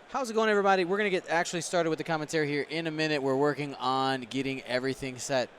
How's it going, everybody? We're going to get actually started with the commentary here in a minute. We're working on getting everything set.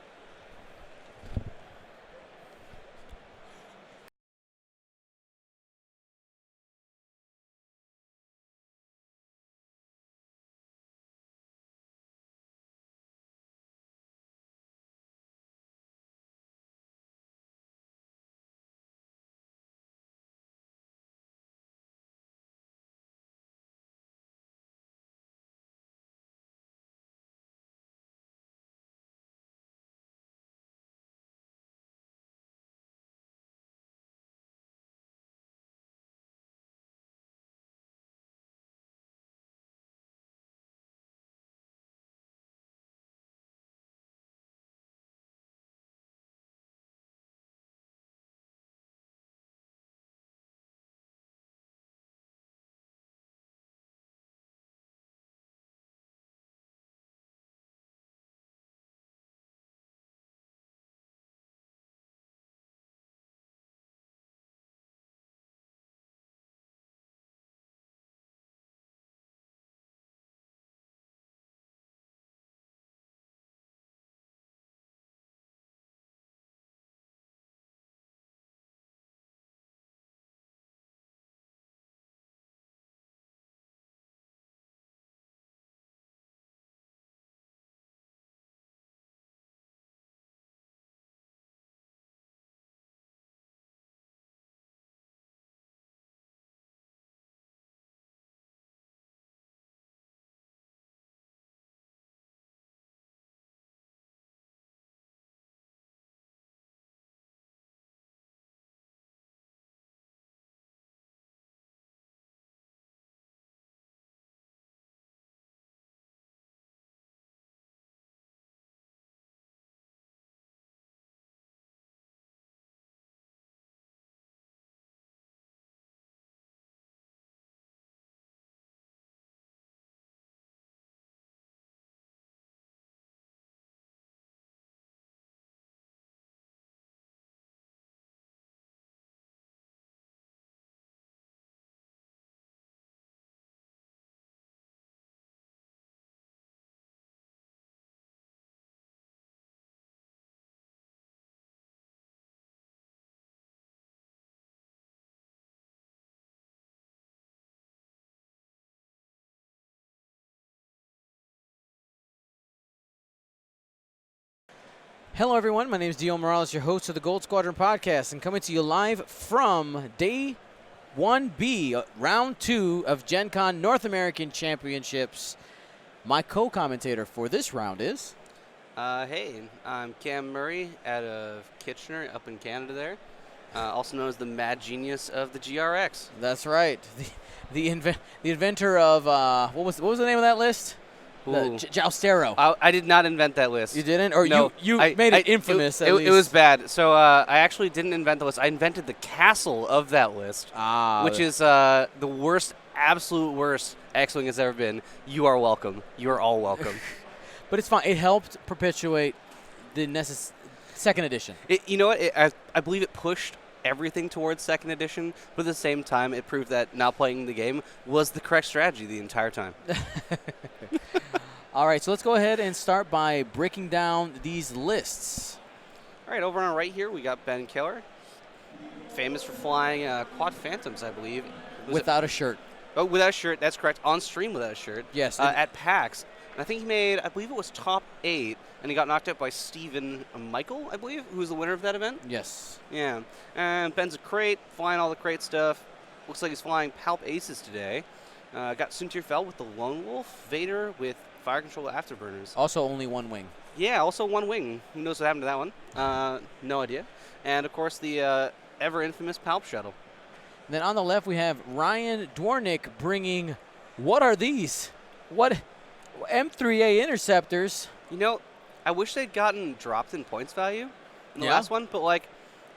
Hello, everyone. My name is Dio Morales, your host of the Gold Squadron podcast, and coming to you live from Day 1B, Round 2 of GenCon North American Championships. My co-commentator for this round is... Hey, I'm Cam Murray out of Kitchener up in Canada there, also known as the mad genius of the GRX. That's right. The inventor of, what was the name of that list? Joustero. I did not invent that list. You didn't? Or no, you made it infamous, at least. It was bad. So I actually didn't invent the list. I invented the castle of that list, which is the worst, absolute worst X-Wing has ever been. You are welcome. You are all welcome. But it's fine. It helped perpetuate the second edition. You know what? I believe it pushed everything towards second edition, but at the same time, it proved that not playing the game was the correct strategy the entire time. All right, so let's go ahead and start by breaking down these lists. All right, over on our right here, we got Ben Keller, famous for flying Quad Phantoms, I believe. Without a shirt. Oh, without a shirt, that's correct. On stream without a shirt. Yes. At PAX. And I think he made, I believe it was top 8, and he got knocked out by Stephen Michael, I believe, who was the winner of that event. Yes. Yeah. And Ben's a crate, flying all the crate stuff. Looks like he's flying Palp Aces today. Got Suntir Fel with the Lone Wolf, Vader with Fire Control Afterburners. Also only one wing. Yeah, also one wing. Who knows what happened to that one? No idea. And, of course, the ever-infamous Palp Shuttle. And then on the left, we have Ryan Dwornik bringing, what are these? What? M3A interceptors. You know, I wish they'd gotten dropped in points value in the last one, but, like,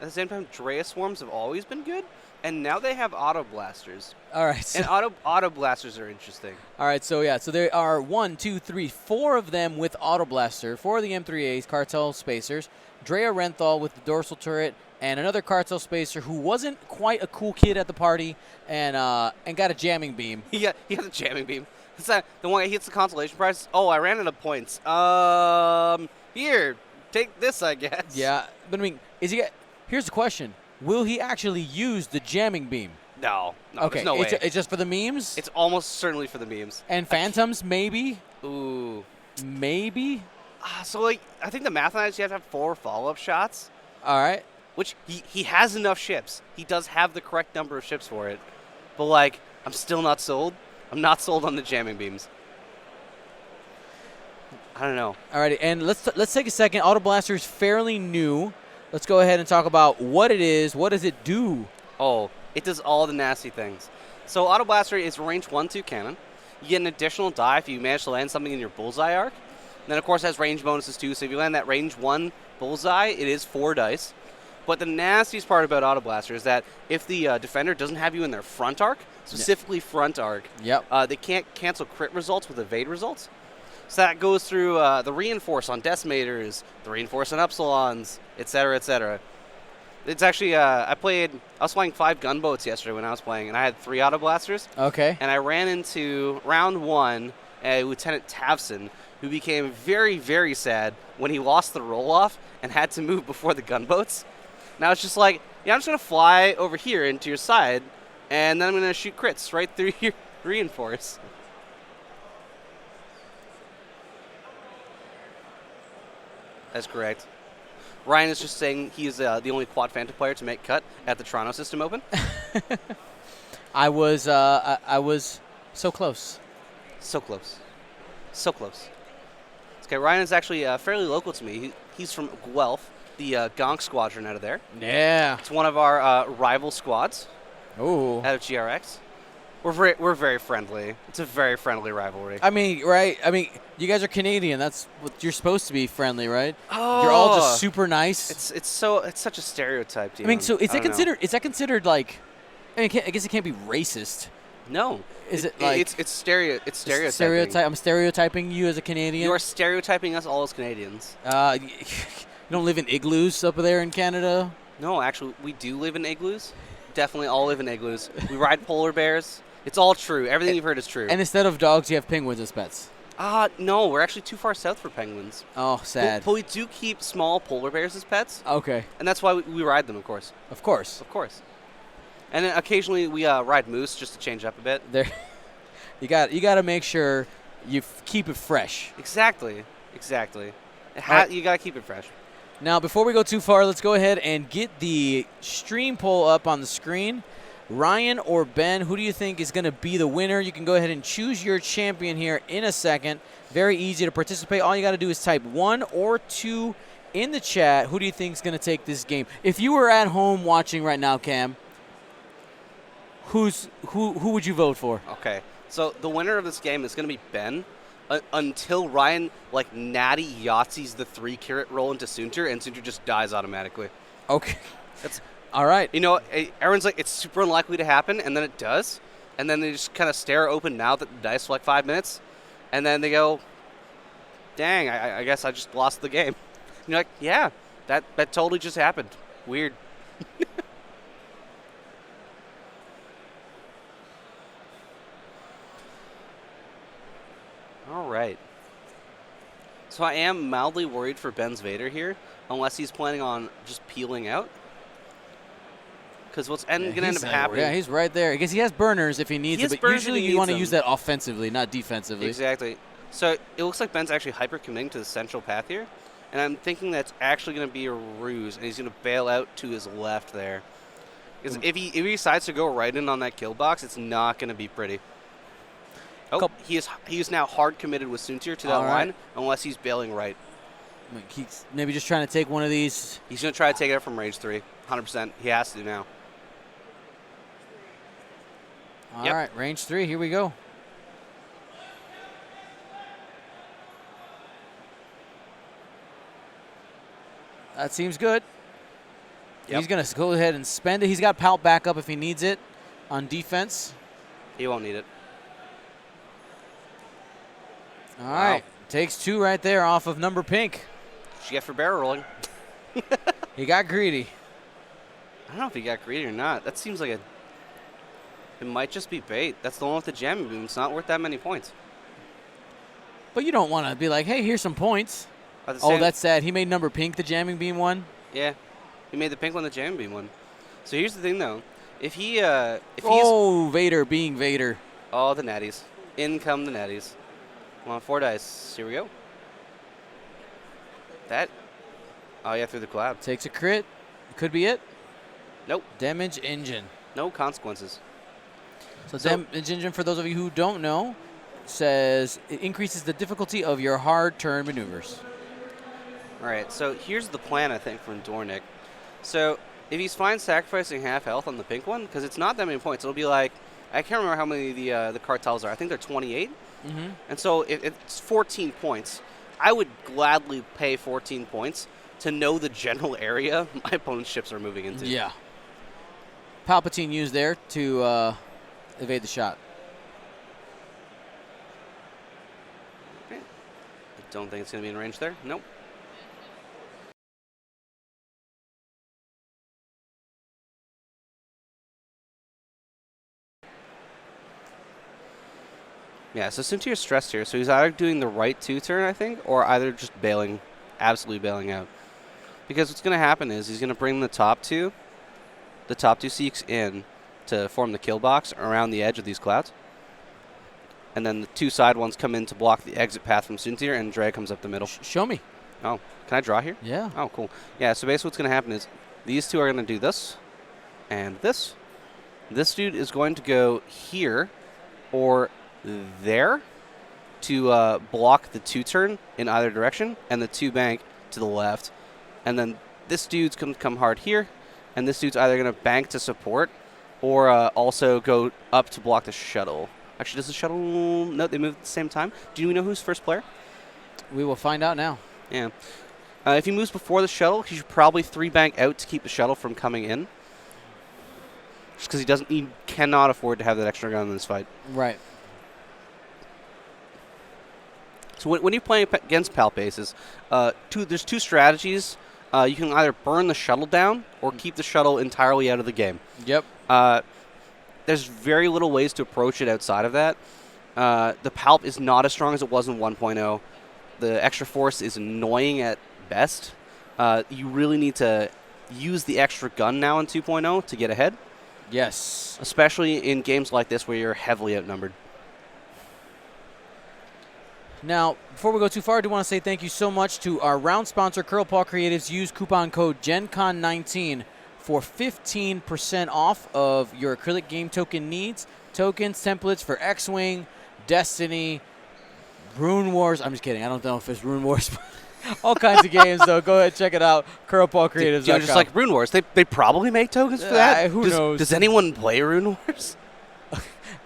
at the same time, Drea Swarms have always been good. And now they have auto blasters. All right. So and auto blasters are interesting. All right. So, yeah. So there are 4 of them with auto blaster. 4 of the M3As, Cartel Spacers. Drea Renthal with the dorsal turret. And another Cartel Spacer who wasn't quite a cool kid at the party and got a jamming beam. He got a jamming beam. The one that hits the consolation prize. Oh, I ran out of points. Here, take this, I guess. Yeah, but I mean, here's the question: will he actually use the jamming beam? No, Okay, there's no way. It's just for the memes. It's almost certainly for the memes. And phantoms, maybe. Ooh. Maybe. So like, I think the math on it is you have to have 4 follow-up shots. All right. Which he has enough ships. He does have the correct number of ships for it. But like, I'm still not sold. I'm not sold on the jamming beams. I don't know. Alrighty, and let's take a second. Auto Blaster is fairly new. Let's go ahead and talk about what it is. What does it do? Oh, it does all the nasty things. So Auto Blaster is a range 1-2 cannon. You get an additional die if you manage to land something in your bullseye arc. And then of course it has range bonuses too. So if you land that range 1 bullseye, it is 4 dice. But the nastiest part about Auto Blaster is that if the defender doesn't have you in their front arc, specifically front arc, they can't cancel crit results with evade results. So that goes through the reinforce on decimators, the reinforce on upsilons, etc., etc. It's actually I was playing 5 gunboats yesterday when I was playing, and I had 3 Auto Blasters. Okay. And I ran into round 1 a Lieutenant Tavson, who became very, very sad when he lost the roll-off and had to move before the gunboats. And I was just like, yeah, I'm just going to fly over here into your side, and then I'm going to shoot crits right through your reinforce. That's correct. Ryan is just saying he is the only Quad Phantom player to make cut at the Toronto System Open. I was so close. So close. So close. Okay, Ryan is actually fairly local to me. He's from Guelph, the Gonk Squadron out of there. Yeah. It's one of our rival squads. Ooh. Out of GRX. We're very friendly. It's a very friendly rivalry. I mean, right? I mean, you guys are Canadian. That's what you're supposed to be friendly, right? Oh. You're all just super nice. It's such a stereotype. Dion. I mean, so is that considered like? I mean, I guess it can't be racist. No. Is it like it's stereotyping? Stereotype. I'm stereotyping you as a Canadian. You are stereotyping us all as Canadians. You don't live in igloos up there in Canada. No, actually, we do live in igloos. Definitely all live in igloos. We ride polar bears. It's all true. Everything you've heard is true. And instead of dogs, you have penguins as pets. No, we're actually too far south for penguins. Oh, sad. But we do keep small polar bears as pets. Okay. And that's why we ride them, of course. Of course. Of course. And then occasionally we ride moose just to change up a bit. You got to make sure you keep it fresh. Exactly. You got to keep it fresh. Now, before we go too far, let's go ahead and get the stream poll up on the screen. Ryan or Ben, who do you think is going to be the winner? You can go ahead and choose your champion here in a second. Very easy to participate. All you got to do is type 1 or 2 in the chat. Who do you think is going to take this game? If you were at home watching right now, Cam, who would you vote for? Okay. So the winner of this game is going to be Ben until Ryan natty Yahtzees the 3 carrot roll into Sunter, and Sunter just dies automatically. Okay. All right. You know, everyone's like, it's super unlikely to happen, and then it does. And then they just kind of stare open mouth at the dice for 5 minutes. And then they go, dang, I guess I just lost the game. And you're like, yeah, that totally just happened. Weird. All right. So I am mildly worried for Ben's Vader here, unless he's planning on just peeling out. Because what's going to end up happening... Yeah, he's right there. I guess he has burners if he needs it, but usually you want to use that offensively, not defensively. Exactly. So it looks like Ben's actually hyper-committing to the central path here, and I'm thinking that's actually going to be a ruse, and he's going to bail out to his left there. Because if he decides to go right in on that kill box, it's not going to be pretty. Oh, he is now hard committed with Suntir to that line, unless he's bailing right. He's maybe just trying to take one of these. He's going to try to take it out from range 3, 100%. He has to now. All right, range 3, here we go. That seems good. Yep. He's going to go ahead and spend it. He's got Pout back up if he needs it on defense. He won't need it. All right, takes 2 right there off of number pink. What'd you get for barrel rolling? He got greedy. I don't know if he got greedy or not. That seems like it might just be bait. That's the one with the jamming boom. It's not worth that many points. But you don't want to be like, hey, here's some points. At the Oh, same- that's sad. He made number pink the jamming beam one. Yeah, he made the pink one the jam beam one. So here's the thing, though. If he's Vader being Vader. oh, the natties, in come the natties. Come on, 4 dice. Here we go. That. Oh yeah, through the cloud. Takes a crit. Could be it. Nope. Damage engine. No consequences. So damage engine, for those of you who don't know, says it increases the difficulty of your hard turn maneuvers. All right. So here's the plan, I think, from Dornick. So if he's fine sacrificing half health on the pink one, because it's not that many points, it'll be like, I can't remember how many the cartels are. I think they're 28. Mm-hmm. And so if it's 14 points, I would gladly pay 14 points to know the general area my opponent's ships are moving into. Yeah. Palpatine used there to evade the shot. Okay. I don't think it's going to be in range there. Nope. Yeah, so Suntier's stressed here, so he's either doing the right 2-turn, I think, or either just bailing, absolutely bailing out. Because what's going to happen is he's going to bring the top two Seeks in to form the kill box around the edge of these clouds. And then the two side ones come in to block the exit path from Suntier, and Dre comes up the middle. Show me. Oh, can I draw here? Yeah. Oh, cool. Yeah, so basically what's going to happen is these two are going to do this and this. This dude is going to go here or there to block the 2-turn in either direction, and the 2-bank to the left. And then this dude's going to come hard here, and this dude's either going to bank to support or also go up to block the shuttle. Actually, does the shuttle... No, they move at the same time. Do you know who's first player? We will find out now. Yeah. If he moves before the shuttle, he should probably 3-bank out to keep the shuttle from coming in. Just because he cannot afford to have that extra gun in this fight. Right. So when you're playing against Pal Bases, there's two strategies. You can either burn the shuttle down or keep the shuttle entirely out of the game. Yep. There's very little ways to approach it outside of that. The Palp is not as strong as it was in 1.0. The extra force is annoying at best. You really need to use the extra gun now in 2.0 to get ahead. Yes. Especially in games like this where you're heavily outnumbered. Now, before we go too far, I do want to say thank you so much to our round sponsor, Curl Paw Creatives. Use coupon code GenCon19 for 15% off of your acrylic game token needs. Tokens, templates for X-Wing, Destiny, Rune Wars. I'm just kidding. I don't know if it's Rune Wars. All kinds of games, though. Go ahead, check it out. CurlPawCreatives.com. Just like Rune Wars. They probably make tokens for that. Who knows? Does anyone play Rune Wars?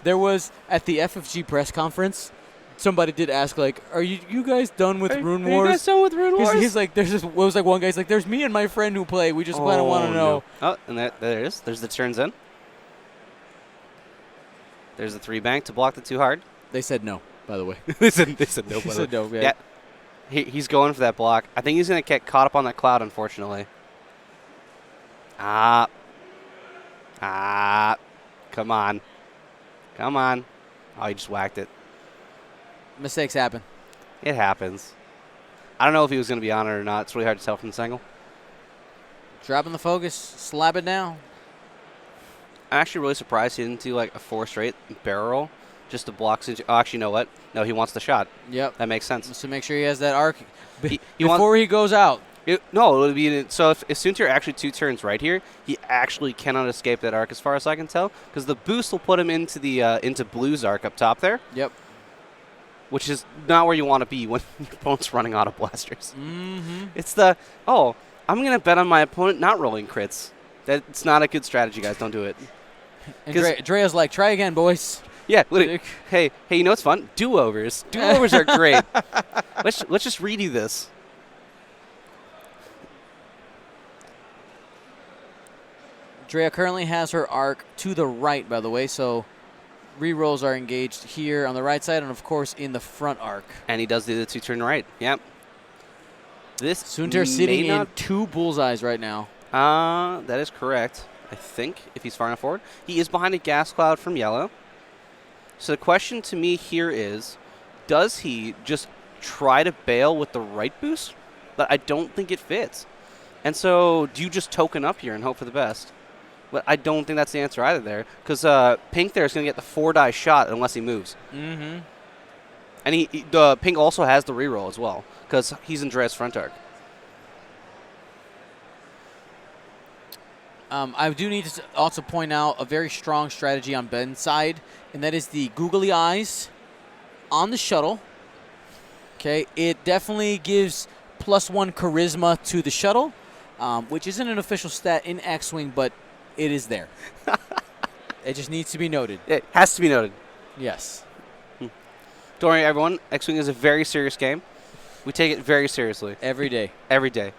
There was, at the FFG press conference, somebody did ask, like, are you guys done with Rune Wars? Are you guys done with Rune Wars? He's like, there's this, what was like one guy's like, there's me and my friend who play. We just kind of want to know. No. Oh, and there it is. There's the turns in. There's the 3-bank to block the 2 hard. They said no, by the way. they said no. They said no, yeah. He's going for that block. I think he's going to get caught up on that cloud, unfortunately. Come on. Come on. Oh, he just whacked it. Mistakes happen. It happens. I don't know if he was going to be on it or not. It's really hard to tell from this angle. Dropping the focus. Slap it down. I'm actually really surprised he didn't do like a 4-straight barrel roll just to block. Oh, actually, you know what? No, he wants the shot. Yep. That makes sense. Just to make sure he has that arc Before he goes out. It would be so if Suntier actually 2 turns right here, he actually cannot escape that arc as far as I can tell, because the boost will put him into the into Blue's arc up top there. Yep. Which is not where you want to be when your opponent's running auto blasters. Mm-hmm. It's I'm gonna bet on my opponent not rolling crits. That's not a good strategy, guys. Don't do it. And Drea's like, try again, boys. Yeah. Hey, you know what's fun? Do-overs. Do-overs are great. Let's just redo this. Drea currently has her arc to the right, by the way, so rerolls are engaged here on the right side and, of course, in the front arc. And he does do the 2-turn right. Yep. This Suntier sitting in 2 bullseyes right now. That is correct, I think, if he's far enough forward. He is behind a gas cloud from yellow. So the question to me here is, does he just try to bail with the right boost? But I don't think it fits. And so do you just token up here and hope for the best? But I don't think that's the answer either there, because Pink there is going to get the 4-die shot unless he moves. Mm-hmm. And the Pink also has the reroll as well, because he's in Drea's front arc. I do need to also point out a very strong strategy on Ben's side, and that is the googly eyes on the shuttle. Okay, it definitely gives +1 charisma to the shuttle, which isn't an official stat in X-Wing, but it is there. It just needs to be noted. It has to be noted. Yes. Don't worry, everyone. X-Wing is a very serious game. We take it very seriously. Every day. Every day.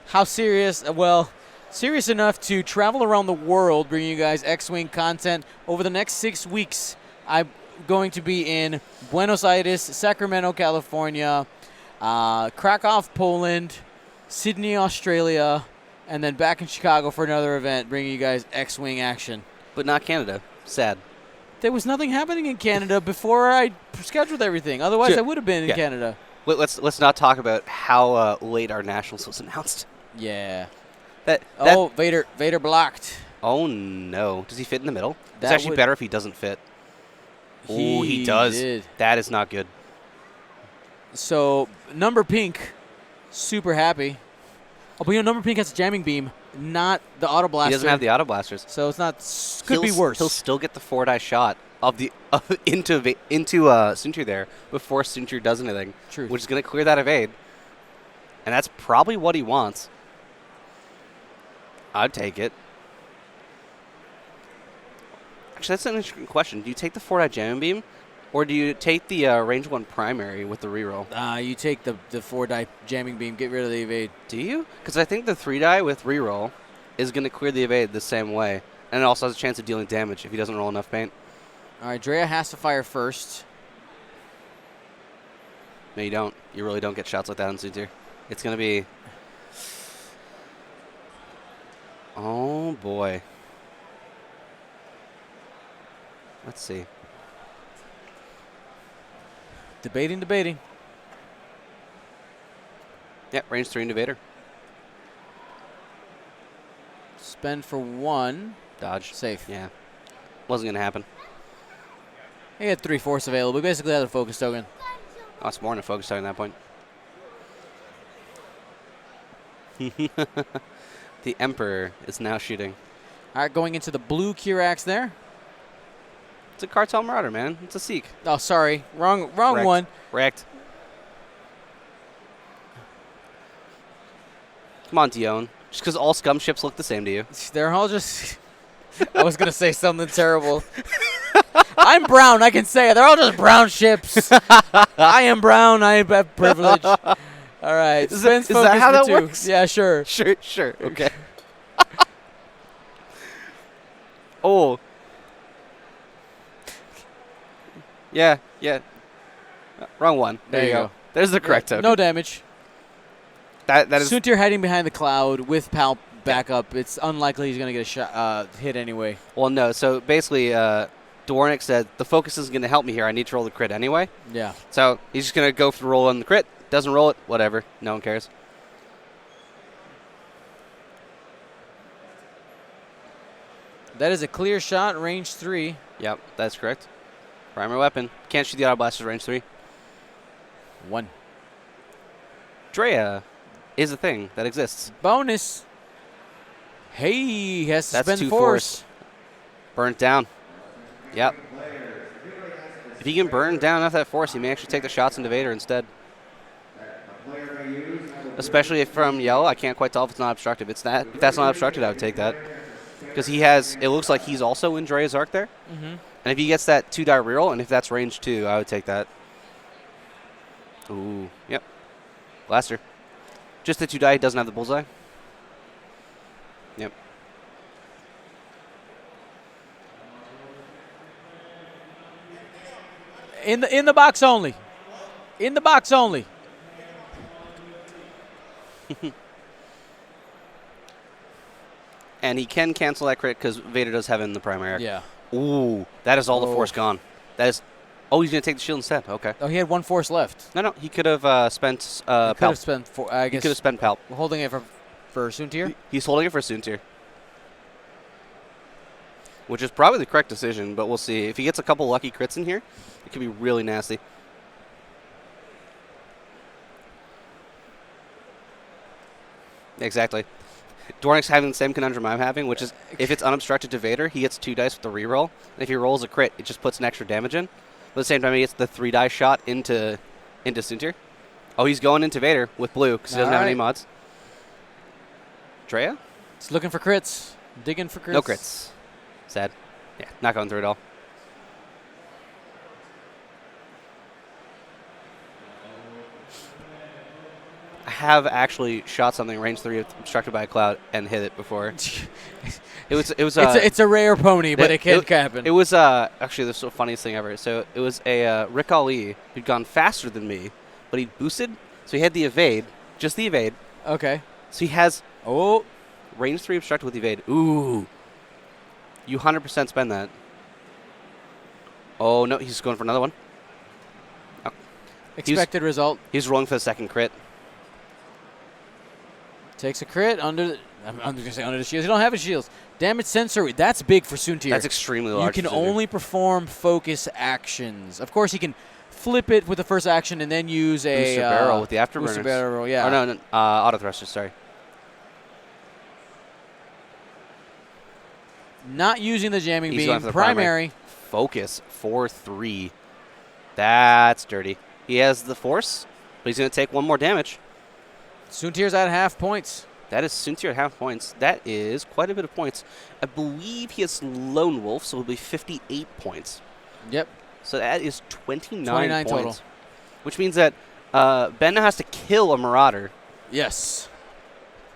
How serious? Well, serious enough to travel around the world bringing you guys X-Wing content over the next 6 weeks. I'm going to be in Buenos Aires, Sacramento, California, Krakow, Poland, Sydney, Australia, and then back in Chicago for another event bringing you guys X-Wing action. But not Canada. Sad. There was nothing happening in Canada before I scheduled everything. Otherwise, I would have been in Canada. Let's not talk about how late our nationals was announced. Yeah. That Vader blocked. Oh no! Does he fit in the middle? That It's actually would- better if he doesn't fit. Oh, he does. did. That is not good. So number Pink, super happy. Oh, but number Pink has a jamming beam, not the auto blaster. He doesn't have the auto blasters. So it's not. Could be worse. He'll still get the 4-die shot of the into Suntir there before Suntir does anything. True. Which is going to clear that evade, and that's probably what he wants. I'd take it. Actually, that's an interesting question. Do you take the 4-die jamming beam, or do you take the range 1 primary with the reroll? You take the 4-die jamming beam, get rid of the evade. Do you? Because I think the 3-die with reroll is going to clear the evade the same way, and it also has a chance of dealing damage if he doesn't roll enough paint. All right, Drea has to fire first. No, you don't. You really don't get shots like that on Suntir. It's going to be... Oh, boy. Let's see. Debating. Yep, range 3 invader. Spend for 1. Dodge. Safe. Yeah. Wasn't going to happen. He had 3 force available. He basically had a focus token. Oh, it's more than a focus target at that point. The Emperor is now shooting. All right, going into the blue Kirax there. It's a Cartel Marauder, man. It's a Seek. Oh, sorry. Wrong Wrecked. one. Wrecked. Come on, Dion. Just because all scum ships look the same to you. They're all just... I was going to say something terrible. I'm brown. I can say it. They're all just brown ships. I am brown. I have privilege. All right. Is Spence that focus how for that 2. works? Yeah, sure. Sure. Okay. Oh. Yeah. Wrong one. There you go. There's the correct token. No damage. That is... Suntir hiding behind the cloud with Pal backup. It's unlikely he's going to get a shot, hit anyway. Well, no. So basically, Dwarnick said, the focus isn't going to help me here. I need to roll the crit anyway. Yeah. So he's just going to go for the roll on the crit. Doesn't roll it. Whatever. No one cares. That is a clear shot, range 3. Yep, that's correct. Primary weapon. Can't shoot the auto blasters range 3. 1. Drea is a thing that exists. Bonus. Hey, he has to That's spend 2 force. Burnt down. Yep. If he can burn down enough that force, he may actually take the shots into Vader instead. Especially if from yellow, I can't quite tell if it's not obstructive. If that's not obstructed, I would take that. Because he has, it looks like he's also in Drea's arc there. Mm-hmm. And if he gets that 2-die reroll, and if that's range 2, I would take that. Ooh, yep. Blaster. Just the 2-die, doesn't have the bullseye. Yep. In the box only. In the box only. And he can cancel that crit because Vader does have it in the primary arc. Yeah. Ooh, that is all the Oh. force gone. That is Oh, he's going to take the shield instead. Okay. Oh, he had 1 force left. No, he could have spent He Palp. could have spent 4. I He guess could have spent Palp. holding it for Soontir. He's holding it for Soontir, which is probably the correct decision, but we'll see. If he gets a couple lucky crits in here, it could be really nasty. Exactly. Dornick's having the same conundrum I'm having, which is if it's unobstructed to Vader, he gets 2 dice with the reroll. And if he rolls a crit, it just puts an extra damage in. But at the same time, he gets the 3 die shot into Soontir. Oh, he's going into Vader with blue because he doesn't have any mods. Drea? He's looking for crits. Digging for crits. No crits. Sad. Yeah, not going through it all. I have actually shot something range 3 obstructed by a cloud and hit it before. It was. It's a rare pony, but it can happen. It was actually this is the funniest thing ever. So it was a Rick Ali who'd gone faster than me, but he'd boosted, so he had the evade, just the evade. Okay. So he has range 3 obstructed with evade. Ooh, you 100% spend that. Oh no, he's going for another one. Oh. Expected result. He's rolling for the second crit. Takes a crit under. I'm just gonna say under the shields. You don't have his shields. Damage sensor. That's big for Soontir. That's extremely large. You can only perform focus actions. Of course, he can flip it with the first action and then use a booster barrel with the afterburners. Booster barrel, yeah. Or no, auto thrusters. Sorry. Not using the jamming He's beam. going for the Primary. Focus 4-3. That's dirty. He has the force, but he's going to take 1 more damage. Soontir's at half points. That is Soontir at half points. That is quite a bit of points. I believe he has Lone Wolf, so it'll be 58 points. Yep. So that is 29 points. Total. Which means that Ben now has to kill a Marauder. Yes.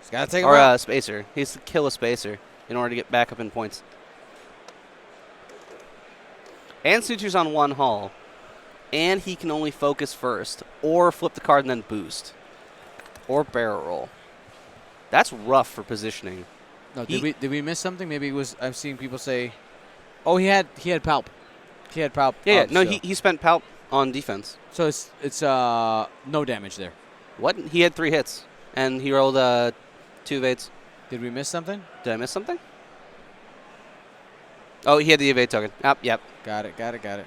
He's got to take him Or out. a Spacer. He has to kill a Spacer in order to get back up in points. And Soontir's on 1 hull. And he can only focus first, or flip the card and then boost. Or barrel roll. That's rough for positioning. No, did we miss something? Maybe it was. I've seen people say, "Oh, he had Palp. He had Palp." Yeah, no, so. he spent Palp on defense. So it's no damage there. What? He had 3 hits, and he rolled 2 evades. Did we miss something? Did I miss something? Oh, he had the evade token. Yep. Got it.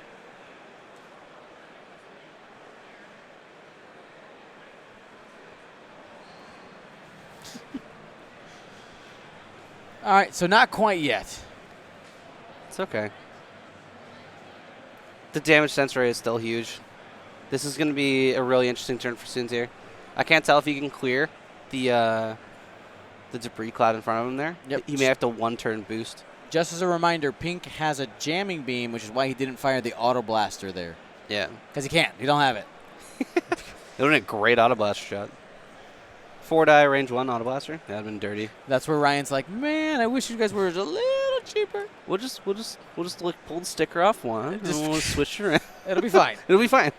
All right, so not quite yet. It's okay. The damage sensor is still huge. This is going to be a really interesting turn for Soontir. I can't tell if he can clear the debris cloud in front of him there. Yep. He may have to 1-turn boost. Just as a reminder, Pink has a jamming beam, which is why he didn't fire the auto blaster there. Yeah. Because he can't. He don't have it. It would have been a great auto blaster shot. 4 die range 1 auto blaster. That would have been dirty. That's where Ryan's like, man, I wish you guys were a little cheaper. We'll just like pull the sticker off one and we'll switch it around. It'll be fine. It'll be fine.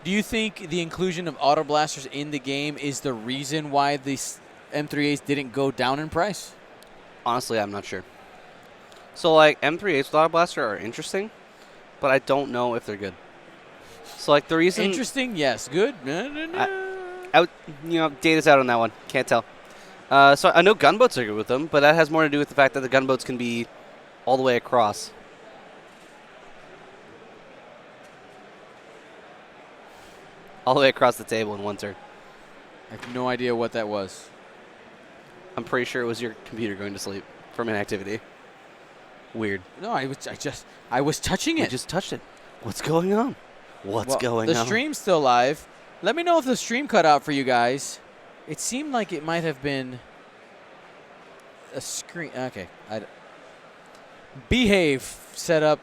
Do you think the inclusion of auto blasters in the game is the reason why these M3As didn't go down in price? Honestly, I'm not sure. So like M3As with auto blaster are interesting, but I don't know if they're good. So like the reason interesting, yes. Good. Data's out on that one. Can't tell. So I know gunboats are good with them, but that has more to do with the fact that the gunboats can be all the way across. All the way across the table in 1 turn. I have no idea what that was. I'm pretty sure it was your computer going to sleep from inactivity. Weird. No, I was touching You it. just touched it. What's going on? What's going on? The stream's still live. Let me know if the stream cut out for you guys. It seemed like it might have been a screen. Okay. Behave setup.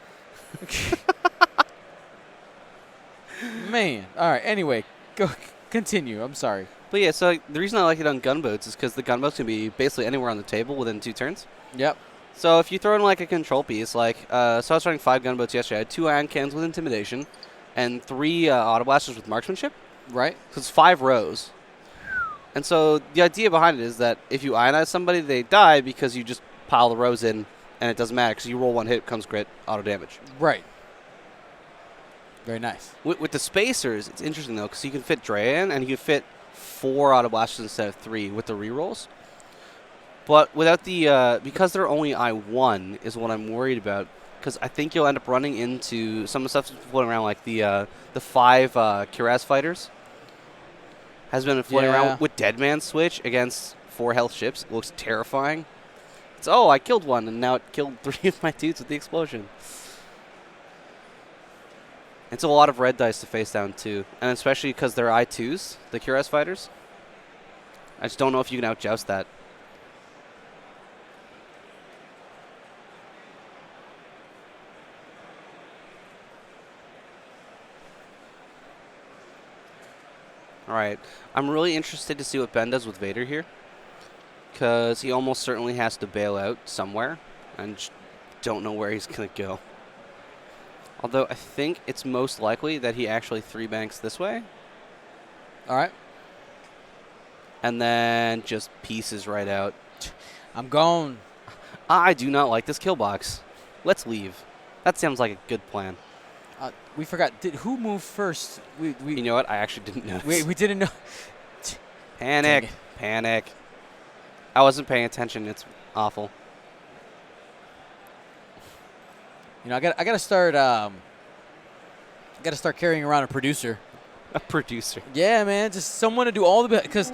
Man. All right. Anyway, go continue. I'm sorry. But yeah, so the reason I like it on gunboats is because the gunboats can be basically anywhere on the table within 2 turns. Yep. So if you throw in like a control piece, like so I was running 5 gunboats yesterday. I had 2 ion cannons with intimidation, and 3 auto blasters with marksmanship. Right. So it's 5 rows. And so the idea behind it is that if you ionize somebody, they die because you just pile the rows in and it doesn't matter because you roll one hit, comes crit, auto damage. Right. Very nice. With the spacers, it's interesting though because you can fit Dre in, and you can fit 4 auto blasters instead of 3 with the rerolls. But without the because they're only I1 is what I'm worried about. Because I think you'll end up running into some of the stuff that's floating around, like the 5 Cuirass fighters has been floating around with Deadman switch against 4 health ships. It looks terrifying. It's, oh, I killed one, and now it killed 3 of my dudes with the explosion. It's a lot of red dice to face down, too. And especially because they're I2s, the Cuirass fighters. I just don't know if you can outjoust that. All right. I'm really interested to see what Ben does with Vader here. Because he almost certainly has to bail out somewhere. And just don't know where he's going to go. Although I think it's most likely that he actually 3-banks this way. All right. And then just pieces right out. I'm gone. I do not like this kill box. Let's leave. That sounds like a good plan. We forgot. Who moved first? We You know what? I actually didn't notice. we didn't know. Panic. Panic. I wasn't paying attention. It's awful. You know, I got to start. Got to start carrying around a producer. A producer. Yeah, man, just someone to do all the because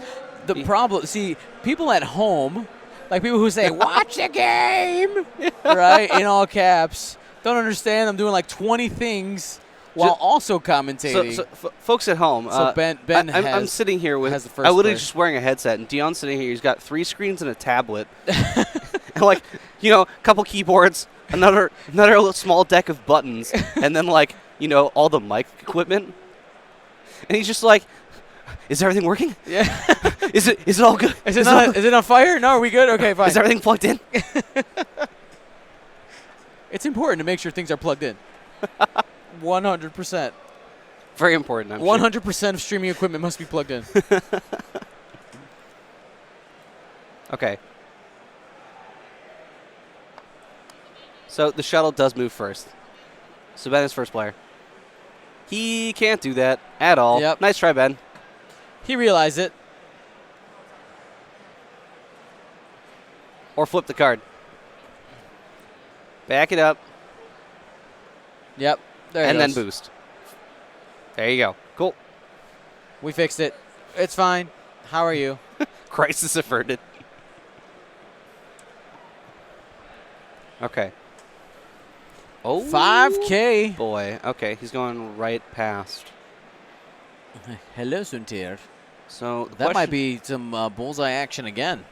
the problem. See, people at home, like people who say "watch the game," right, in all caps, don't understand. I'm doing like 20 things while also commentating. So folks at home. So Ben I'm sitting here with. has the first I literally play. just wearing a headset, and Dion's sitting here. He's got 3 screens and a tablet, and like a couple keyboards. Another little small deck of buttons, and then all the mic equipment. And he's just like, "Is everything working? Yeah. Is it all good? Is it on fire? No, are we good? Okay, fine. Is everything plugged in?" It's important to make sure things are plugged in. 100%. Very important. I'm 100% of streaming equipment must be plugged in. Okay. So the shuttle does move first. So Ben is first player. He can't do that at all. Yep. Nice try, Ben. He realized it. Or flip the card. Back it up. Yep. There it and then goes. boost. There you go. Cool. We fixed it. It's fine. How are you? Crisis averted. Okay. Oh. 5K. Boy. Okay, he's going right past. Hello, Suntir. So That might be some bullseye action again.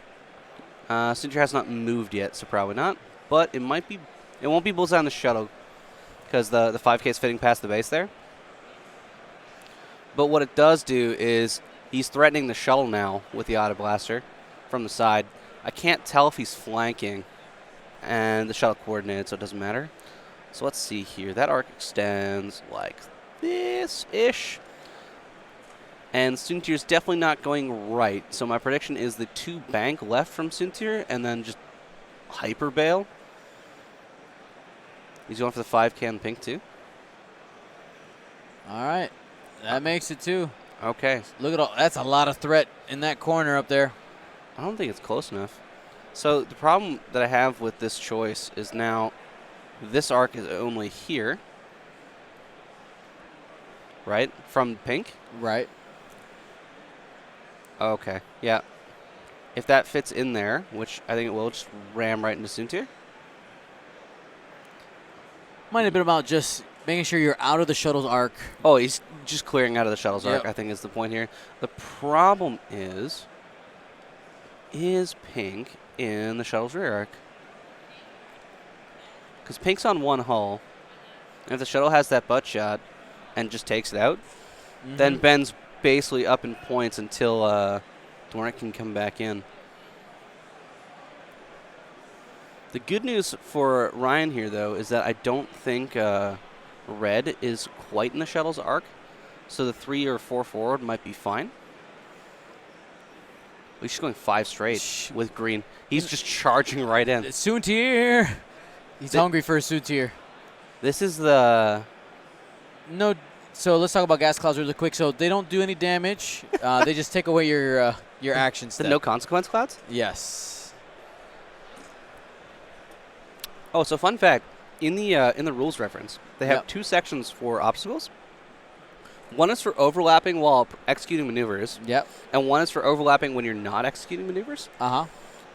Suntir has not moved yet, so probably not. But it might be. It won't be bullseye on the shuttle because the 5K is fitting past the base there. But what it does do is he's threatening the shuttle now with the auto blaster from the side. I can't tell if he's flanking, and the shuttle coordinated, so it doesn't matter. So let's see here. That arc extends like this-ish. And Suntir's definitely not going right. So my prediction is the 2 bank left from Suntir and then just hyper bail. He's going for the 5K on pink too. All right. That makes it 2. Okay. Look at all. That's a lot of threat in that corner up there. I don't think it's close enough. So the problem that I have with this choice is now this arc is only here. Right? From pink? Right. Okay. Yeah. If that fits in there, which I think it will, just ram right into Suntir. Might have been about just making sure you're out of the shuttle's arc. Oh, he's just clearing out of the shuttle's arc, Yep. I think is the point here. The problem is pink in the shuttle's rear arc? Because pink's on one hull, and if the shuttle has that butt shot and just takes it out, then Ben's basically up in points until Dornick can come back in. The good news for Ryan here, though, is that I don't think red is quite in the shuttle's arc, so the 3 or 4 forward might be fine. He's just going 5 straight with green. He's just charging right in. Suntir. He's hungry for a Soontir. This is the... No, so let's talk about gas clouds really quick. So they don't do any damage. They just take away your action The step. no consequence clouds? Yes. Oh, so fun fact. In the rules reference, they have Yep. 2 sections for obstacles. One is for overlapping while executing maneuvers, Yep. and one is for overlapping when you're not executing maneuvers. Uh-huh.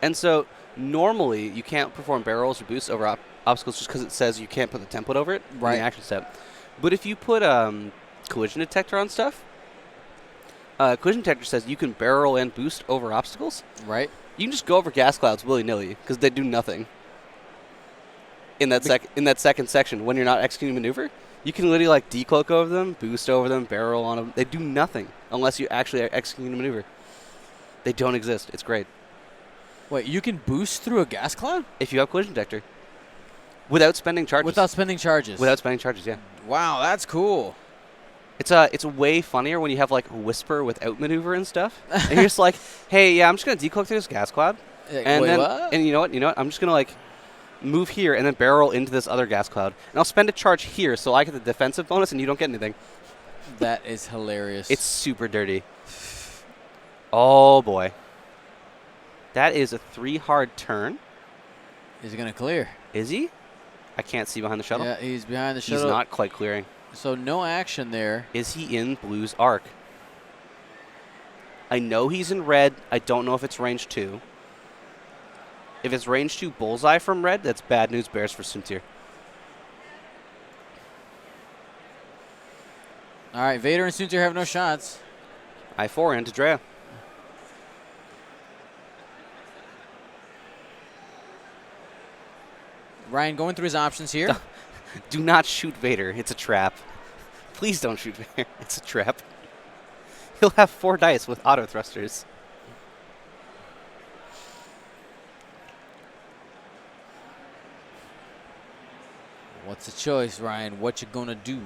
And so normally you can't perform barrels or boosts over obstacles just because it says you can't put the template over it in Right. the action step. But if you put collision detector on stuff, collision detector says you can barrel and boost over obstacles. Right. You can just go over gas clouds willy-nilly because they do nothing. In that second section, when you're not executing maneuver, you can literally like decloak over them, boost over them, barrel on them. They do nothing unless you actually are executing a maneuver. They don't exist. It's great. Wait, you can boost through a gas cloud? If you have collision detector. Without spending charges. Without spending charges. Without spending charges, yeah. Wow, that's cool. It's way funnier when you have like whisper without maneuver and stuff. And you're just like, hey, yeah, I'm just gonna decloak through this gas cloud. And Wait, then what? and you know what? I'm just gonna like move here and then barrel into this other gas cloud. And I'll spend a charge here so I get the defensive bonus and you don't get anything. That is hilarious. It's super dirty. Oh boy. That is a 3 hard turn. He's going to clear. Is he? I can't see behind the shuttle. Yeah, he's behind the shuttle. He's not quite clearing. So no action there. Is he in Blue's arc? I know he's in red. I don't know if it's range 2. If it's range 2 bullseye from red, that's bad news bears for Soontir. All right, Vader and Soontir have no shots. I4 into Drea. Ryan going through his options here. Do not shoot Vader. It's a trap. Please don't shoot Vader. It's a trap. He'll have 4 dice with auto thrusters. What's the choice, Ryan? What you gonna do?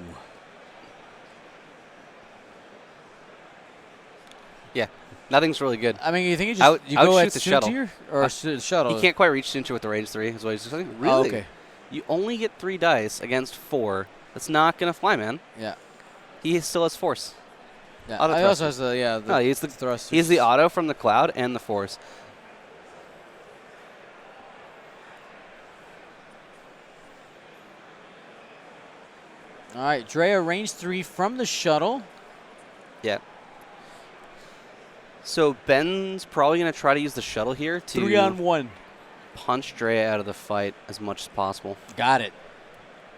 Yeah, nothing's really good. I mean, you think I would go shoot at the shuttle. Soontir or shuttle? He can't quite reach Soontir with the range 3. Is what he's saying. Really? Oh, okay. You only get 3 dice against 4. That's not gonna fly, man. Yeah. He still has force. Yeah. Auto He also thrusters. has the No, he's the thrusters. He's the auto from the cloud and the force. All right, Drea range 3 from the shuttle. Yeah. So Ben's probably going to try to use the shuttle here to 3-on-1. punch Drea out of the fight as much as possible. Got it.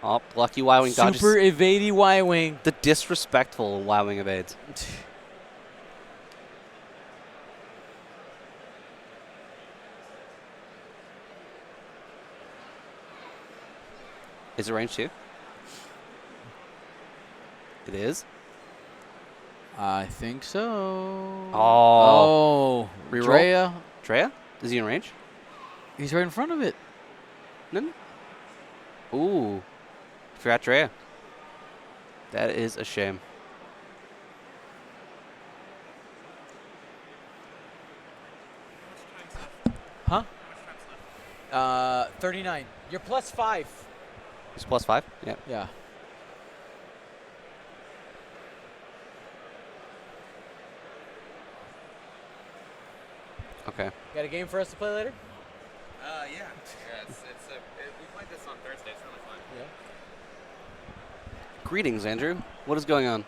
Oh, lucky Y-Wing dodges. Super evadey Y-Wing. The disrespectful Y-Wing evades. Is it range 2? It is. I think so. Oh. Reroll. Drea. Drea? Is he in range? He's right in front of it. No. Ooh. Forgot Drea. That is a shame. Huh? 39. You're plus 5. He's plus 5? Yeah. Yeah. Okay. Got a game for us to play later? Yeah. We played this on Thursday. It's really fun. Yeah. Greetings, Andrew. What is going on?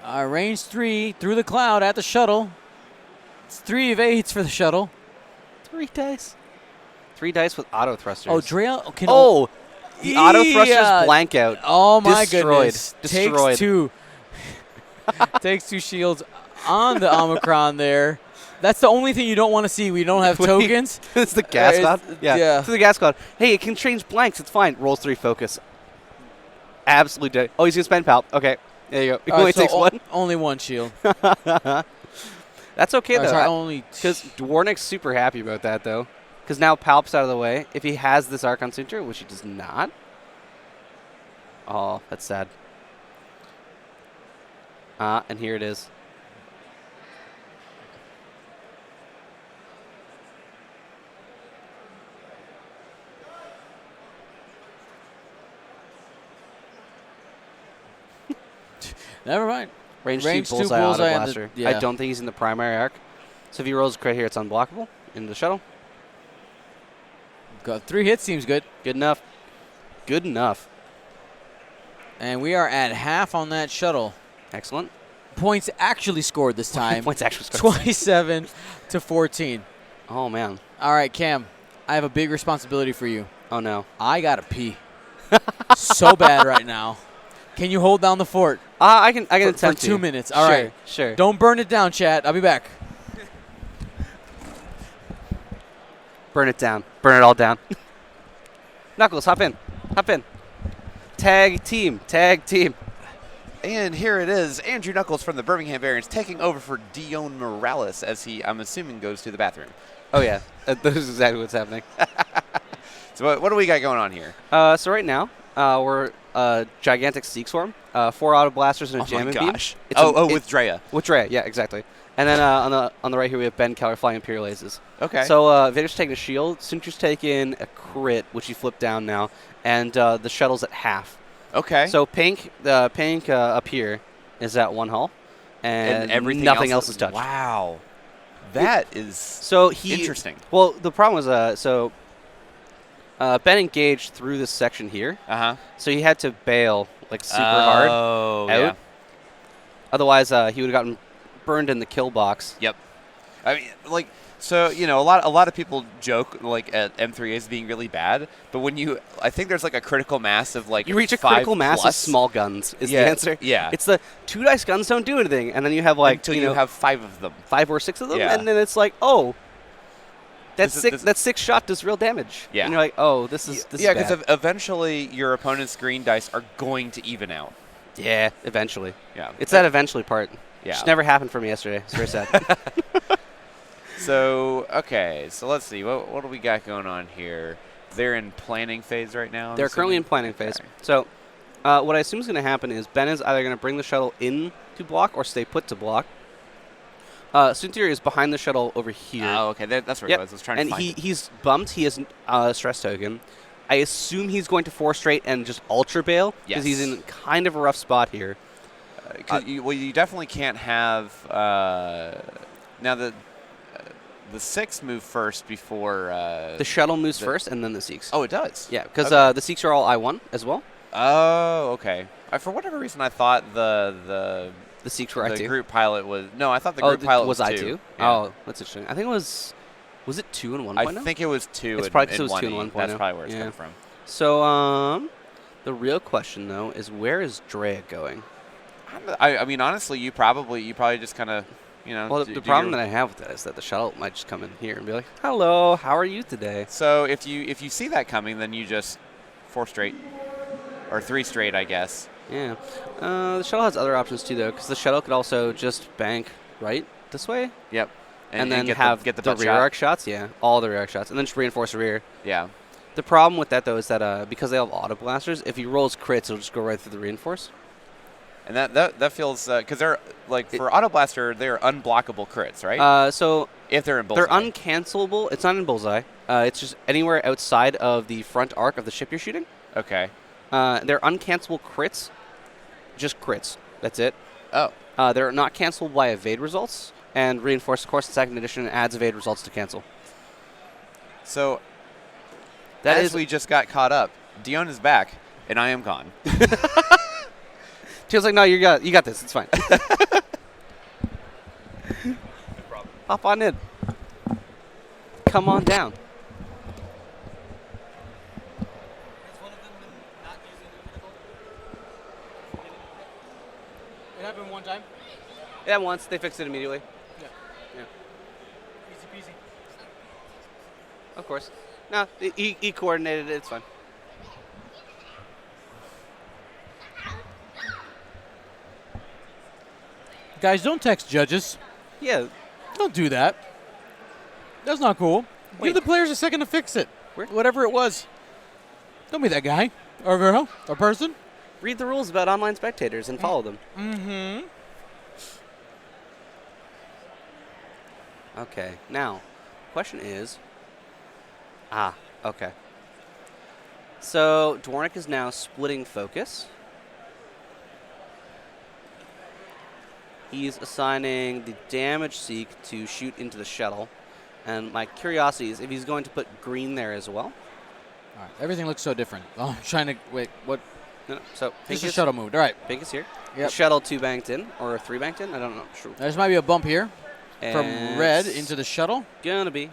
Range 3 through the cloud at the shuttle. It's 3 evades for the shuttle. 3 dice. 3 dice with auto thrusters. Oh, Drea can. Oh! The auto thrusters Yeah. blank out. Oh my Destroyed. goodness! Destroyed. Takes 2. Takes 2 shields on the Omicron there. That's the only thing you don't want to see. We don't have tokens. It's the gas It's- cloud. yeah. It's the gas cloud. Hey, it can change blanks. It's fine. Rolls 3 focus. Absolutely dead. Oh, he's going to spend palp. Okay. There you go. It only So takes 1. Only 1 shield. That's okay, though. Sorry, only. Because Dwarnick's super happy about that, though. Because now Palp's out of the way. If he has this Archon Suture, which he does not. Oh, that's sad. And here it is. Never mind. Range Range 2 two bullseye, bullseye auto on the- blaster. yeah. I don't think he's in the primary arc. So if he rolls a crit here, it's unblockable into the shuttle. Got 3 hits seems good. Good enough. Good enough. And we are at half on that shuttle. Excellent. Points actually scored this time. Points actually scored. 27 to 14. Oh, man. All right, Cam, I have a big responsibility for you. Oh, no. I got to pee so bad right now. Can you hold down the fort I can for attempt 2 to. minutes? All right. Sure. Don't burn it down, chat. I'll be back. Burn it down. Burn it all down. Knuckles, hop in. Hop in. Tag team. Tag team. And here it is, Andrew Knuckles from the Birmingham Barons taking over for Dion Morales as he, I'm assuming, goes to the bathroom. Oh, yeah. That is exactly what's happening. So what do we got going on here? So right now, we're gigantic Seek Swarm, 4 auto blasters and a jamming beam. Gosh. It's With Drea. With Drea, yeah, exactly. And then on the right here we have Ben Keller flying Imperial Aces. Okay. So Vader's taking a shield, Sintra's taking a crit, which he flipped down now, and the shuttle's at half. Okay. So pink up here is at 1 hull, and everything nothing else is touched. Wow. That is So interesting. Well, the problem was Ben engaged through this section here, so he had to bail like super hard out. Yeah. Otherwise, he would have gotten burned in the kill box. Yep. I mean, like, so a lot of people joke like at M3As being really bad, but when I think there's like a critical mass of like You reach a 5 critical mass of plus. small guns is Yeah, the answer. yeah. It's the 2 dice guns don't do anything, and then you have like until you have 5 of them. 5 or 6 of them, Yeah. and then it's like, oh, that This is- 6 shot does real damage. Yeah. And you're like, oh, this is Yeah, bad. because eventually your opponent's green dice are going to even out. Yeah, eventually. Yeah. It's that eventually part. Yeah. Which never happened for me yesterday. It's very sad. So, okay, so let's see. What do we got going on here? They're in planning phase right now? I'm They're currently in assuming? planning phase. Okay. So what I assume is going to happen is Ben is either going to bring the shuttle in to block or stay put to block. Suntir is behind the shuttle over here. Oh, okay. That's where Yep. it was. I was trying And to find it. he's bumped. He has a stress token. I assume he's going to 4 straight and just ultra bail because he's Yes. in kind of a rough spot here. You definitely can't have now the 6 move first before The shuttle moves first and then the Seeks. Oh, it does. Yeah, because Okay. the Seeks are all I-1 as well. Oh, okay. For whatever reason, I thought the The Seeks were I2. group pilot was no. I thought the Oh, group pilot was was I2? 2. Yeah. Oh, that's interesting. I think it was it 2 and 1.0? I think it was 2. It's and- probably 'cause and it was 2 and 1E. 1.0. That's probably where it's Yeah. coming from. So, the real question though is where is Drea going? I mean, honestly, you probably just kind of Well, the problem that I have with that is that the shuttle might just come in here and be like, "Hello, how are you today?" So if you see that coming, then you just 4 straight or 3 straight, I guess. Yeah. The shuttle has other options too, though, because the shuttle could also just bank right this way Yep. and then get have get the the butt rear shot. arc shots. Yeah, all the rear arc shots, and then just reinforce the rear. Yeah. The problem with that though is that because they have auto blasters, if he rolls crits, it'll just go right through the reinforce. And that feels because they're like for Auto Blaster, they're unblockable crits, right? So if they're in bullseye. they're uncancelable. It's not in bullseye. It's just anywhere outside of the front arc of the ship you're shooting. Okay. They're uncancelable crits, just crits. That's it. Oh. They're not cancelable by evade results, and reinforced, of course, in second edition adds evade results to cancel. So That as is we just got caught up, Dion is back, and I am gone. She was like, "No, you got this. It's fine." Hop on in. Come on down. It happened one time. Yeah, once they fixed it immediately. Yeah. Easy peasy. Of course. No, he coordinated it. It's fine. Guys, don't text judges. Yeah. Don't do that. That's not cool. Wait. Give the players a second to fix it. Where? Whatever it was. Don't be that guy or girl or person. Read the rules about online spectators and follow them. Mm-hmm. Okay. Now, question is. Okay. So Dwarnik is now splitting focus. He's assigning the damage seek to shoot into the shuttle. And my curiosity is if he's going to put green there as well. All right. Everything looks so different. Oh, I'm trying to wait. What? No, so Just the shuttle moved. All right. Pink is here. Yep. The shuttle 2 banked in or 3 banked in. I don't know. Sure. There might be a bump here from And red into the shuttle. Gonna be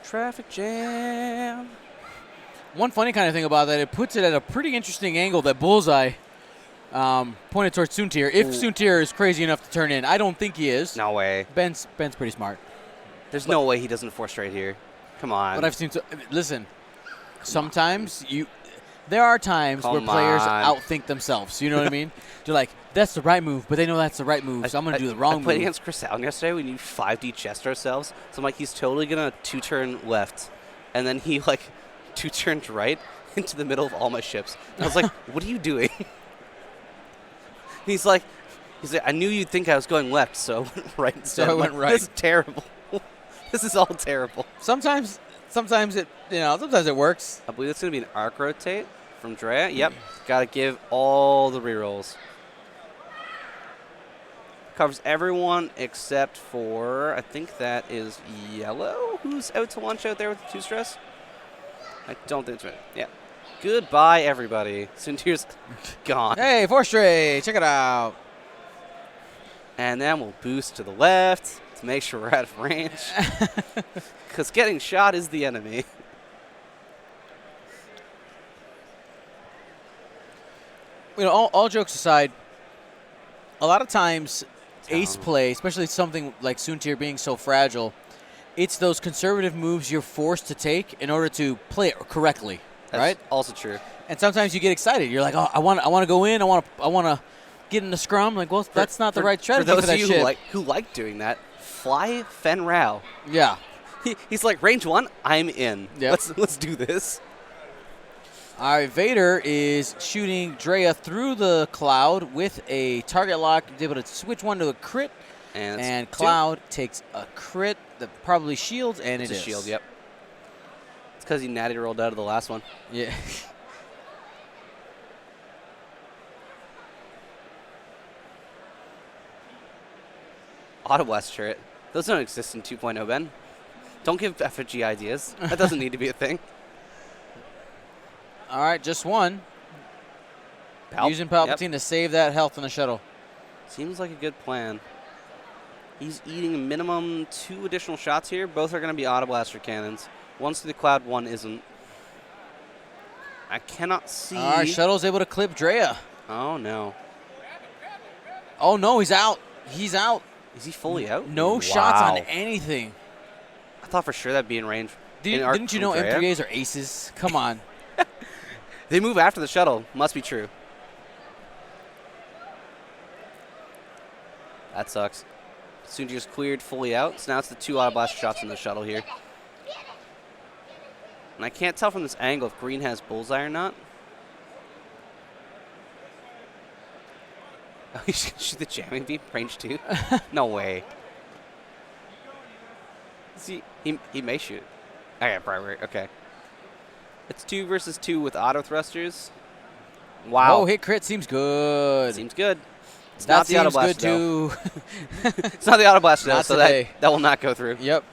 traffic jam. One funny kind of thing about that, it puts it at a pretty interesting angle that Bullseye pointed towards Soontir. If Soontir is crazy enough to turn in, I don't think he is. No way. Ben's pretty smart. There's no way he doesn't force right here. Come on. But I've seen. Listen, sometimes there are times where Come players on. outthink themselves. You know what I mean? They're like, that's the right move, but they know that's the right move, so I'm going to do the wrong I played move. against Chris Allen yesterday. We need 5D chest ourselves. So I'm like, he's totally going to 2-turn left. And then he, 2 turns right into the middle of all my ships. And I was like, what are you doing? He's like, I knew you'd think I was going left, so I went right instead. So I I'm went like, right. This is terrible. This is all terrible. Sometimes it works. I believe it's going to be an arc rotate from Drea. Yep. Got to give all the rerolls. Covers everyone except for, I think that is yellow, who's out to lunch out there with the 2-stress. I don't think it's right. Yeah. Goodbye, everybody. Soontir's gone. Hey, 4-stray, check it out. And then we'll boost to the left to make sure we're out of range. Because getting shot is the enemy. All jokes aside, a lot of times ace play, especially something like Soontir being so fragile, it's those conservative moves you're forced to take in order to play it correctly, That's right? also true. And sometimes you get excited. You're like, oh, I want to go in. I want to get in the scrum. Like, well, that's not the right strategy for those for that of you shit. who like doing that, fly Fen Rao. Yeah. He's like, range 1, I'm in. Yep. Let's do this. All right, Vader is shooting Drea through the cloud with a target lock. He's able to switch one to a crit, and Cloud takes a crit that probably shields, and It's it a is. shield, yep. It's because he natty rolled out of the last one. Yeah. Auto Blast turret. Those don't exist in 2.0, Ben. Don't give FFG ideas. That doesn't need to be a thing. All right, just one. Using Palpatine to save that health in the shuttle. Seems like a good plan. He's eating a minimum 2 additional shots here. Both are going to be Auto Blaster cannons. One's through the cloud, one isn't. I cannot see. All right, shuttle's able to clip Drea. Oh, no. Oh, no, he's out. He's out. Is he fully out? No shots on anything. I thought for sure that'd be in range. Didn't you know Drea? M3As are aces? Come on. They move after the shuttle. Must be true. That sucks. Soon just cleared fully out. So now it's the 2 Auto Blast shots in the shuttle here. And I can't tell from this angle if green has bullseye or not. Oh, he's going to shoot the jamming beam, range 2? No way. See, he may shoot. Okay, probably. Okay. It's 2 versus 2 with auto thrusters. Wow. Oh, hit crit seems good. Seems good. It's That not the Auto seems good, Blaster, though. too. It's not the Auto Blaster, though, Not so today. that will not go through. Yep.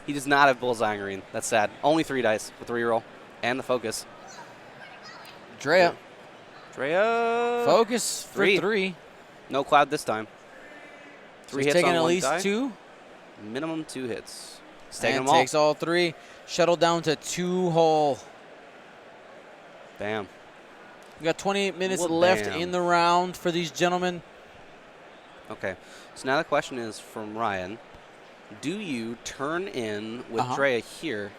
He does not have bullseye green. That's sad. Only 3 dice with the reroll and the focus. Drea. Drea. Focus for 3. No cloud this time. 3 hits taking on at one least die. 2. Minimum 2 hits. He's taking And them all. takes all 3. Shuttle down to 2 hull. Bam. We got 28 minutes Well, left bam. in the round for these gentlemen. Okay. So now the question is from Ryan. Do you turn in with Drea here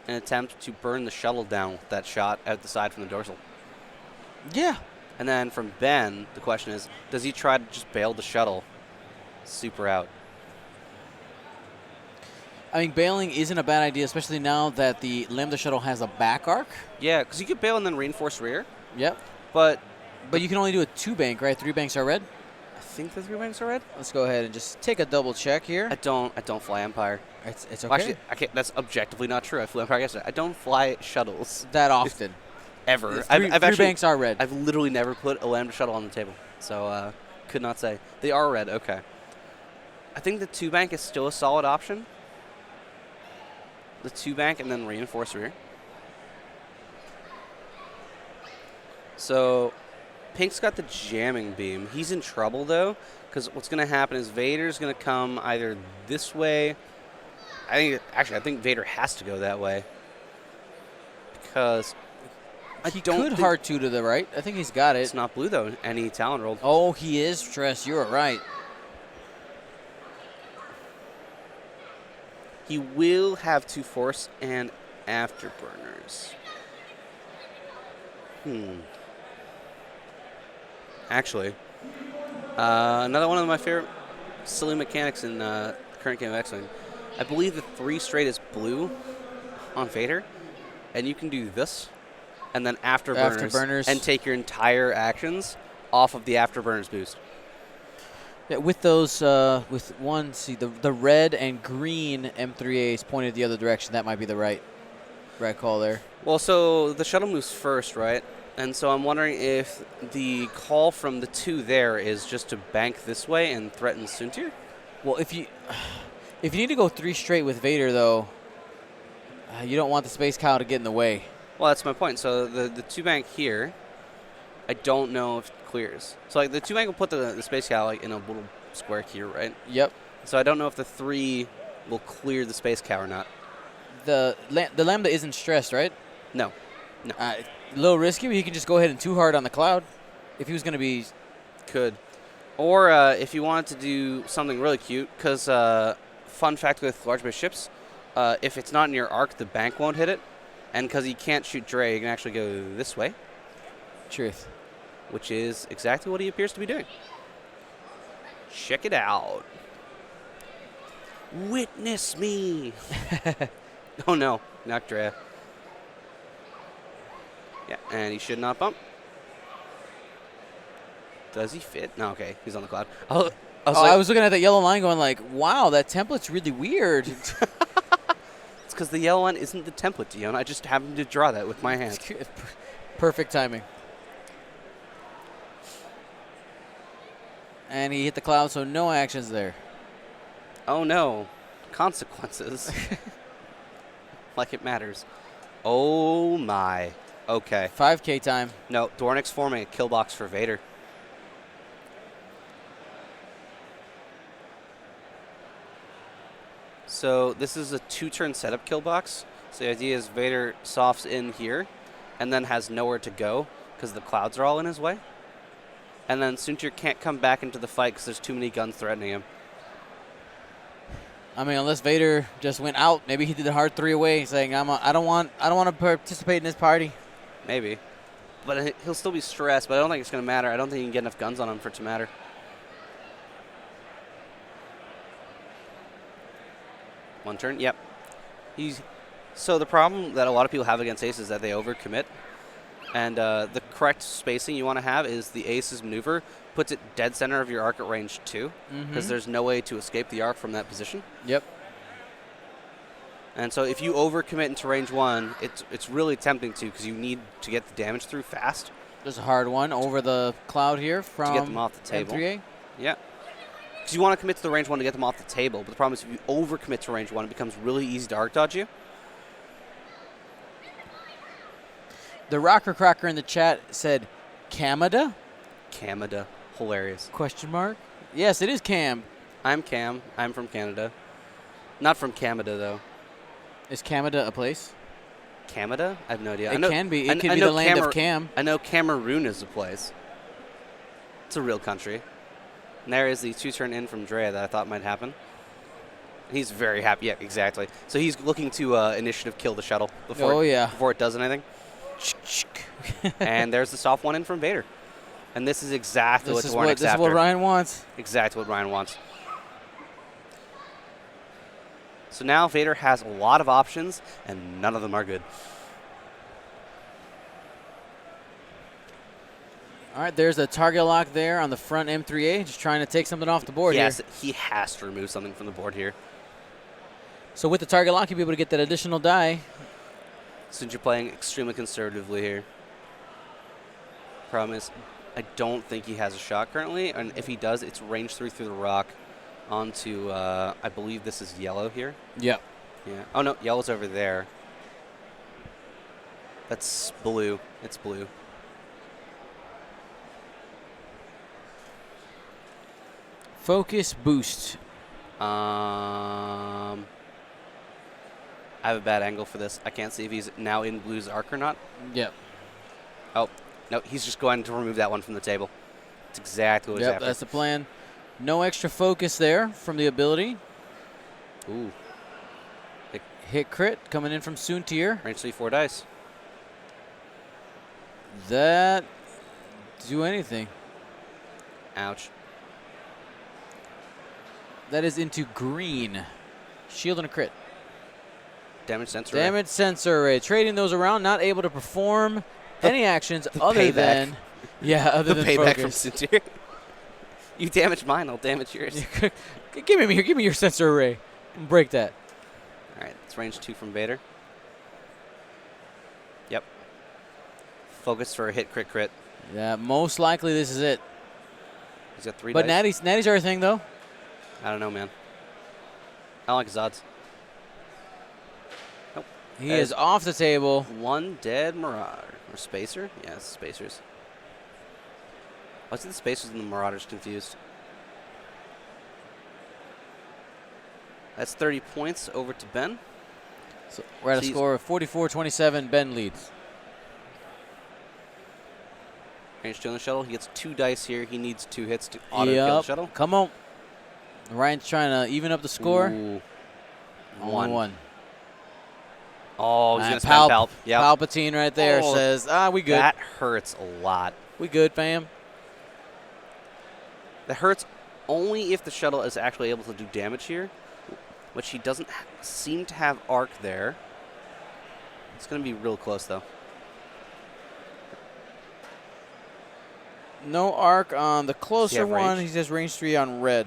and attempt to burn the shuttle down with that shot out the side from the dorsal? Yeah. And then from Ben, the question is, does he try to just bail the shuttle super out? I mean, bailing isn't a bad idea, especially now that the Lambda shuttle has a back arc. Yeah, because you could bail and then reinforce rear. Yep. But you can only do a 2 bank, right? 3 banks are red. I think the 3 banks are red. Let's go ahead and just take a double check here. I don't fly Empire. It's okay. Well, actually, that's objectively not true. I flew Empire yesterday. I don't fly shuttles. That often. ever. Three banks are red. I've literally never put a Lambda shuttle on the table, so could not say. They are red, okay. I think the 2 bank is still a solid option. The 2 bank and then reinforce rear. So Pink's got the jamming beam. He's in trouble, though, because what's going to happen is Vader's going to come either this way. I think Vader has to go that way. Because he could hard 2 to the right. I think he's got it. It's not blue, though, and he talon rolled. Oh, he is stressed. You're right. He will have 2 force and afterburners. Actually, another one of my favorite silly mechanics in the current game of X-Wing. I believe the 3 straight is blue on Vader, and you can do this, and then afterburners, and take your entire actions off of the afterburners boost. Yeah, with those, the red and green M3As pointed the other direction. That might be the right call there. Well, so the shuttle moves first, right? And so I'm wondering if the call from the 2 there is just to bank this way and threaten Suntir? Well, if you need to go 3 straight with Vader, though, you don't want the Space Cow to get in the way. Well, that's my point. So the 2 bank here, I don't know if it clears. So like the 2 bank will put the Space Cow like in a little square here, right? Yep. So I don't know if the 3 will clear the Space Cow or not. The Lambda isn't stressed, right? No. A little risky, but he can just go ahead and 2 hard on the cloud if he was going to be. Could. Or if you wanted to do something really cute, because fun fact with large base ships, if it's not in your arc, the bank won't hit it. And because he can't shoot Dre, you can actually go this way. Truth. Which is exactly what he appears to be doing. Check it out. Witness me. Oh, no. Not Dre. Yeah, and he should not bump. Does he fit? No, okay. He's on the cloud. I was looking at that yellow line going like, wow, that template's really weird. It's because the yellow one isn't the template, Dion. I just happened to draw that with my hand. Perfect timing. And he hit the cloud, so no actions there. Oh, no. Consequences. Like it matters. Oh, my. Okay. 5K time. No, Dornick's forming a kill box for Vader. So this is a 2-turn setup kill box. So the idea is Vader softs in here and then has nowhere to go because the clouds are all in his way. And then Suntir can't come back into the fight because there's too many guns threatening him. I mean, unless Vader just went out, maybe he did the hard 3 away, saying, "I don't want to participate in this party." Maybe, but he'll still be stressed. But I don't think it's going to matter. I don't think you can get enough guns on him for it to matter. One turn, yep. So the problem that a lot of people have against Ace is that they overcommit. And the correct spacing you want to have is the Ace's maneuver puts it dead center of your arc at range 2, because there's no way to escape the arc from that position. Yep. And so if you overcommit into range 1, it's really tempting to, because you need to get the damage through fast. There's a hard one over the cloud here from to get them off the table. M3A. Yeah. Because you want to commit to the range 1 to get them off the table, but the problem is if you overcommit to range 1, it becomes really easy to arc dodge you. The Rocker Crocker in the chat said, Canada? Canada. Hilarious. Question mark? Yes, it is Cam. I'm Cam. I'm from Canada. Not from Canada, though. Is Canada a place? Canada? I have no idea. It can be. It can be the land of Cam. I know Cameroon is a place. It's a real country. And there is the 2-turn in from Drea that I thought might happen. He's very happy. Yeah, exactly. So he's looking to initiative kill the shuttle before it does anything. And there's the soft one in from Vader. And this is exactly what Dornick's after. This is what Ryan wants. Exactly what Ryan wants. So now Vader has a lot of options, and none of them are good. All right, there's a target lock there on the front M3A, just trying to take something off the board here. Yes, he has to remove something from the board here. So with the target lock, you'll be able to get that additional die. Since you're playing extremely conservatively here. Problem is, I don't think he has a shot currently, and if he does, it's range 3 through the rock onto, I believe this is yellow here. Yep. Yeah. Oh, no, yellow's over there. That's blue. It's blue. Focus boost. I have a bad angle for this. I can't see if he's now in blue's arc or not. Yep. Oh, no, he's just going to remove that one from the table. It's exactly what he's Yep, after. that's the plan. No extra focus there from the ability. Ooh. Hit crit coming in from Soontir. Range 3, 4 dice. That do anything. Ouch. That is into green. Shield and a crit. Damage sensor. Damage sensor array. Trading those around, not able to perform any actions other payback. than other The than payback focus. from Sintir. You damage mine, I'll damage yours. Give me your sensor array. Break that. All right, it's range 2 from Vader. Yep. Focus for a hit, crit, crit. Yeah, most likely this is it. He's got 3 But dice. Natty's everything though. I don't know, man. I don't like his odds. Nope. He is off the table. 1 dead Marauder. Or Spacer? Yeah, it's Spacers. I see the Spacers and the Marauders confused. That's 30 points over to Ben. So we're at a Jeez. score of 44-27. Ben leads. Range 2 on the shuttle. He gets 2 dice here. He needs 2 hits to auto-kill the shuttle. Come on. Ryan's trying to even up the score. Ooh. Only one. Oh, he's going to spam Palp. Yep. Palpatine right there says, we good. That hurts a lot. We good, fam. That hurts only if the shuttle is actually able to do damage here, which he doesn't seem to have arc there. It's going to be real close, though. No arc on the closer have one. range? He says range 3 on red.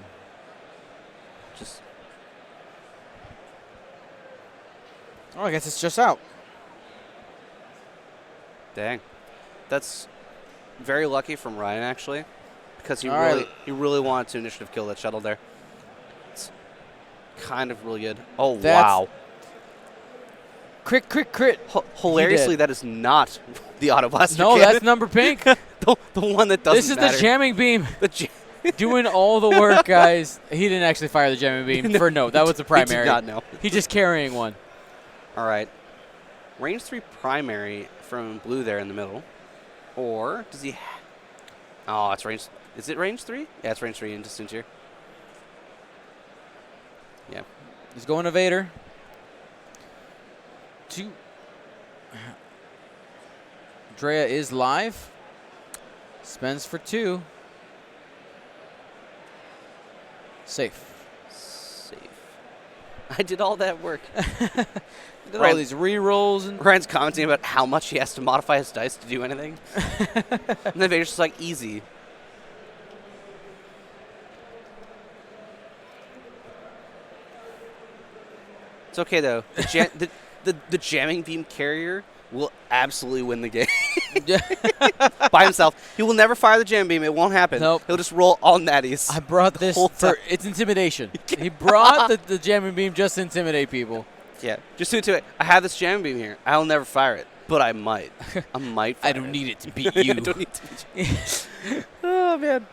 Just Oh, I guess it's just out. dang. That's very lucky from Ryan, actually, because he All really right. he really wanted to initiative kill that shuttle there. It's kind of really good. Oh, That's- wow. Crit, crit, crit. Hilariously, that is not the auto blaster No, cannon. that's number pink. the one that doesn't This is matter. the jamming beam. The Doing all the work, guys. He didn't actually fire the jamming beam. That was the primary. He did not know. He's just carrying one. All right. Range 3 primary from blue there in the middle. Or does he... Oh, it's range... Is it range 3? Yeah, it's range 3 in distance here. Yeah. He's going to Vader. Drea is live. Spends for 2. Safe. I did all that work. Did all these re-rolls. And Ryan's commenting about how much he has to modify his dice to do anything. And then Vader's just like, easy. It's okay, though. The jamming beam carrier will absolutely win the game. By himself. He will never fire the jam beam. It won't happen. Nope. He'll just roll all natties. I brought this whole for time. its intimidation. He brought the jamming beam just to intimidate people. Yeah. Just do it to it. I have this jam beam here. I'll never fire it. But I might. I might fire I don't it. need it to beat you. I don't need to beat you. Oh, man.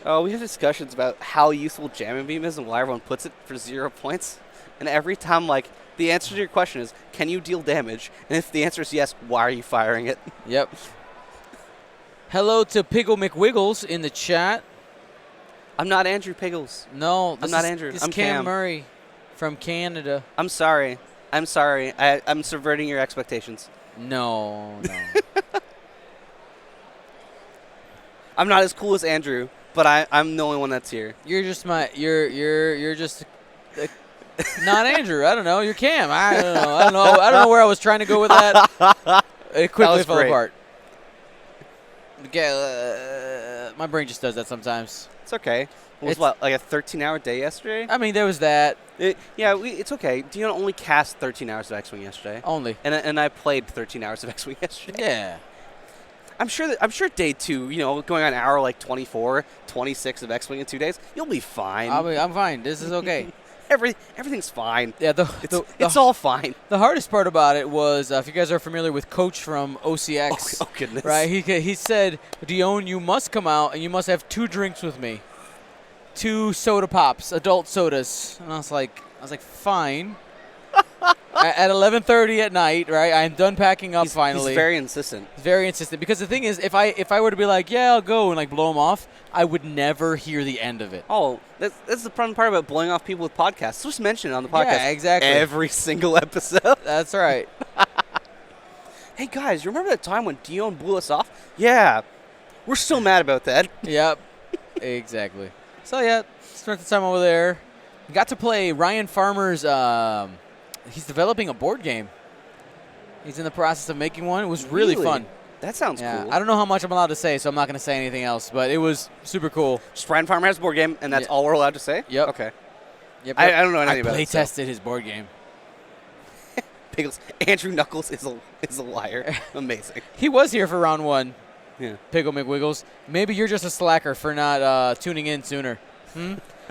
Oh, we have discussions about how useful jamming beam is and why everyone puts it for 0 points. And every time, like, the answer to your question is, can you deal damage? And if the answer is yes, why are you firing it? Yep. Hello to Piggle McWiggles in the chat. I'm not Andrew Piggles. No, this I'm not is, Andrew. This I'm is Cam Cam. Murray from Canada. I'm sorry. I'm sorry. I'm subverting your expectations. No. I'm not as cool as Andrew, but I'm the only one that's here. You're just you're just not Andrew. I don't know. You're Cam. I don't know where I was trying to go with that. It quickly was fell great. apart. My brain just does that sometimes. It's okay. It was what, like a 13-hour day yesterday? I mean, there was that It's okay. Dion only cast 13 hours of X-Wing yesterday. only. And I played 13 hours of X-Wing yesterday. Yeah. I'm sure day 2, going on hour like 24, 26 of X-Wing in 2 days, you'll be fine. I'm fine. This is okay. Everything's fine. Yeah, It's all fine. The hardest part about it was, if you guys are familiar with Coach from OCX, Oh goodness. right? He said, Dion, you must come out and you must have 2 drinks with me, 2 soda pops, adult sodas. And I was like, fine. At 11:30 at night, right? I'm done packing up finally. He's very insistent. Very insistent, because the thing is, if I were to be like, yeah, I'll go, and like blow him off, I would never hear the end of it. Oh, that's the fun part about blowing off people with podcasts. Just mention it on the podcast. Yeah, exactly. Every single episode. That's right. Hey guys, you remember that time when Dion blew us off? Yeah, we're still mad about that. Yep. Exactly. So yeah, spent the time over there. Got to play Ryan Farmer's. He's developing a board game. He's in the process of making one. It was really fun. That sounds Yeah, cool. I don't know how much I'm allowed to say, so I'm not going to say anything else. But it was super cool. Just Ryan Farmer has a board game, and that's Yeah. all we're allowed to say? Yep. Okay. Yep. I don't know anything about I play it. so. tested his board game. Pickles. Andrew Knuckles is a liar. Amazing. He was here for round 1. Yeah. Pickle McWiggles. Maybe you're just a slacker for not tuning in sooner.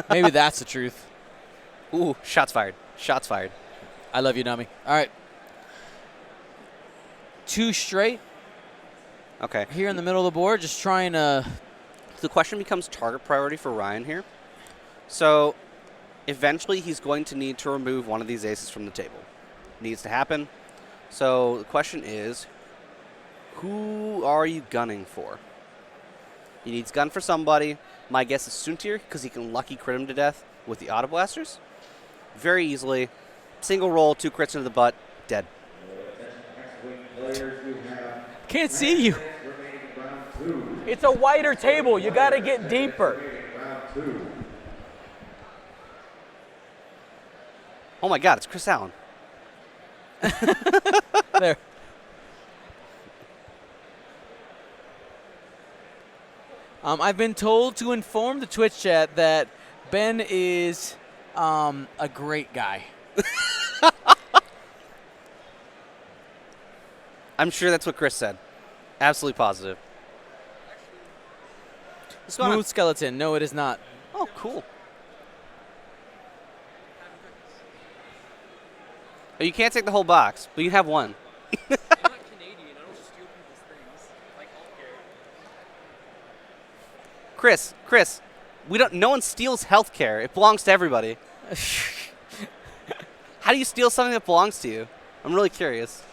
Maybe that's the truth. Ooh, shots fired. Shots fired. I love you, Nami. All right. 2 straight Okay. here in the middle of the board, just trying to. The question becomes target priority for Ryan here. So, eventually he's going to need to remove one of these aces from the table. Needs to happen. So, the question is, who are you gunning for? He needs gun for somebody. My guess is Suntir, because he can lucky crit him to death with the Auto Blasters. Very easily. Single roll, 2 crits into the butt, dead. Can't see you. It's a wider table. You got to get deeper. Oh my god, it's Chris Allen. There. I've been told to inform the Twitch chat that Ben is a great guy. I'm sure that's what Chris said. Absolutely positive. What's going on? Smooth skeleton. No, it is not. Oh, cool. Oh, you can't take the whole box, but you have one. I'm not Canadian. I don't steal people's things. Like healthcare. Chris, no one steals healthcare. It belongs to everybody. How do you steal something that belongs to you? I'm really curious.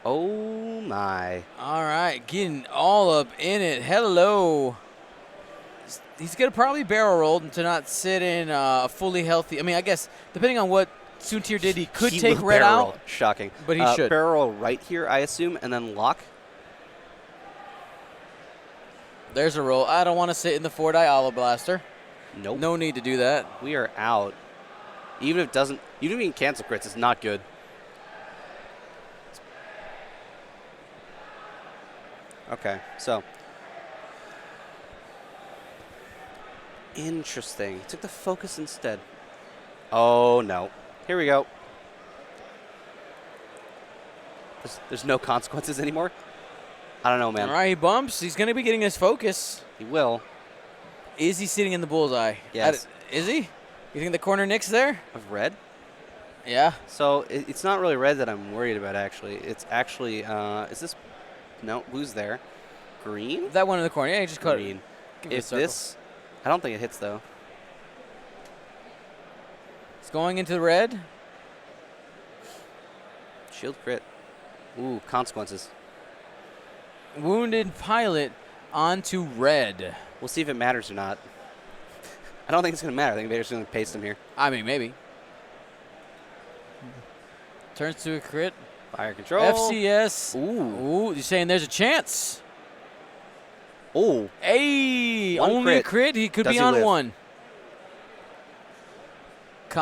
Oh my. All right, getting all up in it. Hello. He's going to probably barrel roll to not sit in fully healthy. I mean, I guess depending on what Suntir did, he could take will red barrel out. roll. Shocking. But he should. Barrel roll right here, I assume, and then lock. There's a roll. I don't want to sit in the 4-die Olive Blaster. Nope. No need to do that. We are out. Even if you can cancel crits, it's not good. Okay, so. Interesting. Took the focus instead. Oh, no. Here we go. There's no consequences anymore? I don't know, man. All right, he bumps. He's going to be getting his focus. He will. Is he sitting in the bullseye? Yes. Is he? You think the corner Nick's there? Of red? Yeah. So it's not really red that I'm worried about, actually. It's actually, is this, no, blue's there. Green? That one in the corner. Yeah, he just cut Green. it. Give it a If circle. this, I don't think it hits, though. It's going into the red. Shield crit. Ooh, consequences. Wounded pilot onto red. We'll see if it matters or not. I don't think it's going to matter. I think they're just going to paste him here. I mean, maybe. Turns to a crit. Fire control. FCS. Ooh. Ooh, you're saying there's a chance. Ooh. Hey, One only a crit. crit. He could Does be he on live? one.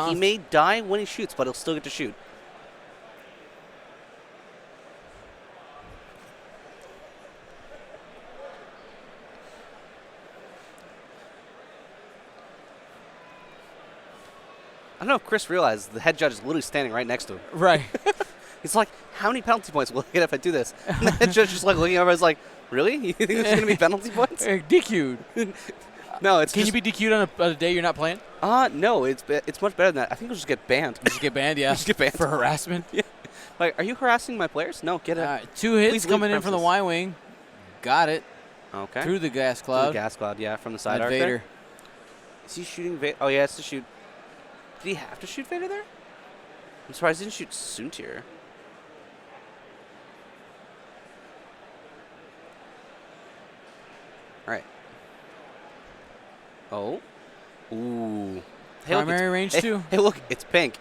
He may die when he shoots, but he'll still get to shoot. I don't know if Chris realized the head judge is literally standing right next to him. Right. He's like, how many penalty points will I get if I do this? And the head judge just like looking over, is like, really? You think there's going to be penalty points? DQ'd. No, it's Can just, you be DQ'd on a day you're not playing? no, it's much better than that. I think we'll just get banned. Just get banned, yeah. Just get banned. For harassment. Yeah. Like, are you harassing my players? No, get it. 2 hits Please leave coming in from the premises. Y-wing. Got it. Okay. Through the gas Through cloud. the gas cloud, yeah, from the side At arc Vader. there. Is he shooting Vader? Oh, yeah, it's to shoot. Did he have to shoot Vader there? I'm surprised he didn't shoot Soontir. All right. Oh. Ooh. Hey, look, Primary range hey, 2. Hey, look, it's pink.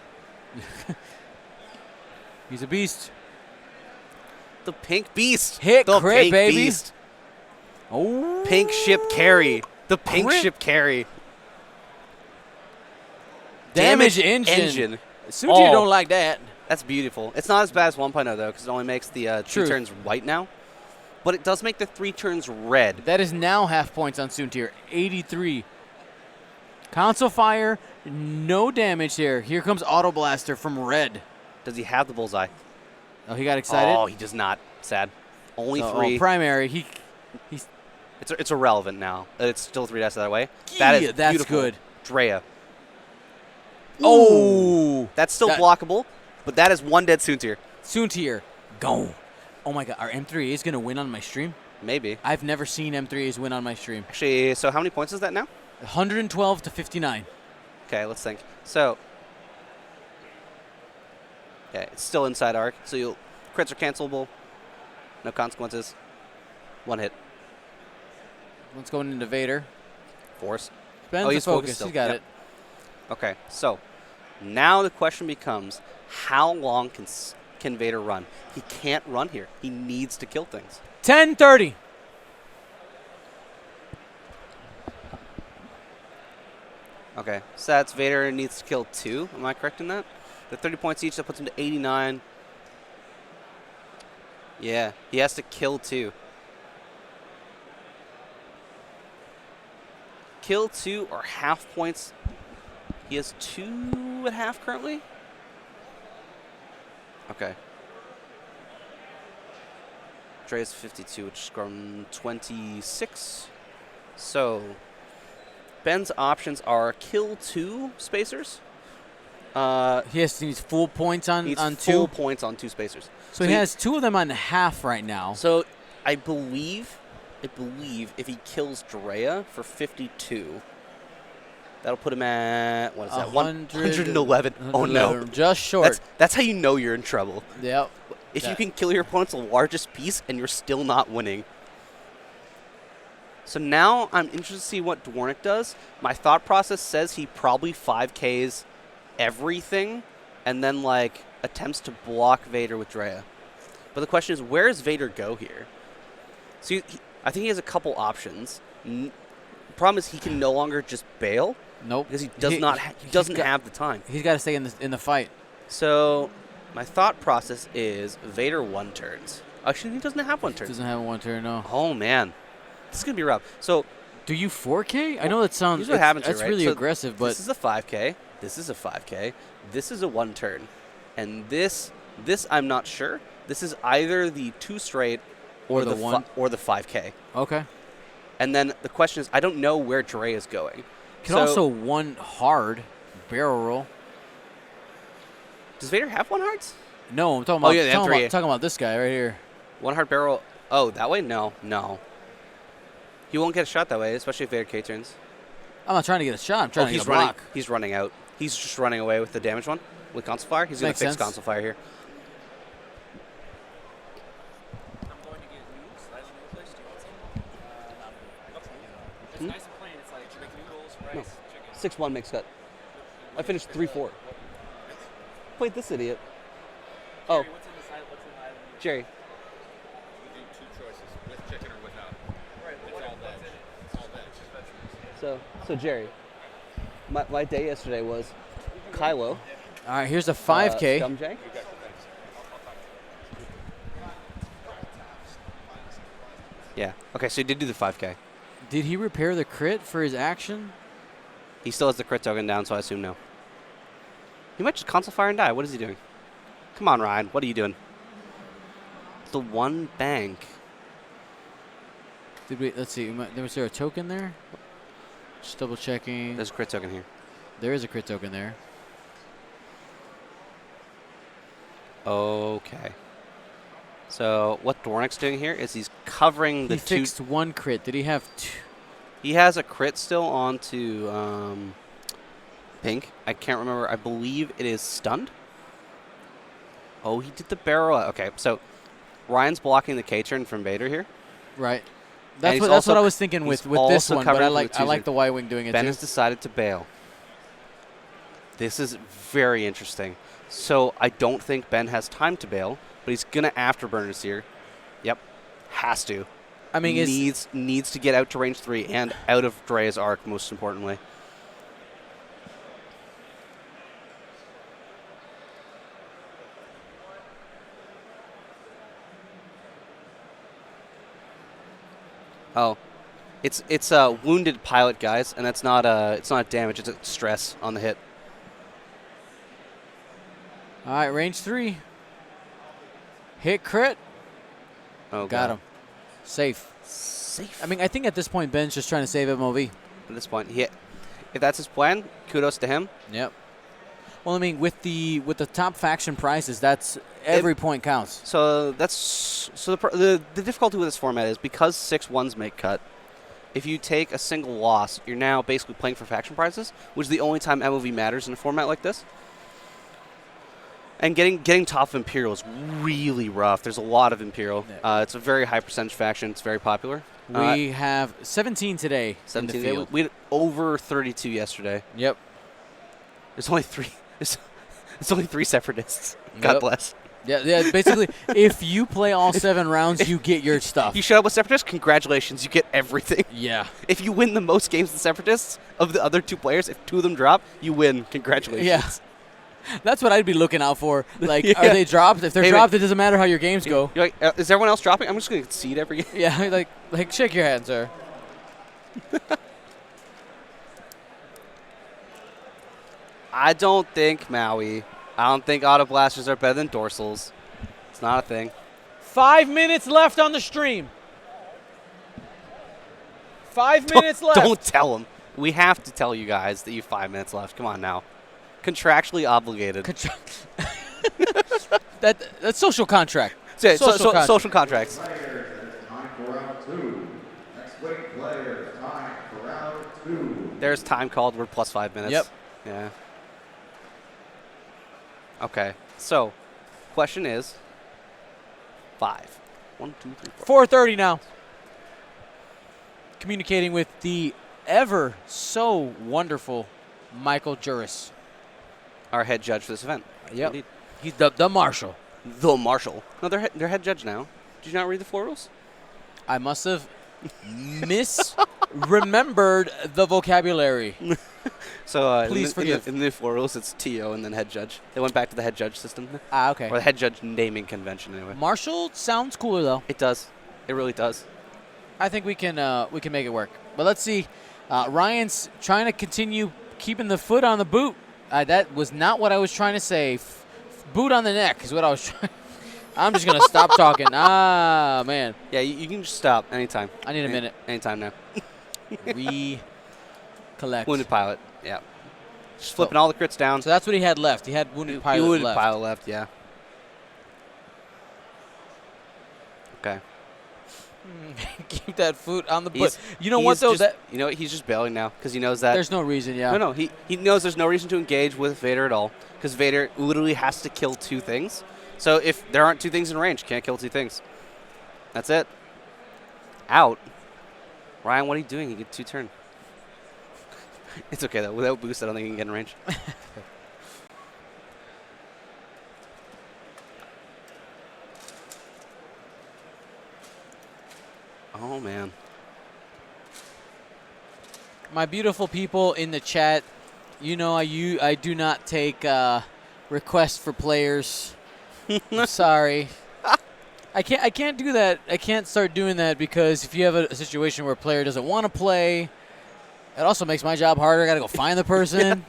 He's a beast. The pink beast. Hit the crit, pink baby. beast. Oh. Pink ship carry. The pink Crit. ship carry. Damage engine. Soontir Oh. don't like that. That's beautiful. It's not as bad as 1.0, though, because it only makes the 2 True. turns white now. But it does make the 3 turns red. That is now half points on Soontir. 83. Console fire. No damage here. Here comes Auto Blaster from red. Does he have the bullseye? Oh, he got excited? Oh, he does not. Sad. Only So, 3. primary. He's It's irrelevant now. It's still 3 dice that way. That is that's beautiful. good. Drea. Oh. That's still That- blockable, but that is 1 dead Soontir. Soontir. Go. Oh, my God. Are M3As going to win on my stream? Maybe. I've never seen M3As win on my stream. Actually, so how many points is that now? 112 to 59. Okay, let's think. So, okay, it's still inside arc, so crits are cancelable. No consequences. 1 hit. Let's go into Vader. Force. Ben's Oh, the he's focus. focused still. He's got Yep. it. Okay, so now the question becomes, how long can Vader run? He can't run here. He needs to kill things. 10:30. Okay, so that's Vader needs to kill 2. Am I correct in that? The 30 points each, that puts him to 89. Yeah, he has to kill 2. Kill 2 or half points. He has 2.5 currently. Okay. Dre's 52, which is from 26. So, Ben's options are kill 2 spacers. He needs full points on Needs 2. full points on 2 spacers. So he has 2 of them on half right now. So I believe if he kills Drea for 52, that'll put him at, what is that? 111. Oh no. Just short. That's how you know you're in trouble. Yep. If you That- can kill your opponent's largest piece and you're still not winning. So now I'm interested to see what Dwarnik does. My thought process says he probably 5Ks everything and then like attempts to block Vader with Drea. But the question is, where does Vader go here? So I think he has a couple options. Problem is he can no longer just bail Nope. because he doesn't have the time. He's got to stay in the fight. So my thought process is Vader 1 turns. Actually, he doesn't have 1 turn. Doesn't have 1 turn, no. Oh man, this is gonna be rough. So Do you 4K? I know that sounds. here's what happens here, That's right? really So aggressive, but this is a 5K. This is a 5K. This is a 1 turn, and this I'm not sure. This is either the 2 straight Or the 1. or the 5K. Okay. And then the question is, I don't know where Dre is going. Can So- also 1 hard barrel roll. Does Vader have 1 hearts? No, I'm talking about. yeah, the M3. Talking about this guy right here. 1 heart barrel. Oh, that way? No. He won't get a shot that way, especially if Vader K turns. I'm not trying to get a shot. I'm trying to he's get a running. block. He's running out. He's just running away with the damaged one with console fire. He's going Makes to fix sense. console fire here. I'm going to get noodles. Slice noodle place. Do you want some? It's nice and plain. It's like you make noodles, rice, chicken. 6-1 makes cut. I finished 3-4. Wait, this idiot. Oh, What's in the side? What's in the item? Jerry. We do 2 choices, with chicken or without. Right. It's all veg. It's all veg. So Jerry, my day yesterday was Kylo. All right, here's a 5K. Scumjay. Yeah. Okay, so he did do the 5K. Did he repair the crit for his action? He still has the crit token down, so I assume no. He might just console fire and die. What is he doing? Come on, Ryan. What are you doing? The one bank. Did we? Let's see. Was there a token there? Just double checking. There's a crit token here. There is a crit token there. Okay. So what Dornick's doing here is he's covering the two. He fixed one crit. Did he have two? He has a crit still onto Pink. I can't remember. I believe it is stunned. Oh, he did the barrel. Okay, so Ryan's blocking the K-turn from Vader here. Right. And That's what I was thinking with this also one, but I covering like the two-turn. the Y-wing doing it Ben too. has decided to bail. This is very interesting. So I don't think Ben has time to bail, but he's gonna afterburn us here. Yep, has to. I mean, needs to get out to range 3 and out of Drea's arc, most importantly. Oh, it's a wounded pilot, guys, and that's not it's not damage. It's a stress on the hit. all right, range 3. Hit crit. Oh, Got God. him. Safe. Safe. I mean, I think at this point Ben's just trying to save MOV. At this point, if that's his plan, kudos to him. Yep. Well, I mean, with the top faction prizes, that's every point counts. So the difficulty with this format is because 6-1s make cut. If you take a single loss, you're now basically playing for faction prizes, which is the only time MOV matters in a format like this. And getting top of Imperial is really rough. There's a lot of Imperial. It's a very high percentage faction. It's very popular. We have 17 today 17 in the today. field. We had over 32 yesterday. Yep. There's only 3. There's only 3 separatists. God Yep. bless. Yeah. Basically, if you play all 7 rounds, you get your stuff. You shut up with separatists. Congratulations, you get everything. Yeah. If you win the most games with separatists of the other 2 players, if 2 of them drop, you win. Congratulations. Yeah. That's what I'd be looking out for. Like, Yeah. are they dropped? If they're Hey, dropped, it doesn't matter how your games go. You're like, is everyone else dropping? I'm just going to concede every game. Yeah, like shake your hand, sir. I don't think auto blasters are better than dorsals. It's not a thing. 5 minutes left on the stream. 5 minutes left. Don't tell them. We have to tell you guys that you have 5 minutes left. Come on now. Contractually obligated. That's social contract. Social contracts. Players, it's time for round 2. Next week, players, time for round 2. There's time called. We're plus 5 minutes. Yep. Yeah. Okay. So, question is 5. 1, 2, 3, 4. 4:30 now. Communicating with the ever so wonderful Michael Juris. Our head judge for this event. Yep. Indeed. He's the marshal. The marshal. No, they're head judge now. Did you not read the 4 rules? I must have misremembered the vocabulary. So Please forgive. In the 4 rules, it's TO and then head judge. They went back to the head judge system. Okay. Or the head judge naming convention, anyway. Marshal sounds cooler though. It does. It really does. I think we can make it work. But let's see. Ryan's trying to continue keeping the foot on the boot. That was not what I was trying to say. Boot on the neck is what I was trying. I'm just gonna stop talking. Ah, man. Yeah, you can just stop anytime. I need a minute. Anytime now. Recollect. Wounded pilot. Yeah. Just flipping all the crits down. So that's what he had left. He had wounded pilot Wounded left. pilot left, yeah. Okay. Keep that foot on the boot. He's- You know what he's though? just- you know what? He's just bailing now because he knows that. There's no reason. Yeah. No, he knows there's no reason to engage with Vader at all because Vader literally has to kill 2 things. So if there aren't 2 things in range, can't kill 2 things. That's it. Out. Ryan, what are you doing? You get 2 turn. It's okay though. Without boost, I don't think you can get in range. Oh man. My beautiful people in the chat, you know I do not take requests for players. I'm sorry. I can't do that. I can't start doing that because if you have a situation where a player doesn't want to play, it also makes my job harder. I got to go find the person.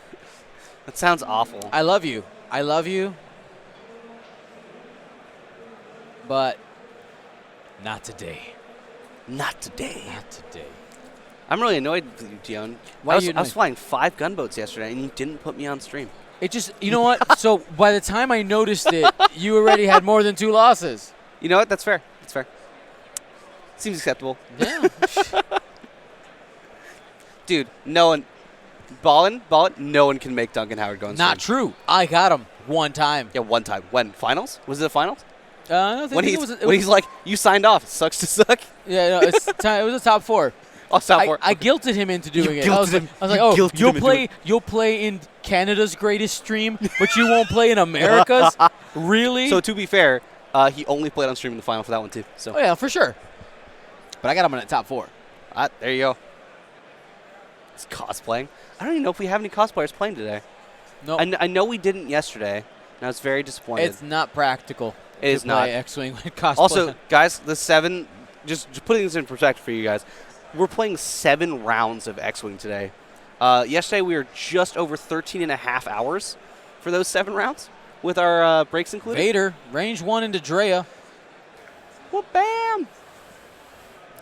That sounds awful. I love you. I love you. But not today. Not today. Not today. I'm really annoyed with you, Dion. Why I are was, you I was annoyed? flying 5 gunboats yesterday, and you didn't put me on stream. It just, you know what? So by the time I noticed it, you already had more than 2 losses. You know what? That's fair. That's fair. Seems acceptable. Yeah. Dude, no one. Ballin', no one can make Duncan Howard go on Not stream. true. I got him one time. Yeah, one time. When? Finals? Was it the finals? I don't think When it he's, was. It when was he's like, you signed off. It sucks to suck. yeah, no, it's it was a top 4. I'll stop for it. I guilted him into doing it. I was guilted like, him. I was like, You oh, guilted him into you'll play in Canada's greatest stream, but you won't play in America's? Really? So to be fair, he only played on stream in the final for that one too. So oh yeah, for sure. But I got him in the top 4. there you go. It's cosplaying. I don't even know if we have any cosplayers playing today. No, I know we didn't yesterday, and I was very disappointed. it's not practical. It is to not. play X-wing with cosplay. Also, guys, the 7, just putting this in perspective for you guys, we're playing 7 rounds of X-Wing today. Yesterday, we were just over 13 and a half hours for those 7 rounds with our breaks included. Vader, range 1 into Drea. Whoop, bam!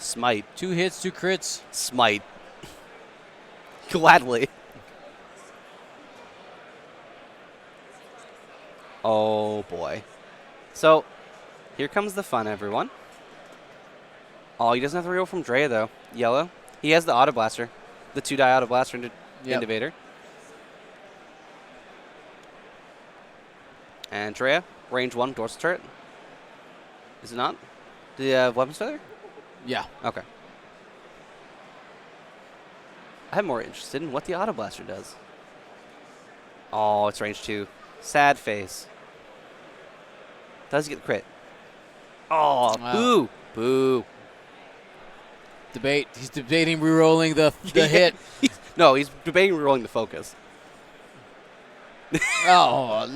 Smite. 2 hits, 2 crits. Smite. Gladly. Oh, boy. So, here comes the fun, everyone. Oh, he doesn't have to reroll from Drea, though. Yellow. He has the Auto Blaster. The 2-die Auto Blaster into Vader. And Drea, range 1, dorsal turret. Is it not? Do you have weapons feather? Yeah. Okay. I'm more interested in what the Auto Blaster does. Oh, it's range 2. Sad face. Does get the crit. Oh, Wow. boo. Boo. Debate. He's debating re-rolling the hit. No, he's debating rolling the focus. Oh.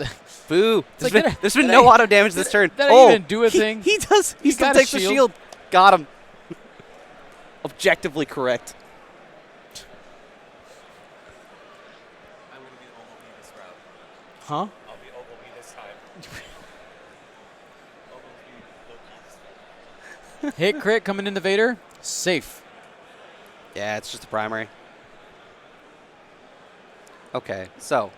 Boo. like, There's been did no I- auto damage this turn. did I Oh, even do a thing? He does. He still got a takes the shield. Got him. Objectively correct. I'm going to be OOB this route. Huh? I'll be OOB this time. OOB low-key. Hit crit coming into Vader. Safe. Yeah, it's just the primary. Okay, so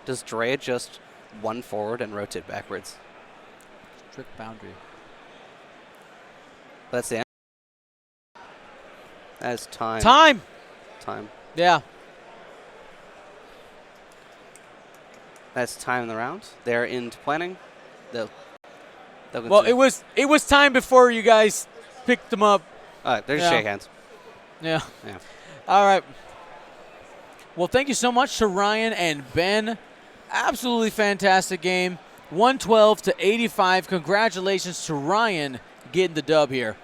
does Drea just 1 forward and rotate backwards? Strict boundary. That's the end. That is time. Time. Time. Yeah. That's time in the round. They're into planning. They'll Well, it was time before you guys picked them up. All right, they're just Yeah. shake hands. Yeah. Yeah. All right. Well, thank you so much to Ryan and Ben. Absolutely fantastic game. 112 to 85. Congratulations to Ryan getting the dub here.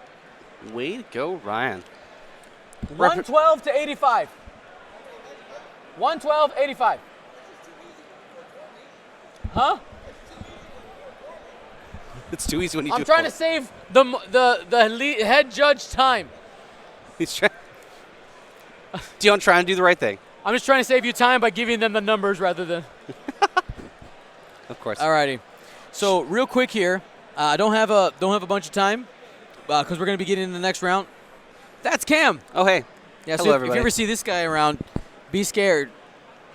Way to go, Ryan. 112 to 85. 112, 85. Huh? It's too easy when you do I'm it trying to for- save the head judge time. He's trying. Dion, try and do the right thing. I'm just trying to save you time by giving them the numbers rather than. Of course. Alrighty. So real quick here, I don't have a bunch of time because we're gonna be getting into the next round. That's Cam. Oh, hey. Yeah. So Hello, if everybody. you ever see this guy around, be scared.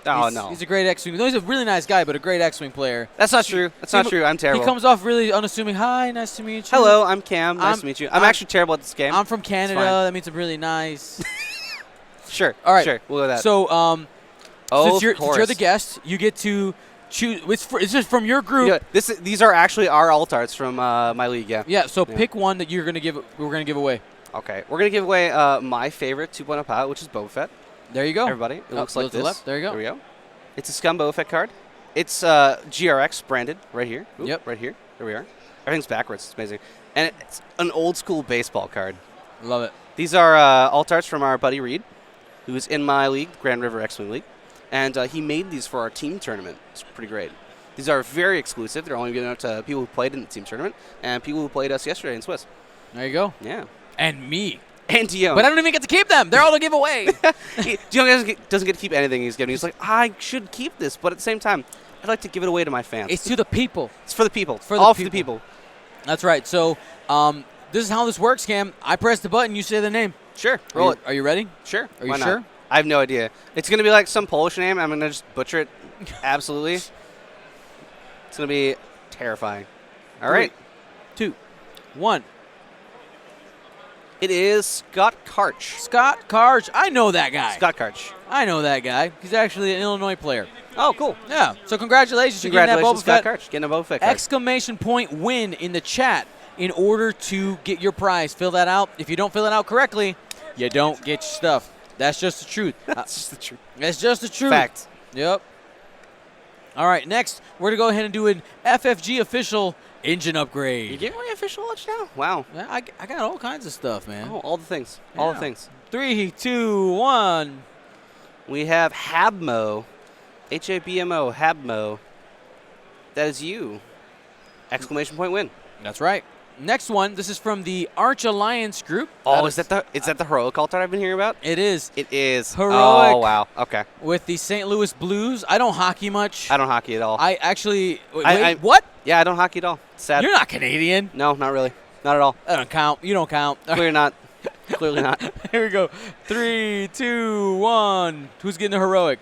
Oh, no. He's a great X-wing. No, he's a really nice guy, but a great X-wing player. That's not true. That's not true. I'm terrible. He comes off really unassuming. Hi, nice to meet you. Hello, I'm Cam. Nice I'm- to meet you. I'm I'm- actually terrible at this game. I'm from Canada. fine. That means I'm really nice. Sure. All right. Sure. We'll go with that. So, oh, since you're of course. the guest, you get to choose. It's just from your group. Yeah, these are actually our alt arts from my league, yeah. Yeah. So Yeah. pick one that we're gonna give away. Okay. We're going to give away my favorite 2.0 pilot, which is Boba Fett. There you go. Everybody. It looks go like to the this. left. There you go. There we go. It's a Scum Boba Fett card. It's GRX branded right here. Oop, Yep. Right here. There we are. Everything's backwards. It's amazing. And it's an old school baseball card. Love it. These are alt arts from our buddy Reed, who is in my league, Grand River X-Wing League. And he made these for our team tournament. It's pretty great. These are very exclusive. They're only given out to people who played in the team tournament and people who played us yesterday in Swiss. There you go. Yeah. And me. And Dion. But I don't even get to keep them. They're all to give away. Dion doesn't get to keep anything he's given. He's like, I should keep this, but at the same time, I'd like to give it away to my fans. It's to the people. It's for the people. for the All for the people. people. That's right. So this is how this works, Cam. I press the button. You say the name. Sure. Roll it. Are you ready? Sure. Are you Why not? sure? I have no idea. It's going to be like some Polish name. I'm going to just butcher it. Absolutely. It's going to be terrifying. All right. 3, 2, 1. It is Scott Karch. Scott Karch. I know that guy. Scott Karch. I know that guy. He's actually an Illinois player. Oh, cool. Yeah. So congratulations. You're getting that Congratulations, Boba Scott Fett. Karch. Getting a Boba Fett card. Exclamation point win in the chat in order to get your prize. Fill that out. If you don't fill it out correctly, you don't get your stuff. That's just the truth. That's just the truth. That's just the truth. Fact. Yep. All right, next, we're going to go ahead and do an FFG official engine You upgrade. giving away official watch now? Wow. Yeah, I got all kinds of stuff, man. Oh, all the things. All the Yeah. things. 3, 2, 1. We have Habmo. Habmo. Habmo. That is you. Exclamation point win. That's right. Next one, this is from the Arch Alliance group. Oh, is that the heroic alt art I've been hearing about? It is. It is. Heroic. Oh, wow. Okay. With the St. Louis Blues. I don't hockey much. I don't hockey at all. I actually. Wait, I- what? Yeah, I don't hockey at all. It's sad. You're not Canadian. No, not really. Not at all. That don't count. You don't count. Clearly not. Clearly not. Here we go. 3, 2, 1. Who's getting the heroic?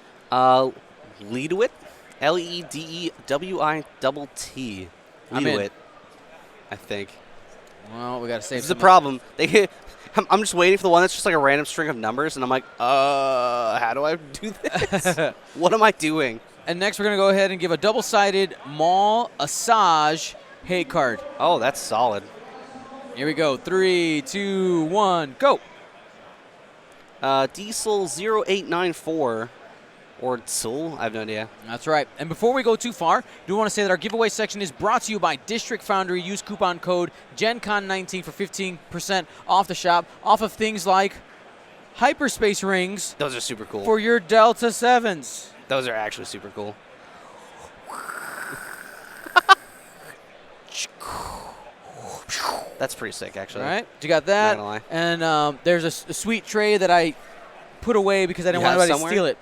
Leadwit. Ledewit. I'm in. Leadwit. I think. Well, we got to save This is the some- problem. I'm just waiting for the one that's just like a random string of numbers, and I'm like, how do I do this? What am I doing? And next, we're going to go ahead and give a double-sided Maul Asajj hate card. Oh, that's solid. Here we go. 3, 2, 1, go. Diesel 0894 or Tsul, I have no idea. That's right. And before we go too far, do want to say that our giveaway section is brought to you by District Foundry. Use coupon code GenCon19 for 15% off the shop, off of things like hyperspace rings Those are super cool. for your Delta 7s. Those are actually super cool. That's pretty sick, actually. All right, you got that. Not gonna lie. And there's a sweet tray that I put away because I didn't You want have anybody to steal it.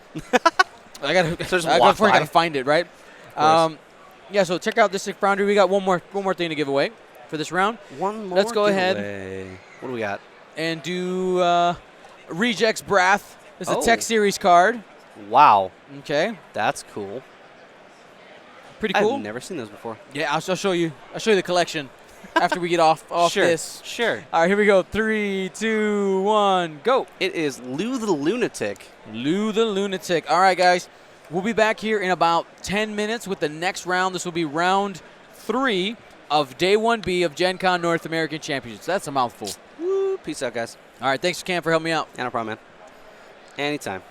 I got So just to. walk I got to by. find it, right? course. Yeah. So check out District Foundry. We got one more thing to give away for this round, One more Let's go ahead. giveaway. What do we got? and do Rejects Brath. It's a Oh. Tech Series card. Wow. Okay, That's cool. pretty cool. I've never seen those before. Yeah, I'll show you. I'll show you the collection after we get off sure. this. Sure. All right, here we go. 3, 2, 1, go. It is Lou the Lunatic. Lou the Lunatic. All right, guys. We'll be back here in about 10 minutes with the next round. This will be round 3 of Day 1B of Gen Con North American Championships. That's a mouthful. Woo. Peace out, guys. All right, thanks, Cam, for helping me out. Yeah, no problem, man. Anytime.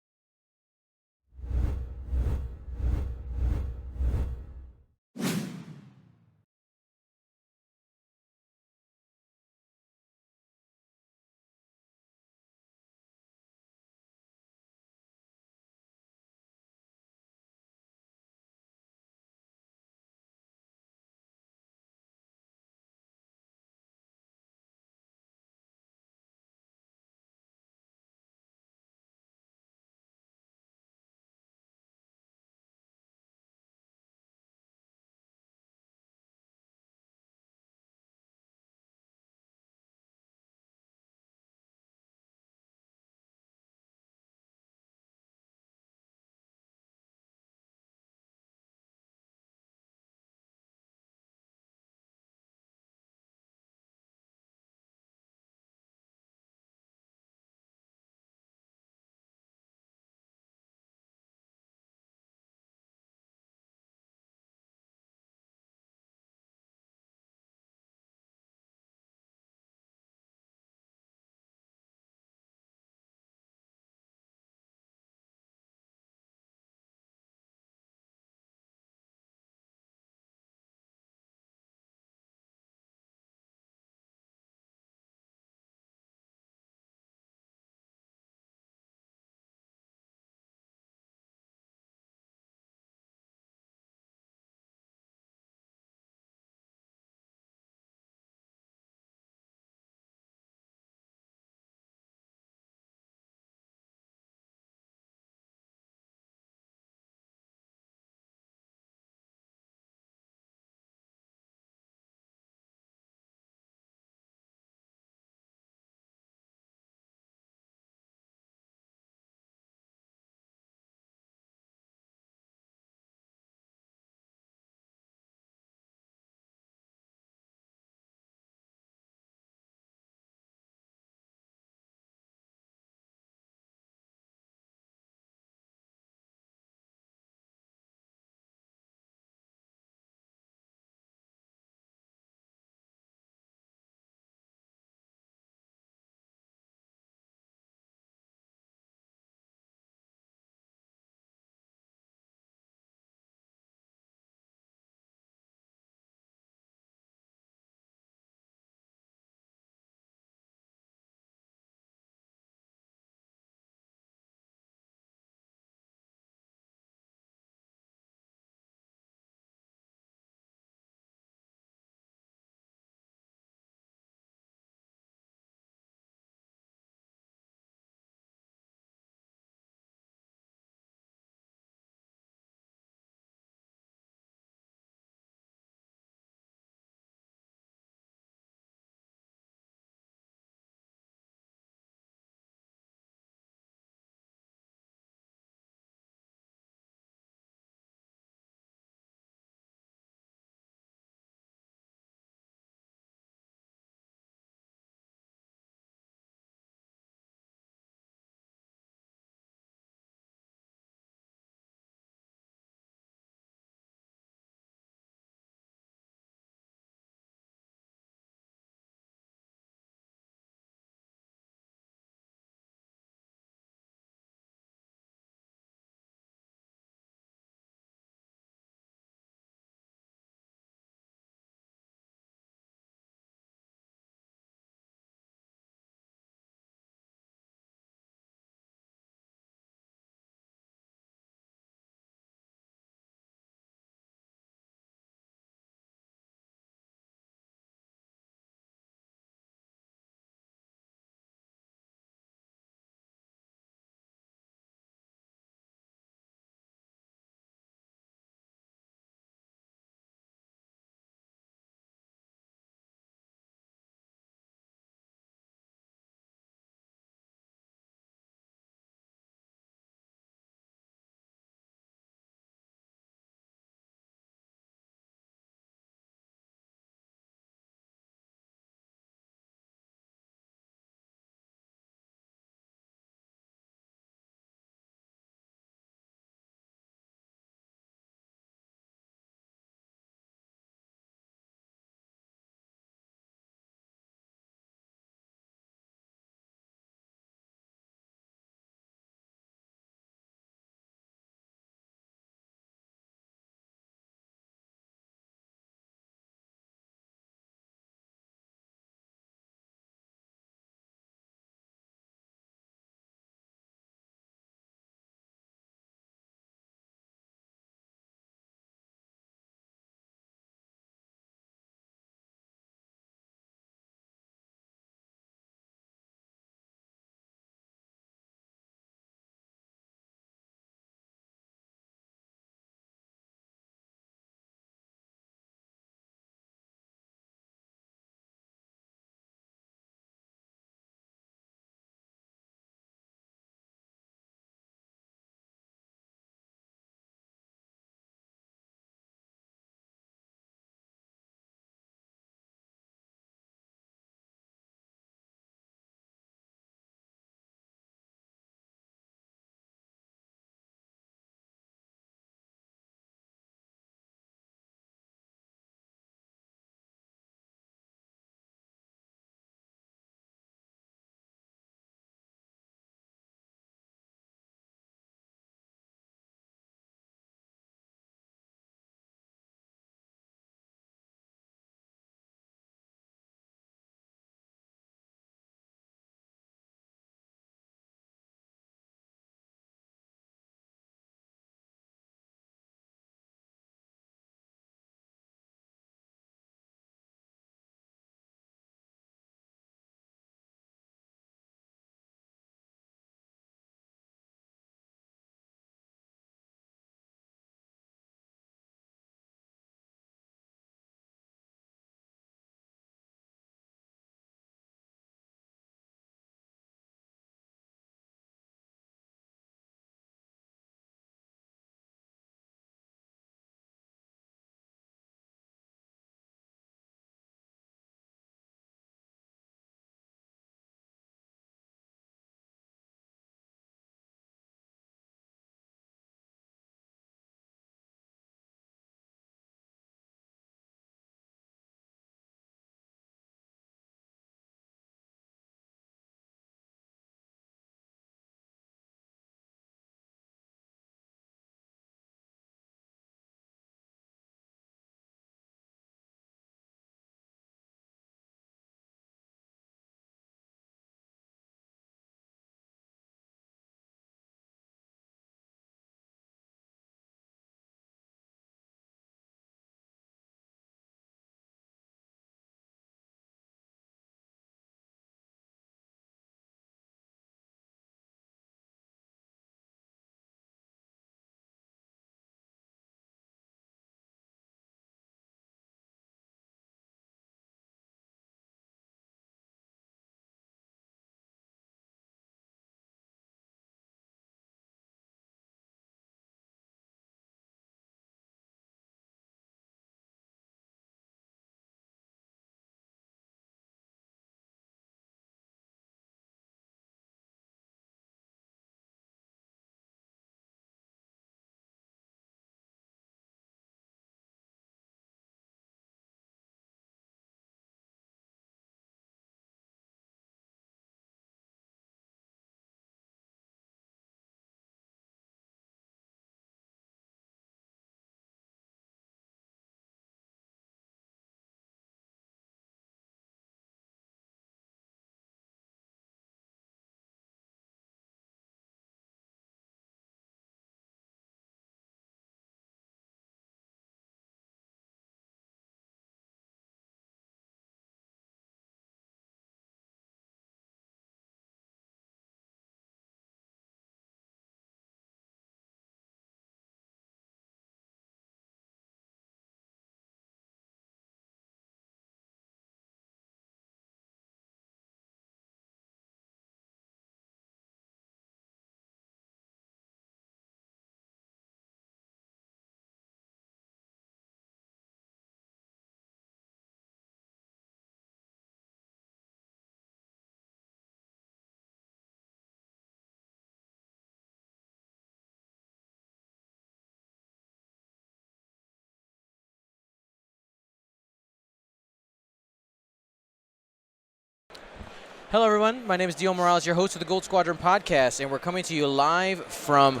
Hello, everyone. My name is Dio Morales, your host of the Gold Squadron podcast, and we're coming to you live from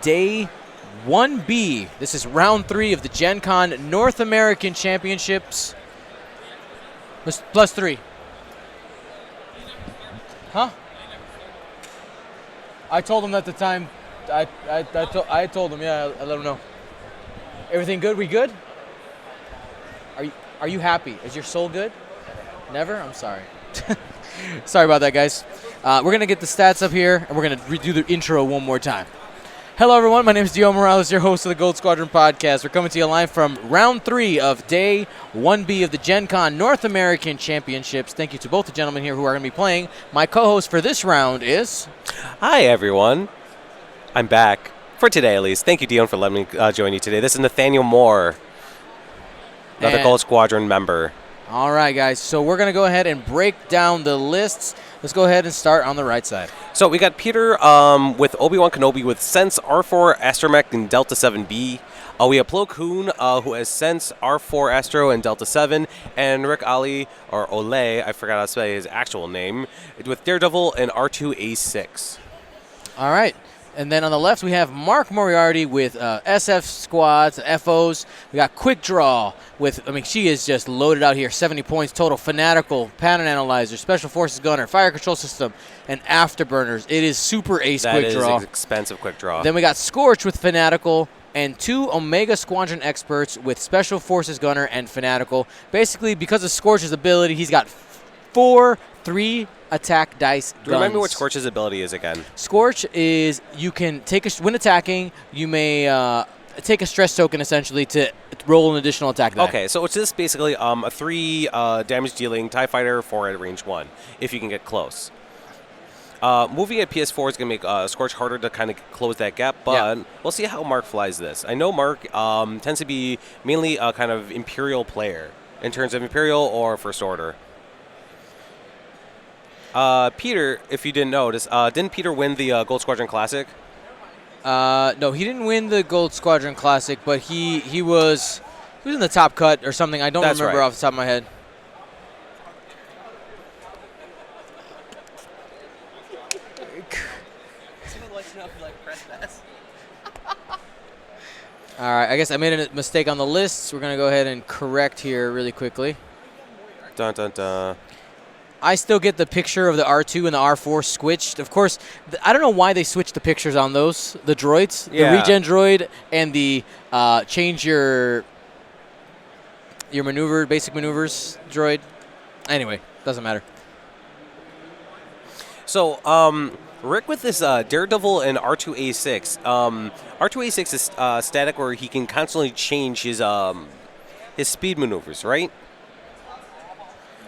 day 1B. This is round 3 of the GenCon North American Championships. Plus 3. Huh? I told him at the time. I told him, yeah, I let him know. Everything good? We good? Are you happy? Is your soul good? Never? I'm sorry. Sorry about that, guys. We're going to get the stats up here, and we're going to redo the intro one more time. Hello, everyone. My name is Dio Morales, your host of the Gold Squadron podcast. We're coming to you live from round 3 of day 1B of the GenCon North American Championships. Thank you to both the gentlemen here who are going to be playing. My co-host for this round is... Hi, everyone. I'm back. For today, at least. Thank you, Dion, for letting me join you today. This is Nathaniel Moore, another Gold Squadron member. All right, guys. So we're going to go ahead and break down the lists. Let's go ahead and start on the right side. So we got Peter with Obi-Wan Kenobi with Sense, R4, Astromech, and Delta 7B. We have Plo Koon, who has Sense, R4, Astro, and Delta 7. And Rick Ali, or Ole, I forgot how to say his actual name, with Daredevil and R2A6. All right. And then on the left, we have Mark Moriarty with SF squads, FOs. We got Quick Draw with, she is just loaded out here. 70 points total. Fanatical, Pattern Analyzer, Special Forces Gunner, Fire Control System, and Afterburners. It is super ace Quick Draw. That is expensive Quick Draw. Then we got Scorch with Fanatical and 2 Omega Squadron Experts with Special Forces Gunner and Fanatical. Basically, because of Scorch's ability, he's got 4 3-attack dice guns. Remind me what Scorch's ability is again. Scorch is you can take when attacking, you may take a stress token essentially to roll an additional attack die. Okay, so it's just basically a 3 damage dealing TIE fighter for at range 1 if you can get close. Moving at PS4 is going to make Scorch harder to kind of close that gap, but we'll see how Mark flies this. I know Mark tends to be mainly a kind of Imperial player in terms of Imperial or First Order. Peter, if you didn't notice, didn't Peter win the Gold Squadron Classic? No, he didn't win the Gold Squadron Classic, but he was in the top cut or something. I don't remember off the top of my head. All right, I guess I made a mistake on the lists. We're going to go ahead and correct here really quickly. Dun, dun, dun. I still get the picture of the R2 and the R4 switched. Of course, I don't know why they switched the pictures on those, the droids, the regen droid and the change your basic maneuvers droid. Anyway, doesn't matter. So, Rick with this Daredevil and R2A6. R2A6 is static where he can constantly change his speed maneuvers, right?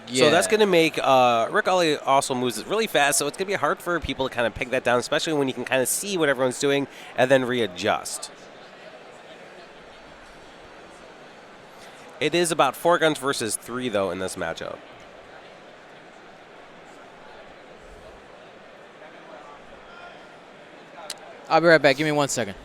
Yeah. So that's going to make Rick Ali also moves really fast, so it's going to be hard for people to kind of pick that down, especially when you can kind of see what everyone's doing and then readjust. It is about 4 guns versus 3, though, in this matchup. I'll be right back. Give me 1 second.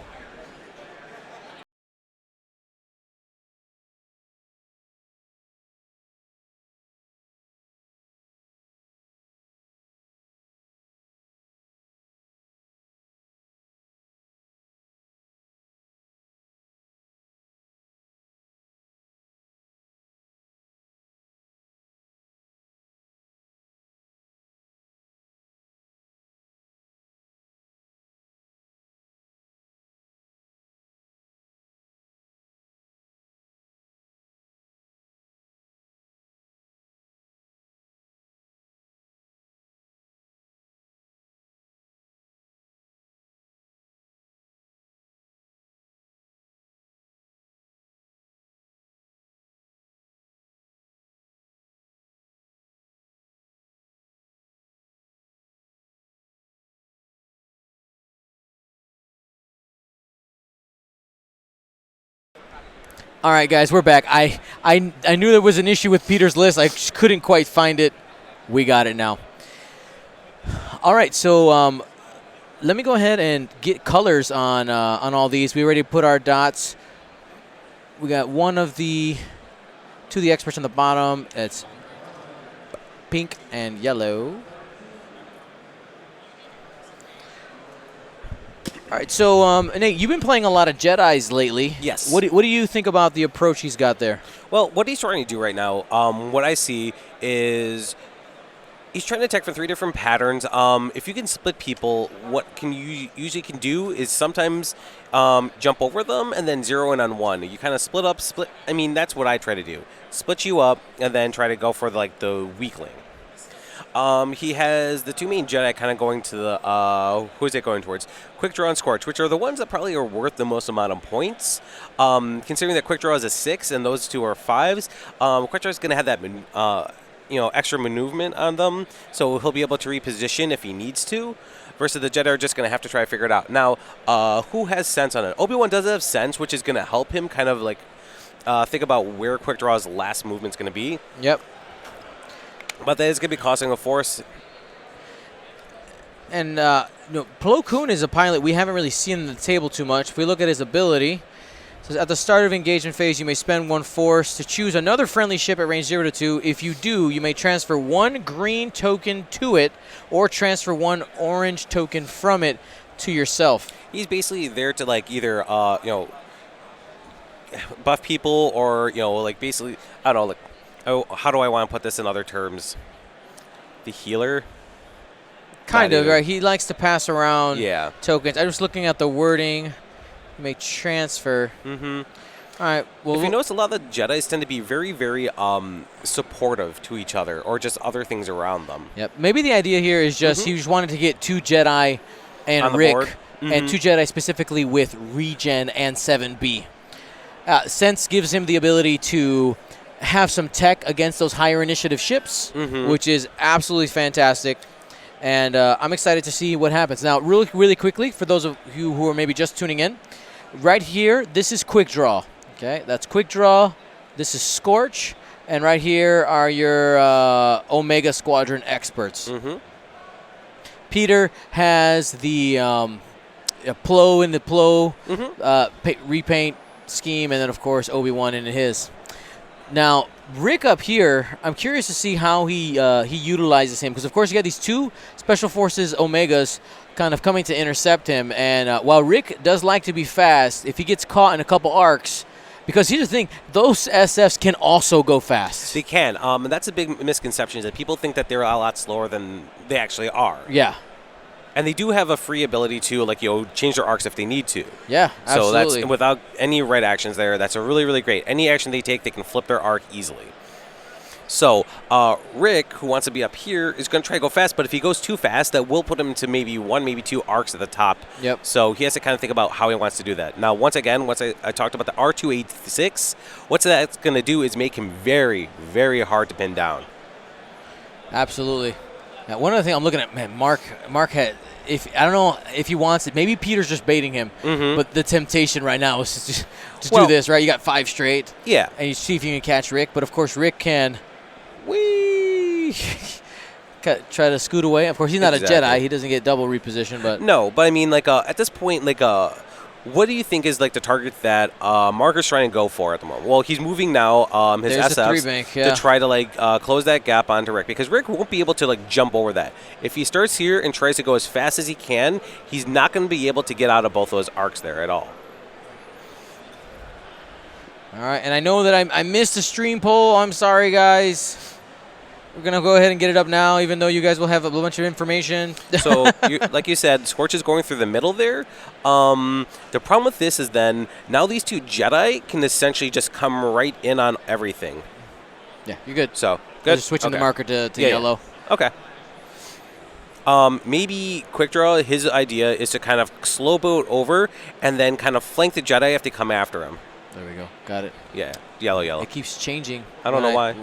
All right, guys, we're back. I knew there was an issue with Peter's list. I just couldn't quite find it. We got it now. All right, so let me go ahead and get colors on all these. We already put our dots. We got two of the experts on the bottom. It's pink and yellow. All right, so Nate, you've been playing a lot of Jedis lately. Yes. What do you think about the approach he's got there? Well, what he's trying to do right now, what I see is he's trying to attack from 3 different patterns. If you can split people, what can you usually can do is sometimes jump over them and then zero in on one. You kind of split up, I mean, that's what I try to do. Split you up and then try to go for like the weakling. He has the 2 main Jedi kind of going to the, who is it going towards? Quick Draw and Scorch, which are the ones that probably are worth the most amount of points. Considering that Quick Draw is a 6 and those 2 are 5s, Quick Draw is going to have that, extra maneuvement on them, so he'll be able to reposition if he needs to, versus the Jedi are just going to have to try to figure it out. Now, who has sense on it? Obi-Wan does have sense, which is going to help him kind of like think about where Quick Draw's last movement's going to be. Yep. But that is going to be costing a force. And Plo Koon is a pilot we haven't really seen on the table too much. If we look at his ability, it says at the start of engagement phase, you may spend 1 force to choose another friendly ship at range 0 to 2. If you do, you may transfer 1 green token to it or transfer 1 orange token from it to yourself. He's basically there to like either buff people or like basically I don't know, like, oh, how do I want to put this in other terms? The healer? Kind Not of, either. right? He likes to pass around Yeah. tokens. I'm just looking at the wording. You may transfer. Mm-hmm. All right. Well, If you notice, a lot of the Jedis tend to be very, very supportive to each other or just other things around them. Yep. Maybe the idea here is just he just wanted to get 2 Jedi and On the Rick, board. and 2 Jedi specifically with regen and 7B. Sense gives him the ability to have some tech against those higher initiative ships, which is absolutely fantastic. And I'm excited to see what happens. Now, really, really quickly, for those of you who are maybe just tuning in, right here, this is Quick Draw. Okay, that's Quick Draw. This is Scorch. And right here are your Omega Squadron experts. Peter has the Plo in the Plo repaint scheme, and then, of course, Obi-Wan in his. Now, Rick up here, I'm curious to see how he utilizes him, because, of course, you got these 2 Special Forces Omegas kind of coming to intercept him. And while Rick does like to be fast, if he gets caught in a couple arcs, because here's the thing, those SFs can also go fast. They can. And that's a big misconception, is that people think that they're a lot slower than they actually are. Yeah. And they do have a free ability to, like, change their arcs if they need to. Yeah, absolutely. So that's, without any right actions there, that's a really, really great. Any action they take, they can flip their arc easily. So Rick, who wants to be up here, is going to try to go fast, but if he goes too fast, that will put him into maybe 1, maybe 2 arcs at the top. Yep. So he has to kind of think about how he wants to do that. Now, once I talked about the R286, what that's going to do is make him very, very hard to pin down. Absolutely. Now, one other thing I'm looking at, man, Mark had, I don't know if he wants it. Maybe Peter's just baiting him, but the temptation right now is to just do this, right? You got 5 straight. Yeah. And you see if you can catch Rick, but of course Rick can try to scoot away. Of course, he's not a Jedi. He doesn't get double reposition, but no. But I mean, like at this point, like what do you think is like the target that Marcus trying to go for at the moment? Well, he's moving now his There's the 3 SFs bank, yeah. to try to like close that gap onto Rick, because Rick won't be able to like jump over that. If he starts here and tries to go as fast as he can, he's not going to be able to get out of both those arcs there at all. All right, and I know that I missed a stream poll. I'm sorry, guys. We're going to go ahead and get it up now, even though you guys will have a bunch of information. So, like you said, Scorch is going through the middle there. The problem with this is then, now these 2 Jedi can essentially just come right in on everything. Yeah, you're good. So, I'm good. just switching the Okay. marker to Yeah, yellow. Okay. Maybe Quick Draw, his idea is to kind of slow boat over and then kind of flank the Jedi if they come after him. There we go. Got it. Yeah, yellow. It keeps changing. I don't know why.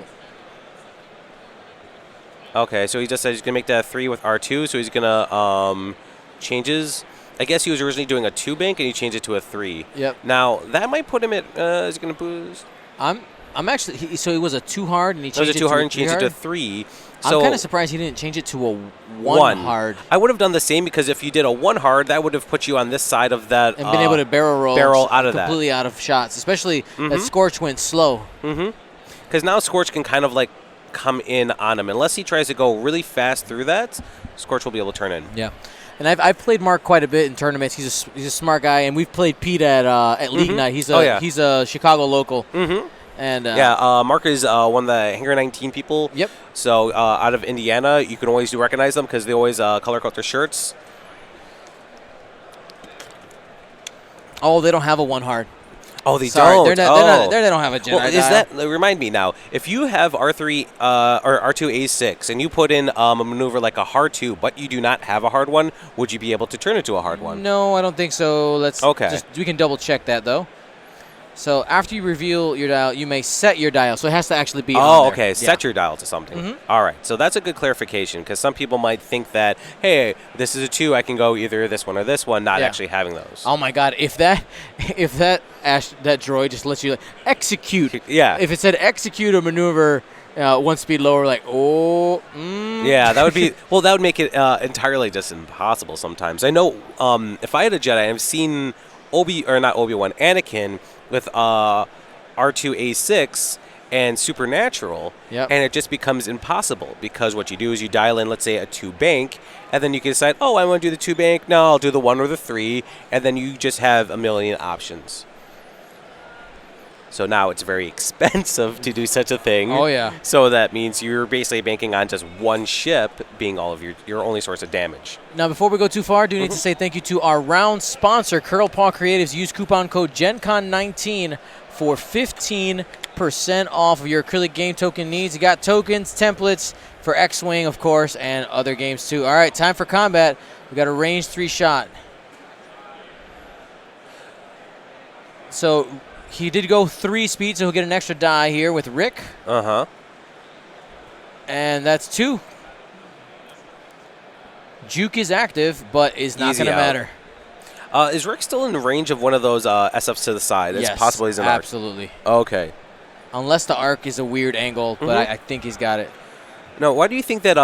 Okay, so he just said he's going to make that 3 with R2, so he's going to changes. I guess he was originally doing a 2 bank, and he changed it to a 3. Yep. Now, that might put him at, is he going to boost? I'm actually, so it was a 2 hard, and he It was changed a it 2 to hard a and 3 changed it hard? to 3. I'm So kind of surprised he didn't change it to a 1 hard. I would have done the same, because if you did a 1 hard, that would have put you on this side of that. And been able to barrel out of that. completely out of shots, especially that Scorch went slow. Because now Scorch can kind of like come in on him. Unless he tries to go really fast through that, Scorch will be able to turn in. Yeah. And I've played Mark quite a bit in tournaments. He's a smart guy, and we've played Pete at League Night. He's a Chicago local. Mm-hmm. And Mark is one of the Hangar 19 people. Yep. So out of Indiana, you can always recognize them because they always color code their shirts. Oh, they don't have a 1 hard. Oh, they Sorry, don't. they don't have a Jedi Well, is dial. that remind me now? If you have R3 or R2A6 and you put in a maneuver like a hard 2, but you do not have a hard one, would you be able to turn it to a hard one? No, I don't think so. We can double check that though. So after you reveal your dial, you may set your dial. So it has to actually be on Oh, there. okay. Yeah. Set your dial to something. Mm-hmm. All right. So that's a good clarification because some people might think that, hey, this is a 2, I can go either this one or this one, not actually having those. Oh my God! If that droid just lets you execute, Yeah. If it said execute a maneuver 1 speed lower, like Yeah, that would be that would make it entirely just impossible sometimes. I know if I had a Jedi, I've seen Anakin with R2A6 and Supernatural, Yep. and it just becomes impossible because what you do is you dial in, let's say, a 2 bank, and then you can decide, oh, I want to do the 2 bank. No, I'll do the 1 or the 3, and then you just have a million options. So now it's very expensive to do such a thing. Oh, yeah. So that means you're basically banking on just one ship being all of your only source of damage. Now, before we go too far, I do need to say thank you to our round sponsor, Curl Paw Creatives. Use coupon code GenCon19 for 15% off of your acrylic game token needs. You got tokens, templates for X-Wing, of course, and other games too. All right, time for combat. We got a range 3 shot. So he did go 3 speed, so he'll get an extra die here with Rick. Uh-huh. And that's 2. Juke is active, but is not going to matter. Is Rick still in the range of one of those SFs to the side? It's Yes, possible he's an arc. absolutely. Okay. Unless the arc is a weird angle, but I think he's got it. Now, why do you think that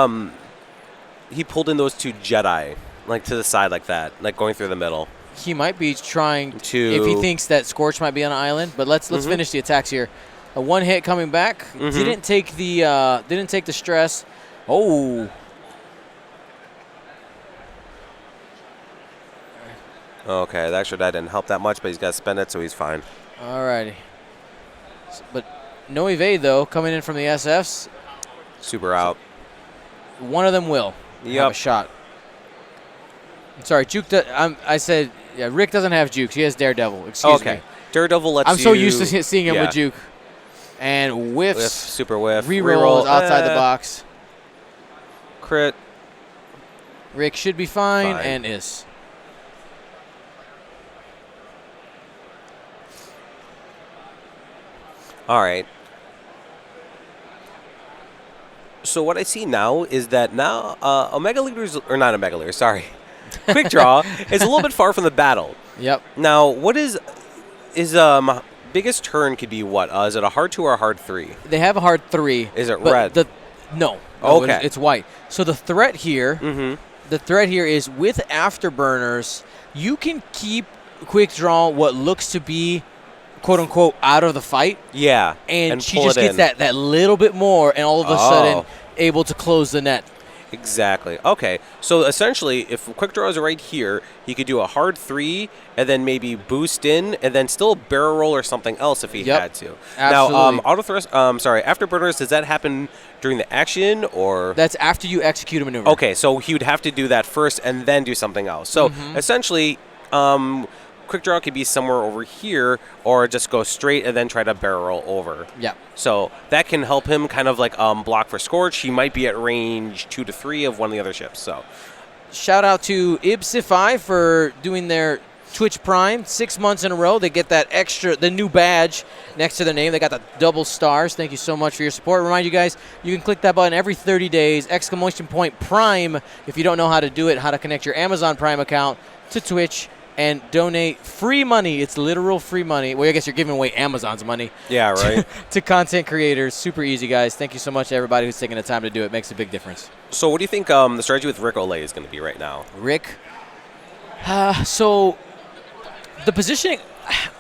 he pulled in those 2 Jedi, like to the side like that, like going through the middle? He might be trying To if he thinks that Scorch might be on an island. But let's finish the attacks here. A 1 hit coming back. Didn't take the stress. Oh. Okay, the extra die didn't help that much, but he's got to spend it, so he's fine. Alrighty. But no evade though coming in from the SFs. Super out. One of them will have a shot. I'm sorry, Juke. I said Rick doesn't have Juke. He has Daredevil. Excuse me. Daredevil lets I'm so used to seeing him with Juke. And whiffs. Whiff, super whiff. Rerolls outside the box. Crit. Rick should be fine. And is. All right. So what I see now is that now Omega Leaders, or not Omega Leaders, sorry. Quick Draw is a little bit far from the battle. Yep. Now, what is biggest turn could be what? Is it a hard 2 or a hard 3? They have a hard 3. Is it but red? No. Okay. It's white. So the threat here, is with afterburners, you can keep Quick Draw what looks to be quote unquote out of the fight. Yeah. And she just gets that little bit more, and all of a sudden able to close the net. Exactly. Okay. So essentially, if Quick Draw is right here, he could do a hard 3 and then maybe boost in and then still barrel roll or something else if he had to. Absolutely. Now, auto thrust. Afterburners. Does that happen during the action or? That's after you execute a maneuver. Okay. So he would have to do that first and then do something else. So essentially, Quick Draw could be somewhere over here, or just go straight and then try to barrel roll over. Yeah. So that can help him kind of like block for Scorch. He might be at range 2 to 3 of one of the other ships. So, shout out to Ibsify for doing their Twitch Prime 6 months in a row. They get that the new badge next to their name. They got the double stars. Thank you so much for your support. Remind you guys, you can click that button every 30 days, ! Prime, if you don't know how to do it, how to connect your Amazon Prime account to Twitch and donate free money. It's literal free money. Well, I guess you're giving away Amazon's money. Yeah, right. To content creators. Super easy, guys. Thank you so much to everybody who's taking the time to do it. Makes a big difference. So what do you think the strategy with Rick Olay is going to be right now? Rick? So the positioning,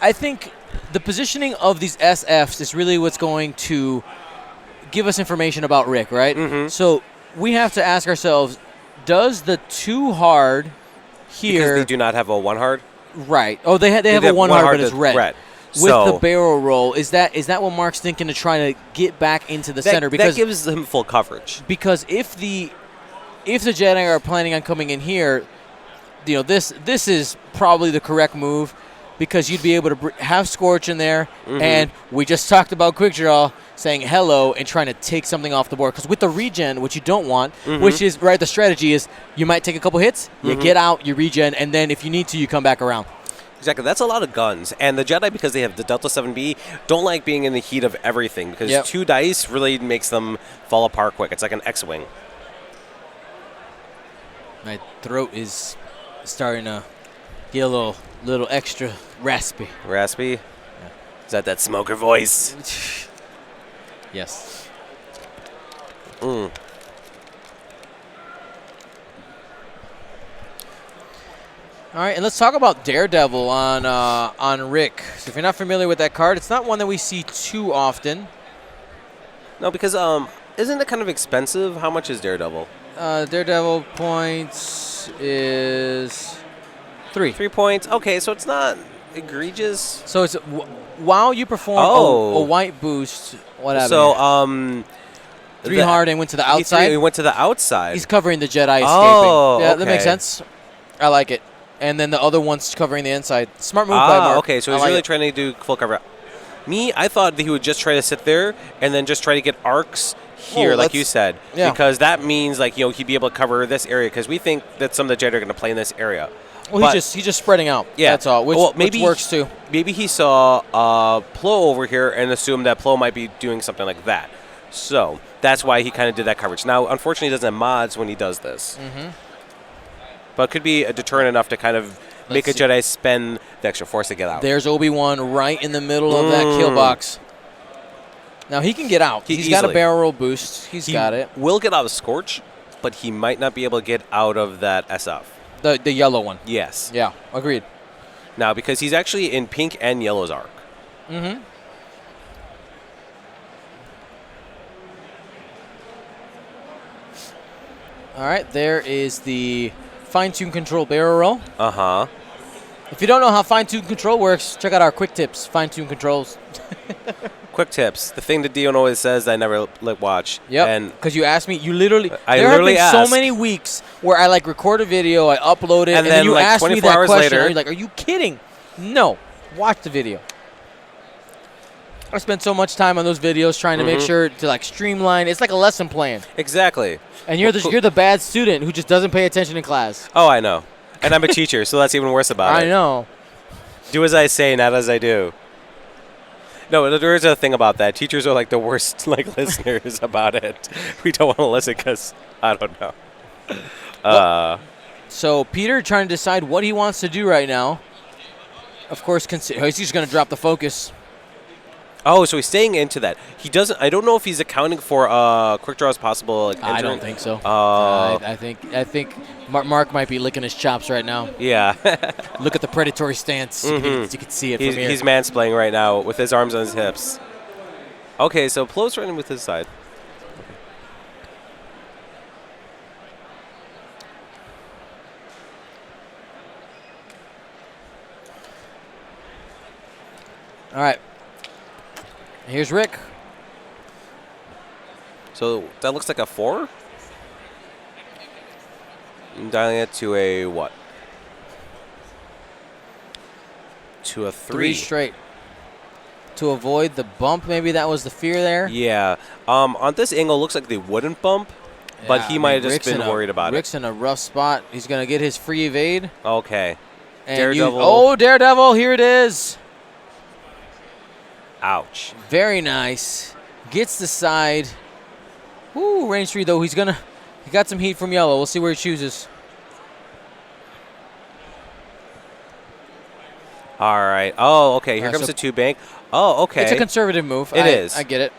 I think the positioning of these SFs is really what's going to give us information about Rick, right? So we have to ask ourselves, does the 2 hard here. Because they do not have a 1 hard. Right. Oh, they have a 1 hard, but it's red. With So the barrel roll, is that what Mark's thinking to try to get back into the center? Because that gives them full coverage. Because if the Jedi are planning on coming in here, this is probably the correct move, because you'd be able to have Scorch in there, and we just talked about Quick Draw saying hello and trying to take something off the board. Because with the regen, which you don't want, which is the strategy is you might take a couple hits, you get out, you regen, and then if you need to, you come back around. Exactly. That's a lot of guns. And the Jedi, because they have the Delta 7B, don't like being in the heat of everything, because 2 dice really makes them fall apart quick. It's like an X-Wing. My throat is starting to get a little extra raspy. Raspy? Yeah. Is that smoker voice? Yes. All right, and let's talk about Daredevil on Rick. So if you're not familiar with that card, it's not one that we see too often. No, because isn't it kind of expensive? How much is Daredevil? Daredevil points is 3. 3 points. Okay, so it's not egregious. So it's while you perform a white boost, whatever. So 3 hard and went to the outside. He went to the outside. He's covering the Jedi escaping. Oh, yeah, okay. That makes sense. I like it. And then the other one's covering the inside. Smart move by Mark. Okay, so he's really trying to do full cover. Me, I thought that he would just try to sit there and then just try to get arcs here, like you said. Yeah. Because that means, like, he'd be able to cover this area, because we think that some of the Jedi are going to play in this area. Well, he's just spreading out. Yeah. That's all, which works too. Maybe he saw Plo over here and assumed that Plo might be doing something like that. So that's why he kind of did that coverage. Now, unfortunately, he doesn't have mods when he does this. But it could be a deterrent enough to kind of make a Jedi spend the extra force to get out. There's Obi-Wan right in the middle of that kill box. Now, he can get out. He's got a barrel roll boost. He got it. Will get out of Scorch, but he might not be able to get out of that SF. The yellow one. Yes. Yeah, agreed. Now, because he's actually in pink and yellow's arc. All right, there is the fine-tune control barrel roll. Uh-huh. If you don't know how fine-tune control works, check out our quick tips, fine-tune controls. Quick tips. The thing that Dion always says that I never watch. Yep. Because you asked me, there have been so many weeks where I record a video, I upload it, and then you ask me that question. Later, you're like, are you kidding? No. Watch the video. I spent so much time on those videos trying to make sure to streamline. It's like a lesson plan. Exactly. And you're the bad student who just doesn't pay attention in class. Oh, I know. And I'm a teacher, so that's even worse about it. I know. Do as I say, not as I do. No, there is a thing about that. Teachers are the worst listeners about it. We don't want to listen because I don't know. So Peter trying to decide what he wants to do right now. Of course, he's just going to drop the focus. Oh, so he's staying into that. He doesn't. I don't know if he's accounting for quick draws possible. I don't think so. I think Mark might be licking his chops right now. Yeah. Look at the predatory stance. You can see it from here. He's mansplaying right now with his arms on his hips. Okay, so Plo's running with his side. All right. Here's Rick. So that looks like a 4. I'm dialing it to a what? To a 3. 3 straight. To avoid the bump, maybe that was the fear there. Yeah. On this angle, it looks like they wouldn't bump, but he might have just been worried about it. Rick's in a rough spot. He's going to get his free evade. Okay. And Daredevil. Daredevil, here it is. Ouch. Very nice. Gets the side. Ooh, range 3 though. He got some heat from yellow. We'll see where he chooses. All right. Oh, okay. Here comes the 2 bank. Oh, okay. It's a conservative move. It is. I get it.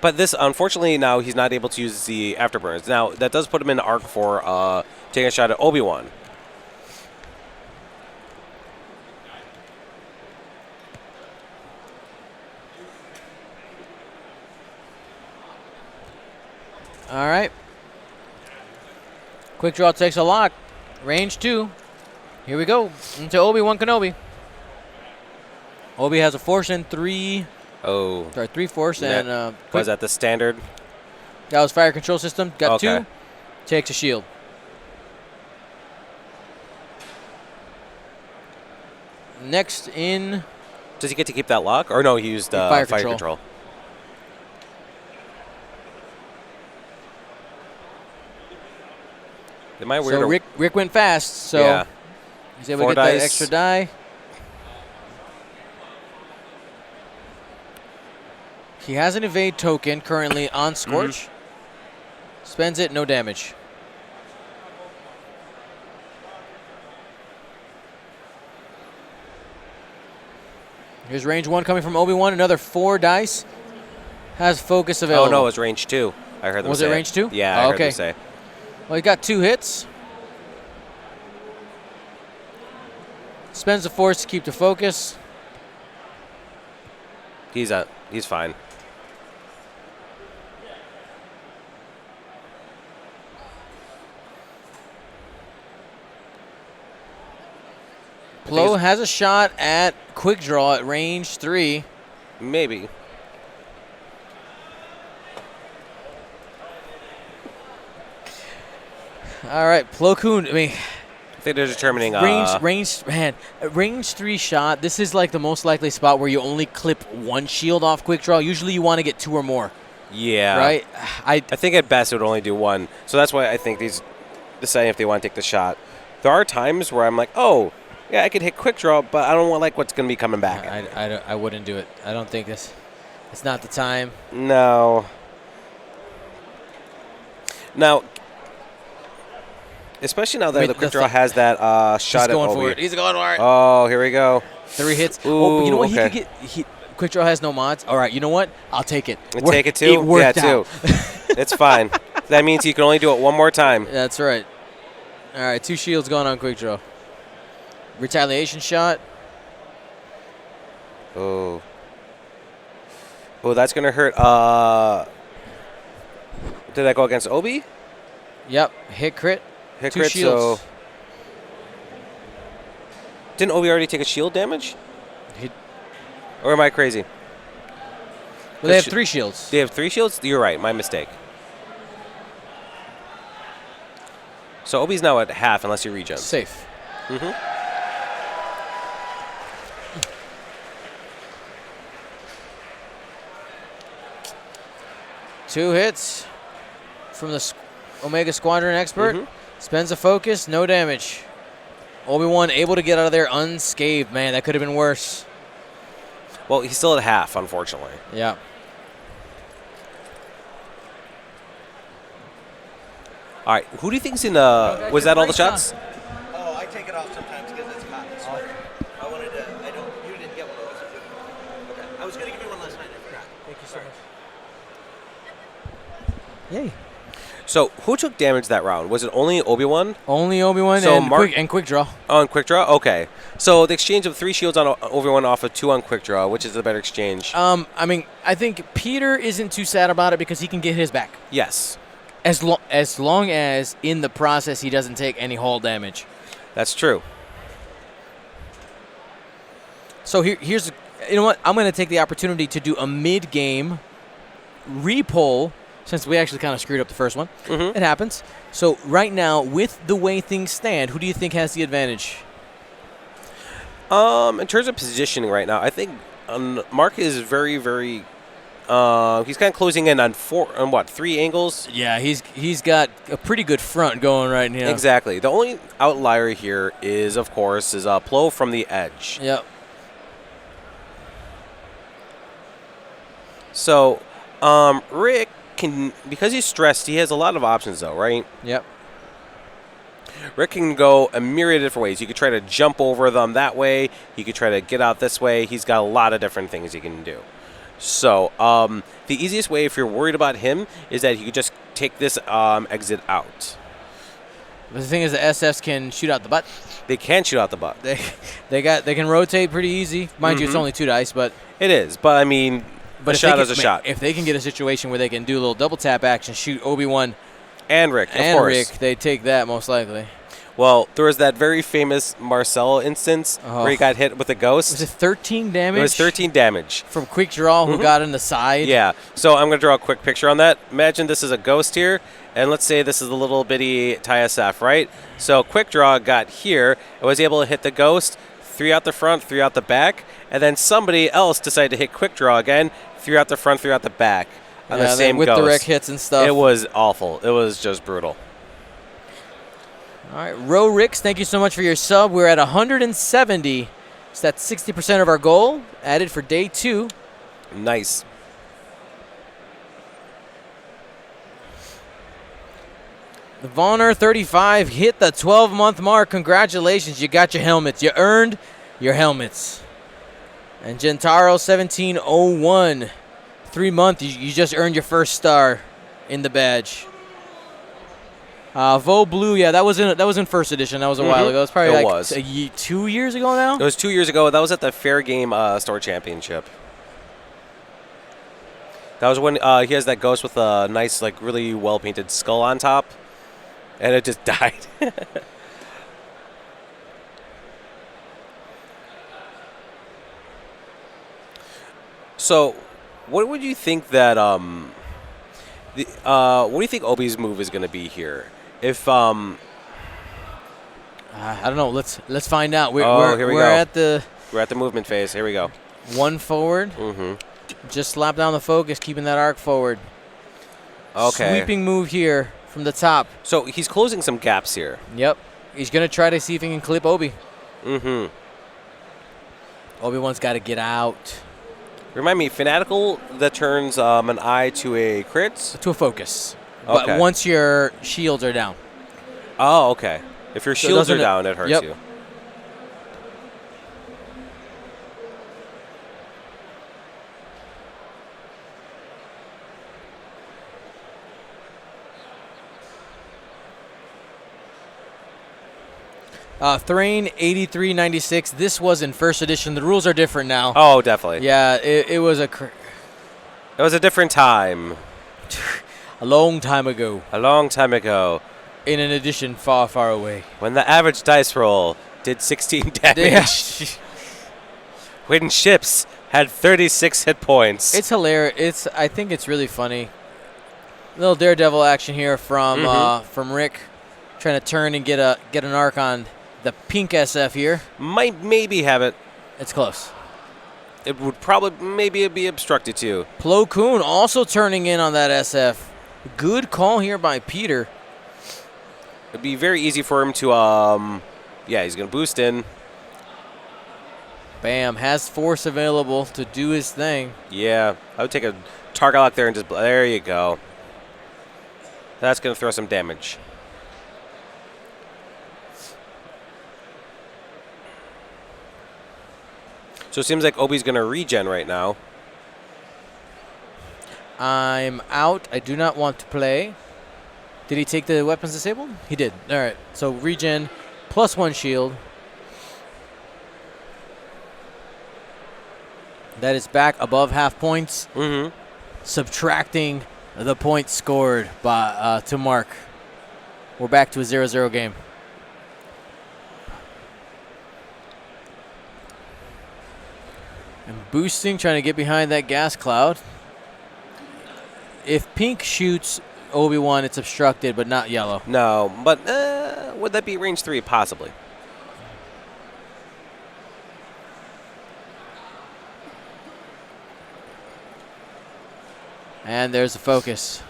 But this, unfortunately, now he's not able to use the afterburns. Now, that does put him in arc for taking a shot at Obi-Wan. All right. Quick draw takes a lock. Range 2. Here we go. Into Obi-Wan Kenobi. Obi has a force and 3. Oh. Sorry, 3 force and Was that the standard? that was fire control system. Got Okay. 2. Takes a shield. Next in Does he get to keep that lock? Or no, he used Fire fire control. control. Am I weird? so or- Rick went fast, so yeah. he's able 4 to get that dice. extra die. He has an evade token currently on Scorch. Spends it, no damage. Here's range 1 coming from Obi-Wan. Another 4 dice. Has focus Oh available. no, it was range 2. I heard them Was say it range 2? Yeah, I Oh, heard okay. them say. Well, he got 2 hits. Spends the force to keep the focus. He's fine. Plo has a shot at quick draw at range 3. Maybe. All right, Plo Koon. I mean, I think they're determining. range 3 shot. This is like the most likely spot where you only clip 1 shield off quick draw. Usually you want to get 2 or more, Yeah. right? I think at best it would only do 1. So that's why I think these deciding if they want to take the shot. There are times where I'm like, oh, yeah, I could hit quick draw, but I don't want like what's going to be coming back. I wouldn't do it. I don't think it's not the time. No. Now, especially now that the quick draw has that shot He's going at for Obi. it. He's going for it. Oh, here we go. 3 hits. Ooh, oh, you know what? okay. Quick draw has no mods. All right, you know what? I'll take it. Take it too? It worked yeah, out. too. It's fine. That means you can only do it 1 more time. That's right. All right, 2 shields going on quick draw. Retaliation shot. Oh. Oh, that's going to hurt. Did that go against Obi? Yep, hit crit. Hit 2 crit, shields. so... Didn't Obi already take a shield damage? He- Or am I crazy? Well, they have 3 shields. They have 3 shields? You're right. My mistake. So Obi's now at half unless he regens. Safe. Mm-hmm. Two hits from the Omega Squadron expert. Mhm. Spends a focus, no damage. Obi-Wan able to get out of there unscathed. Man, that could have been worse. Well, he's still at half, unfortunately. Yeah. All right. Who do you think's in the... Was that all the shots? Oh, I take it off sometimes because it's hot. So I wanted to. I don't. You didn't get one of those. Okay. I was gonna give you one last night. I forgot. Thank you so much. Yay. So who took damage that round? Was it only Obi-Wan? Only Obi-Wan So and, quick draw. On quick draw? Okay. So the exchange of 3 shields on Obi-Wan off of 2 on quick draw, which is the better exchange? I mean, I think Peter isn't too sad about it because he can get his back. Yes. As long as in the process he doesn't take any hull damage. That's true. So here's, you know what? I'm going to take the opportunity to do a mid-game repoll since we actually kind of screwed up the first one. Mhm. It happens. So right now, with the way things stand, who do you think has the advantage? In terms of positioning right now, I think Mark is very, very... he's kind of closing in on 3 angles? Yeah, he's got a pretty good front going right now. Exactly. The only outlier here is, of course, Plo from the edge. Yep. So, Rick can, because he's stressed, he has a lot of options, though, right? Yep. Rick can go a myriad of different ways. You could try to jump over them that way. He could try to get out this way. He's got a lot of different things he can do. So, the easiest way, if you're worried about him, is that you could just take this exit out. But the thing is, the SFs can shoot out the butt. They can shoot out the butt. They can rotate pretty easy. Mind you, it's only 2 dice, but It is, but I mean, a if shot they is a can, shot. If they can get a situation where they can do a little double tap action, shoot Obi-Wan And Rick, of and course. Rick, they take that most likely. Well, there was that very famous Marcel instance where he got hit with a ghost. Was it 13 damage? It was 13 damage. From Quick Draw, who got in the side. Yeah. So I'm going to draw a quick picture on that. Imagine this is a ghost here, and let's say this is a little bitty TSF, right? So Quick Draw got here and was able to hit the ghost, 3 out the front, 3 out the back, and then somebody else decided to hit Quick Draw again, 3 out the front, 3 out the back on the same with ghost. the wreck hits and stuff. It was awful. It was just brutal. All right, Ro Ricks, thank you so much for your sub. We're at 170. So that's 60% of our goal added for day 2. Nice. The Vonner 35 hit the 12-month mark. Congratulations, you got your helmets. You earned your helmets. And Gentaro 1701, 3-month. You just earned your first star in the badge. Vo Blue, yeah, that was in first edition. That was a while ago. It was probably 2 years ago now. It was 2 years ago. That was at the Fair Game Store Championship. That was when he has that ghost with a nice, like, really well-painted skull on top, and it just died. So, what would you think that what do you think Obi's move is going to be here? If I don't know. Let's find out. here we we're go. We're at the movement phase. Here we go. 1 forward. Just slap down the focus, keeping that arc forward. Okay. Sweeping move here from the top. So he's closing some gaps here. Yep. He's gonna try to see if he can clip Obi. Obi-Wan's got to get out. Remind me, Fanatical that turns an eye to a crit? To a focus. Okay. But once your shields are down. Oh, okay. If your shields are down, it hurts you. Thrain 8396. This was in first edition. The rules are different now. Oh, definitely. Yeah, it was It was a different time. a long time ago. A long time ago. In an edition far, far away. When the average dice roll did 16 damage. Yeah. When ships had 36 hit points. It's hilarious. I think it's really funny. Little Daredevil action here from Rick, trying to turn and get an arc on the pink SF here. Might maybe have it. It's close. It would probably maybe be obstructed too. Plo Koon also turning in on that SF. Good call here by Peter. It'd be very easy for him to yeah, he's gonna boost in. Bam, has force available to do his thing. Yeah, I would take a target lock there and just there you go. That's gonna throw some damage. So it seems like Obi's going to regen right now. I'm out. I do not want to play. Did he take the weapons disabled? He did. All right. So regen, +1 shield. That is back above half points. Subtracting the points scored by to Mark. We're back to a 0-0 game. And boosting, trying to get behind that gas cloud. If pink shoots Obi-Wan, it's obstructed, but not yellow. No, but would that be range 3? Possibly. And there's the focus.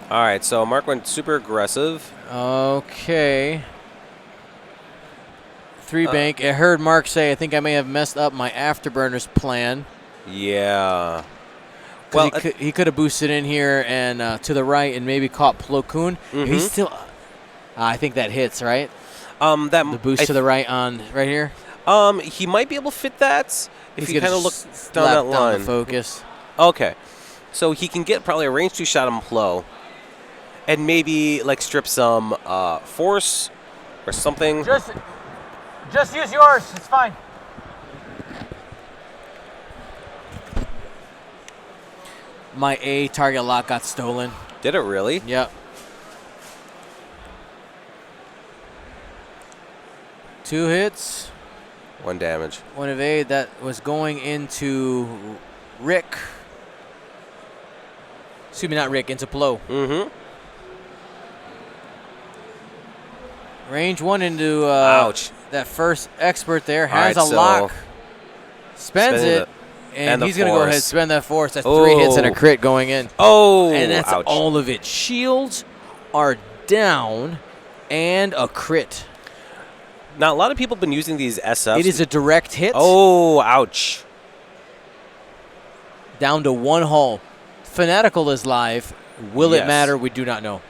All right, so Mark went super aggressive. Okay. 3 bank. I heard Mark say, I think I may have messed up my afterburners plan. Yeah. Well, he could have boosted in here and to the right and maybe caught Plo Koon. He's still. I think that hits, right? The boost to the right on right here. He might be able to fit that if he kind of looks down that line. Down the focus. Okay, so he can get probably a range 2 shot on Plo, and maybe like strip some force or something. Just use yours. It's fine. My A target lock got stolen. Did it really? Yep. 2 hits. 1 damage. 1 evade. That was going into Rick. Excuse me, not Rick, into Plo. Mm-hmm. Range 1 into Ouch. that first expert there. All Has right, a so lock. Spends spending it. And the he's going to go ahead and force. spend that force. That's 3 hits and a Oh. crit going in. Oh, And that's ouch. all of it. Shields are down and a crit. Now, a lot of people have been using these SFs. It is a direct hit. Oh, ouch. Down to 1 hull. Fanatical is live. Will it Yes. matter? We do not know.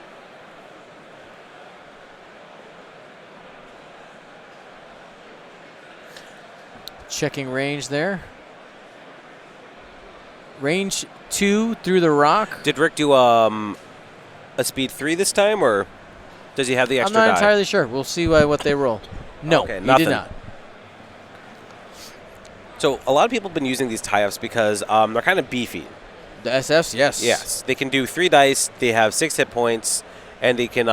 Checking range there. Range 2 through the rock. Did Rick do a speed 3 this time, or does he have the I'm extra not die? entirely sure. We'll see what they roll. No, Okay, he nothing. did not. So a lot of people have been using these tie-ups because they're kind of beefy. The SFs, yes. Yes, they can do 3 dice. They have 6 hit points, and they can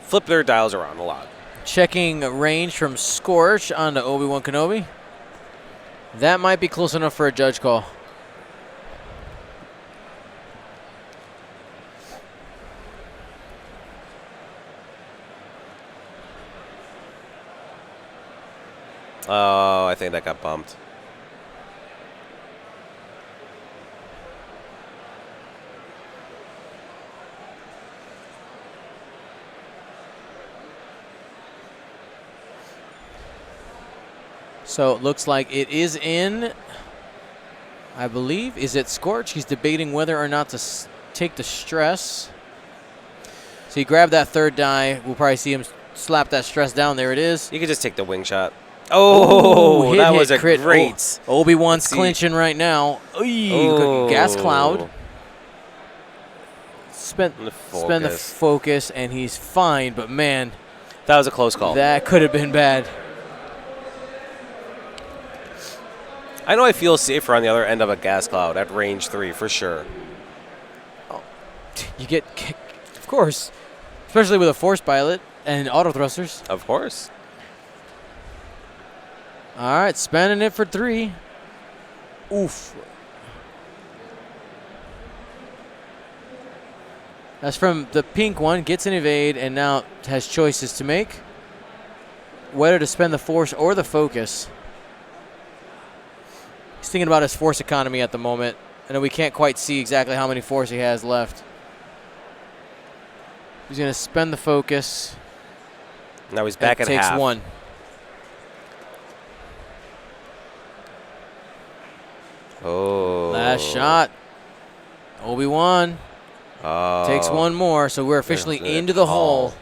flip their dials around a lot. Checking range from Scorch onto Obi-Wan Kenobi. That might be close enough for a judge call. Oh, I think that got bumped. So it looks like it is in, I believe. Is it Scorch? He's debating whether or not to take the stress. So he grabbed that 3rd die. We'll probably see him slap that stress down. There it is. You could just take the wing shot. Oh, Ooh, that hit, was a crit. great. Oh, Obi-Wan's see. clinching right now. Oh. Gas cloud. Spent The the focus. focus, and he's fine. But, man, That was a close call. that could have been bad. I know I feel safer on the other end of a gas cloud at range 3 for sure. You get, of course, especially with a force pilot and auto thrusters. Of course. All right, spending it for 3. Oof. That's from the pink one. Gets an evade and now has choices to make. Whether to spend the force or the focus. He's thinking about his force economy at the moment. I know we can't quite see exactly how many force he has left. He's going to spend the focus. Now he's back and at takes half. 1. Oh. Last shot. Obi-Wan takes 1 more, so we're officially There's it. into the hole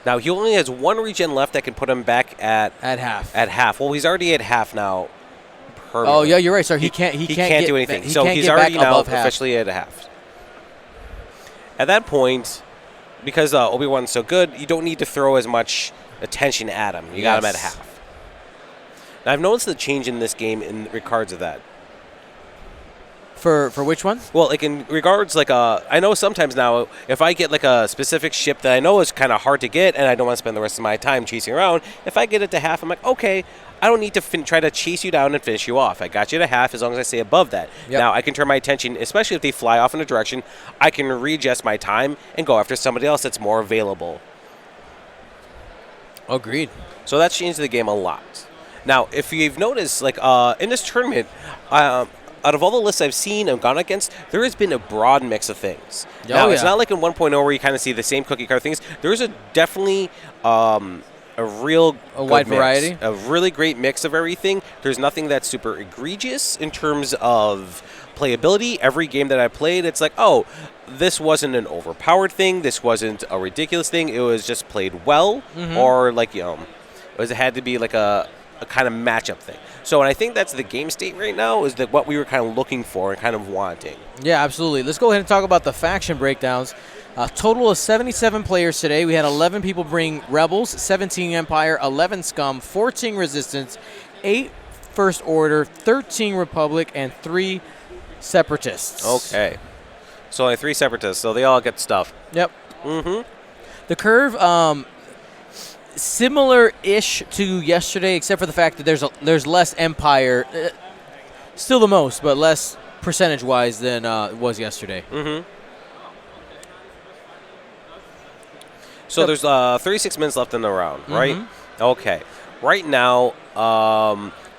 Now he only has 1 regen left that can put him back at at half. half. Well, he's already at half now. Oh Permanently. yeah, you're right. Sorry, he can't. He can't get do anything. He So can't he's get already back now above half. officially at half. At that point, because Obi-Wan's so good, you don't need to throw as much attention at him. You got him at Yes. half. Now I've noticed the change in this game in regards of that. For which one? Well, like in regards, like I know sometimes now if I get like a specific ship that I know is kind of hard to get and I don't want to spend the rest of my time chasing around, if I get it to half, I'm like, okay, I don't need to try to chase you down and finish you off. I got you to half as long as I stay above that. Yep. Now I can turn my attention, especially if they fly off in a direction, I can readjust my time and go after somebody else that's more available. Agreed. So that's changed the game a lot. Now, if you've noticed, like in this tournament, out of all the lists I've seen and gone against, there has been a broad mix of things. Oh, Now, it's yeah. not like in 1.0 where you kind of see the same cookie cutter things. There's definitely a real good wide mix. variety. A really great mix of everything. There's nothing that's super egregious in terms of playability. Every game that I played, it's like, oh, this wasn't an overpowered thing. This wasn't a ridiculous thing. It was just played well, or like it had to be like a kind of matchup thing. So, and I think that's the game state right now is that what we were kind of looking for and kind of wanting. Yeah, absolutely. Let's go ahead and talk about the faction breakdowns. A total of 77 players today. We had 11 people bring Rebels, 17 Empire, 11 Scum, 14 Resistance, 8 First Order, 13 Republic, and 3 Separatists. Okay. So only 3 Separatists, so they all get stuff. Yep. Mm-hmm. The curve, similar-ish to yesterday, except for the fact that there's less Empire. Still the most, but less percentage-wise than it was yesterday. Mm-hmm. So there's 36 minutes left in the round, right? Okay. Right now,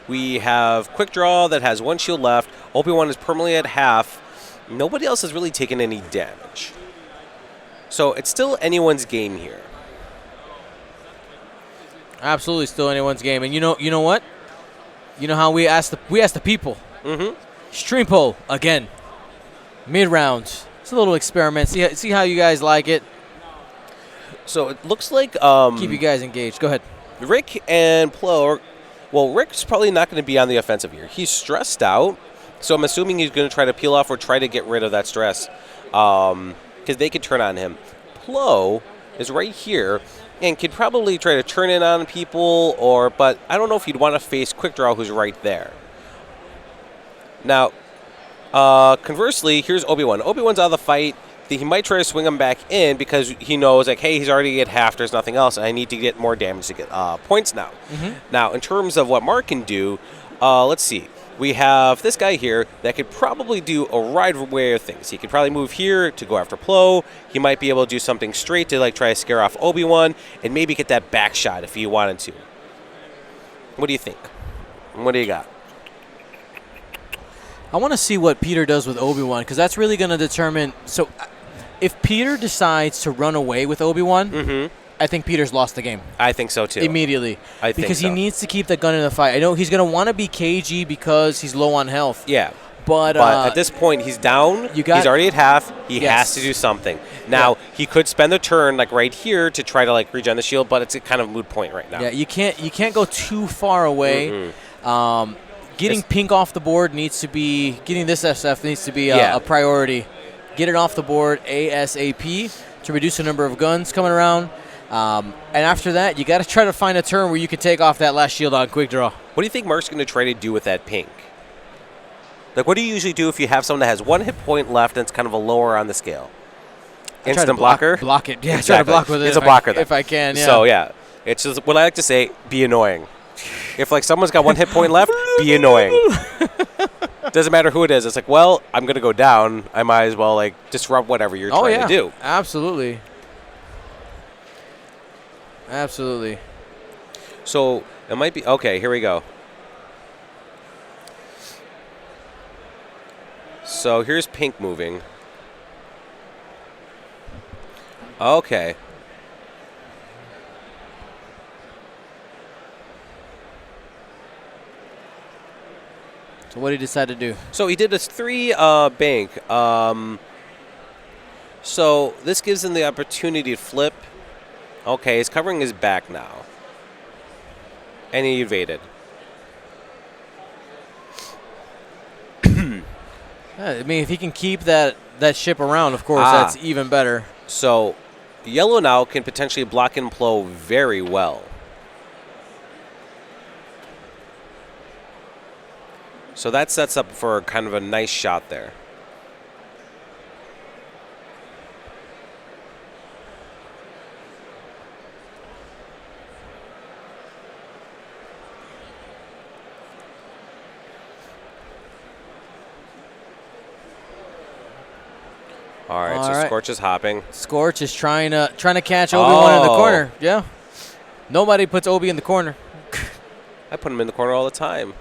we have Quick Draw that has 1 shield left. Obi-Wan is permanently at half. Nobody else has really taken any damage. So it's still anyone's game here. Absolutely, still anyone's game. And you know what? You know how we asked the people. Stream poll again. Mid rounds. It's a little experiment. See how you guys like it. So it looks like Keep you guys engaged. Go ahead. Rick and Plo. Well, Rick's probably not going to be on the offensive here. He's stressed out, so I'm assuming he's going to try to peel off or try to get rid of that stress, because they could turn on him. Plo is right here and could probably try to turn in on people, but I don't know if he'd want to face Quick Draw, who's right there. Now, conversely, here's Obi-Wan. Obi-Wan's out of the fight. He might try to swing him back in because he knows, like, hey, he's already at half. There's nothing else, and I need to get more damage to get points now. Now, in terms of what Mark can do, let's see. We have this guy here that could probably do a wide array of things. He could probably move here to go after Plo. He might be able to do something straight to, like, try to scare off Obi-Wan and maybe get that back shot if he wanted to. What do you think? What do you got? I want to see what Peter does with Obi-Wan, because that's really going to determine. So, if Peter decides to run away with Obi-Wan, I think Peter's lost the game. I think so, too. Immediately. I think because so. he needs to keep the gun in the fight. I know he's going to want to be cagey because he's low on health. Yeah. But at this point, he's down. He's already at half. He has to do something. Now, he could spend the turn, like, right here to try to, like, regen the shield, but it's a kind of moot point right now. Yeah, you can't go too far away. Getting pink off the board needs to be – getting this SF needs to be a priority. Get it off the board ASAP to reduce the number of guns coming around. And after that, you got to try to find a turn where you can take off that last shield on Quick Draw. What do you think Mark's going to try to do with that pink? Like, what do you usually do if you have someone that has 1 hit point left and it's kind of a lower on the scale? Instant blocker? Block it. Yeah, exactly. try to block with it. It's a blocker then. If I can, yeah. So, yeah. It's just what I like to say, be annoying. If, like, someone's got 1 hit point left, be annoying. Doesn't matter who it is. It's like, well, I'm going to go down. I might as well, like, disrupt whatever you're trying to do. Absolutely. Absolutely. So, it might be – okay, here we go. So, here's pink moving. Okay. So what did he decide to do? So he did a 3 bank. So this gives him the opportunity to flip. Okay, he's covering his back now. And he evaded. I mean, if he can keep that ship around, of course, that's even better. So yellow now can potentially block and Plo very well. So that sets up for kind of a nice shot there. All right, so Scorch is hopping. Scorch is trying to catch Obi-Wan in the corner. Yeah. Nobody puts Obi in the corner. I put him in the corner all the time.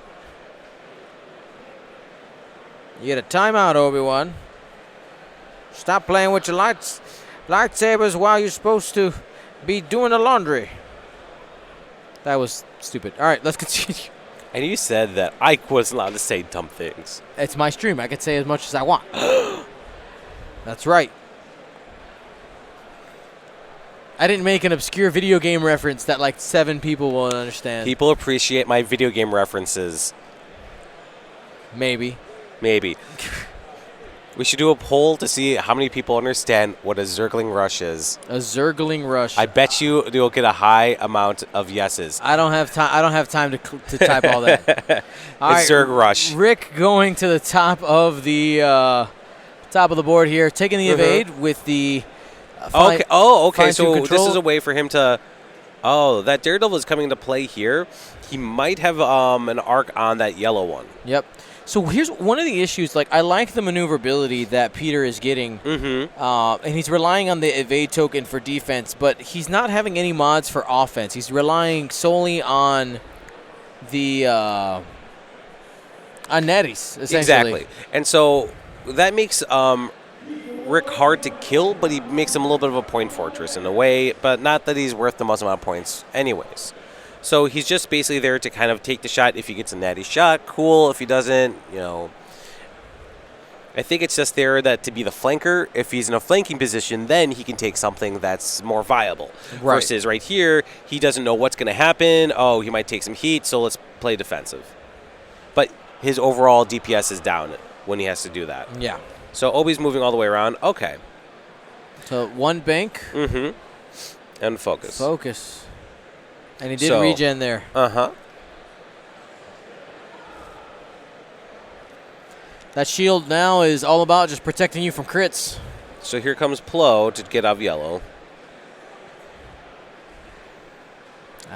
You get a timeout, Obi-Wan. Stop playing with your lightsabers while you're supposed to be doing the laundry. That was stupid. All right, let's continue. And you said that I wasn't allowed to say dumb things. It's my stream. I can say as much as I want. That's right. I didn't make an obscure video game reference that like 7 people will understand. People appreciate my video game references. Maybe. Maybe. We should do a poll to see how many people understand what a Zergling Rush is. A Zergling Rush. I bet you'll get a high amount of yeses. I don't have time. I don't have time to type all that. All It's Zerg Rush. Rick going to the top of the board here, taking the evade with the. Okay. Okay. fine-tune So control. this is a way for him to. Oh, that Daredevil is coming into play here. He might have an arc on that yellow one. Yep. So here's one of the issues. Like, I like the maneuverability that Peter is getting, and he's relying on the evade token for defense, but he's not having any mods for offense. He's relying solely on the on netties, essentially. Exactly. And so that makes Rick hard to kill, but he makes him a little bit of a point fortress in a way, but not that he's worth the most amount of points anyways. So he's just basically there to kind of take the shot. If he gets a natty shot, cool. If he doesn't, I think it's just there that to be the flanker. If he's in a flanking position, then he can take something that's more viable. Right. Versus right here, he doesn't know what's going to happen. Oh, he might take some heat, so let's play defensive. But his overall DPS is down when he has to do that. Yeah. So Obi's moving all the way around. Okay. So one bank. And focus. Focus. And he did So- regen there. Uh-huh. That shield now is all about just protecting you from crits. So here comes Plo to get out of yellow.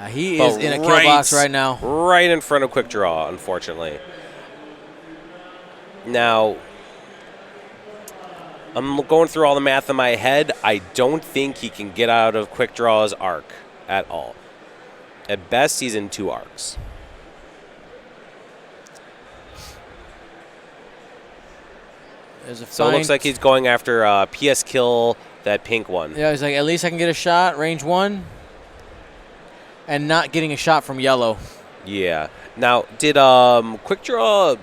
He is in a kill box right now. Right in front of Quick Draw, unfortunately. Now, I'm going through all the math in my head. I don't think he can get out of Quick Draw's arc at all. At best, he's in 2 arcs. So it looks like he's going after PS Kill, that pink one. Yeah, he's like, at least I can get a shot, range 1, and not getting a shot from yellow. Yeah. Now, did Quick Draw...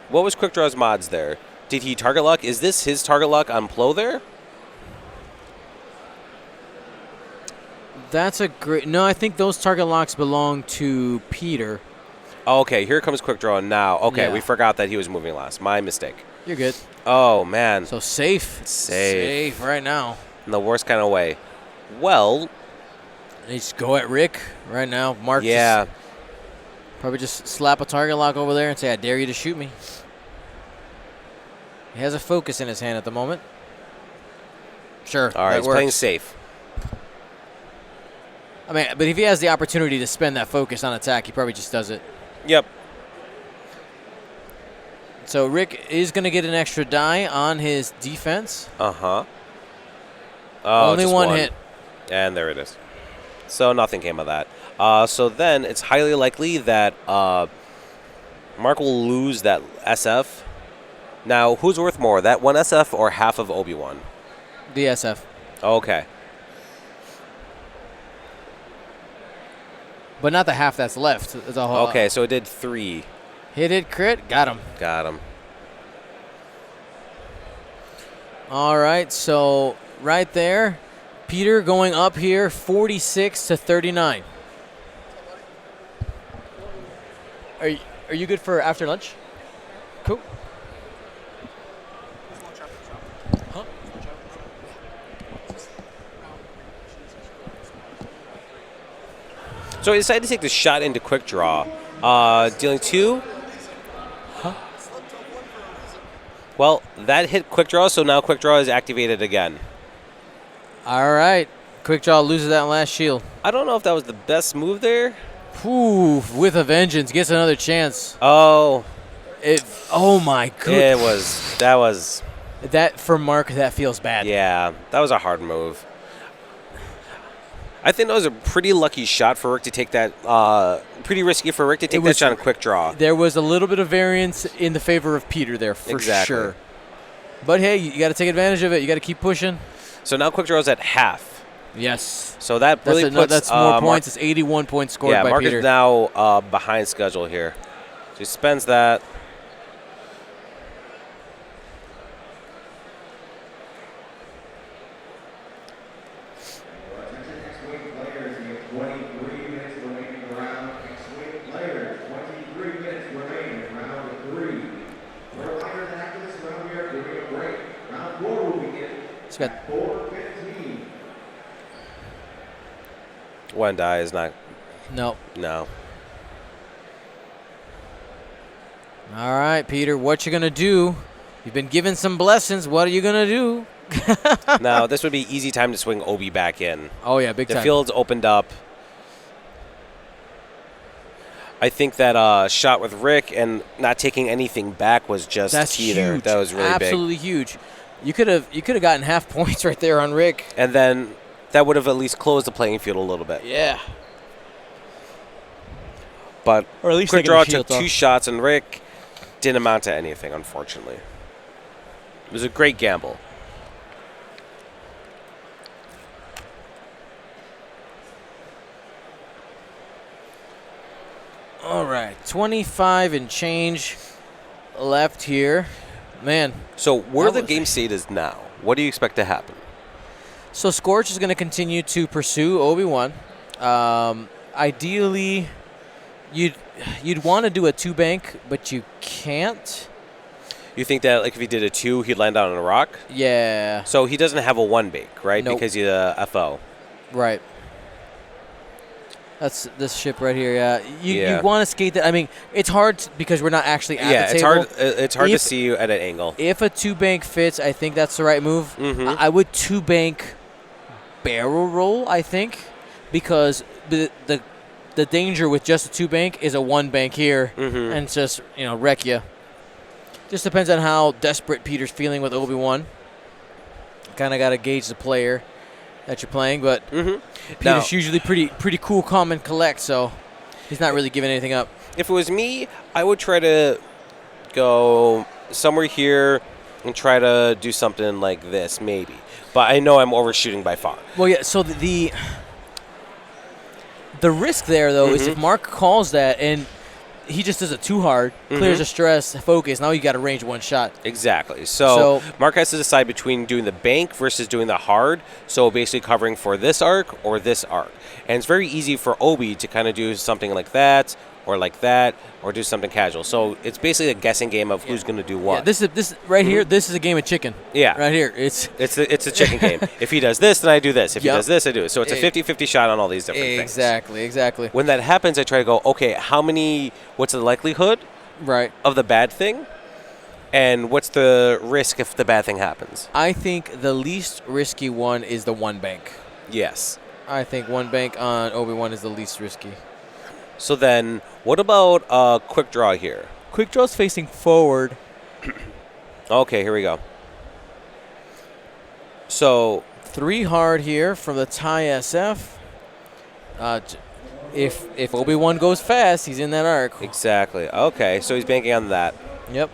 What was Quick Draw's mods there? Did he target lock? Is this his target lock on Plo there? That's a great... No, I think those target locks belong to Peter. Oh, okay, here comes Quick Draw now. Okay, Yeah. we forgot that he was moving last. My mistake. You're good. Oh, man. So safe. Safe. right now. In the worst kind of way. Well, They just go at Rick right now. Mark yeah. probably just slap a target lock over there and say, I dare you to shoot me. He has a focus in his hand at the moment. Sure. All right, that he's playing works. safe. I mean, but if he has the opportunity to spend that focus on attack, he probably just does it. Yep. So Rick is going to get an extra die on his defense. Uh-huh. Oh, Only just one hit. And there it is. So nothing came of that. So then it's highly likely that Mark will lose that SF. Now, who's worth more, that one SF or half of Obi-Wan? DSF. Okay. But not the half that's left. It's a whole, Okay, so it did 3. Hit it, crit, got him. Got him. All right, so right there, Peter going up here 46 to 39. Are you good for after lunch? Cool. Huh? So he decided to take the shot into Quick Draw. Dealing 2. Huh? Well, that hit Quick Draw, so now Quick Draw is activated again. All right. Quick Draw loses that last shield. I don't know if that was the best move there. Whew, with a vengeance, gets another chance. Oh. Oh my goodness. That was. That, for Mark, that feels bad. Yeah, that was a hard move. I think that was a pretty lucky shot for Rick to take that. Pretty risky for Rick to take that shot on Quick Draw. There was a little bit of variance in the favor of Peter there, for sure. But hey, you got to take advantage of it. You got to keep pushing. So now Quick Draw is at half. Yes. So that really puts. That's more points. It's 81 points scored by Mark Peter. is now behind schedule here. So he spends that. Attention X-Wing players, you have 23 minutes remaining in round. X-Wing players, 23 minutes remaining in round 3. Reminder that after this round we are doing a break. got 4:15. One die is not. no. No. All right, Peter, what you gonna do? You've been given some blessings. What are you gonna do? Now, this would be easy time to swing Obi back in. Oh yeah, big The time. field's opened up. I think that shot with Rick and not taking anything back was just That's key there. huge. That was really big. Absolutely huge. You could have gotten half points right there on Rick. And then that would have at least closed the playing field a little bit. Yeah. But Or at least quick taking draw the shield took 2 off. shots, and Rick didn't amount to anything, unfortunately. It was a great gamble. All right, 25 and change left here. Man, So where That the was- game state is now, what do you expect to happen? so Scorch is going to continue to pursue Obi-Wan. Ideally, you'd want to do a 2-bank, but you can't. You think that like if he did a 2, he'd land on a rock? Yeah, So he doesn't have a 1-bank, right? Nope. Because he's a FO. right. That's this ship right here. Yeah, you Yeah. want to skate that. I mean, it's hard because we're not actually at Yeah, the it's table. hard. It's hard to If- see you at an angle. If a 2-bank fits, I think that's the right move. Mhm. I would 2-bank barrel roll, I think, because the danger with just a 2-bank is a 1-bank here Mhm. and just wreck you. Just depends on how desperate Peter's feeling with Obi-Wan. Kind of got to gauge the player that you're playing, but Mhm. Peter's usually pretty cool, calm, and collect, so he's not really giving anything up. If it was me, I would try to go somewhere here and try to do something like this, maybe. But I know I'm overshooting by far. Well, yeah. So the risk there though is if Mark calls that and he just does it too hard, clears the stress, focus. Now you got a range 1 shot. Exactly. So So- Mark has to decide between doing the bank versus doing the hard. So basically covering for this arc or this arc. And it's very easy for Obi to kind of do something like that or do something casual. So it's basically a guessing game of who's going to do what. Yeah, this right here. This is a game of chicken. Yeah. Right here. It's It's a chicken game. If he does this, then I do this. If Yep. he does this, I do it. So it's a Eh, 50-50 shot on all these different things. exactly. When that happens, I try to go, okay, what's the likelihood Right. of the bad thing? And what's the risk if the bad thing happens? I think the least risky one is the 1-bank. Yes. I think 1-bank on Obi-Wan is the least risky. So then, what about a quick draw here? Quick draw's facing forward. Okay, here we go. So, 3 hard here from the Thai SF. If Obi-Wan goes fast, he's in that arc. exactly. Okay, so he's banking on that. Yep.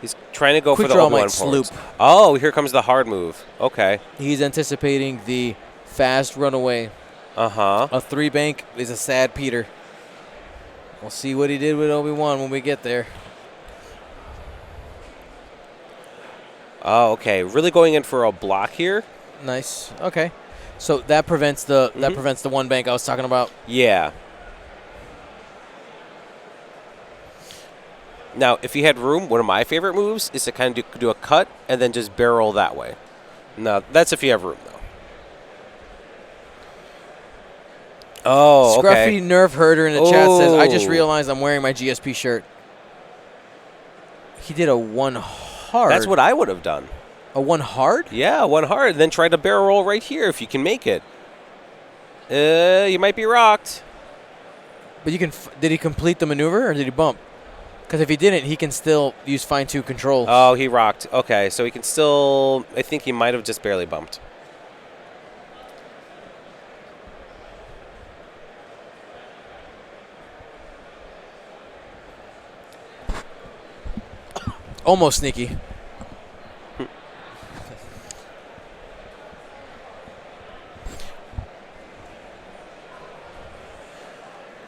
He's trying to go Quick for the draw Obi-Wan might points. sloop. Oh, here comes the hard move. Okay. He's anticipating the fast runaway. Uh-huh. A 3-bank is a sad Peter. We'll see what he did with Obi-Wan when we get there. Oh, okay. Really going in for a block here? Nice. Okay. So that prevents the 1-bank I was talking about. Yeah. Now, if you had room, one of my favorite moves is to kind of do a cut and then just barrel that way. Now, that's if you have room, though. Oh, Scruffy okay. Nerf Herder in the chat says, I just Oh. realized I'm wearing my GSP shirt. He did a 1 hard. That's what I would have done. A 1 hard? Yeah, 1 hard, then try to barrel roll right here if you can make it. You might be rocked. But you can. Did he complete the maneuver or did he bump? Because if he didn't, he can still use fine-tune control. Oh, he rocked. Okay, so he can still... I think he might have just barely bumped. Almost sneaky.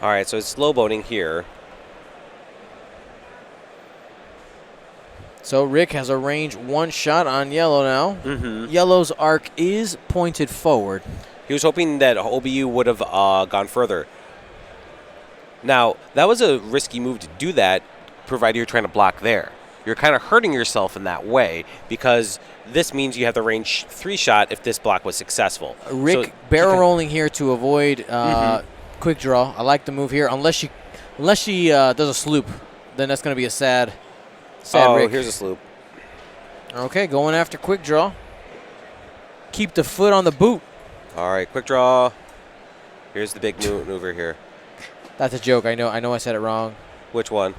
All right, so it's slow boating here. So Rick has a range 1 shot on yellow now. Mm-hmm. Yellow's arc is pointed forward. He was hoping that OBU would have gone further. Now, that was a risky move to do that, provided you're trying to block there. you're kind of hurting yourself in that way because this means you have the range 3 shot if this block was successful. Rick So barrel rolling here to avoid quick draw. I like the move here. Unless she does a sloop, then that's going to be a sad Rick. Here's a sloop. Okay, going after quick draw. Keep the foot on the boot. All right, quick draw. Here's the big maneuver here. That's a joke. I know I said it wrong. Which one?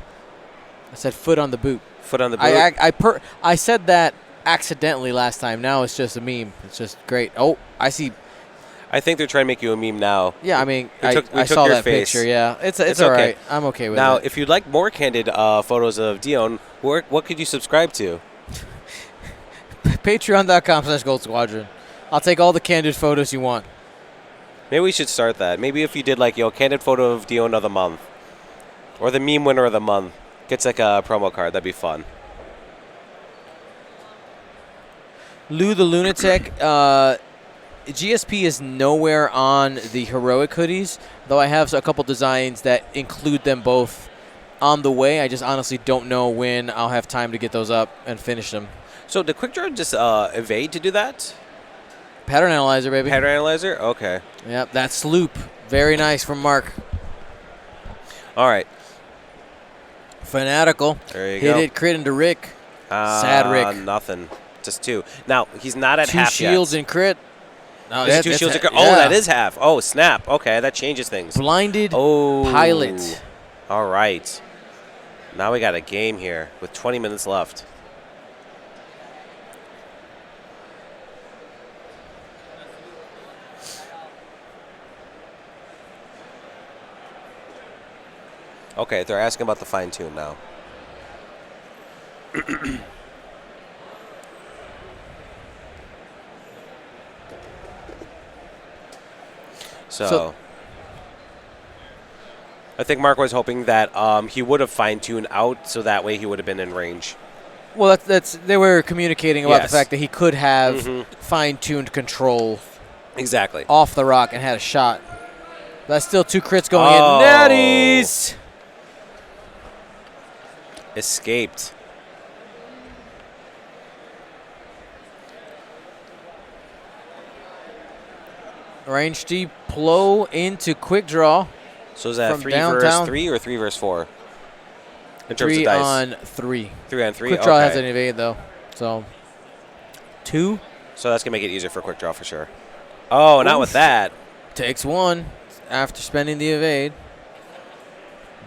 I said foot on the boot. Foot on the boot? I said that accidentally last time. Now it's just a meme. It's just great. Oh, I see. I think they're trying to make you a meme now. Yeah, I mean, We I took saw your that face. picture. Yeah, it's It's all okay. right. I'm okay with Now, it. if you'd like more candid photos of Dion, what could you subscribe to? Patreon.com/Gold Squadron. I'll take all the candid photos you want. Maybe we should start that. Maybe if you did like, candid photo of Dion of the month. Or the meme winner of the month. Gets like a promo card. That'd be fun. Lou the Lunatic. GSP is nowhere on the heroic hoodies, though I have a couple designs that include them both on the way. I just honestly don't know when I'll have time to get those up and finish them. So did Quick Draw just evade to do that? Pattern analyzer, baby. Pattern analyzer? Okay. Yep, that sloop. Very nice from Mark. All right. Fanatical. There you Hit go. it, crit into Rick. Sad Rick. Nothing. Just 2. Now, he's not at 2 half shields yet. and crit. No, Is it 2 shields and crit? yeah. Oh, that is half. Oh, snap. Okay, that changes things. Blinded Oh. pilot. All right. Now we got a game here with 20 minutes left. Okay, they're asking about the fine tune now. So I think Mark was hoping that he would have fine-tuned out, so that way he would have been in range. Well, they were communicating about Yes. the fact that he could have fine-tuned control Exactly. off the rock and had a shot. That's still 2 crits going Oh. in. Netties! Escaped. Range D Plo into quick draw. So is that From 3 downtown. versus 3 or 3 versus 4? In terms 3 of dice. on 3. 3 on 3? Quick draw okay. has an evade, though. So, 2 So that's going to make it easier for quick draw for sure. Oh, not with that. takes 1 after spending the evade.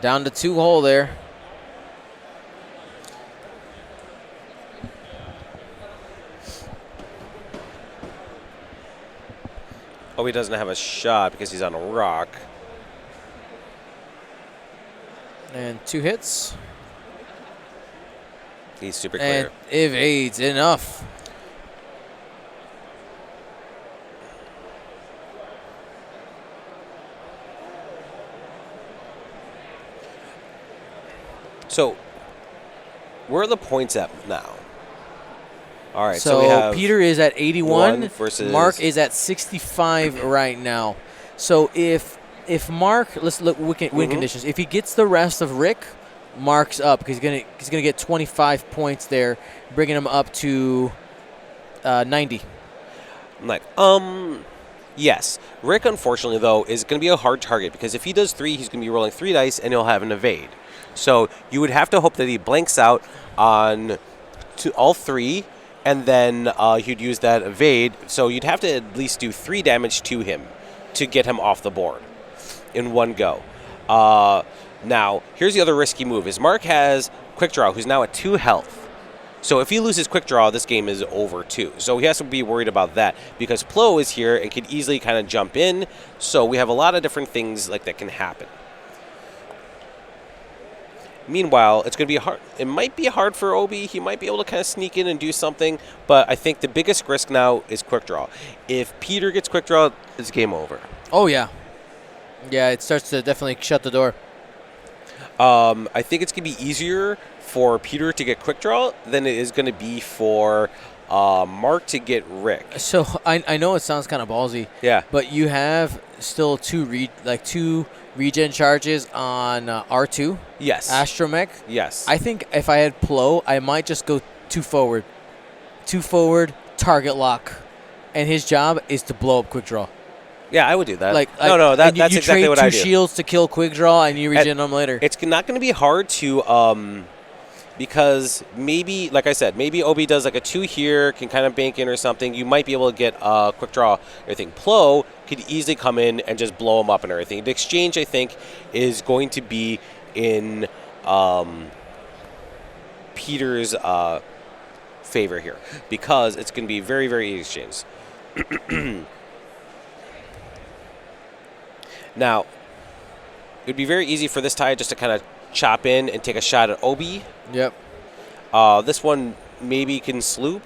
Down to 2 hole there. Oh, he doesn't have a shot because he's on a rock. And 2 hits. He's super And clear. evades enough. So, where are the points at now? All right, so we So have Peter is at 81. one versus- Mark is at 65 right now. So if Mark, let's look win conditions. If he gets the rest of Rick, Mark's up because he's gonna get 25 points there, bringing him up to 90. I'm like, yes. Rick, unfortunately, though, is going to be a hard target because if he does 3, he's going to be rolling 3 dice and he'll have an evade. So you would have to hope that he blanks out on all 3, and then you'd use that evade. So you'd have to at least do 3 damage to him to get him off the board in one go. Now, here's the other risky move. Is Mark has Quick Draw, who's now at 2 health. So if he loses Quick Draw, this game is over too. So he has to be worried about that because Plo is here and can easily kind of jump in. So we have a lot of different things like that can happen. Meanwhile, it's going to be hard. It might be hard for Obi. He might be able to kind of sneak in and do something. But I think the biggest risk now is Quick Draw. If Peter gets Quick Draw, it's game over. Oh yeah, yeah. It starts to definitely shut the door. I think it's going to be easier for Peter to get Quick Draw than it is going to be for Mark to get Rick. So I know it sounds kind of ballsy. Yeah. But you have still 2 regen charges on R2, Yes. Astromech. Yes. I think if I had Plo, I might just go 2 forward. 2 forward, target lock. And his job is to blow up quick draw. Yeah, I would do that. No, that's you exactly trade what I do. 2 shields to kill quick draw, and you regen them later. It's not going to be hard to, because maybe, like I said, maybe Obi does like a 2 here, can kind of bank in or something. You might be able to get quick draw. Everything. Plo could easily come in and just blow him up and everything. The exchange, I think, is going to be in Peter's favor here because it's going to be very, very easy exchange. Now, it would be very easy for this tie just to kind of chop in and take a shot at Obi. Yep. This one maybe can sloop,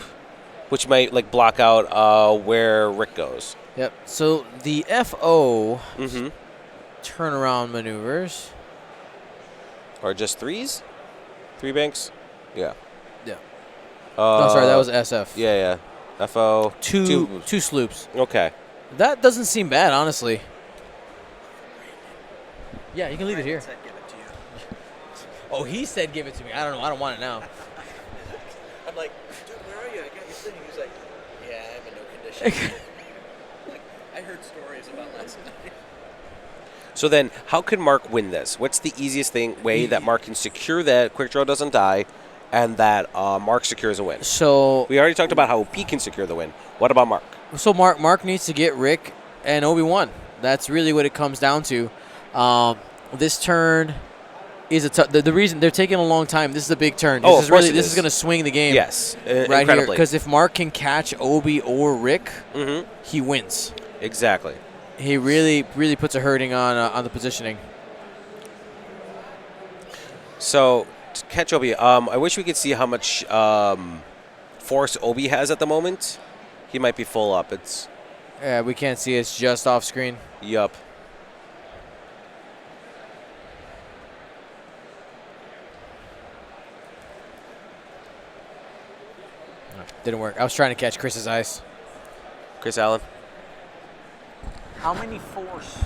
which might like block out where Rick goes. Yep. So the FO Mm-hmm. turnaround maneuvers. Or just 3s? 3 banks? Yeah. Yeah. Oh, sorry, that was SF. Yeah. FO. Two sloops. Okay. That doesn't seem bad, honestly. Yeah, you can leave it here. Said give it to you. Oh, he said give it to me. I don't know. I don't want it now. I'm like, dude, where are you? I got your thing. He's like, yeah, I have a no condition. Like, I heard stories about last night. So then, how can Mark win this? What's the easiest way that Mark can secure that Quick Draw doesn't die and that Mark secures a win? So We already talked about how P can secure the win. What about Mark? Mark needs to get Rick and Obi-Wan. That's really what it comes down to. This turn is the reason they're taking a long time. This is a big turn. Of course it this is. is going to swing the game. Yes, right here. incredibly. Because if Mark can catch Obi or Rick, Mm-hmm. he wins. Exactly. He really puts a hurting on the positioning. So, to catch Obi, I wish we could see how much force Obi has at the moment. He might be full up. Yeah, we can't see it. It's just off screen. Yup. Didn't work. I was trying to catch Chris's eyes. Chris Allen. How many force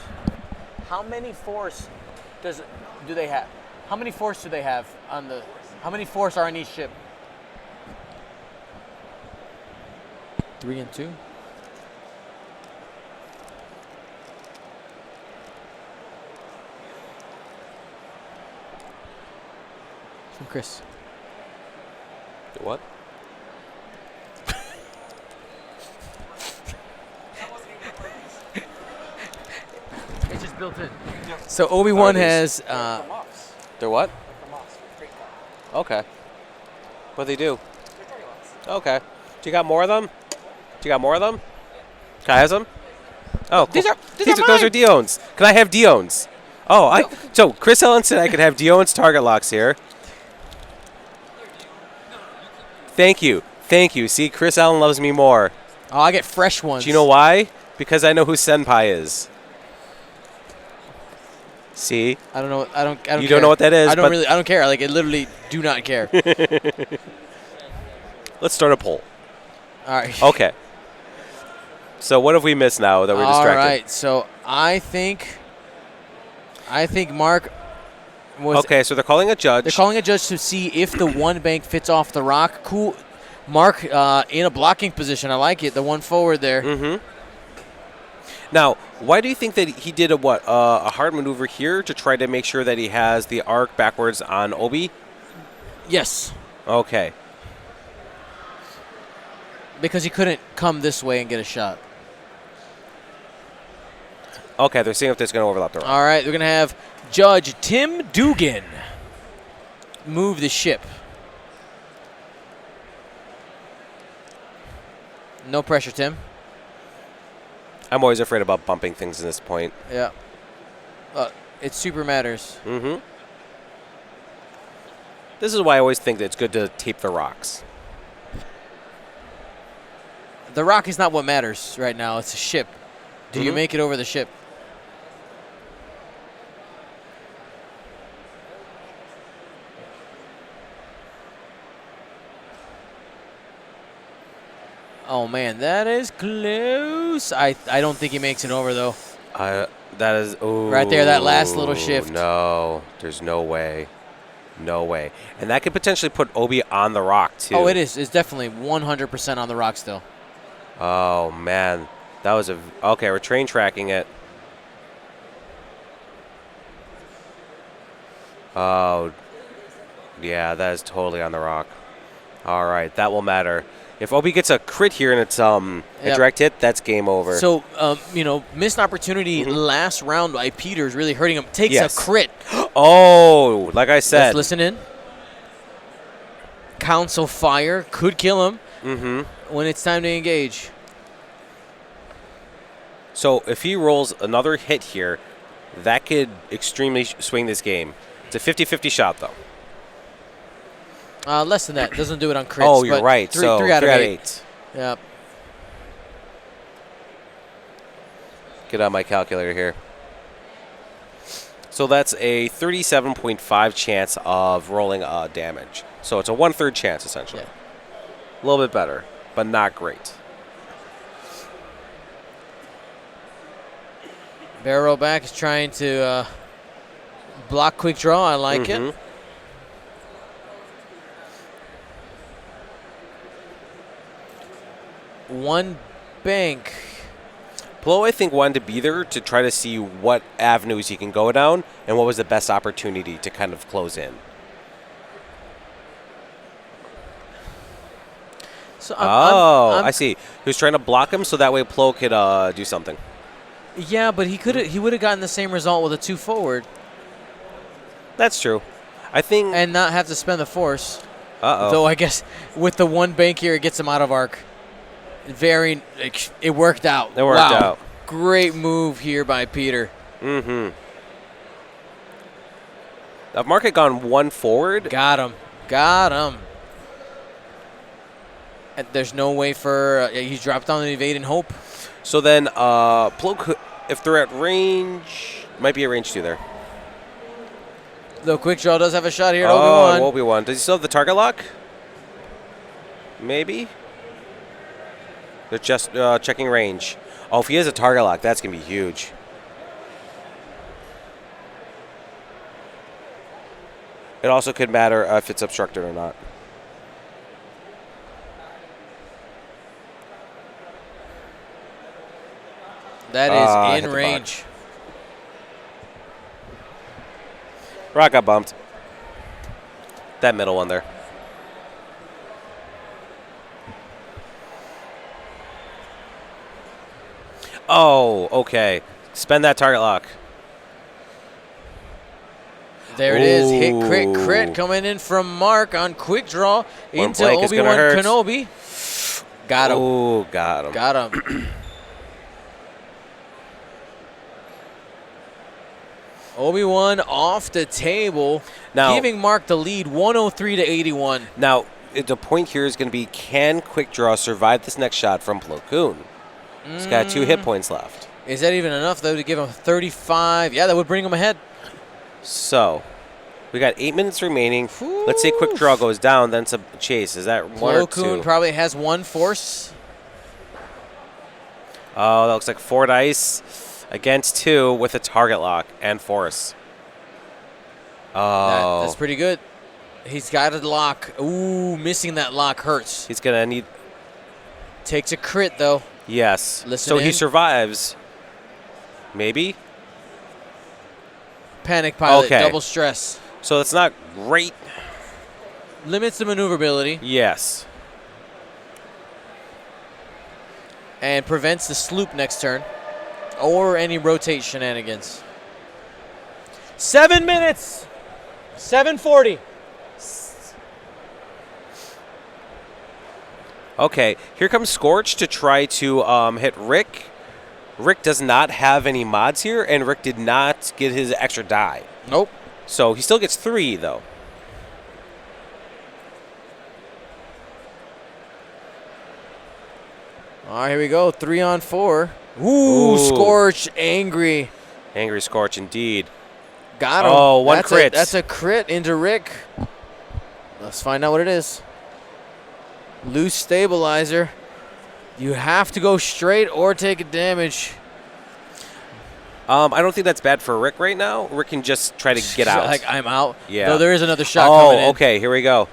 do they have? How many force do they have on the? How many force are on each ship? 3 and 2. From Chris. What? It's just built in. So Obi-Wan Oh, it is. has. They're what? Okay. What they do? Do you got more of them? Can I have them? Oh, cool. These are those are Dion's. Can I have Dion's? Oh, so Chris Allen said I could have Dion's target locks here. Thank you. See, Chris Allen loves me more. Oh, I get fresh ones. Do you know why? Because I know who Senpai is. See? I don't know. I don't. You don't know what that is, I don't but- really. I don't care. Like I literally do not care. Let's start a poll. All right. Okay. So what have we missed now that we're distracted? All right. So I think Mark was. Okay, so they're calling a judge. They're calling a judge to see if the one bank fits off the rock. Cool. Mark in a blocking position. I like it. The one forward there. Mm-hmm. Now, why do you think that he did a hard maneuver here to try to make sure that he has the arc backwards on Obi? Yes. Okay. Because he couldn't come this way and get a shot. Okay, they're seeing if it's going to overlap the rock. All right. We're gonna have Judge Tim Dugan move the ship. No pressure, Tim. I'm always afraid about bumping things at this point. Yeah. It super matters. Mm-hmm. This is why I always think that it's good to tape the rocks. The rock is not what matters right now. It's a ship. Do you Mhm. make it over the ship? Oh man, that is close. I don't think he makes it over though. That is Right there, that last little shift. No, there's no way. No way. And that could potentially put Obi on the rock, too. Oh, it is. It's definitely 100% on the rock still. Oh, man. That was okay, we're train tracking it. Oh, yeah, that is totally on the rock. All right, that will matter. If Obi gets a crit here and it's a direct hit, that's game over. So, missed opportunity last round by Peters really hurting him. Takes a crit. Oh, like I said. Let's listen in. Council Fire could kill him when it's time to engage. So if he rolls another hit here, that could extremely swing this game. It's a 50-50 shot, though. Less than that. Doesn't do it on crits. Oh, you're right. Three, so 3 out of 8. Yep. Get on my calculator here. So that's a 37.5 chance of rolling damage. So it's a 1/3 chance, essentially. Yeah. A little bit better, but not great. Barrel back is trying to block quick draw. I like it. One bank. Plo, I think, wanted to be there to try to see what avenues he can go down and what was the best opportunity to kind of close in. So I see. He was trying to block him so that way Plo could do something. Yeah, but he would have gotten the same result with a 2 forward. That's true. I think. And not have to spend the force. Uh-oh. Though I guess with the one bank here, it gets him out of arc. It worked out. It worked out. Great move here by Peter. If Mark had gone 1 forward. Got him. And there's no way for he's dropped down the evade and hope. So then Plo could, if they're at range, might be at range 2 there. Though quick draw does have a shot here at Obi-Wan. Obi-Wan. Does he still have the target lock? Maybe. They're just checking range. Oh, if he has a target lock, that's going to be huge. It also could matter if it's obstructed or not. That is in range. Rock got bumped. That middle one there. Oh, okay. Spend that target lock. There it is. Hit, crit coming in from Mark on quick draw into Blake is Obi-Wan hurt. Kenobi. Got him. Oh, got him. Got him. Obi-Wan off the table, Now, giving Mark the lead 103 to 81. Now, the point here is going to be, can quick draw survive this next shot from Plo Koon? He's got 2 hit points left. Is that even enough, though, to give him 35? Yeah, that would bring him ahead. So, we got 8 minutes remaining. Let's say quick draw goes down, then it's a chase. Is that 1 or 2? Plo Koon probably has 1 force. Oh, that looks like 4 dice against 2 with a target lock and force. Oh. That's pretty good. He's got a lock. Ooh, missing that lock hurts. He's going to need... Takes a crit, though. Yes. Listen so in. he survives. Maybe? Panic pilot, Okay. double stress. So that's not great. Limits the maneuverability. Yes. And prevents the sloop next turn. Or any rotate shenanigans. 7 minutes. 7:40. Okay, here comes Scorch to try to hit Rick. Rick does not have any mods here, and Rick did not get his extra die. Nope. So he still gets 3, though. All right, here we go. 3 on 4. Ooh, Scorch, angry. Angry Scorch, indeed. Got him. Oh, 1 crit. That's a crit into Rick. Let's find out what it is. Loose stabilizer. You have to go straight or take a damage. I don't think that's bad for Rick right now. Rick can just try to get out. Like, I'm out. Yeah. Though there is another shot coming in. Oh, okay. Here we go.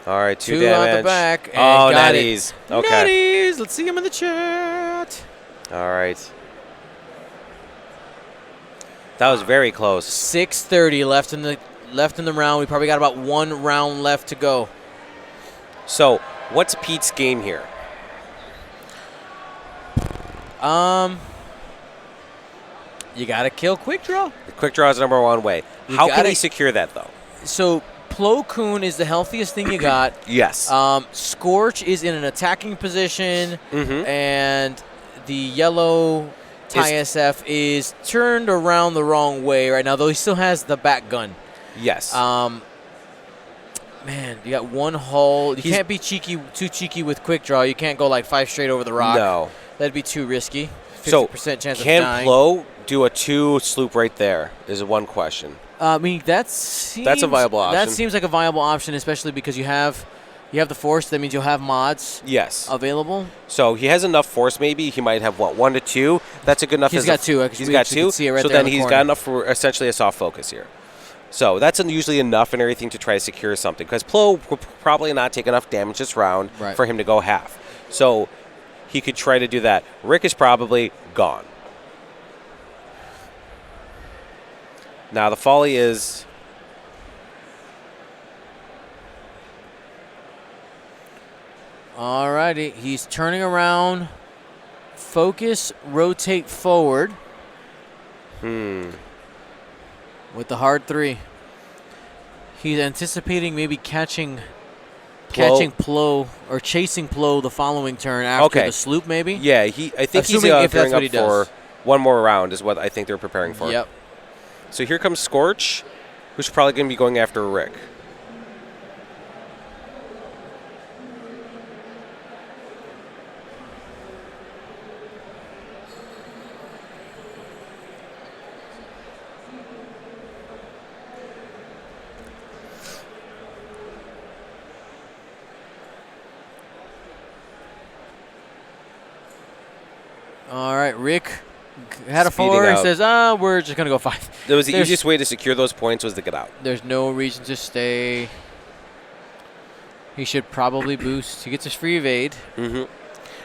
All right, 2 Two damage. out the back. And Oh, got natties. It. Okay. Natties. Let's see him in the chat. All right. That was very close. 6:30 left in the round. We probably got about 1 round left to go. So, what's Pete's game here? You gotta kill Quick Draw. The quick draw is the number 1 way. You How can gotta- he secure that, though? So Plo Koon is the healthiest thing you got. Yes. Scorch is in an attacking position, Mm-hmm. and the yellow TISF is turned around the wrong way right now, though he still has the back gun. Yes. Man, you got 1 hull. You can't be too cheeky with Quick Draw. You can't go like 5 straight over the rock. No. That'd be too risky. 50% So, chance of can dying. Plo do a 2 sloop right there is one question. I mean, that's a viable option. That seems like a viable option, especially because you have the force. That means you'll have mods Yes. available. So he has enough force. Maybe he might have 1 to 2. That's a good enough. He's as got a, 2. He's got 2. Can see it right so there then in the he's corner. got enough for essentially a soft focus here. So that's usually enough and everything to try to secure something because Plo will probably not take enough damage this round Right. for him to go half. So he could try to do that. Rick is probably gone. Now the folly is. Alrighty, he's turning around. Focus, rotate forward. With the hard 3. He's anticipating maybe catching Plo or chasing Plo the following turn after the sloop, maybe. Yeah, I think he's Assuming if that's gearing what up he for does. 1 more round is what I think they're preparing for. Yep. So here comes Scorch, who's probably going to be going after Rick. All right, Rick had a Speeding 4. He out. says, we're just going to go 5. That was the There's- easiest way to secure those points was to get out. There's no reason to stay. He should probably boost. He gets his free evade. Mm-hmm.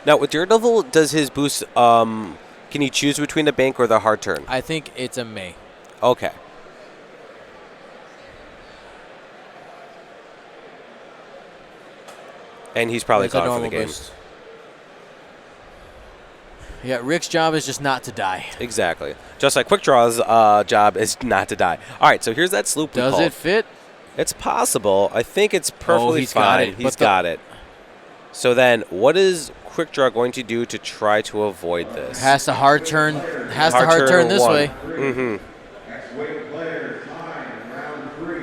Now, with Daredevil, does his boost, can he choose between the bank or the hard turn? I think it's a May. Okay. And he's probably It's a gone for the normal game. boost. Yeah, Rick's job is just not to die. Exactly. Just like Quick Draw's job is not to die. All right, so here's that sloop we Does called. it fit? It's possible. I think it's perfectly he's got fine. it, He's but the- got it. So then, what is Quick Draw going to do to try to avoid this? Has to hard turn. Has to hard turn this 1. way. Mm-hmm. Next weight players, time in round 3.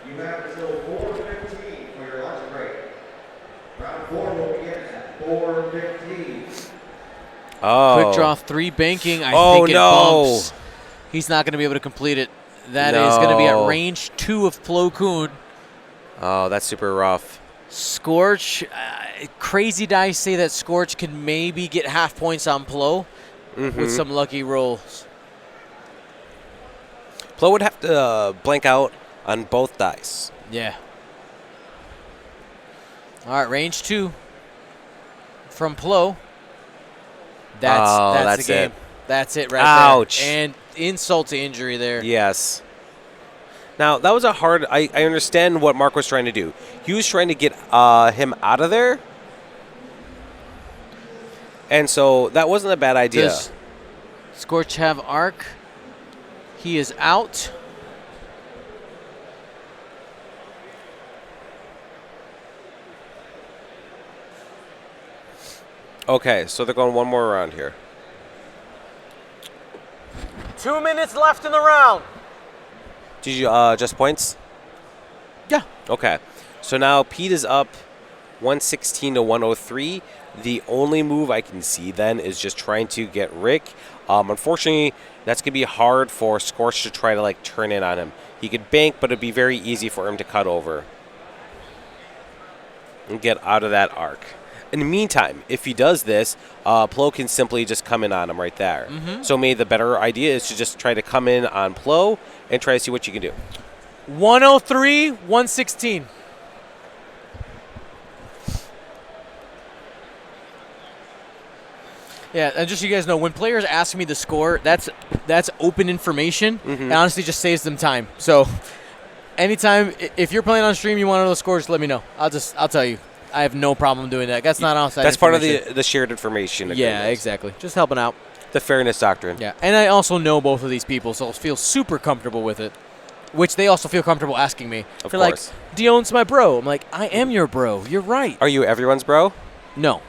You have until 4:15 for your lunch break. Round 4 will begin at 4:15. Oh. Quick draw 3 banking. I Oh, think it no. bumps. He's not going to be able to complete it. That is going to be at No. range 2 of Plo Koon. Oh, that's super rough. Scorch. Crazy dice say that Scorch can maybe get half points on Plo with some lucky rolls. Plo would have to blank out on both dice. Yeah. All right, range 2 from Plo. That's the game. it. That's it right Ouch. there. And insult to injury there. Yes. Now, that was a hard... I understand what Mark was trying to do. He was trying to get him out of there. And so that wasn't a bad idea. Does Scorch have arc? He is out. Okay, so they're going 1 more round here. 2 minutes left in the round. Did you adjust points? Yeah. Okay. So now Pete is up 116 to 103. The only move I can see then is just trying to get Rick. Unfortunately, that's going to be hard for Scorch to try to turn in on him. He could bank, but it'd be very easy for him to cut over. and get out of that arc. In the meantime, if he does this, Plo can simply just come in on him right there. So maybe the better idea is to just try to come in on Plo and try to see what you can do. 103, 116. Yeah, and just so you guys know, when players ask me the score, that's open information. It honestly just saves them time. So anytime, if you're playing on stream, you want to know the scores, let me know. I'll tell you. I have no problem doing that. That's not outside. That's part of the shared information. Yeah, agreements. exactly. Just helping out. The fairness doctrine. Yeah, and I also know both of these people, so I feel super comfortable with it. Which they also feel comfortable asking me. Of They're course. like, Dion's my bro. I'm like, I am your bro. You're right. Are you everyone's bro? No.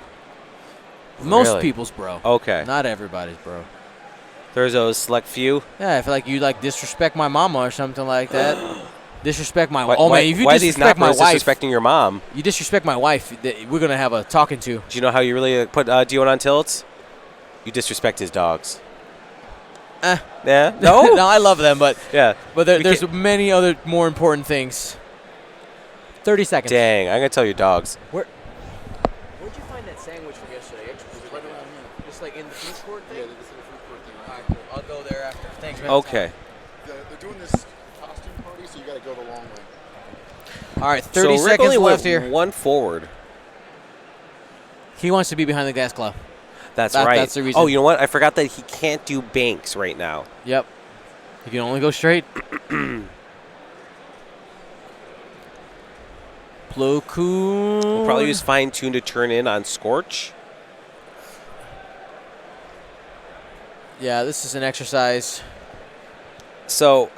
Most Really? people's bro. Okay. Not everybody's bro. There's those select few. Yeah, I feel like you like disrespect my mama or something like that. Disrespect my wife. Why, Oh man, if you why are these disrespect my not wife, disrespecting your mom? you disrespect my wife, we're gonna have a talking to. Do you know how you really put Dion on tilts? You disrespect his dogs. Yeah. No. No, I love them, but Yeah. there's many other more important things. 30 seconds. Dang, I'm gonna tell your dogs. Where'd you find that sandwich from yesterday? Was it right around here? Just like in the food court thing? Yeah, this is a food court thing. All right, cool. I'll go there after. Thanks, man. Okay. They're doing this costume party, so you got to go the long way. All right, 30 so Rick seconds only left went here. one forward. He wants to be behind the gas cloud. That's right. That's the reason. Oh, you know what? I forgot that he can't do banks right now. Yep. He can only go straight. Plo Koon. We'll probably use fine tune to turn in on Scorch. Yeah, this is an exercise. So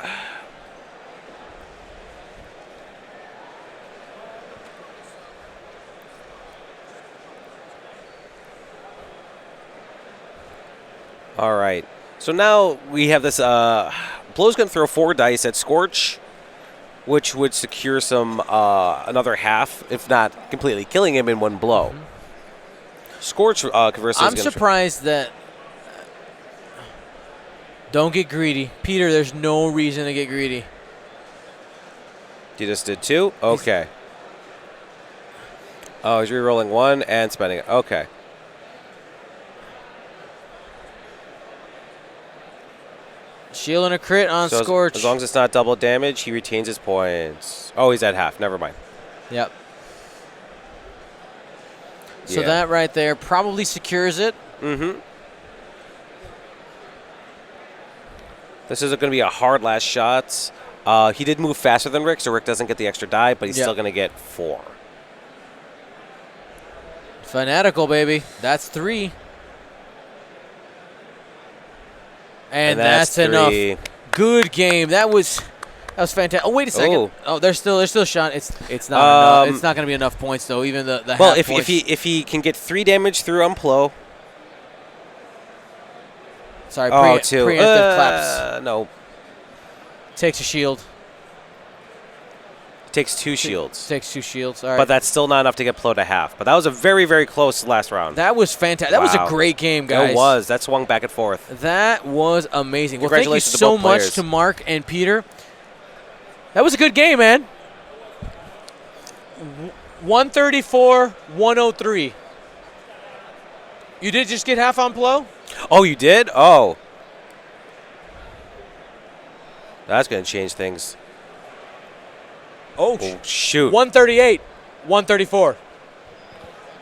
all right. So now we have this. Plo's going to throw 4 dice at Scorch, which would secure some another half, if not completely killing him in one blow. Scorch, conversely, I'm is gonna surprised that. Don't get greedy. Peter, there's no reason to get greedy. You just did 2? Okay. Oh, he's re-rolling 1 and spending it. Okay. Shield and a crit on So Scorch. as long as it's not double damage, he retains his points. Oh, he's at half. Never mind. Yep. So Yeah. that right there probably secures it. Mm-hmm. This is going to be a hard last shot. He did move faster than Rick, so Rick doesn't get the extra die, but he's Yep. still going to get 4. Fanatical, baby. That's 3. And that's enough. 3. Good game. That was fantastic. Oh, wait a second. Oh. There's still shot. It's not enough. It's not going to be enough points though. Even the Well, half points. if he can get 3 damage through Umplo. Sorry, Oh, 2. preemptive claps. No. Takes a shield. Takes 2 shields. Takes 2 shields. All right. But that's still not enough to get Plo to half. But that was a very, very close last round. That was fantastic. That was Wow. a great game, guys. It was. That swung back and forth. That was amazing. Well, thank you Congratulations to so both much players. to Mark and Peter. That was a good game, man. 134, 103. You did just get half on Plo? Oh, you did? Oh. That's going to change things. Oh, Shoot. 138, 134.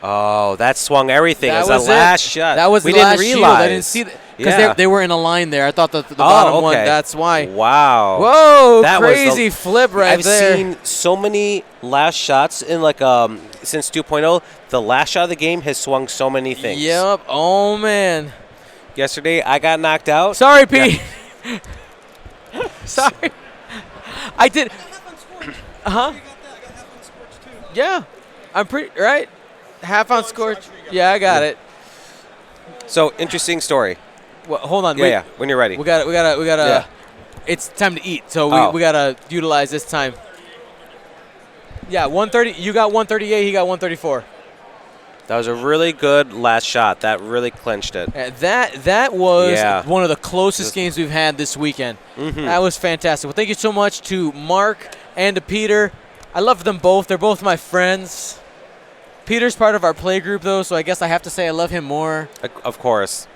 Oh, that swung everything. That It was was the it. last shot. That was we the didn't last realize. shield. I didn't see that because Yeah. they were in a line there. I thought the bottom one. okay. That's why. Wow. Whoa! That was the- crazy flip right I've there. seen so many last shots in since 2.0. The last shot of the game has swung so many things. Yep. Oh man. Yesterday I got knocked out. Sorry, Pete. Sorry. I did. Huh? Yeah. I'm pretty right. Half on Scorch. Yeah, I got it. So interesting story. Well, hold on. Yeah, wait. yeah. When you're ready. We got. Yeah. It's time to eat, so Oh. we gotta utilize this time. Yeah, 130. You got 138. He got 134. That was a really good last shot. That really clinched it. That was Yeah. one of the closest games we've had this weekend. Mhm. That was fantastic. Well, thank you so much to Mark and to Peter. I love them both. They're both my friends. Peter's part of our play group, though, so I guess I have to say I love him more. Of course.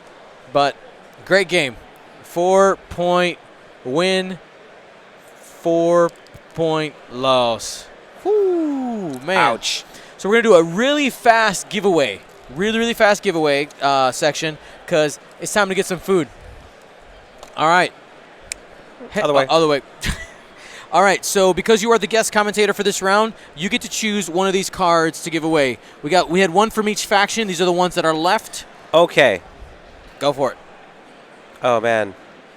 But great game. 4-point win, 4-point loss. Whoo, man. Ouch. So we're going to do a really fast giveaway. Really fast giveaway section because it's time to get some food. All right. Other way. Other way. All right, so because you are the guest commentator for this round, you get to choose one of these cards to give away. We had one from each faction. These are the ones that are left. Okay. Go for it. Oh, man.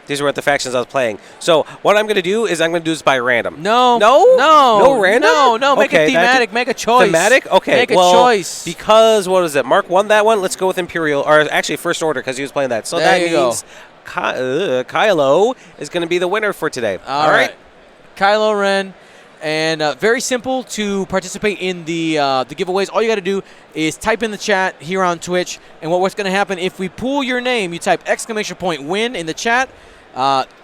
These were the factions I was playing. So what I'm going to do is I'm going to do this by random. No. No? No. No random? No. Make Okay, it thematic. Make a choice. Thematic? Okay. Make a well, choice. Because, what is it? Mark won that one. Let's go with Imperial. Or actually, First Order because he was playing that. So There that you go. means Kylo is going to be the winner for today. All right. Kylo Ren. And very simple to participate in the giveaways. All you got to do is type in the chat here on Twitch. And what's going to happen if we pull your name, you type !win in the chat.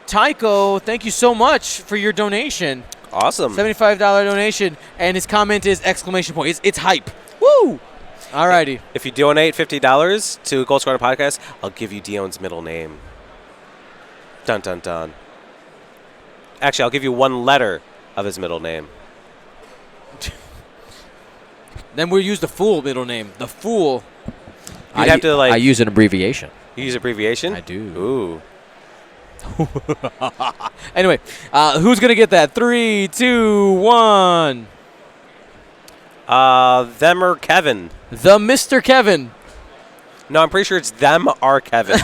Tycho, thank you so much for your donation. Awesome. $75 donation. And his comment is ! It's hype. Woo! All righty. If you donate $50 to Gold Squadron Podcast, I'll give you Dion's middle name. Dun, dun, dun. Actually, I'll give you one letter of his middle name. Then we'll use the Fool middle name. The Fool. You'd have to, like... I use an abbreviation. You use abbreviation? I do. Ooh. Anyway, who's going to get that? 3, 2, 1. Them or Kevin. The Mr. Kevin. No, I'm pretty sure it's them or Kevin.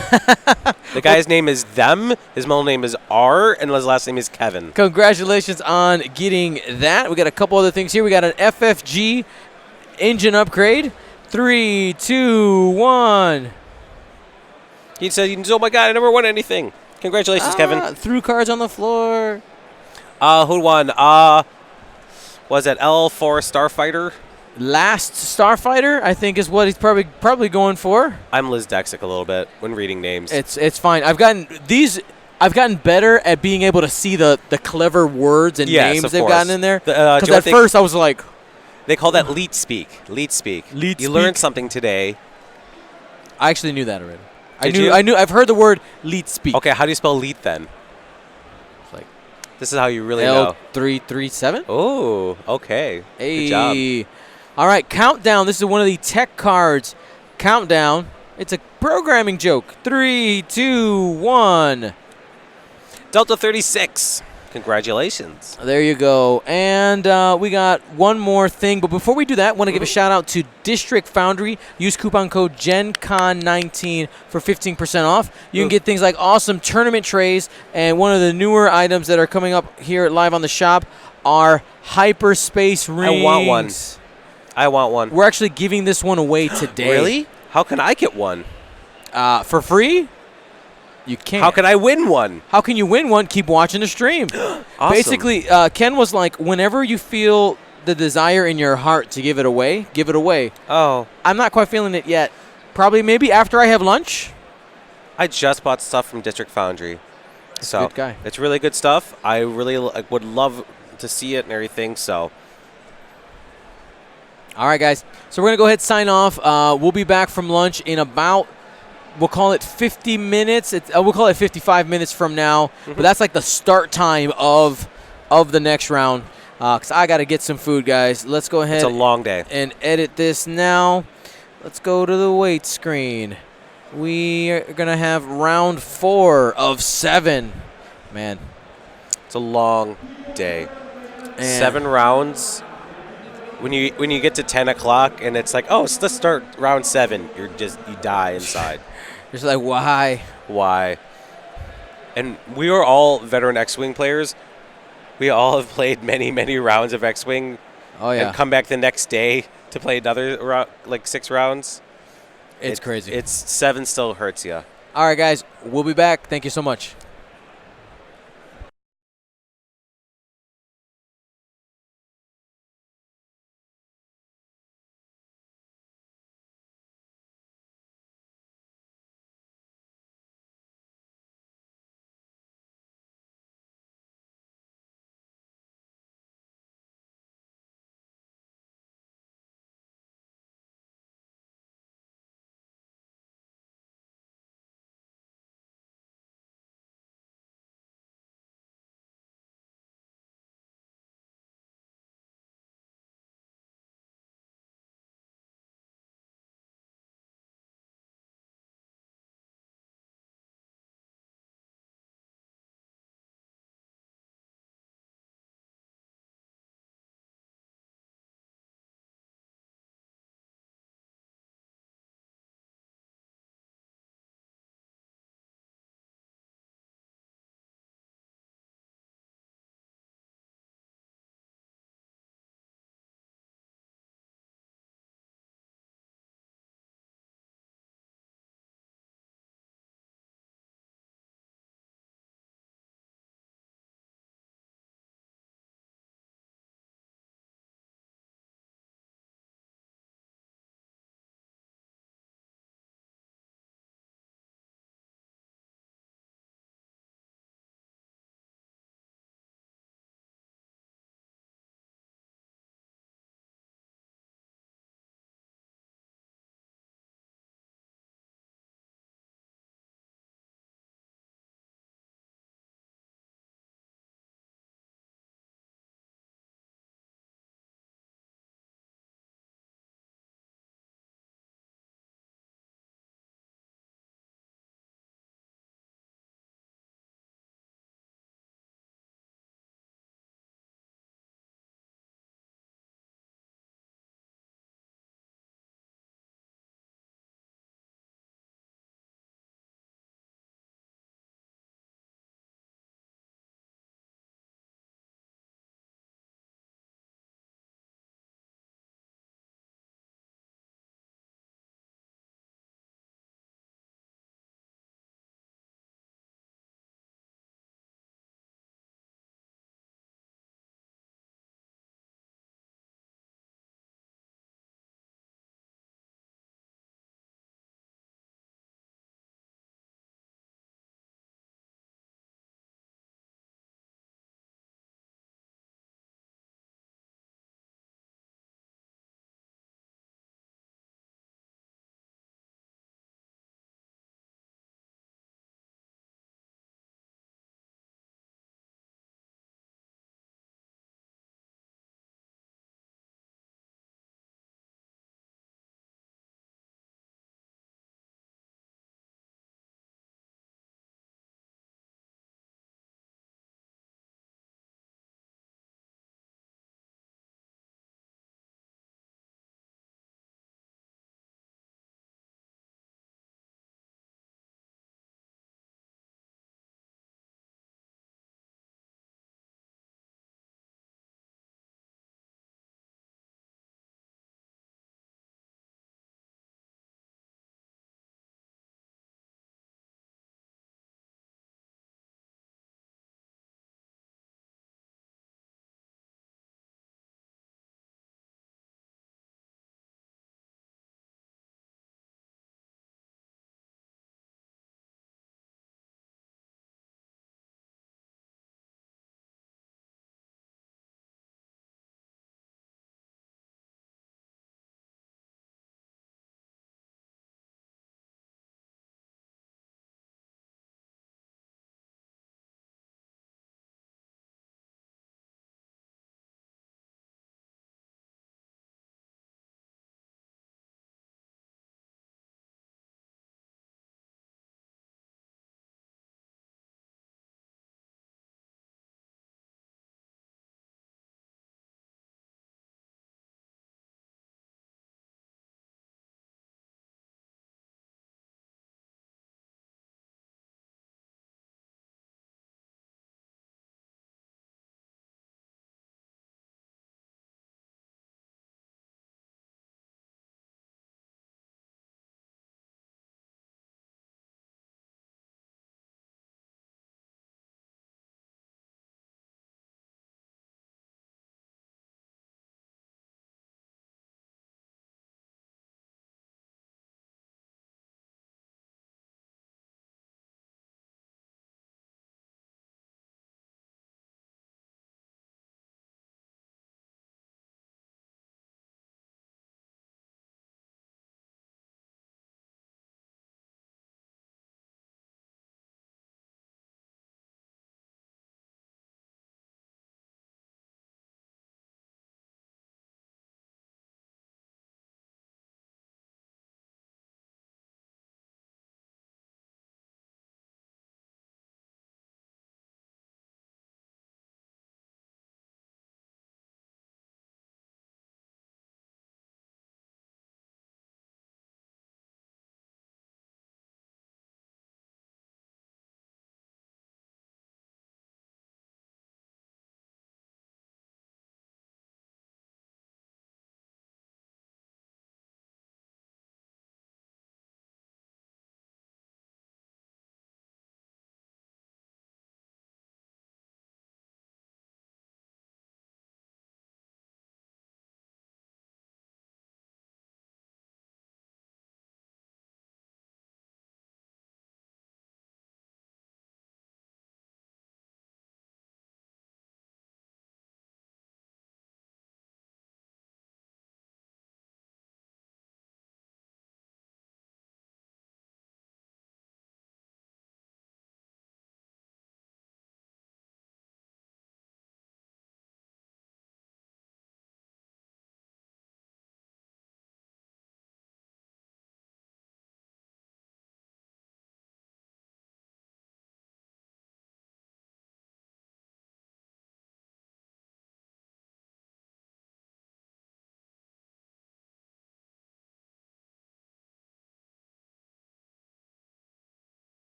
The guy's name is them, his middle name is R, and his last name is Kevin. Congratulations on getting that. We got a couple other things here. We got an FFG engine upgrade. 3, 2, 1. He said, oh my God, I never won anything. Congratulations, Kevin. Threw cards on the floor. Who won? Was it L4 Starfighter? Last Starfighter, I think, is what he's probably going for. I'm Liz Dexic a little bit when reading names. It's fine. I've gotten better at being able to see the clever words and Yes, names of they've course. gotten in there. Do you know Because what at first I was like, they call that leet speak. Leet speak. Leet you speak. learned something today. I actually knew that already. Did you? I've heard the word leet speak. Okay, how do you spell leet then? Like this is how you really know. L337. Oh, okay. Hey. Good job. All right, Countdown. This is one of the tech cards. Countdown. It's a programming joke. 3, 2, 1. Delta 36. Congratulations. There you go. And we got one more thing. But before we do that, I want to give a shout out to District Foundry. Use coupon code GenCon19 for 15% off. You can get things like awesome tournament trays. And one of the newer items that are coming up here live on the shop are hyperspace rings. I want one. We're actually giving this one away today. Really? How can I get one? For free? You can't. How can I win one? How can you win one? Keep watching the stream. Awesome. Basically, Ken was like, whenever you feel the desire in your heart to give it away, give it away. Oh. I'm not quite feeling it yet. Probably maybe after I have lunch. I just bought stuff from District Foundry. So good guy. It's really good stuff. I really would love to see it and everything, so. All right, guys. So we're going to go ahead and sign off. We'll be back from lunch in about, we'll call it 50 minutes. We'll call it 55 minutes from now. But that's like the start time of the next round. Because I got to get some food, guys. Let's go ahead. It's a long day. And edit this now. Let's go to the wait screen. We are going to have round 4 of 7. Man. It's a long day. And 7 rounds. When you get to 10 o'clock and it's like, oh, let's start round 7, you die inside. It's like, why? Why? And we are all veteran X-Wing players. We all have played many, many rounds of X-Wing. Oh, yeah. And come back the next day to play another, 6 rounds. It's crazy. 7 still hurts you. All right, guys. We'll be back. Thank you so much.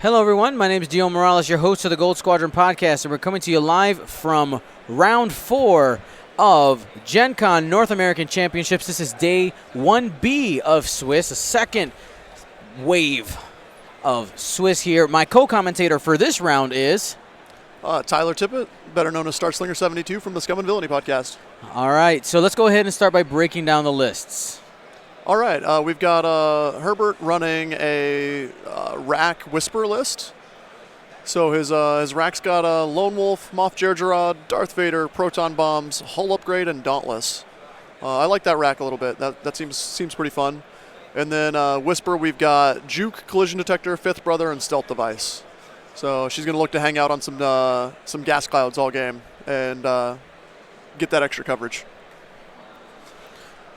Hello, everyone. My name is Dio Morales, your host of the Gold Squadron podcast, and we're coming to you live from round 4 of GenCon North American Championships. This is day 1B of Swiss, a second wave of Swiss here. My co-commentator for this round is... Tyler Tippett, better known as StarSlinger72 from the Scum and Villainy podcast. All right, so let's go ahead and start by breaking down the lists. All right, we've got Herbert running a rack whisper list. So his rack's got Lone Wolf, Moff Jerjerrod, Darth Vader, Proton Bombs, Hull Upgrade, and Dauntless. I like that rack a little bit. That seems pretty fun. And then Whisper, we've got Juke, Collision Detector, Fifth Brother, and Stealth Device. So she's going to look to hang out on some gas clouds all game and get that extra coverage.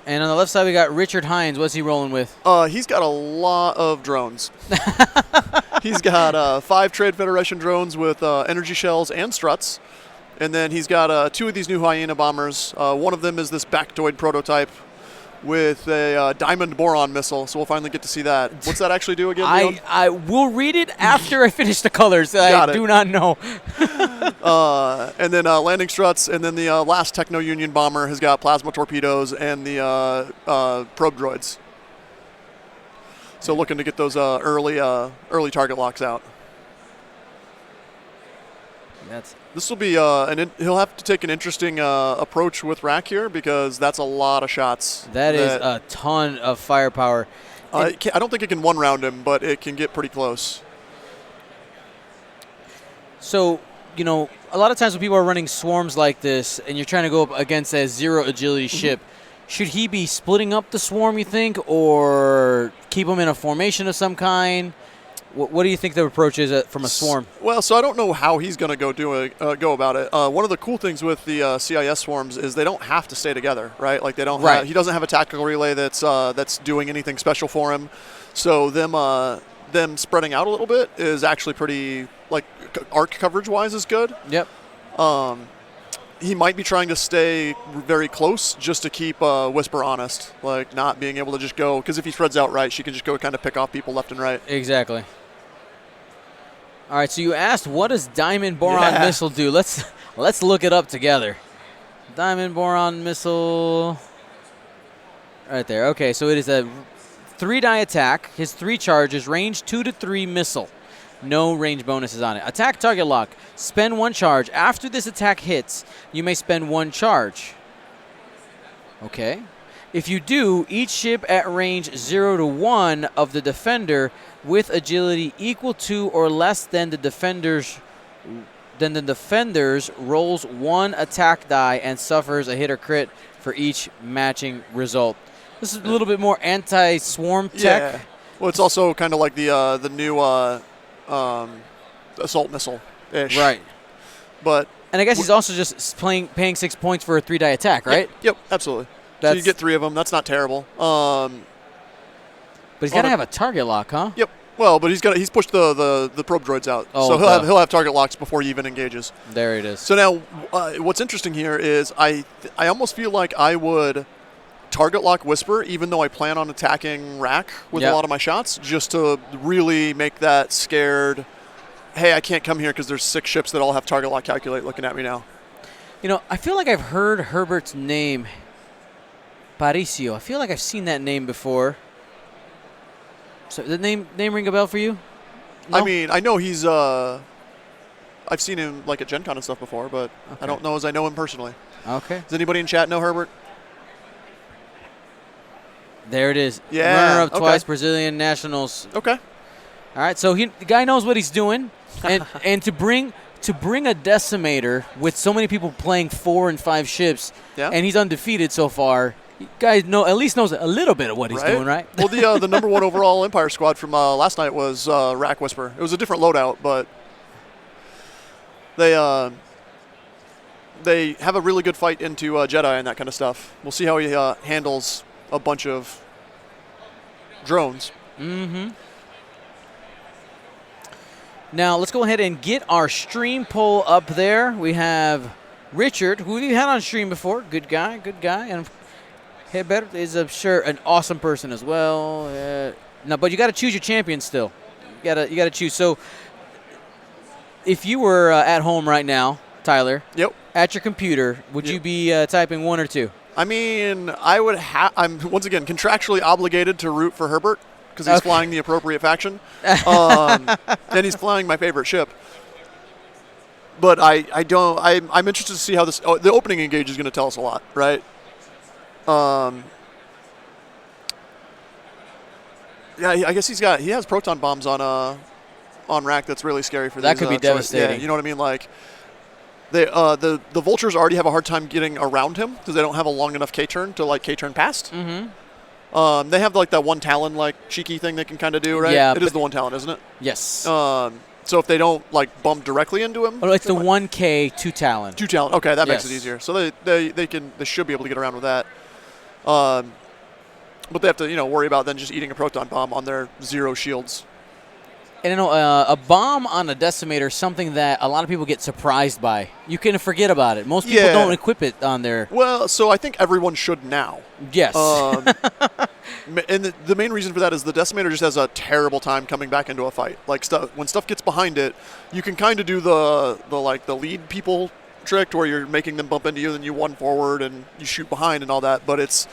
And on the left side, we got Richard Hines. What's he rolling with? He's got a lot of drones. He's got 5 Trade Federation drones with energy shells and struts. And then he's got 2 of these new Hyena bombers. One of them is this Bactoid prototype with a diamond boron missile, so we'll finally get to see that. What's that actually do again, Leon? I will read it after I finish the colors. I do not know. And then landing struts, and then the last Techno Union bomber has got plasma torpedoes and the probe droids. So looking to get those early target locks out. This will be he'll have to take an interesting approach with rack here because that's a lot of shots. That is a ton of firepower. I don't think it can one round him, but it can get pretty close. So, you know, a lot of times when people are running swarms like this and you're trying to go up against a 0 agility ship, should he be splitting up the swarm, you think, or keep them in a formation of some kind? What do you think the approach is from a swarm? Well, so I don't know how he's going to go about it. One of the cool things with the CIS swarms is they don't have to stay together, right? Like they don't. Right. He doesn't have a tactical relay that's doing anything special for him. So them spreading out a little bit is actually pretty, like, arc coverage wise is good. Yep. He might be trying to stay very close just to keep Whisper honest, like not being able to just go, because if he spreads out right, she can just go kind of pick off people left and right. Exactly. All right, so you asked, what does Diamond Boron Missile do? Let's look it up together. Diamond Boron Missile. Right there. Okay, so it is a 3-die attack. His 3 charges, range 2 to 3 missile. No range bonuses on it. Attack target lock. Spend 1 charge. After this attack hits, you may spend 1 charge. Okay. If you do, each ship at range 0 to 1 of the defender with agility equal to or less than the defender's rolls 1 attack die and suffers a hit or crit for each matching result. This is a little bit more anti-swarm tech. Yeah. Well, it's also kind of like the new assault missile-ish. Right. And I guess he's also just paying 6 points for a 3-die attack, right? Yep, absolutely. So you get 3 of them. That's not terrible. But he's got to have a target lock, huh? Yep. Well, but he's pushed the probe droids out, so he'll have target locks before he even engages. There it is. So now, what's interesting here is I almost feel like I would target lock Whisper, even though I plan on attacking rack with a lot of my shots, just to really make that scared. Hey, I can't come here because there's 6 ships that all have target lock calculate looking at me now. You know, I feel like I've heard Herbert's name, Paricio. I feel like I've seen that name before. So the name ring a bell for you? No? I mean, I know he's. I've seen him like at Gen Con and stuff before, but I don't know as I know him personally. Okay. Does anybody in chat know Herbert? There it is. Yeah. Runner-up twice, Brazilian nationals. Okay. All right, so the guy knows what he's doing, and to bring a decimator with so many people playing 4 and 5 ships, and he's undefeated so far. You guys at least knows a little bit of what he's doing, right? Well, the number 1 overall Empire squad from last night was Rack Whisper. It was a different loadout, but they have a really good fight into Jedi and that kind of stuff. We'll see how he handles a bunch of drones. Mm-hmm. Now, let's go ahead and get our stream poll up there. We have Richard, who we've had on stream before. Good guy. And Hebert is, I'm sure, an awesome person as well. No, but you got to choose your champion still. You gotta choose. So, if you were at home right now, Tyler, Yep. at your computer, would you be typing 1 or 2? I mean, I would I'm once again contractually obligated to root for Herbert because he's flying the appropriate faction, and he's flying my favorite ship. But I'm interested to see how the opening engage is going to tell us a lot, right? Yeah, I guess he has proton bombs on rack. That's really scary for that. Could be devastating. Yeah, you know what I mean? Like, the vultures already have a hard time getting around him because they don't have a long enough K-turn to like K-turn past. Mm-hmm. They have like that one talon like cheeky thing they can kind of do, right? Yeah, it is the one talon, isn't it? Yes. So if they don't like bump directly into him, it's the 1K 2 Talon. 2 talon. Okay, that makes it Yes. easier. So they should be able to get around with that. But they have to worry about then just eating a proton bomb on their 0 shields. And a bomb on a decimator is something that a lot of people get surprised by. You can forget about it. Most people don't equip it on their. Well, so I think everyone should now. Yes. And the main reason for that is the decimator just has a terrible time coming back into a fight. Like when stuff gets behind it, you can kind of do the lead people trick where you're making them bump into you, then you one forward and you shoot behind and all that. But it's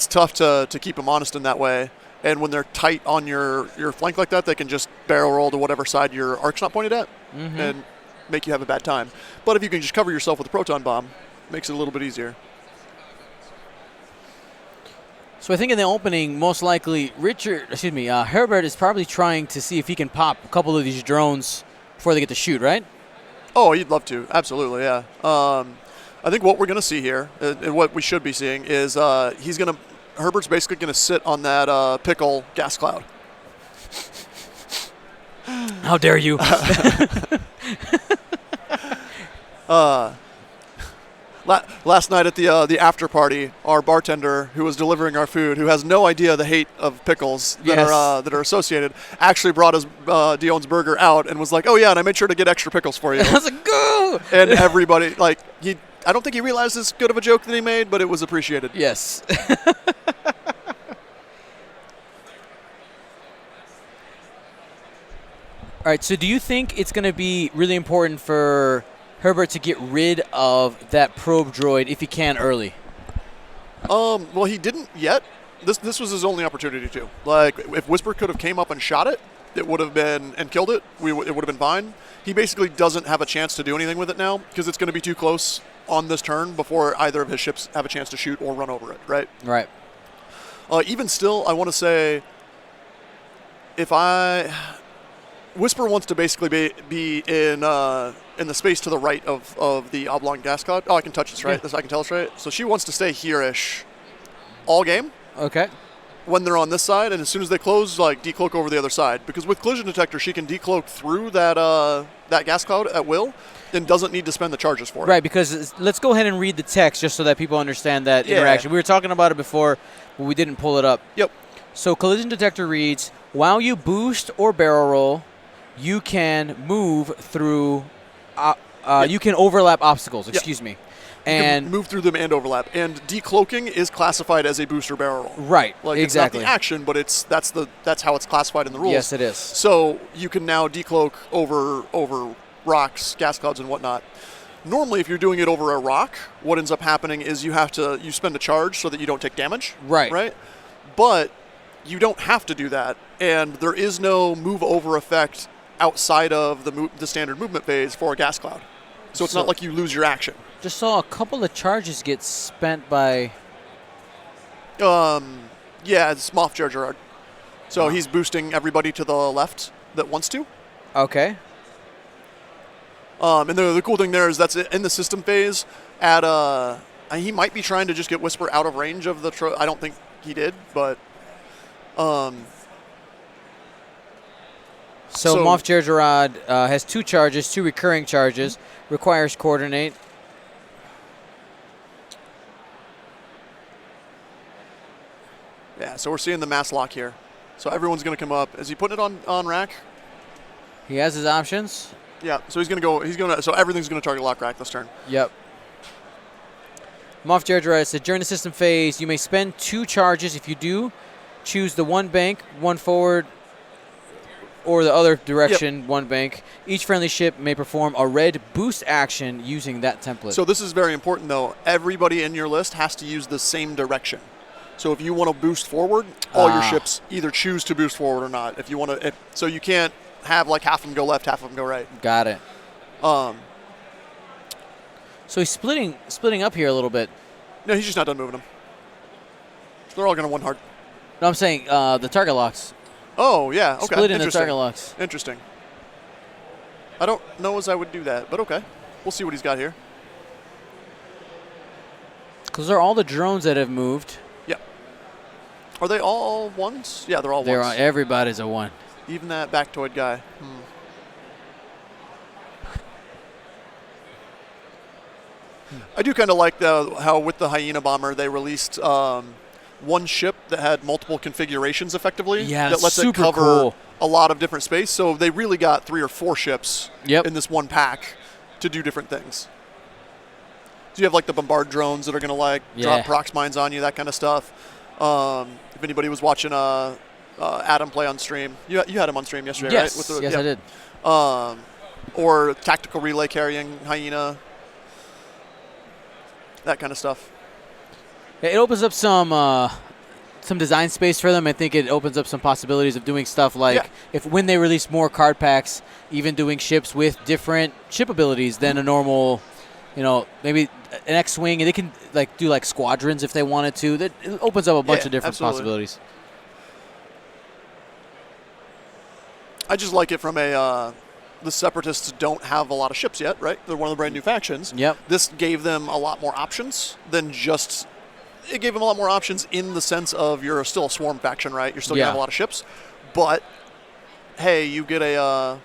tough to keep them honest in that way. And when they're tight on your flank like that, they can just barrel roll to whatever side your arc's not pointed at and make you have a bad time. But if you can just cover yourself with a proton bomb, it makes it a little bit easier. So I think in the opening, most likely, Herbert is probably trying to see if he can pop a couple of these drones before they get to shoot, right? Oh, he'd love to. Absolutely, yeah. I think what we're going to see here, and what we should be seeing, is Herbert's basically going to sit on that pickle gas cloud. How dare you? Last night at the after party, our bartender who was delivering our food, who has no idea the hate of pickles that are associated, actually brought his Dion's burger out and was like, "Oh yeah, and I made sure to get extra pickles for you." I was like, "Go!" And everybody I don't think he realized as good of a joke that he made, but it was appreciated. Yes. All right, so do you think it's going to be really important for Herbert to get rid of that probe droid if he can early? Well, he didn't yet. This was his only opportunity to. Like, if Whisper could have came up and shot it, it would have been, and killed it, it would have been fine. He basically doesn't have a chance to do anything with it now because it's going to be too close on this turn before either of his ships have a chance to shoot or run over it, right? Right. Even still, I want to say, Whisper wants to basically be in the space to the right of the oblong gas cloud. Oh, I can touch this, right? Yeah. I can tell this, right? So she wants to stay here-ish all game. Okay. When they're on this side, and as soon as they close, like, decloak over the other side. Because with collision detector, she can decloak through that gas cloud at will and doesn't need to spend the charges for it. Right, because let's go ahead and read the text just so that people understand that interaction. We were talking about it before, but we didn't pull it up. Yep. So collision detector reads, while you boost or barrel roll, you can move through, you can overlap obstacles, excuse me. And you can move through them and overlap. And decloaking is classified as a booster barrel roll. Right, like, exactly. It's not the action, but that's how it's classified in the rules. Yes, it is. So you can now decloak over rocks, gas clouds, and whatnot. Normally, if you're doing it over a rock, what ends up happening is you spend a charge so that you don't take damage. Right. Right? But you don't have to do that, and there is no move over effect outside of the standard movement phase for a gas cloud. So it's not like you lose your action. Just saw a couple of charges get spent by... Yeah, it's Moff Gergerard. So he's boosting everybody to the left that wants to. Okay. And the cool thing there is that's in the system phase. He might be trying to just get Whisper out of range of the... I don't think he did, but... So Moff Gergerad has 2 charges, 2 recurring charges, requires coordinate. Yeah, so we're seeing the mass lock here. So everyone's going to come up. Is he putting it on rack? He has his options. Yeah, so so everything's going to target lock rack this turn. Yep. Moff Gergerad said, during the system phase, you may spend 2 charges. If you do, choose the 1 bank, 1 forward, or the other direction, one bank. Each friendly ship may perform a red boost action using that template. So this is very important, though. Everybody in your list has to use the same direction. So if you want to boost forward, all your ships either choose to boost forward or not. If you want to, so you can't have like half of them go left, half of them go right. Got it. So he's splitting up here a little bit. No, he's just not done moving them. They're all going to one hard. No, I'm saying the target locks. Oh, yeah. Okay. Splitting the target locks. Interesting. I don't know as I would do that, but okay. We'll see what he's got here. Because they're all the drones that have moved. Yeah. Are they all ones? Yeah, they're all ones. Everybody's a 1. Even that Bactoid guy. I do kind of like how with the Hyena Bomber they released one ship that had multiple configurations effectively. Yeah, that lets super it cover cool. a lot of different space. So they really got 3 or 4 ships in this one pack to do different things. So you have like the bombard drones that are going to drop prox mines on you, that kind of stuff. If anybody was watching Adam play on stream, you had him on stream yesterday, right? Yes, I did. Or tactical relay carrying Hyena, that kind of stuff. It opens up some design space for them. I think it opens up some possibilities of doing stuff like when they release more card packs, even doing ships with different ship abilities than a normal, maybe an X-wing, and they can do squadrons if they wanted to. That it opens up a bunch of different possibilities. I just like it from the Separatists don't have a lot of ships yet, right? They're one of the brand new factions. Yep. This gave them a lot more options than just. It gave them a lot more options in the sense of you're still a swarm faction, right? You're still going to have a lot of ships. But, hey, you get a...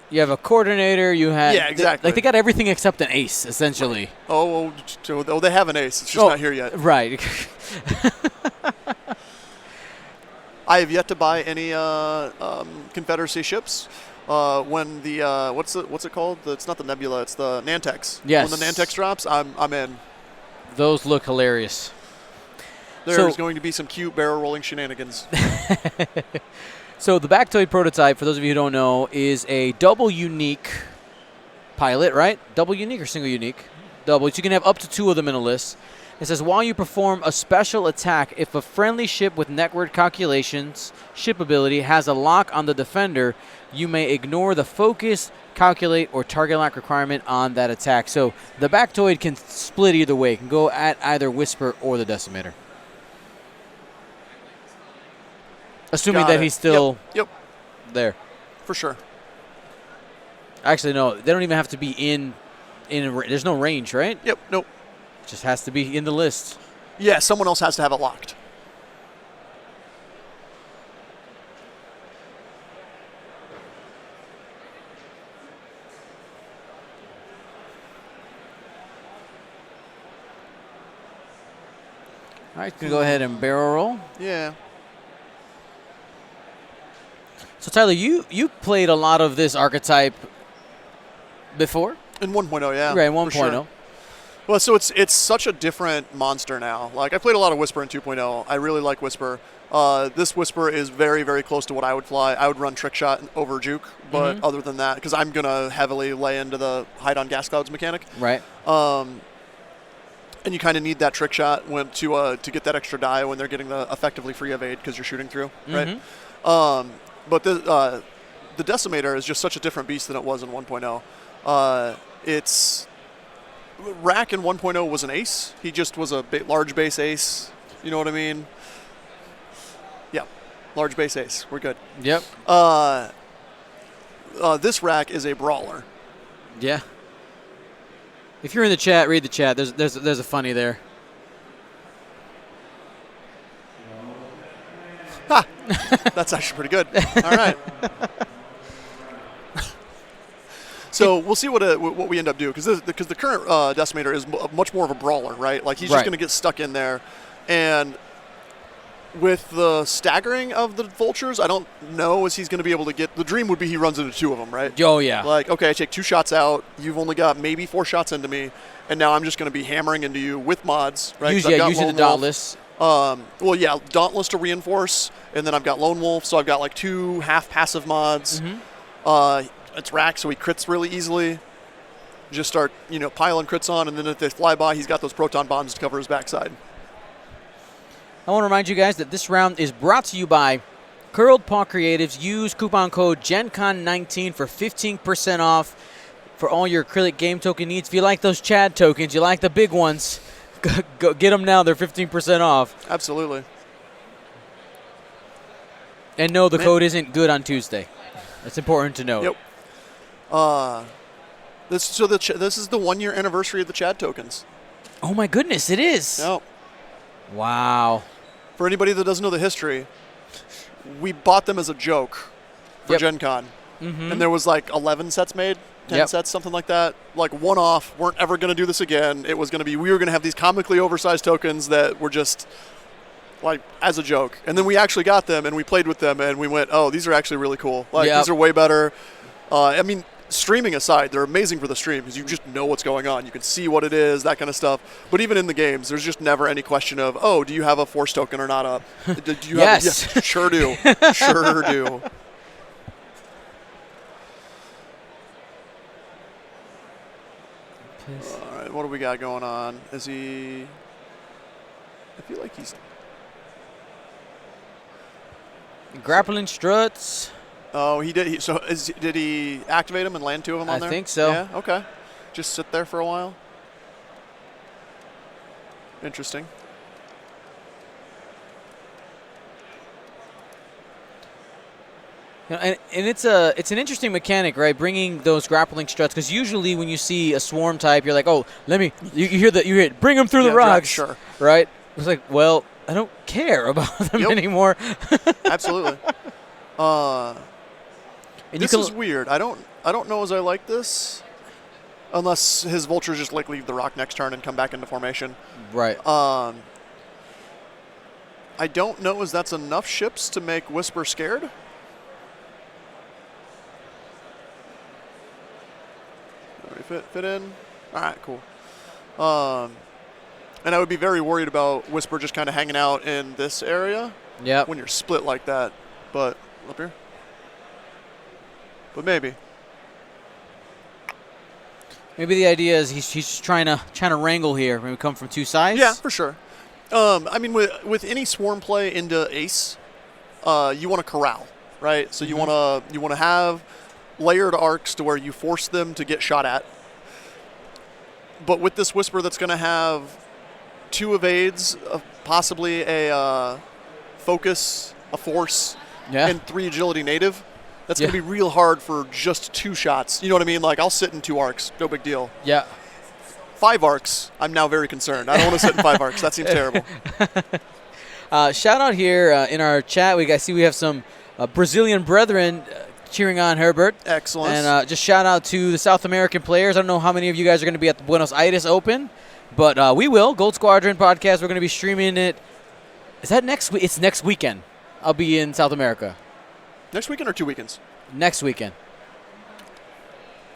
you have a coordinator. You have... Yeah, exactly. They got everything except an ace, essentially. Oh, they have an ace. It's just not here yet. Right. I have yet to buy any Confederacy ships. When the what's it called? It's not the Nebula. It's the Nantex. Yes. When the Nantex drops, I'm in. Those look hilarious. There's going to be some cute barrel rolling shenanigans. So the Bactoid prototype, for those of you who don't know, is a double unique pilot, right? Double unique or single unique? Double. So you can have up to 2 of them in a list. It says, while you perform a special attack, if a friendly ship with network calculations ship ability has a lock on the defender, you may ignore the focus, calculate, or target lock requirement on that attack. So the Bactoid can split either way. It can go at either Whisper or the Decimator. Assuming that he's still there. For sure. Actually, no. They don't even have to be in there's no range, right? Yep. Nope. Just has to be in the list. Yeah, someone else has to have it locked. All right, going to go ahead and barrel roll. Yeah. So, Tyler, you played a lot of this archetype before? In 1.0, yeah. Right, in 1.0. Sure. Well, so it's such a different monster now. Like, I played a lot of Whisper in 2.0. I really like Whisper. This Whisper is very, very close to what I would fly. I would run Trick Shot over Juke, but other than that, because I'm going to heavily lay into the hide on gas clouds mechanic. Right. And you kind of need that Trick Shot to get that extra die when they're getting the effectively free evade because you're shooting through, right? But the Decimator is just such a different beast than it was in 1.0. It's... Rack in 1.0 was an ace. He just was a large base ace. You know what I mean? Yeah, large base ace. We're good. Yep. This Rack is a brawler. Yeah. If you're in the chat, read the chat. There's a funny there. Ha! That's actually pretty good. All right. So we'll see what we end up doing because the current Decimator is much more of a brawler, right? Like he's just going to get stuck in there, and with the staggering of the vultures, I don't know as he's going to be able to get. The dream would be he runs into 2 of them, right? Oh yeah. Like okay, I take 2 shots out. You've only got maybe 4 shots into me, and now I'm just going to be hammering into you with mods, right? Using the Dauntless. Well, yeah, Dauntless to reinforce, and then I've got Lone Wolf, so I've got like 2 half-passive mods. It's Rack, so he crits really easily. Just start, piling crits on, and then if they fly by, he's got those proton bombs to cover his backside. I want to remind you guys that this round is brought to you by Curled Paw Creatives. Use coupon code GenCon19 for 15% off for all your acrylic game token needs. If you like those Chad tokens, you like the big ones, go get them now. They're 15% off. Absolutely. And no, the code isn't good on Tuesday. That's important to note. Yep. This is the 1-year anniversary of the Chad tokens. Oh my goodness, it is. Yep. Wow. For anybody that doesn't know the history, we bought them as a joke for GenCon. And there was like 11 sets made, 10 sets, something like that. Like one-off, weren't ever going to do this again. It was going to be, we were going to have these comically oversized tokens that were just like as a joke. And then we actually got them and we played with them and we went, oh, these are actually really cool. Like these are way better. I mean, streaming aside, they're amazing for the stream because you just know what's going on. You can see what it is, that kind of stuff. But even in the games, there's just never any question of, oh, do you have a force token or not? Do you yes. Have sure do. Sure do. All right, what do we got going on? Is he... I feel like he's... Grappling struts. Oh, he did. Did he activate him and land 2 of them on there? I think so. Yeah, okay. Just sit there for a while. Interesting. And it's an interesting mechanic, right? Bringing those grappling struts, because usually when you see a swarm type, you're like, oh, you hear it, bring them through the rocks, sure, right? It's like, well, I don't care about them anymore. Absolutely. This is weird. I don't know as I like this, unless his vultures just like leave the rock next turn and come back into formation. Right. I don't know as that's enough ships to make Whisper scared. Fit in. All right, cool. And I would be very worried about Whisper just kind of hanging out in this area. Yeah. When you're split like that, but up here. But maybe. Maybe the idea is he's just trying to wrangle here when we come from 2 sides. Yeah, for sure. I mean, with any swarm play into Ace, you want to corral, right? So you want to have layered arcs to where you force them to get shot at. But with this Whisper that's going to have 2 evades, possibly a focus, a force, and 3 agility native, that's going to be real hard for just 2 shots. You know what I mean? Like, I'll sit in 2 arcs. No big deal. Yeah. 5 arcs, I'm now very concerned. I don't want to sit in 5 arcs. That seems terrible. Shout out here in our chat. We have some Brazilian brethren cheering on Herbert. Excellent. And just shout out to the South American players. I don't know how many of you guys are going to be at the Buenos Aires Open, but we will. Gold Squadron podcast. We're going to be streaming it. Is that next week? It's next weekend. I'll be in South America. Next weekend or 2 weekends? Next weekend.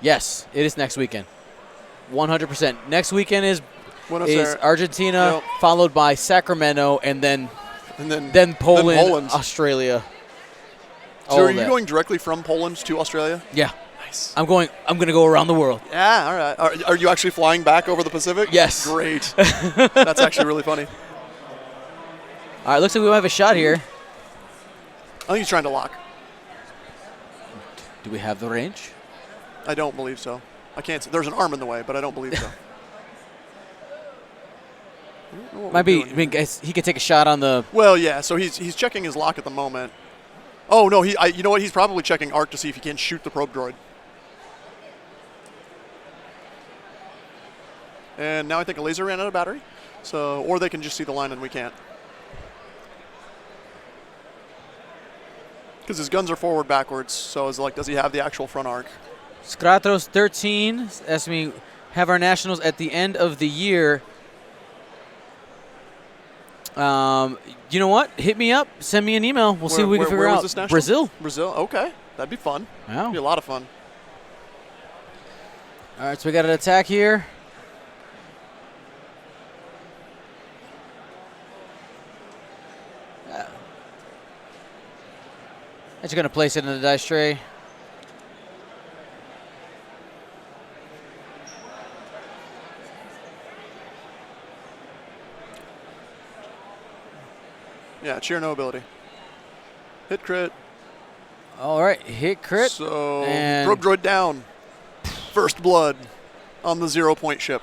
Yes, it is next weekend. 100%. Next weekend is Argentina, followed by Sacramento, and then Poland, Australia. So are you going directly from Poland to Australia? Yeah. Nice. I'm going to go around the world. Yeah, all right. Are you actually flying back over the Pacific? Yes. Great. That's actually really funny. All right, looks like we might have a shot here. I think he's trying to lock. Do we have the range? I don't believe so. I can't see. There's an arm in the way, but I don't believe so. Might be. I mean, he could take a shot on the. Well, yeah. So he's checking his lock at the moment. Oh no, you know what? He's probably checking arc to see if he can shoot the probe droid. And now I think a laser ran out of battery, so or they can just see the line and we can't. Because his guns are forward backwards, so it's like, does he have the actual front arc? Skratros 13 asks me, have our nationals at the end of the year. You know what? Hit me up. Send me an email. We'll see what we can figure out. Brazil. Brazil. Okay, that'd be fun. Wow. That'd be a lot of fun. All right, so we got an attack here. Just going to place it in the dice tray. Yeah, cheer no ability. Hit crit. All right, hit crit. So, and probe droid down. First blood on the 0-point ship.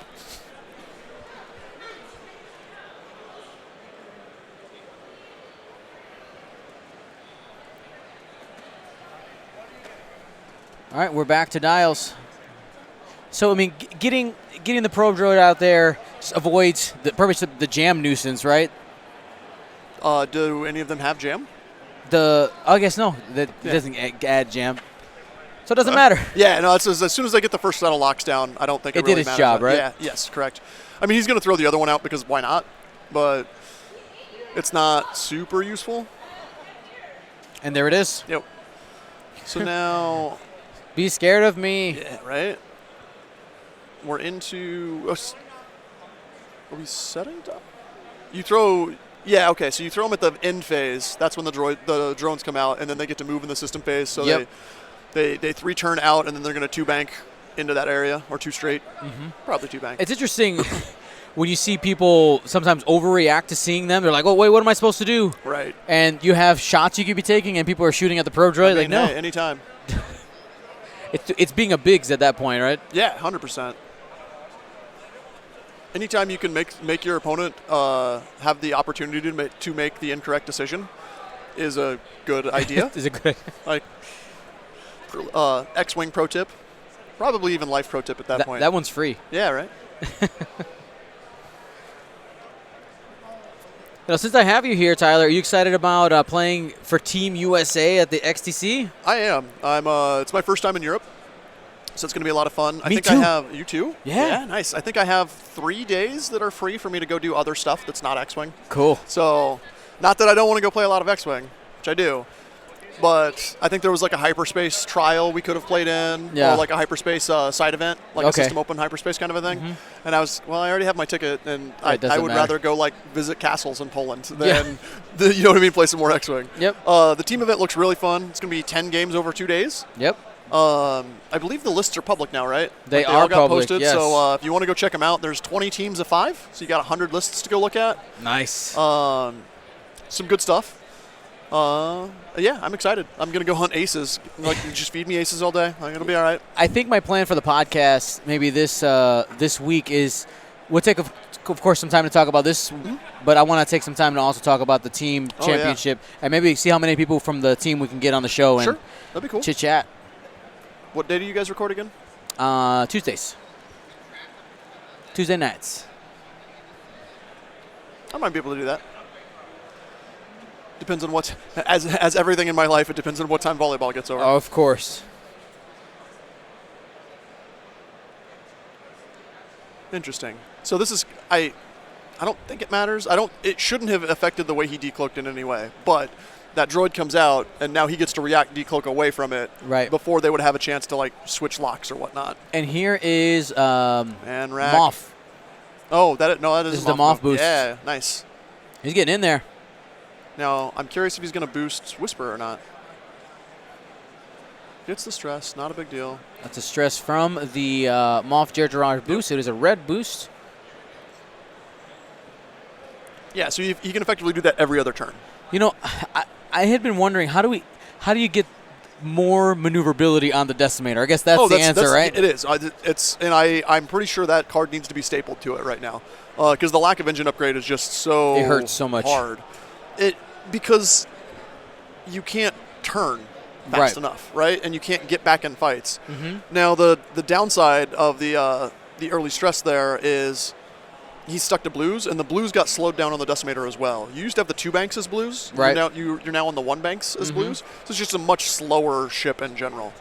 All right, we're back to dials. So I mean, getting the probe droid out there just avoids the jam nuisance, right? Do any of them have jam? I guess no, that doesn't add jam, so it doesn't matter. Yeah, no. It's as soon as they get the first set of locks down, I don't think it did really its matters. job, right? Yeah. Yes, correct. I mean, he's going to throw the other one out because why not? But it's not super useful. And there it is. Yep. So now, Be scared of me. yeah, right. We're into. Are we setting up? You throw. Yeah, okay. So you throw them at the end phase. That's when the drones come out, and then they get to move in the system phase. So Yep. they 3-turn out, and then they're going to 2-bank into that area, or 2 straight. Probably 2-bank. It's interesting when you see people sometimes overreact to seeing them. They're like, "Oh, wait, what am I supposed to do?" Right. And you have shots you could be taking, and people are shooting at the probe droid. I mean, like, no, hey, anytime. it's being a Biggs at that point, right? Yeah, 100%. Anytime you can make your opponent have the opportunity to make the incorrect decision is a good idea. Is it good? Like X-Wing pro tip. Probably even life pro tip at that point. That one's free. Yeah, right? Since I have you here, Tyler, are you excited about playing for Team USA at the XTC? I am. It's my first time in Europe, so it's going to be a lot of fun. I Me think too. I have you too. Yeah. Nice. I think I have 3 days that are free for me to go do other stuff that's not X-Wing. Cool. So, not that I don't want to go play a lot of X-Wing, which I do, but I think there was like a hyperspace trial we could have played in, Yeah. or like a hyperspace side event, like Okay. a system open hyperspace kind of a thing. And I already have my ticket, and I doesn't would matter. rather go like visit castles in Poland than, you know what I mean, play some more X-Wing. Yep. The team event looks really fun. It's going to be 10 games over 2 days. Yep. I believe the lists are public now, right? They all are got public, posted. yes. So if you want to go check them out, there's 20 teams of 5, so you got 100 lists to go look at. Nice. Some good stuff. Yeah, I'm excited. I'm gonna go hunt aces. Like, just feed me aces all day. Like, it'll be all right. I think my plan for the podcast, maybe this week, is we'll take, of course, some time to talk about this, but I want to take some time to also talk about the team Oh, yeah. championship and maybe see how many people from the team we can get on the show and Sure, that'd be cool. chit chat. What day do you guys record again? Tuesdays. Tuesday nights. I might be able to do that. Depends on what, as everything in my life, it depends on what time volleyball gets over. Of course. Interesting. So this is I don't think it matters. It shouldn't have affected the way he decloaked in any way. But that droid comes out, and now he gets to react decloak away from it. Right. Before they would have a chance to like switch locks or whatnot. And here is And rack. Moff. Oh, that is This is the Moff boost. Yeah, nice. He's getting in there. Now I'm curious if he's going to boost Whisper or not. Gets the stress, not a big deal. That's a stress from the Moff Gergerard boost. It is a red boost. Yeah, so he can effectively do that every other turn. You know, I had been wondering how do you get more maneuverability on the Decimator? I guess that's the answer, right? It is. I'm pretty sure that card needs to be stapled to it right now, because the lack of engine upgrade is just so It hurts so much. hard. Because you can't turn fast enough, right? And you can't get back in fights. Now the downside of the early stress there is he's stuck to blues, and the blues got slowed down on the Decimator as well. You used to have the 2 banks as blues. Right. You're now on the 1 banks as blues. So it's just a much slower ship in general.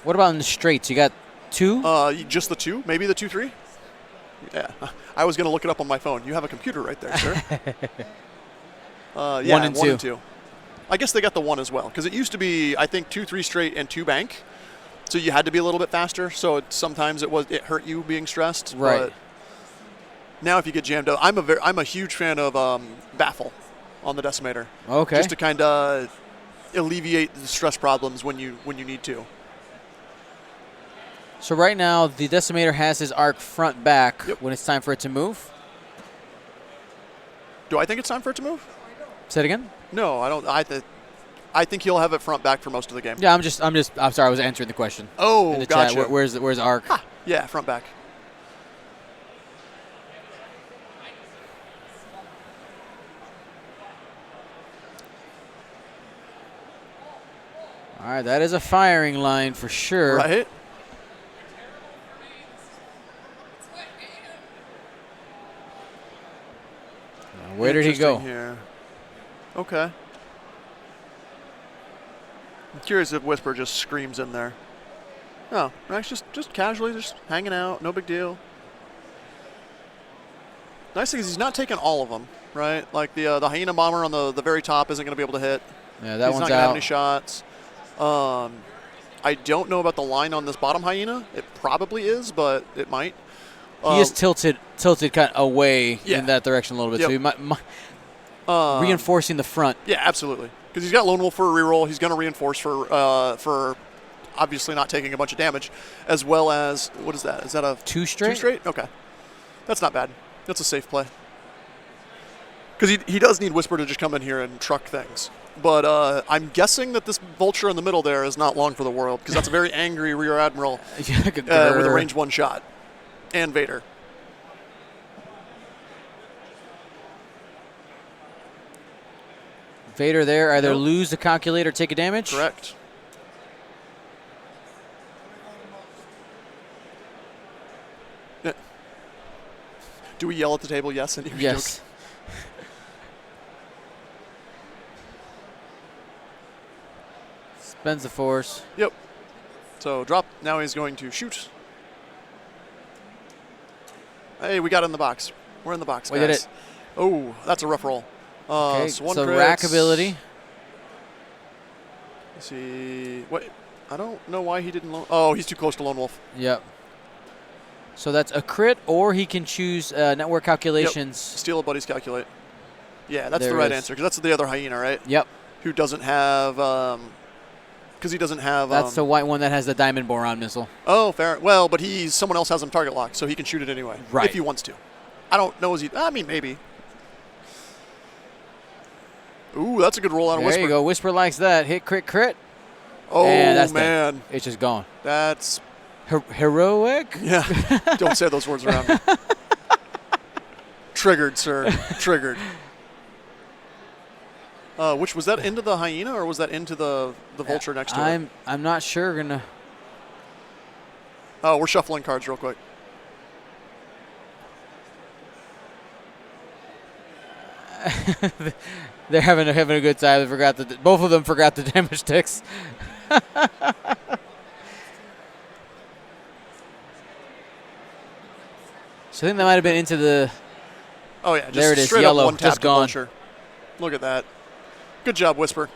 What about in the straights? You got 2? Just the 2, maybe the 2-3. Yeah, I was going to look it up on my phone. You have a computer right there, sir. Yeah, 1 and 2. I guess they got the 1 as well, because it used to be, I think, 2-3 straight and 2 bank. So you had to be a little bit faster. So sometimes it hurt you being stressed. Right. But now if you get jammed up, I'm a huge fan of baffle on the Decimator. Okay. Just to kind of, alleviate the stress problems when you need to. So right now, the Decimator has his arc front back Yep. when it's time for it to move. Do I think it's time for it to move? Say it again? No, I don't. I think he'll have it front back for most of the game. Yeah, I'm sorry, I was answering the question. Oh, in the gotcha. chat. Where's arc? Yeah, front back. All right, that is a firing line for sure. Right. Where did he go? Interesting Here. Okay. I'm curious if Whisper just screams in there. No, Rex just casually just hanging out, no big deal. Nice thing is he's not taking all of them, right? Like the Hyena Bomber on the very top isn't going to be able to hit. Yeah, that He's one's not going to have out. any shots. I don't know about the line on this bottom Hyena. It probably is, but it might. He is tilted kind of away Yeah. in that direction a little bit, Yep. so he might reinforcing the front. Yeah, absolutely. Because he's got Lone Wolf for a reroll. He's going to reinforce for obviously not taking a bunch of damage, as well as, what is that? Is that a Two straight? 2 straight? Okay. That's not bad. That's a safe play. Because he does need Whisper to just come in here and truck things. But I'm guessing that this Vulture in the middle there is not long for the world, because that's a very angry Rear Admiral with a range 1 shot. And Vader. Vader there, either Nope. lose the calculator or take a damage. Correct. Yeah. Do we yell at the table? Yes. And Yes. Spends the force. Yep. So drop. Now he's going to shoot. Hey, we got in the box. We're in the box, We guys. did it. Oh, that's a rough roll. Okay, so one so crits. rack ability. Let's see. What? I don't know why he didn't. Oh, he's too close to Lone Wolf. Yep. So that's a crit, or he can choose network calculations. Steal a buddy's calculate. Yeah, that's There the right it is. answer, because that's the other Hyena, right? Yep. Who doesn't have. Because he doesn't have. That's the white one that has the diamond boron missile. Oh, fair. Well, but someone else has him target locked, so he can shoot it anyway. Right. If he wants to. I don't know. I mean, maybe. Ooh, that's a good roll out of There Whisper. you go. Whisper likes that. Hit, crit, crit. Oh, And that's man. dead. It's just gone. That's. Heroic? Yeah. Don't say those words around me. Triggered, sir. Triggered. Which was that into the Hyena, or was that into the Vulture next to it? I'm not sure. Gonna. Oh, we're shuffling cards real quick. They're having a good time. They forgot both of them forgot the damage ticks. So I think that might have been into the. Oh, yeah. Just There it is, straight yellow, up one just tap gone. Vulture. Look at that. Good job, Whisper.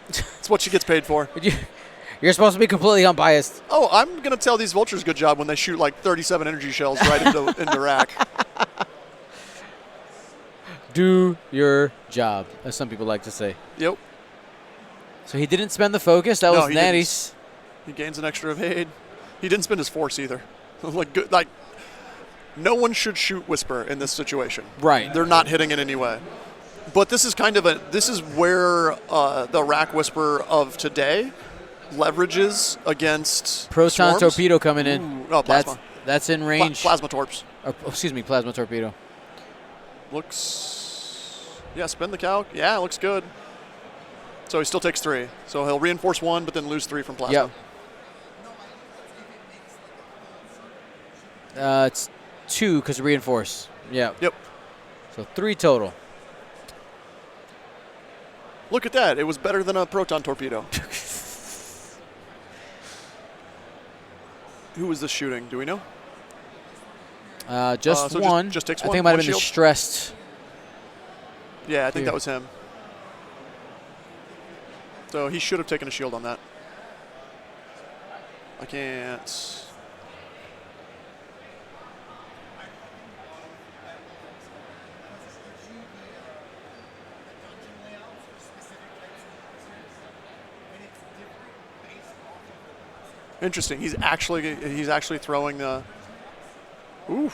It's what she gets paid for. You're supposed to be completely unbiased. Oh, I'm going to tell these Vultures good job when they shoot like 37 energy shells right into rack. Do your job, as some people like to say. Yep. So he didn't spend the focus. That No, was he didn't. Natty's. He gains an extra evade. He didn't spend his force either. like, no one should shoot Whisper in this situation. Right. They're not hitting it anyway. But this is this is where the rack Whisper of today leverages against Proton swarms. torpedo coming in. Ooh, oh, plasma. That's in range. Plasma torps. Excuse me, plasma torpedo. Yeah, spin the calc. Yeah, it looks good. So he still takes 3. So he'll reinforce 1, but then lose 3 from plasma. Yep. It's 2 because reinforce. Yeah. Yep. So 3 total. Look at that. It was better than a proton torpedo. Who was this shooting? Do we know? Just so one. just takes I one? think it might have One been the shield? stressed. Yeah, I think Here. that was him. So he should have taken a shield on that. I can't. Interesting. He's actually throwing the. Ooh.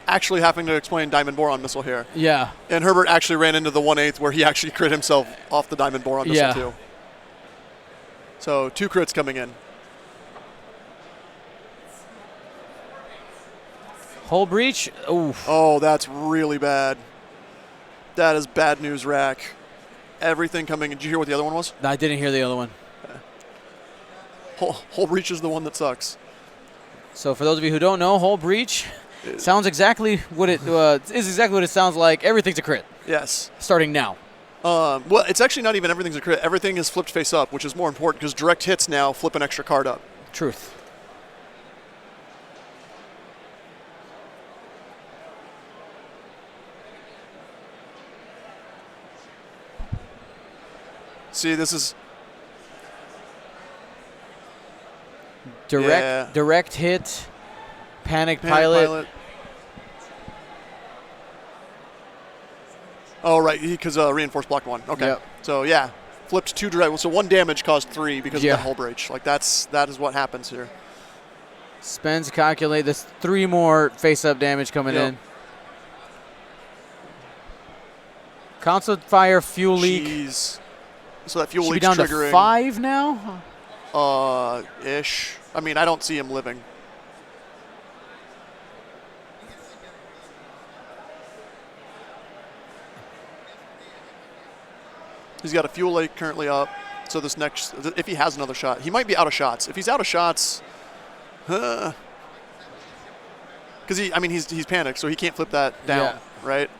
Actually having to explain diamond boron missile here. Yeah. And Herbert actually ran into the 1/8 where he actually crit himself off the diamond boron missile too. So 2 crits coming in. Hull breach. Oof. Oh, that's really bad. That is bad news, Rack. Everything coming in. Did you hear what the other one was? I didn't hear the other one. Hull breach is the one that sucks. So for those of you who don't know, hull breach sounds exactly what it is. Exactly what it sounds like. Everything's a crit. Yes. Starting now. Well, it's actually not even everything's a crit. Everything is flipped face up, which is more important because direct hits now flip an extra card up. Truth. See, this is direct hit. Panic pilot. Oh, right, because reinforced blocked 1. Okay. Yep. So, yeah, flipped 2 direct. So 1 damage caused 3 because of that hull breach. Like, that is what happens here. Spends, calculate. There's 3 more face-up damage coming in. Constant fire, fuel leak. Jeez. So that fuel Should leak's be down triggering. to 5 now? Ish. I mean, I don't see him living. He's got a fuel leak currently up. So this next, if he has another shot, he might be out of shots. If he's out of shots, because he's panicked, so he can't flip that down, right?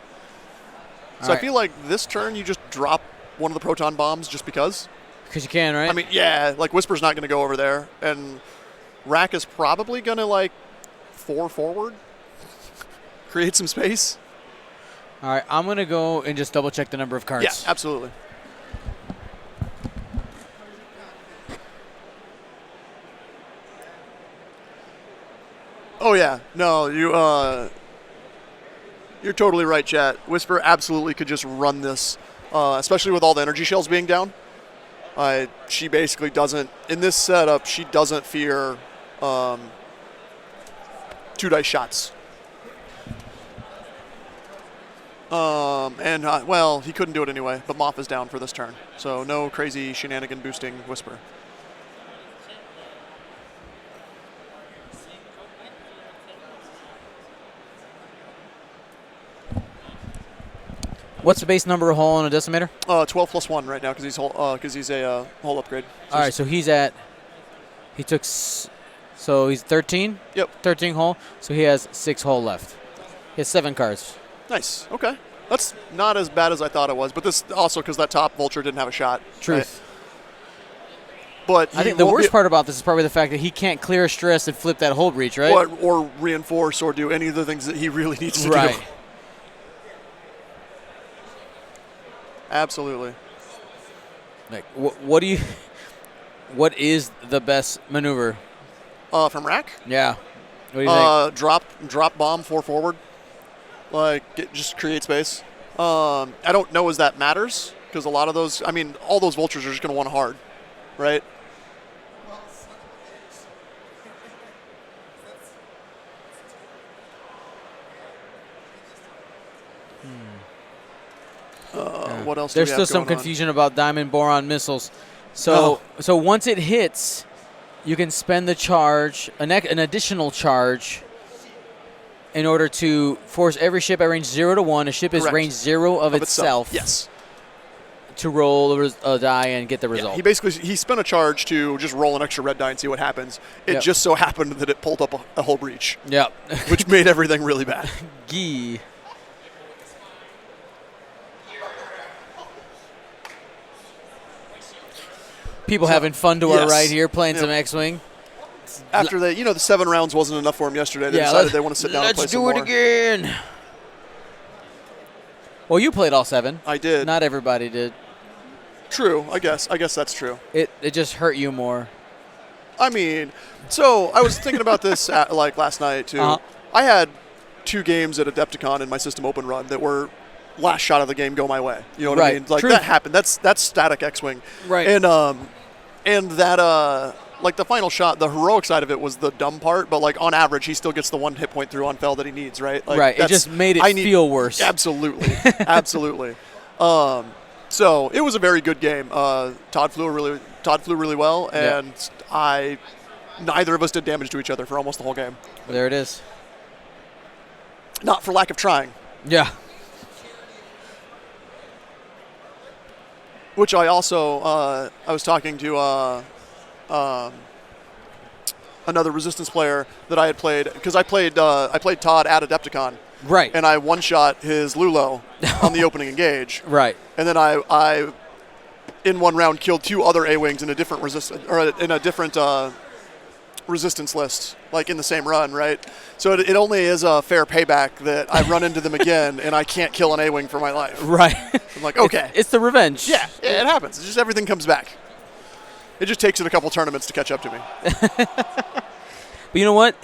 So I feel like this turn you just drop one of the proton bombs just because. Because you can, right? I mean, yeah, like Whisper's not going to go over there, and Rack is probably going to 4 forward, create some space. All right, I'm going to go and just double check the number of cards. Yeah, absolutely. Oh yeah, no, you're totally right, chat. Whisper absolutely could just run this, especially with all the energy shells being down. She basically doesn't, in this setup, she doesn't fear 2-dice shots. Well, he couldn't do it anyway, but Moth is down for this turn. So no crazy shenanigan boosting Whisper. What's the base number of hull on a decimator? 12 plus 1 right now because he's a hull upgrade. So all right, so he took, so he's 13? Yep. 13 hull, so he has 6 hull left. He has 7 cards. Nice, okay. That's not as bad as I thought it was, but this also because that top vulture didn't have a shot. Truth. Right? But I think the worst part about this is probably the fact that he can't clear stress and flip that hull breach, right? Or reinforce or do any of the things that he really needs to do. Absolutely. Like, what is the best maneuver? From Rack? Yeah. What do you think? Drop bomb 4 forward. Just create space. I don't know as that matters because a lot of those, all those vultures are just going to want hard, right? What else? There's still some confusion about diamond boron missiles. So once it hits, you can spend the charge, an additional charge, in order to force every ship at range 0 to 1. A ship is range 0 of itself. Yes. To roll a die and get the result. Yeah, he spent a charge to just roll an extra red die and see what happens. It just so happened that it pulled up a hull breach. Yep. Which made everything really bad. Gee. People having fun to our right here, playing some X-Wing. After the 7 rounds wasn't enough for him yesterday, they decided they want to sit down and play some more. Let's do it again. Well, you played all 7. I did. Not everybody did. True, I guess. I guess that's true. It just hurt you more. I mean, so I was thinking about this last night too. Uh-huh. I had 2 games at Adepticon in my system open run that were last shot of the game go my way. You know what I Right. mean? Like True. that happened. That's static X-wing. Right. And that like the final shot, the heroic side of it was the dumb part, but like on average, he still gets the 1 hit point through on fell that he needs, right? Like, Right. It that's- just made it feel worse. Absolutely, absolutely. So it was a very good game. Todd flew really well, Yeah. and neither of us did damage to each other for almost the whole game. There it is. Not for lack of trying. Yeah. Which I also I was talking to another Resistance player that I had played, because I played Todd at Adepticon, Right. and I one-shot his Lulo on the opening engage, Right. and then I in one round killed 2 other A-wings in a different resistance list, like in the same run, right? So it only is a fair payback that I run into them again and I can't kill an A-wing for my life. Right. I'm like, okay. It's the revenge. Yeah, it happens. It's just everything comes back. It just takes it a couple tournaments to catch up to me. But you know what?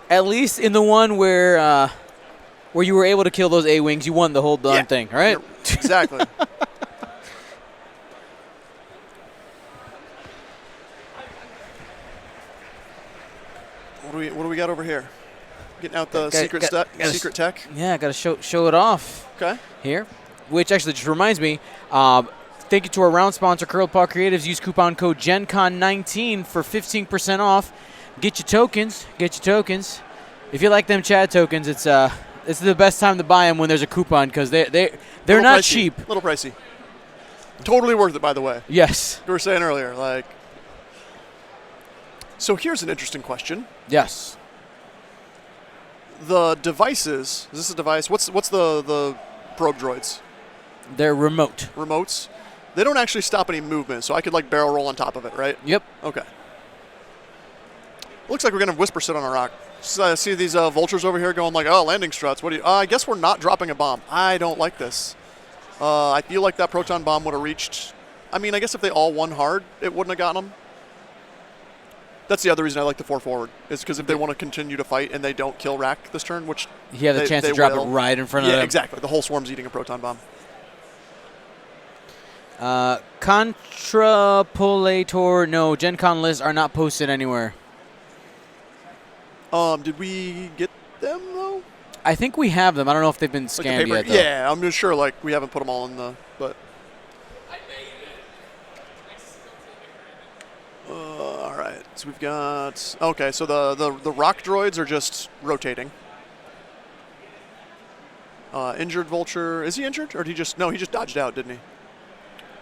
At least in the one where you were able to kill those A-wings, you won the whole darn thing, right? Exactly. What do we got over here? Getting out the secret tech. Yeah, got to show it off. Okay. Here, which actually just reminds me, thank you to our round sponsor, Curled Paw Creatives. Use coupon code GenCon19 for 15% off. Get your tokens. If you like them Chad tokens, it's the best time to buy them when there's a coupon, because they're not pricey. cheap. Little pricey. Totally worth it, by the way. Yes. You were saying earlier, like. So here's an interesting question. Yes. The devices. Is this a device? What's the probe droids? They're remote. Remotes. They don't actually stop any movement, so I could like barrel roll on top of it, right? Yep. Okay. Looks like we're gonna Whisper sit on a rock. See these vultures over here going like, oh, landing struts. What do you? I guess we're not dropping a bomb. I don't like this. I feel like that proton bomb would have reached. I mean, I guess if they all won hard, it wouldn't have gotten them. That's the other reason I like the 4 forward, is because if they want to continue to fight and they don't kill Rack this turn, which You have the chance to drop it right in front of yeah, them. exactly. The whole swarm's eating a proton bomb. Contrapolator, no, GenCon lists are not posted anywhere. Did we get them though? I think we have them. I don't know if they've been Like the scanned paper? yet, though. Yeah, I'm just sure like we haven't put them all in the. But all right, so we've got. Okay, so the rock droids are just rotating. Injured vulture. Is he injured, or did he just? No, he just dodged out, didn't he?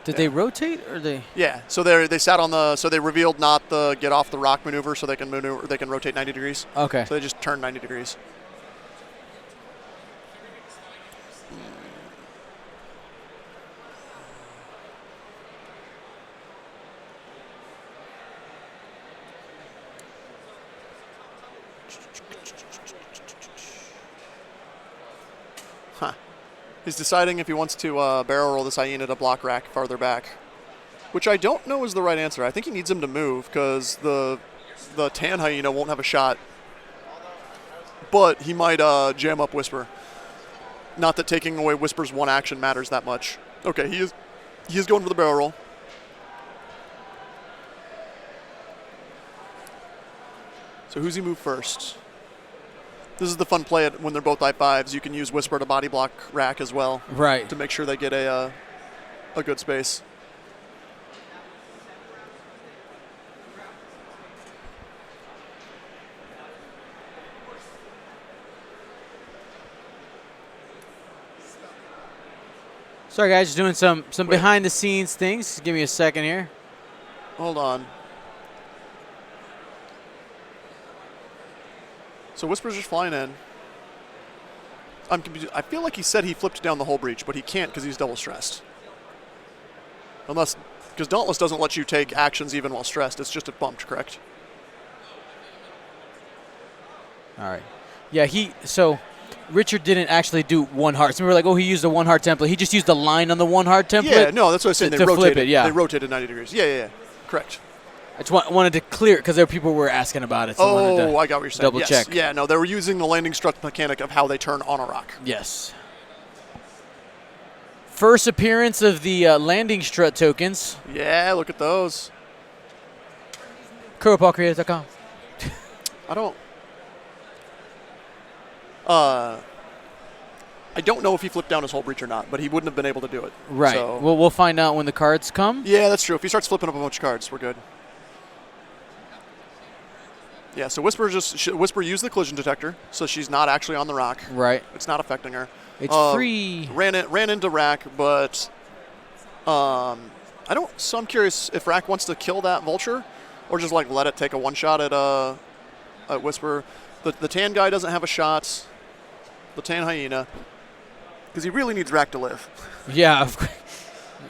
Did they rotate, or they? Yeah. So they sat on the. So they revealed not the get off the rock maneuver, so they can maneuver. They can rotate 90 degrees. Okay. So they just turn 90 degrees. Huh. He's deciding if he wants to barrel roll this hyena to block Rack farther back, which I don't know is the right answer. I think he needs him to move because the tan hyena won't have a shot, but he might jam up Whisper. Not that taking away Whisper's one action matters that much. Okay, he is going for the barrel roll. So who's he move first? This is the fun play when they're both I-5s. You can use Whisper to body block Rack as well. Right. To make sure they get a good space. Sorry, guys, just doing some behind the scenes things. Just give me a second here. Hold on. So Whisper's just flying in. I'm confused. I feel like he said he flipped down the hull breach, but he can't because he's double stressed. Because Dauntless doesn't let you take actions even while stressed. It's just a bumped, correct? All right. Yeah, so Richard didn't actually do one heart. So we were like, oh, he used a one heart template. He just used the line on the one heart template. Yeah, no, that's what I was saying. to They flip rotated it, yeah. They rotated 90 degrees. Yeah. Correct. I just wanted to clear because there were people who were asking about it. So I wanted to I got what you're saying. double Yes. check. Yeah, no, they were using the landing strut mechanic of how they turn on a rock. Yes. First appearance of the landing strut tokens. Yeah, look at those. CurlPawCreators.com. I don't know if he flipped down his hull breach or not, but he wouldn't have been able to do it. Right. So. We'll find out when the cards come. Yeah, that's true. If he starts flipping up a bunch of cards, we're good. Yeah, so Whisper used the collision detector, so she's not actually on the rock. Right. It's not affecting her. It's free. Ran into Rack, but so I'm curious if Rack wants to kill that vulture, or just like let it take a one shot at Whisper. The tan guy doesn't have a shot. The tan hyena, because he really needs Rack to live. Yeah, of course.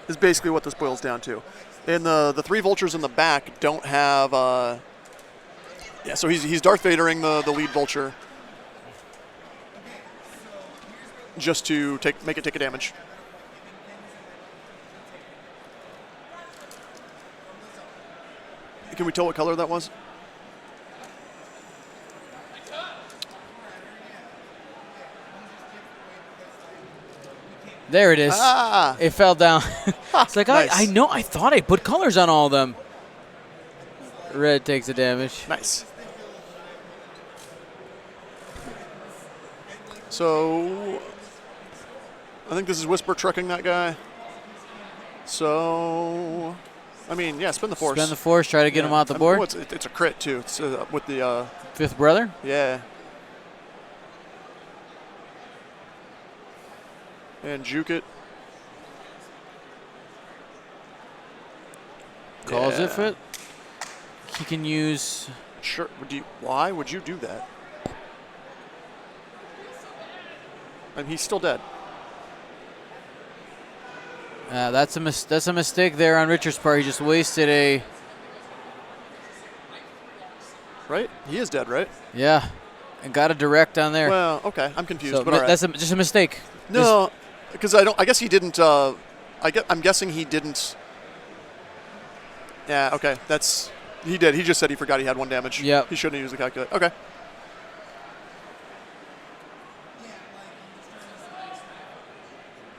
Is basically what this boils down to. And the 3 vultures in the back don't have. Yeah, so he's Darth Vadering the lead vulture, just to make it take a damage. Can we tell what color that was? There it is. Ah. It fell down. It's like, Nice. I know. I thought I put colors on all of them. Red takes the damage. Nice. So, I think this is Whisper trucking that guy. So, I mean, yeah, spin the force. Spend the force. Try to get him off the board. It's a crit, too. It's with the... Fifth brother. Yeah. And juke it. Calls Yeah. it fit. He can use. Sure. Why would you do that? And he's still dead. That's a mistake there on Richard's part. He just wasted a. Right? He is dead, right? Yeah, and got a direct on there. Well, okay. I'm confused, So but all right. that's just a mistake. No, because I guess he didn't. I'm guessing he didn't. Yeah. Okay. He did. He just said he forgot he had 1 damage. Yep. He shouldn't have used the calculator. Okay.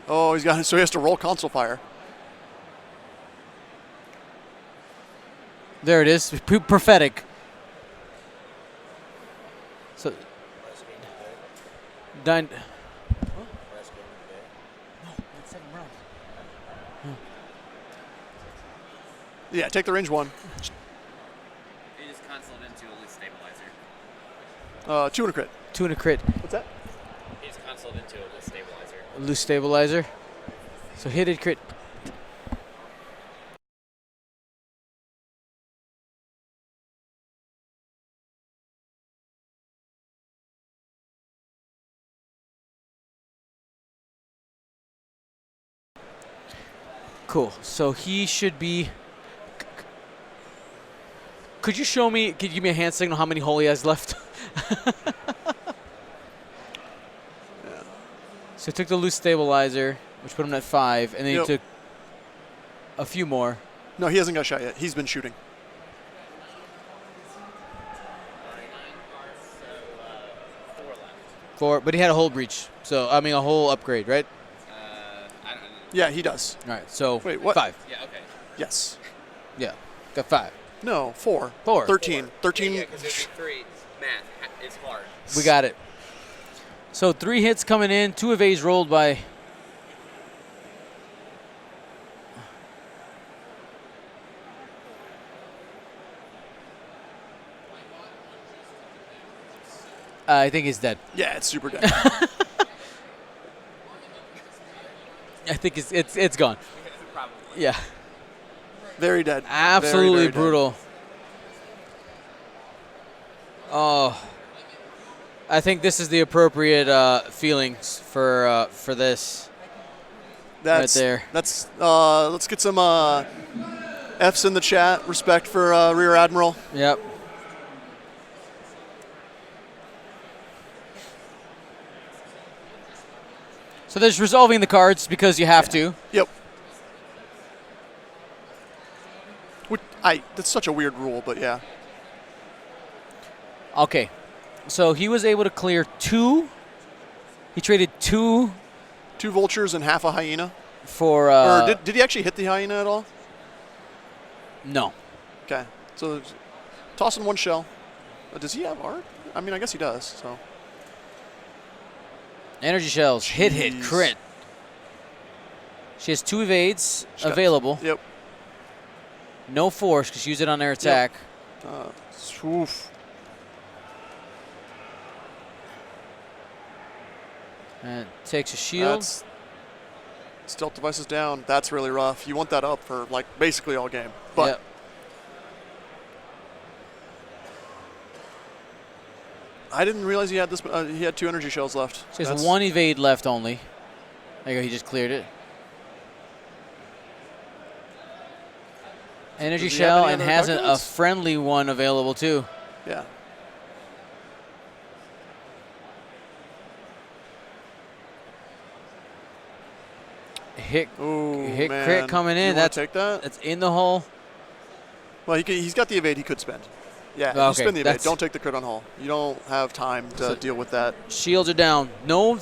Oh, so he has to roll console fire. There it is. Prophetic. So. Done. Yeah. Take the range 1. He just consoled into a loose stabilizer. 2 and a crit. 2 and a crit. What's that? He just consoled into a loose stabilizer. Loose stabilizer. So hit it, crit. Cool. So he should be. Could you show me? Could you give me a hand signal how many hole he has left? So he took the loose stabilizer, which put him at 5, and then he took a few more. No, he hasn't got shot yet. He's been shooting. Four, but he had a hull breach. So I mean a whole upgrade, right? I don't know. Yeah, he does. All right. So Wait, what? 5. Yeah, okay. Yes. Yeah, got 5. No, 4. 4. 13. 13. Yeah, because there's 3. Math is hard. We got it. So 3 hits coming in. 2 of A's rolled by. I think he's dead. Yeah, it's super dead. I think it's gone. Probably. Yeah. Very dead. Absolutely very dead. brutal. Oh, I think this is the appropriate feelings for this. That's right there. That's let's get some F's in the chat. Respect for Rear Admiral. Yep. So there's resolving the cards because you have to. Yep. That's such a weird rule, but yeah. Okay, so he was able to clear 2. He traded 2 2 vultures and half a hyena. for. Or did he actually hit the hyena at all? No. Okay. So tossing 1 shell. Does he have art? I mean, I guess he does. So. Energy shells. Hit, Jeez. crit. She has 2 evades She's got- available. Yep. No force because she used it on their attack. Oof. And takes a shield. That's stealth devices down. That's really rough. You want that up for like basically all game. But Yep. I didn't realize he had this. He had 2 energy shells left. So he has That's- 1 evade left only. There you go. He just cleared it. Energy Does he have shell any and other has dark a ones? friendly one available too. Yeah. Hit, Ooh, hit man. crit coming You in. wanna That's take that. That's in the hole. Well, he's got the evade he could spend. Yeah, Okay, you spend the evade. that's- Don't take the crit on hull. You don't have time to So- deal with that. Shields are down. No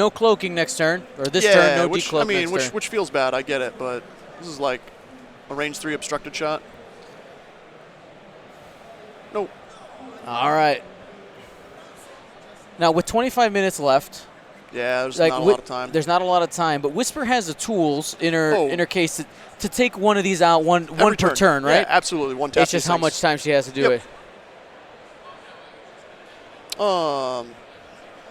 cloaking next turn, or this yeah, turn. No which decloak I mean, next turn. which feels bad. I get it, but this is like a range 3 obstructed shot. Nope. All right. Now with 25 minutes left, Yeah, there's like not a lot of time. there's not a lot of time, but Whisper has the tools in her Oh. in her case to take one of these out, one Every per turn, right? Yeah, absolutely. One tap. It's just how much time she has to do Yep. it.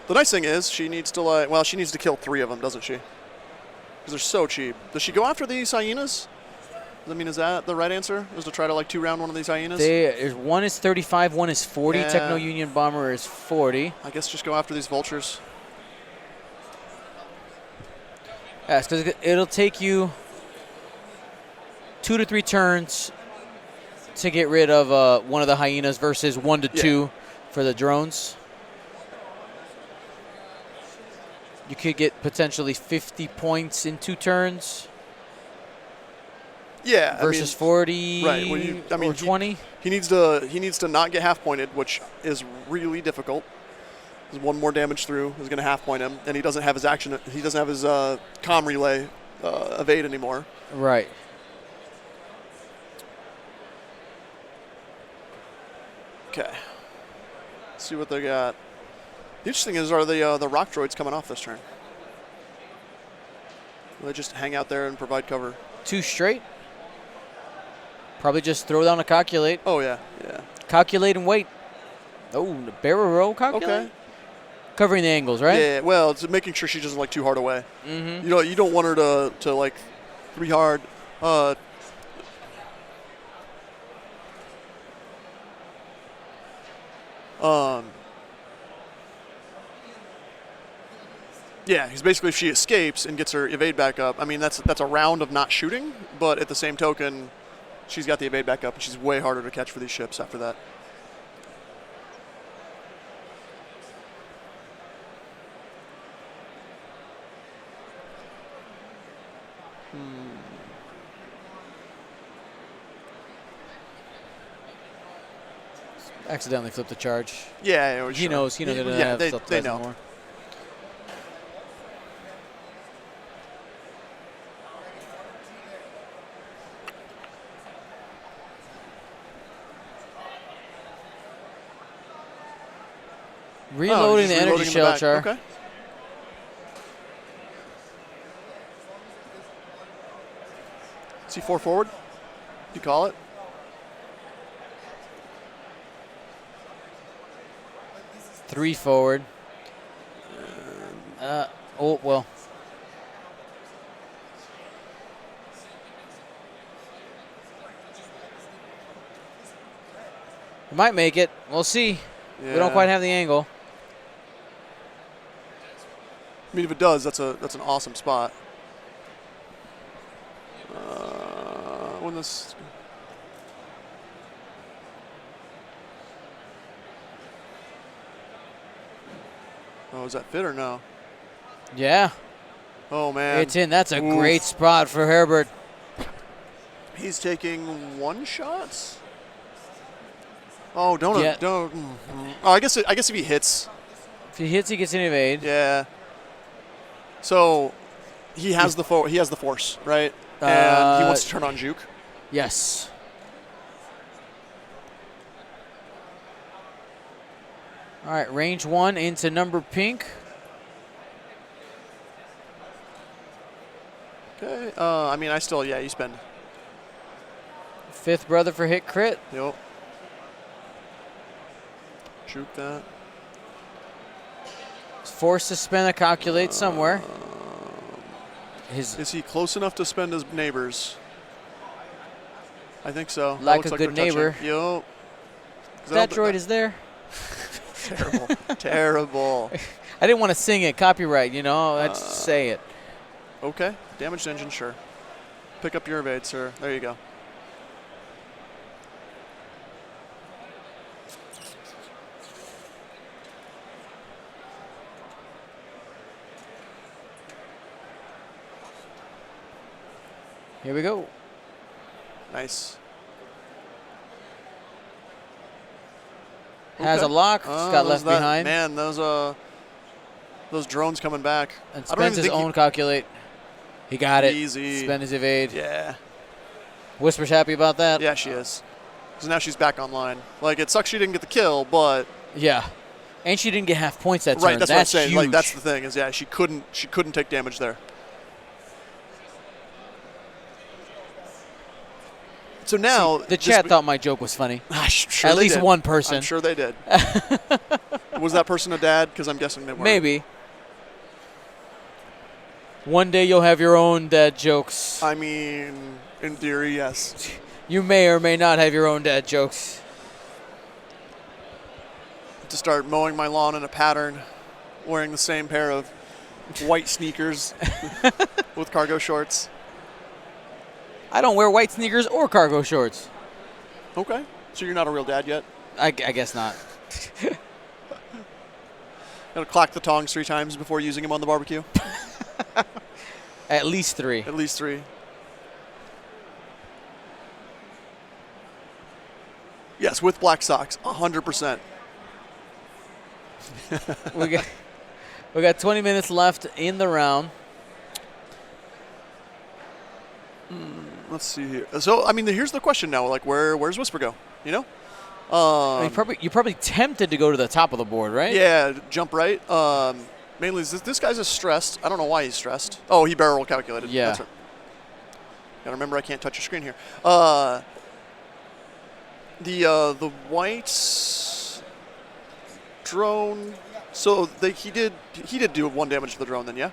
The nice thing is she needs to she needs to kill 3 of them, doesn't she? Because they're so cheap. Does she go after these hyenas? I mean, is that the right answer? Is to try to like 2-round one of these hyenas? One is 35, one is 40. Yeah. Techno Union Bomber is 40. I guess just go after these vultures. Yes, because it'll take you 2 to 3 turns to get rid of one of the hyenas versus 1 to 2 for the drones. You could get potentially 50 points in 2 turns Yeah. versus 40 right. Well, or 20. He needs to not get half pointed, which is really difficult. 'Cause 1 more damage through is going to half point him, and he doesn't have his action. He doesn't have his comm relay evade anymore. Right. Okay. Let's see what they got. The interesting is, are the rock droids coming off this turn? Will they just hang out there and provide cover? 2 straight. Probably just throw down a calculate. Oh yeah, yeah. Calculate and wait. Oh, the barrel roll calculate? Okay. Covering the angles, right? Yeah. Well, it's making sure she doesn't like too hard away. Mm-hmm. You don't want her to like 3 hard. Yeah, because basically if she escapes and gets her evade back up, I mean that's a round of not shooting, but at the same token, she's got the evade back up and she's way harder to catch for these ships after that. Accidentally flipped the charge. Yeah, He knows. He knows they don't Yeah, have they self-defense know. anymore. Reloading the just energy reloading in the shell back. char. Okay. C4 forward. You call it? Three forward. Oh, well. We might make it. We'll see. We don't Yeah. quite have the angle. I mean, if it does, that's an awesome spot. When this. Oh, is that fit or no? Yeah, Oh man. it's in. That's a Oof. great spot for Herbert. He's taking 1 shot. Oh, don't. Yeah. Oh, I guess if he hits. If he hits, he gets an evade. Yeah. So he has the force, right? And he wants to turn on juke. Yes. All right, range 1 into number pink. Okay. I mean, you spend. 5th brother for hit crit. Yep. Juke that. He's forced to spend a calculate somewhere. Is he close enough to spend his neighbors? I think so. That Like looks a good they're touching. neighbor. Yup. That droid is there. Terrible. Terrible. I didn't want to sing it, copyright, you know. I'd just say it. Okay. Damaged engine, sure. Pick up your evade, sir. There you go. Here we go. Nice. Has Okay. a lock. Just got left behind. Man, those drones coming back. And I don't even spends his think own calculate. He got it. Easy. Spend his evade. Yeah. Whisper's happy about that. Yeah, she is. Because now she's back online. Like, it sucks she didn't get the kill, but Yeah. And she didn't get half points that right, turn. that's what I'm saying. Huge. Like, that's the thing is, yeah, she couldn't take damage there. So now The chat thought my joke was funny. I'm sure At they least did. one person. I'm sure they did. Was that person a dad? Because I'm guessing they weren't. Maybe. One day you'll have your own dad jokes. I mean, in theory, yes. You may or may not have your own dad jokes. To start mowing my lawn in a pattern, wearing the same pair of white sneakers with cargo shorts. I don't wear white sneakers or cargo shorts. Okay. So you're not a real dad yet? I guess not. Gotta clack the tongs 3 times before using them on the barbecue? At least 3. At least 3. Yes, with black socks, 100%. we got 20 minutes left in the round. Let's see here. So, I mean, here's the question now. Like, where's Whisper go? You know? You're probably tempted to go to the top of the board, right? Yeah, jump right. Mainly, this guy's just stressed. I don't know why he's stressed. Oh, he barrel calculated. Yeah. That's right. Gotta remember, I can't touch your screen here. The white drone. So he did do 1 damage to the drone then, yeah?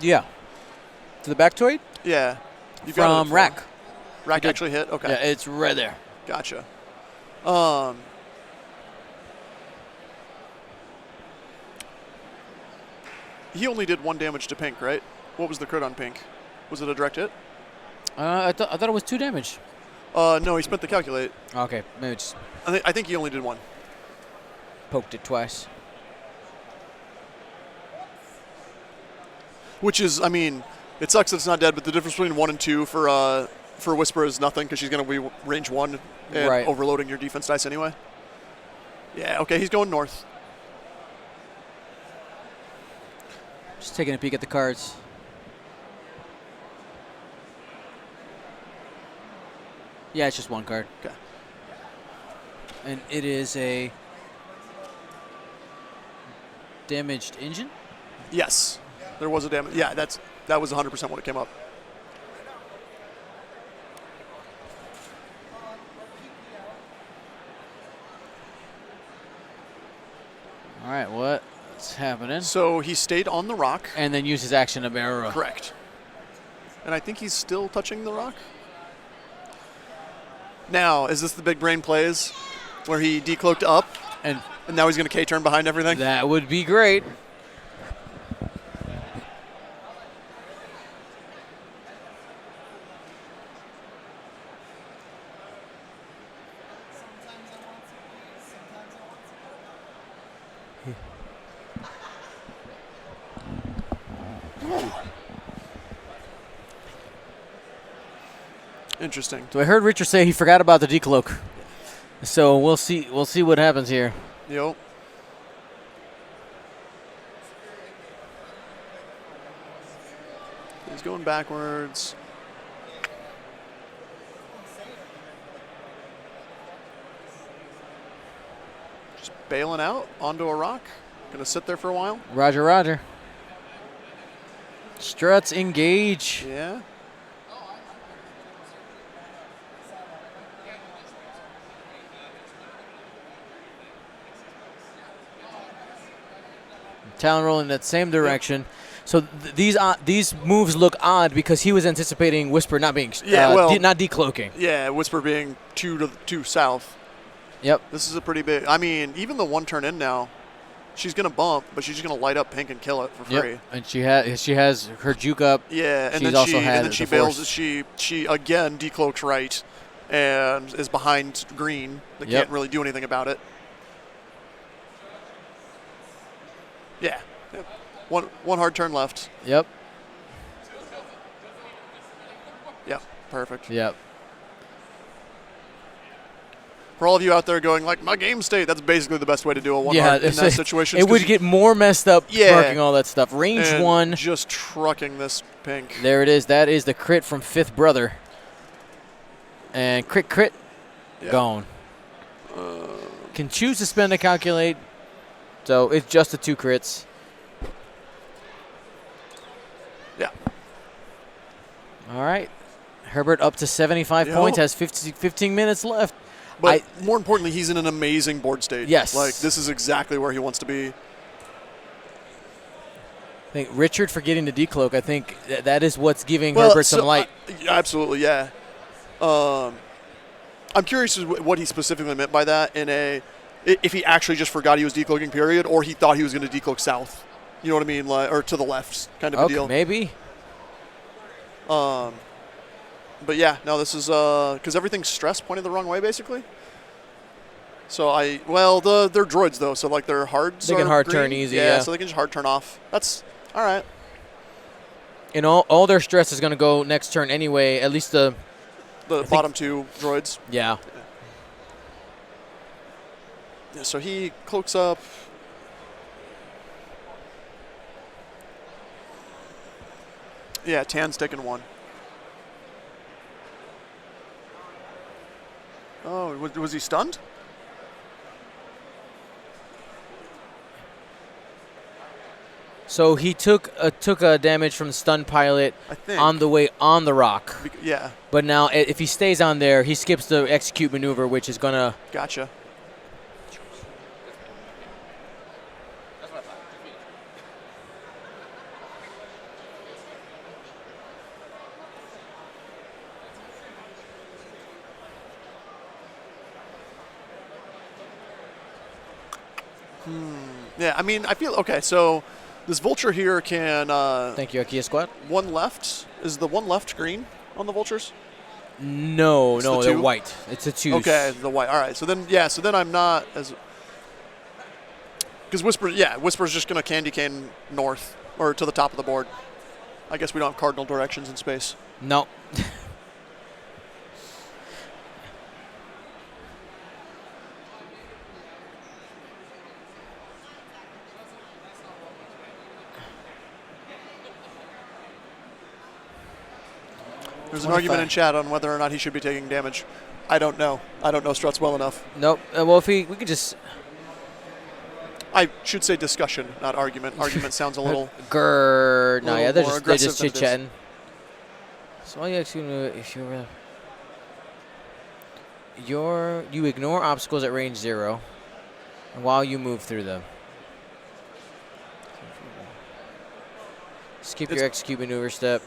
Yeah. To the Bactoid? Yeah. You got it at From 4. Rack. Rack actually hit? Okay. Yeah, it's right there. Gotcha. He only did 1 damage to Pink, right? What was the crit on Pink? Was it a direct hit? I thought it was 2 damage. No, he spent the calculate. Okay, maybe just I think he only did 1. poked it twice. Which is, I mean, it sucks that it's not dead, but the difference between 1 and 2 for Whisper is nothing because she's going to be range 1 and Right. overloading your defense dice anyway. Yeah, okay, he's going north. Just taking a peek at the cards. Yeah, it's just 1 card. Okay. And it is a damaged engine? Yes, there was a damage. Yeah, that was 100% what it came up. All right, what's happening? So he stayed on the rock. And then used his action to barrel. Correct. And I think he's still touching the rock. Now, is this the big brain plays where he decloaked up And now he's going to K-turn behind everything? that would be great. Interesting. So I heard Richard say he forgot about the decloak. So we'll see. We'll see what happens here. Yep. He's going backwards. Just bailing out onto a rock. Gonna sit there for a while. Roger, Roger. Struts engage. Yeah. Talon rolling that same direction. So these moves look odd because he was anticipating Whisper not being not decloaking. Yeah, Whisper being two south. Yep. This is a pretty big. I mean, even the one turn in now, she's gonna bump, but she's just gonna light up pink and kill it for free. Yep. And she has her juke up. Yeah, and She's then also had then she the bails. force. She again decloaks right, and is behind green. They Yep. can't really do anything about it. Yeah. Yep. One hard turn left. Yep. Yep. Perfect. Yep. For all of you out there going like my game state, that's basically the best way to do a one Yeah, hard in that situation. it would get more messed up Yeah. marking all that stuff. Range and 1. just trucking this pink. There it is. That is the crit from Fifth Brother. And crit. Yeah. Gone. Can choose to spend to calculate. So it's just the 2 crits. Yeah. All right. Herbert up to 75 Yo. points, has 15 minutes left. But more importantly, he's in an amazing board state. Yes. Like, this is exactly where he wants to be. I think Richard forgetting the decloak, I think that is what's giving Herbert some light. Absolutely, yeah. I'm curious as what he specifically meant by that if he actually just forgot he was decloaking, period, or he thought he was going to decloak south. You know what I mean? Like, or to the left kind of a deal. Maybe. But yeah, no, this is because everything's stress pointed the wrong way, basically. So they're droids though, so like their hards. They can are hard green. turn easy. Yeah, Yeah. so they can just hard turn off. That's all right. And all their stress is going to go next turn anyway. At least The bottom 2 droids. Yeah. Yeah, so he cloaks up. Yeah, Tan's taking 1. Oh, was he stunned? So he took a damage from the stun pilot I think. on the way on the rock. Yeah, But now if he stays on there, he skips the execute maneuver, which is going to. gotcha. Yeah, I mean, I feel okay. So this vulture here can. Thank you, Akia Squad. One left is the one left green on the vultures. No, It's no, the they're 2? white. It's a 2. Okay, the white. All right. So then I'm not as. Because Whisper's just gonna candy cane north or to the top of the board. I guess we don't have cardinal directions in space. No. There's an argument in chat on whether or not he should be taking damage. I don't know. I don't know Struts well enough. Nope. Well, if we could just. I should say discussion, not argument. Argument sounds a little. Grrr. No, little yeah, they're more just aggressive than it chit is. chatting. So all you actually if you ignore obstacles at range 0, while you move through them. Skip your execute maneuver step.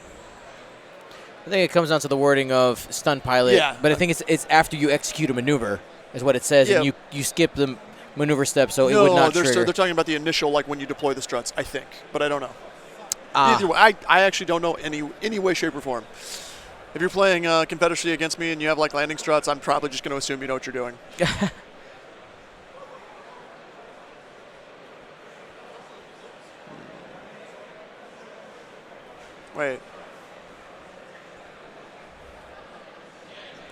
I think it comes down to the wording of stun pilot. Yeah. But I think it's after you execute a maneuver is what it says, Yeah. and you skip the maneuver step, so it would not trigger. they're talking about the initial, like when you deploy the Struts, I think, but I don't know. Ah. Either way, I actually don't know any way, shape, or form. If you're playing Confederacy against me and you have like landing Struts, I'm probably just going to assume you know what you're doing. Wait.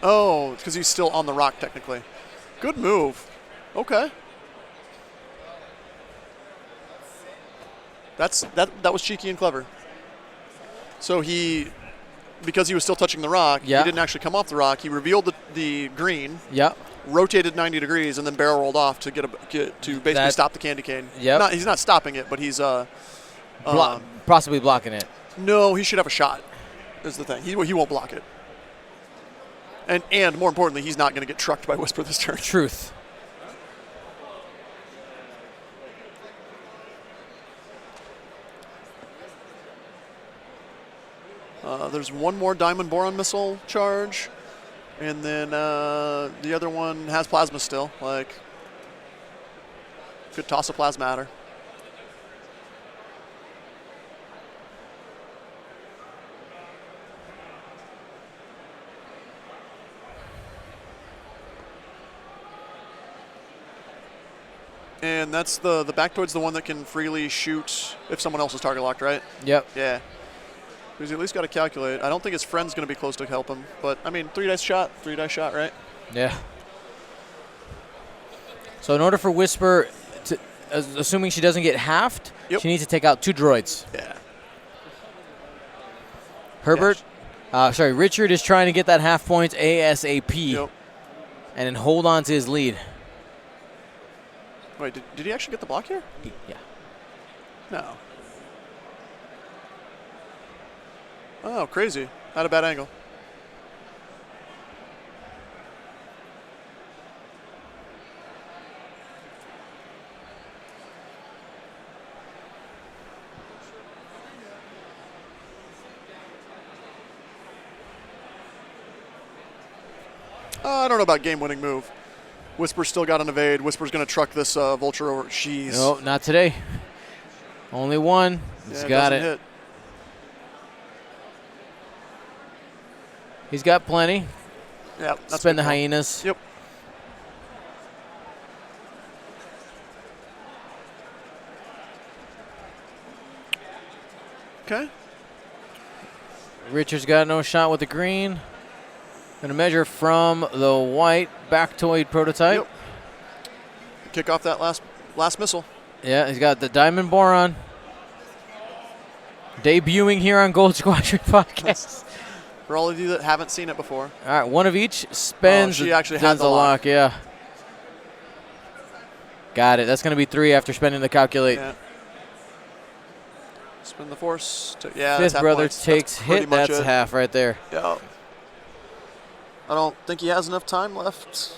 Oh, because he's still on the rock technically. Good move. Okay. That was cheeky and clever. So because he was still touching the rock, Yeah. he didn't actually come off the rock. He revealed the green, Yep. rotated 90 degrees, and then barrel rolled off to basically stop the candy cane. Yep. He's not stopping it, but he's Possibly blocking it. no, he should have a shot. Is the thing. He won't block it. And more importantly, he's not going to get trucked by Whisper this turn. Truth. There's one more Diamond Boron missile charge, and then the other one has plasma still. Like, could toss a plasma at her. And that's the Bactoid's the one that can freely shoot if someone else is target locked, right? Yep. Yeah. He's at least got to calculate. I don't think his friend's going to be close to help him. But, I mean, 3 dice shot, right? Yeah. So in order for Whisper, assuming she doesn't get halved, Yep. she needs to take out 2 droids. Yeah. Herbert, Richard is trying to get that half point ASAP Yep. and then hold on to his lead. Wait, did he actually get the block here? Yeah. No. Oh, crazy. Had a bad angle. I don't know about game-winning move. Whisper's still got an evade. Whisper's going to truck this Vulture over. Jeez. No, not today. Only one. He's got it. Hit. He's got plenty. Yeah. Spend the hyenas. Yep. Okay. Richard's got no shot with the green. Going to measure from the white Bactoid prototype. Yep. Kick off that last missile. Yeah, he's got the Diamond Boron. Debuting here on Gold Squadron Podcast. For all of you that haven't seen it before. All right, one of each spends. She actually had does the lock. Yeah. Got it. That's going to be 3 after spending the calculate. Yeah. Spin the force. Yeah, Fifth that's half brother points. takes That's pretty hit. much That's it. half right there. Yeah. I don't think he has enough time left.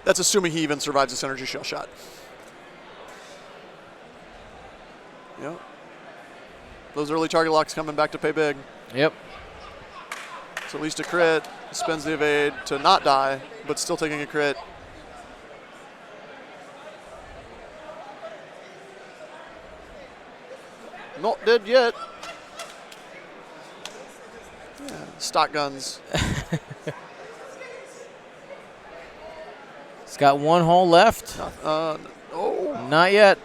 That's assuming he even survives this energy shell shot. Yep. Those early target locks coming back to pay big. Yep. So at least a crit. Spends the evade to not die, but still taking a crit. Not dead yet. Yeah, stock guns. He's got one hole left. Oh. Not yet.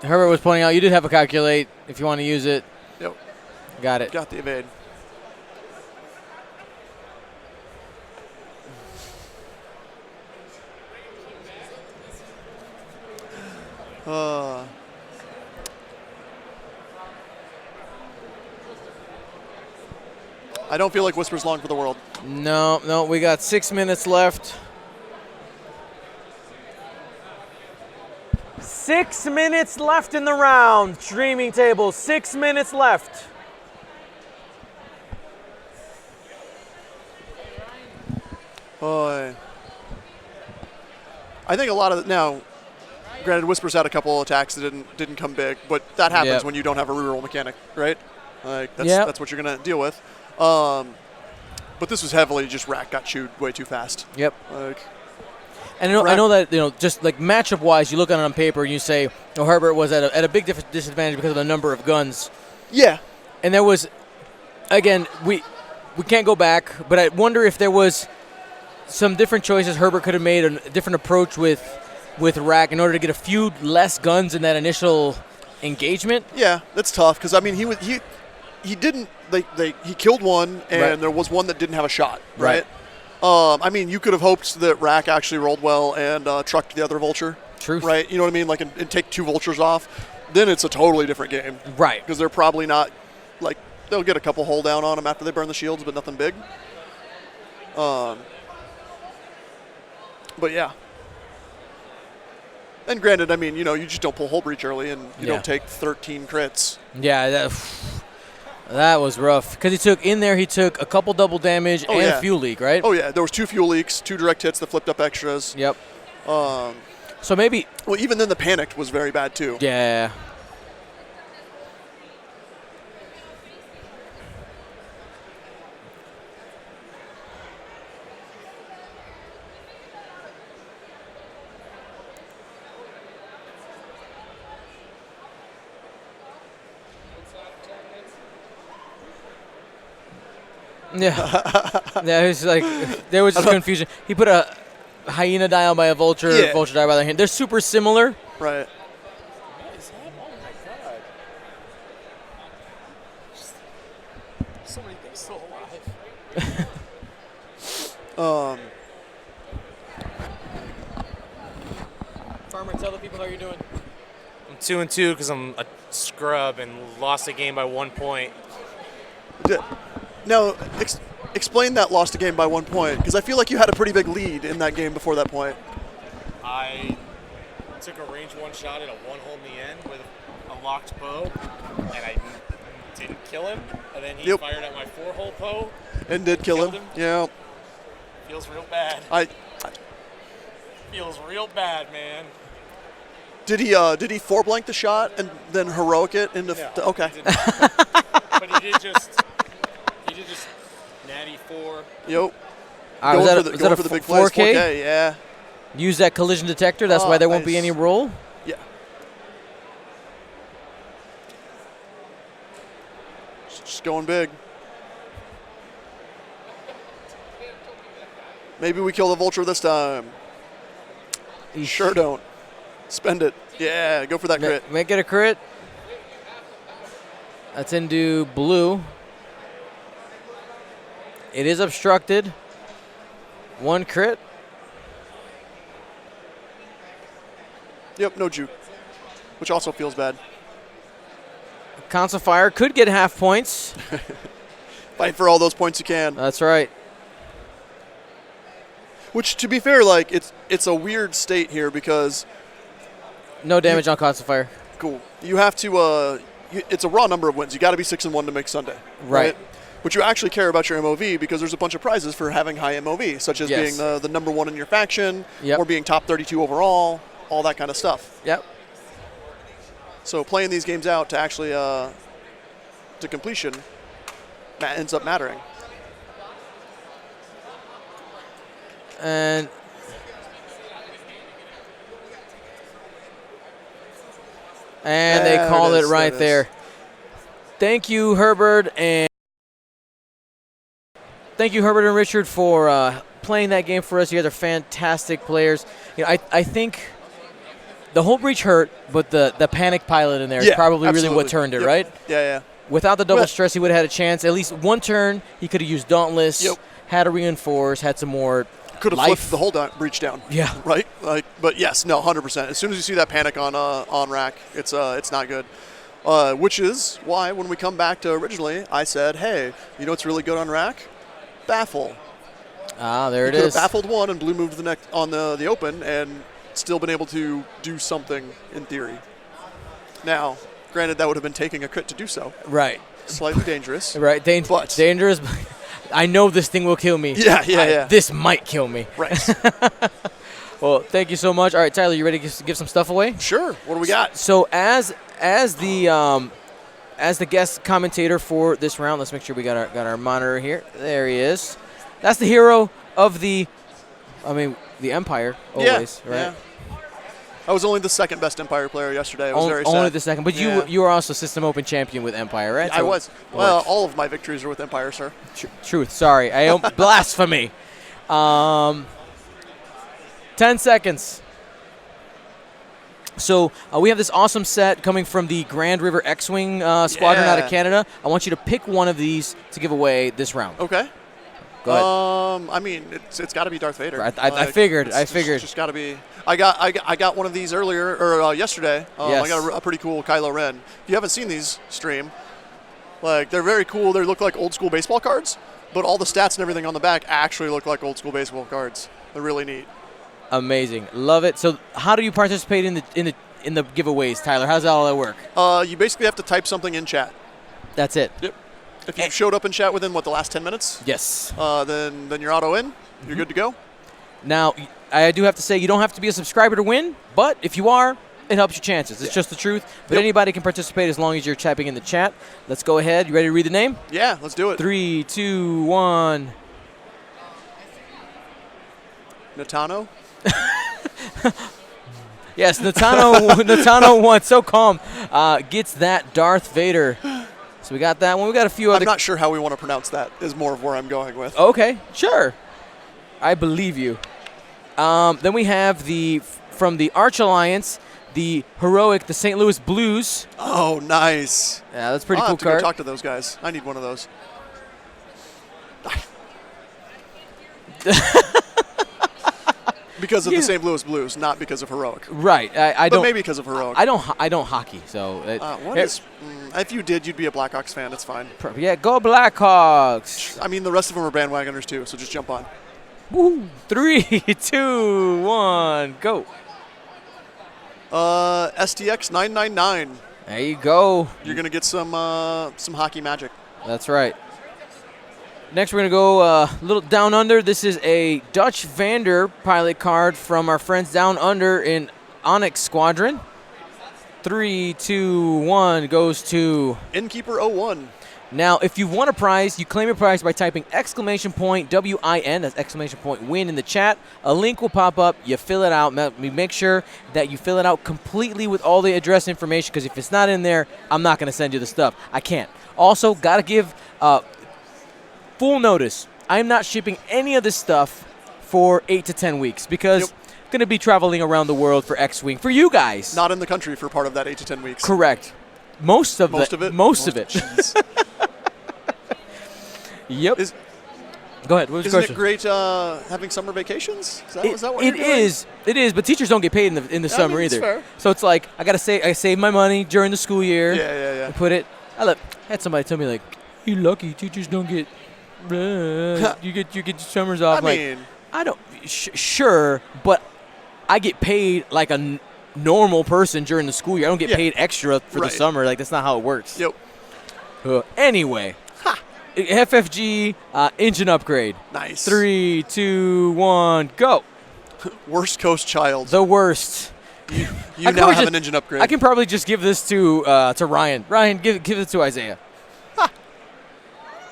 Herbert was pointing out you did have a calculate if you want to use it. Yep. Got it. Got the evade. I don't feel like Whisper's long for the world. No, we got 6 minutes left. 6 minutes left in the round. Streaming table, 6 minutes left. Boy. I think a lot of now, granted, Whisper's had a couple attacks that didn't come big, but that happens Yep. when you don't have a reroll mechanic, right? Like that's Yep. that's what you're gonna deal with. But this was heavily just Rack got chewed way too fast. Yep. Like, And I know that, just like matchup wise, you look at it on paper and you say, Herbert was at a big disadvantage because of the number of guns. yeah, And there was, again, we can't go back, but I wonder if there was some different choices Herbert could have made, a different approach with Rack in order to get a few less guns in that initial engagement. Yeah, that's tough because I mean he didn't he killed one and Right. there was one that didn't have a shot. Right. I mean, you could have hoped that Rack actually rolled well and trucked the other vulture. Truth. Right. You know what I mean? Like and take 2 vultures off. Then it's a totally different game. Right. Because they're probably not like they'll get a couple hold down on them after they burn the shields, but nothing big. But yeah. And granted, I mean, you just don't pull Hull Breach early, and you Yeah. don't take 13 crits. Yeah, that was rough. Because he took a couple double damage and yeah. fuel leak, right? Oh yeah, there was 2 fuel leaks, 2 direct hits that flipped up extras. Yep. So maybe. Well, even then, the panicked was very bad too. Yeah. Yeah. Yeah, it was like there was just confusion. He put a hyena dial by a vulture, Yeah. vulture dial by the hand. They're super similar. Right. So many things still alive. Farmer, tell the people how you're doing. I'm 2-2 because I'm a scrub and lost a game by 1 point. Now, explain that lost a game by 1 point, because I feel like you had a pretty big lead in that game before that point. I took a range 1 shot at a 1-hole in the end with a locked bow, and I didn't kill him. And then he fired at my 4-hole bow. And did kill Killed him. him. Yeah. Feels real bad. Feels real bad, man. Did he 4-blank the shot and then heroic it into? Okay. He didn't. But he did just natty 4. Yep. Was that a big 4K? 4K, yeah. Use that collision detector. That's why there won't be nice. any roll. Yeah. Just going big. Maybe we kill the vulture this time. Sure don't. Spend it. Yeah, go for that crit. Make it a crit. That's into blue. It is obstructed. 1 crit. Yep, no juke. Which also feels bad. Council Fire could get half points. Fight for all those points you can. That's right. Which, to be fair, like it's a weird state here because No damage on Council Fire. cool. You have to. It's a raw number of wins. You got to be 6-1 to make Sunday. Right. But you actually care about your MOV because there's a bunch of prizes for having high MOV, such as being the number 1 in your faction, or being top 32 overall, all that kind of stuff. Yep. So playing these games out to actually to completion ends up mattering. And they call it right there. Thank you, Herbert and Richard for playing that game for us. You guys are fantastic players. You know, I think the whole breach hurt, but the panic pilot in there is probably really what turned it, right? Yeah. Without the double stress, he would have had a chance. At least 1 turn, he could have used Dauntless, had a reinforce, had some more could have flipped the whole breach down. Yeah. Right? But yes, no, 100%. As soon as you see that panic on rack, it's not good. Which is why when we come back to originally, I said, hey, you know what's really good on rack? Baffle. There it is. You could have baffled one and blue moved the next on the open and still been able to do something in theory. Now, granted, that would have been taking a crit to do so. Right. Slightly dangerous. Right. Dangerous. I know this thing will kill me. Yeah. This might kill me. Right. Well, thank you so much. All right, Tyler, you ready to give some stuff away? Sure. What do we got? So as the guest commentator for this round, let's make sure we got our monitor here. There he is. That's the hero of the Empire always, right? Yeah. I was only the second best Empire player yesterday. It was very sad. Only the second, but you were also System Open champion with Empire, right? I was. Well, all of my victories are with Empire, sir. Truth. Sorry, blasphemy. 10 seconds. So we have this awesome set coming from the Grand River X-Wing Squadron out of Canada. I want you to pick one of these to give away this round. Okay. Go ahead. I mean, it's got to be Darth Vader. I figured. It's just got to be. I got one of these earlier or yesterday. Yes. I got a pretty cool Kylo Ren. If you haven't seen these stream, like they're very cool. They look like old school baseball cards, but all the stats and everything on the back actually look like old school baseball cards. They're really neat. Amazing, love it. So, how do you participate in the giveaways, Tyler? How's all that work? You basically have to type something in chat. That's it. Yep. If you showed up in chat within the last 10 minutes, yes, then you're auto in. You're good to go. Now, I do have to say you don't have to be a subscriber to win, but if you are, it helps your chances. It's just the truth. But anybody can participate as long as you're typing in the chat. Let's go ahead. You ready to read the name? Yeah, let's do it. 3, 2, 1. Natano. Yes, Natano won. So calm. Gets that Darth Vader. So we got that one. We got a few other. I'm not sure how we want to pronounce that. Is more of where I'm going with. Okay, sure. I believe you. Then we have from the Arch Alliance, the heroic, the St. Louis Blues. Oh, nice. Yeah, that's a pretty I'll cool have to card. Go talk to those guys. I need one of those. Because of the St. Louis Blues, not because of heroic. Right. I but don't. maybe because of heroic. I don't hockey. So. If you did, you'd be a Blackhawks fan. It's fine. Yeah, go Blackhawks. I mean, the rest of them are bandwagoners too. So just jump on. Woo! 3, 2, 1, go. STX 999. There you go. You're gonna get some hockey magic. That's right. Next, we're going to go a little down under. This is a Dutch Vander pilot card from our friends down under in Onyx Squadron. 3, 2, 1 goes to Innkeeper 01. Now, if you've won a prize, you claim your prize by typing !WIN, that's !win in the chat. A link will pop up. You fill it out. Make sure that you fill it out completely with all the address information, because if it's not in there, I'm not going to send you the stuff. I can't. Also, got to give full notice. I am not shipping any of this stuff for 8 to 10 weeks because I'm going to be traveling around the world for X-Wing for you guys. Not in the country for part of that 8 to 10 weeks. Correct. Most of it. Yep. Go ahead. What was your question? Isn't it great having summer vacations? Is that what it is? It is, but teachers don't get paid in the summer either. Fair. So it's like I save my money during the school year. Yeah. And put it. I had somebody tell me like, "You're lucky. Teachers don't get. You get your summers off." I don't. Sure, but I get paid like a normal person during the school year. I don't get paid extra for the summer. Like that's not how it works. Yep. Anyway. FFG engine upgrade. Nice. 3, 2, 1, go. Worst coast child. The worst. You now have an engine upgrade. I can probably just give this to Ryan. Ryan, give it to Isaiah.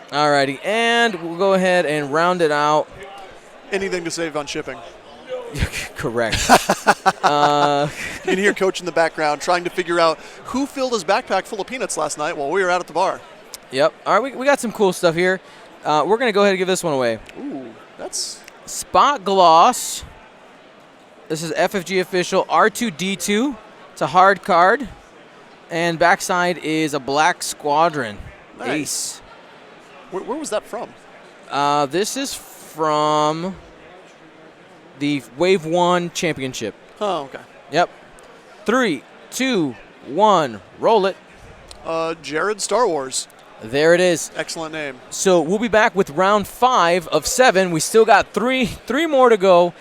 Alrighty, and we'll go ahead and round it out. Anything to save on shipping. Correct. You can hear Coach in the background trying to figure out who filled his backpack full of peanuts last night while we were out at the bar. Yep. All right, we got some cool stuff here. We're going to go ahead and give this one away. Ooh, that's... Spot Gloss. This is FFG official R2-D2. It's a hard card. And backside is a Black Squadron. Nice. Ace. Where was that from? This is from the Wave 1 Championship. Oh, okay. Yep. 3, 2, 1, roll it. Jared Star Wars. There it is. Excellent name. So we'll be back with round 5 of 7. We still got three more to go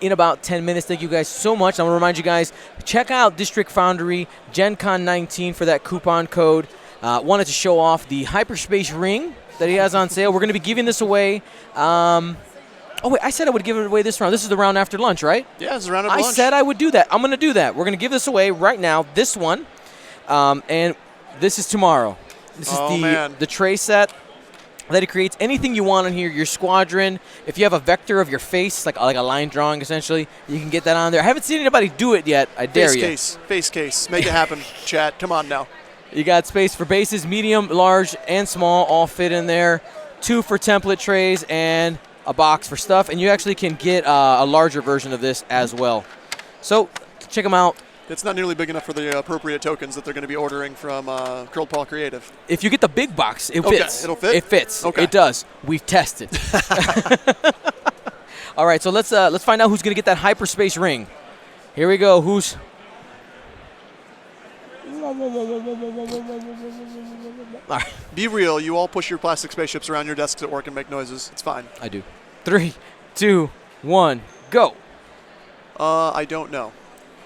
in about 10 minutes. Thank you guys so much. I want to remind you guys, check out District Foundry GenCon 19 for that coupon code. Wanted to show off the hyperspace ring that he has on sale. We're going to be giving this away. Oh, wait, I said I would give it away this round. This is the round after lunch, right? Yeah, it's the round after lunch. I said I would do that. I'm going to do that. We're going to give this away right now, this one. And this is tomorrow. This is the tray set that it creates. Anything you want on here, your squadron. If you have a vector of your face, like a line drawing, essentially, you can get that on there. I haven't seen anybody do it yet. I dare you. Face case. Make it happen, chat. Come on now. You got space for bases, medium, large, and small, all fit in there. 2 for template trays and a box for stuff. And you actually can get a larger version of this as well. So check them out. It's not nearly big enough for the appropriate tokens that they're going to be ordering from Curled Paw Creative. If you get the big box, it fits. It'll fit? It fits. Okay. It does. We've tested. All right, so let's find out who's going to get that hyperspace ring. Here we go. Who's... All right. Be real. You all push your plastic spaceships around your desks at work and make noises. It's fine. I do. 3, 2, 1, go. I don't know.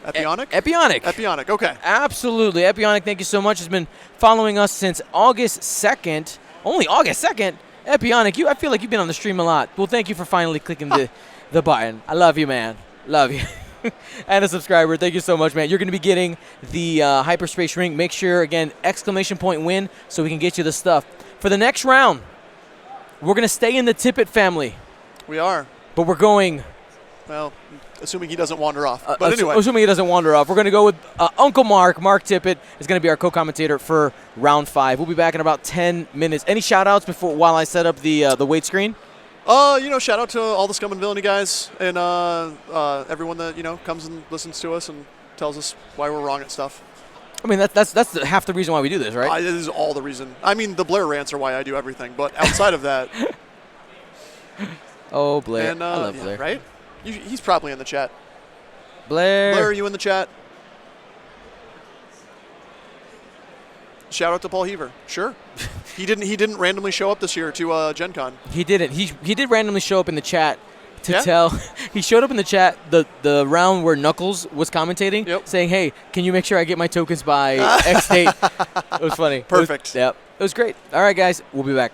Epionic? Epionic. Epionic, okay. Absolutely. Epionic, thank you so much. Has been following us since August 2nd. Only August 2nd? Epionic, I feel like you've been on the stream a lot. Well, thank you for finally clicking the button. I love you, man. Love you. And a subscriber. Thank you so much, man. You're going to be getting the hyperspace ring. Make sure, again, exclamation point win so we can get you the stuff. For the next round, we're going to stay in the Tippett family. We are. But we're going... Well, assuming he doesn't wander off. But anyway. Assuming he doesn't wander off. We're going to go with Uncle Mark. Mark Tippett is going to be our co-commentator for round 5. We'll be back in about 10 minutes. Any shout-outs while I set up the weight screen? Shout out to all the Scum and Villainy guys and everyone that, comes and listens to us and tells us why we're wrong at stuff. I mean, that's half the reason why we do this, right? This is all the reason. I mean, the Blair rants are why I do everything, but outside of that... Oh, Blair. And, I love Blair. Right? He's probably in the chat. Blair. Blair, are you in the chat? Shout out to Paul Heaver. Sure. He didn't randomly show up this year to Gen Con. He didn't. He did randomly show up in the chat to tell. He showed up in the chat the round where Knuckles was commentating, saying, "Hey, can you make sure I get my tokens by X date?" It was funny. Perfect. It was great. All right, guys, we'll be back.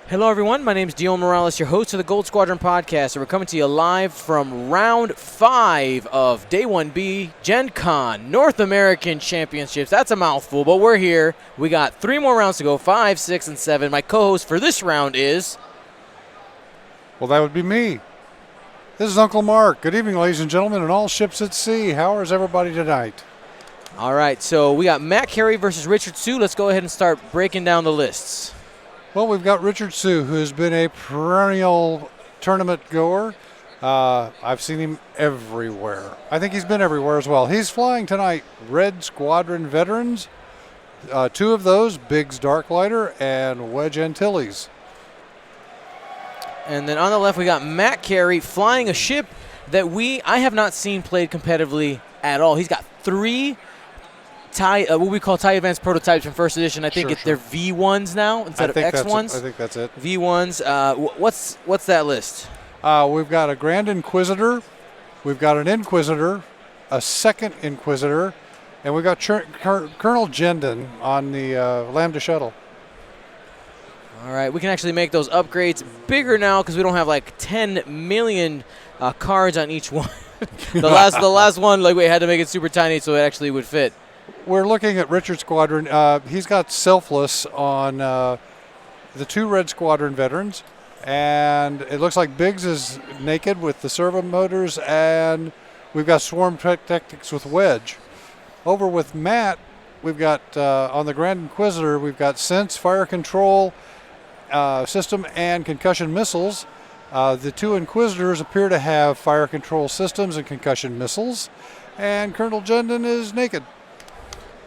Hello, everyone. My name is Dion Morales, your host of the Gold Squadron podcast, and we're coming to you live from round 5 of Day 1B GenCon North American Championships. That's a mouthful, but we're here. We got 3 more rounds to go, 5, 6, and 7. My co-host for this round is... Well, that would be me. This is Uncle Mark. Good evening, ladies and gentlemen, and all ships at sea. How is everybody tonight? All right, so we got Matt Carey versus Richard Sue. Let's go ahead and start breaking down the lists. Well, we've got Richard Sue, who has been a perennial tournament goer. I've seen him everywhere. I think he's been everywhere as well. He's flying tonight Red Squadron veterans, 2 of those, Biggs Darklighter and Wedge Antilles. And then on the left, we got Matt Carey flying a ship that I have not seen played competitively at all. He's got 3 what we call TIE Advanced prototypes from first edition. I think they're V1s now instead of X1s. I think that's it. V1s. What's that list? We've got a Grand Inquisitor, we've got an Inquisitor, a second Inquisitor, and we've got Colonel Jendon on the Lambda shuttle. All right, we can actually make those upgrades bigger now because we don't have like 10 million cards on each one. the last one, like we had to make it super tiny so it actually would fit. We're looking at Richard Squadron. He's got Selfless on the 2 Red Squadron veterans, and it looks like Biggs is naked with the servo motors, and we've got Swarm Tactics with Wedge. Over with Matt, we've got on the Grand Inquisitor, we've got Sense, Fire Control System, and Concussion Missiles. The 2 Inquisitors appear to have fire control systems and concussion missiles, and Colonel Jendon is naked.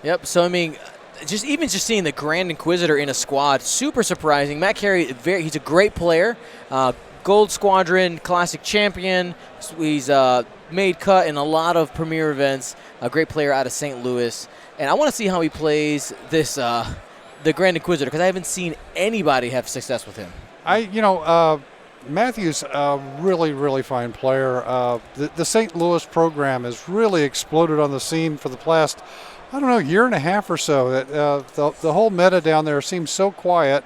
Yep, so I mean, just seeing the Grand Inquisitor in a squad, super surprising. Matt Carey, he's a great player. Gold Squadron Classic Champion. He's made cut in a lot of premier events. A great player out of St. Louis. And I want to see how he plays this the Grand Inquisitor because I haven't seen anybody have success with him. Matthew's a really, really fine player. The St. Louis program has really exploded on the scene for the past, I don't know, year and a half or so. The whole meta down there seems so quiet.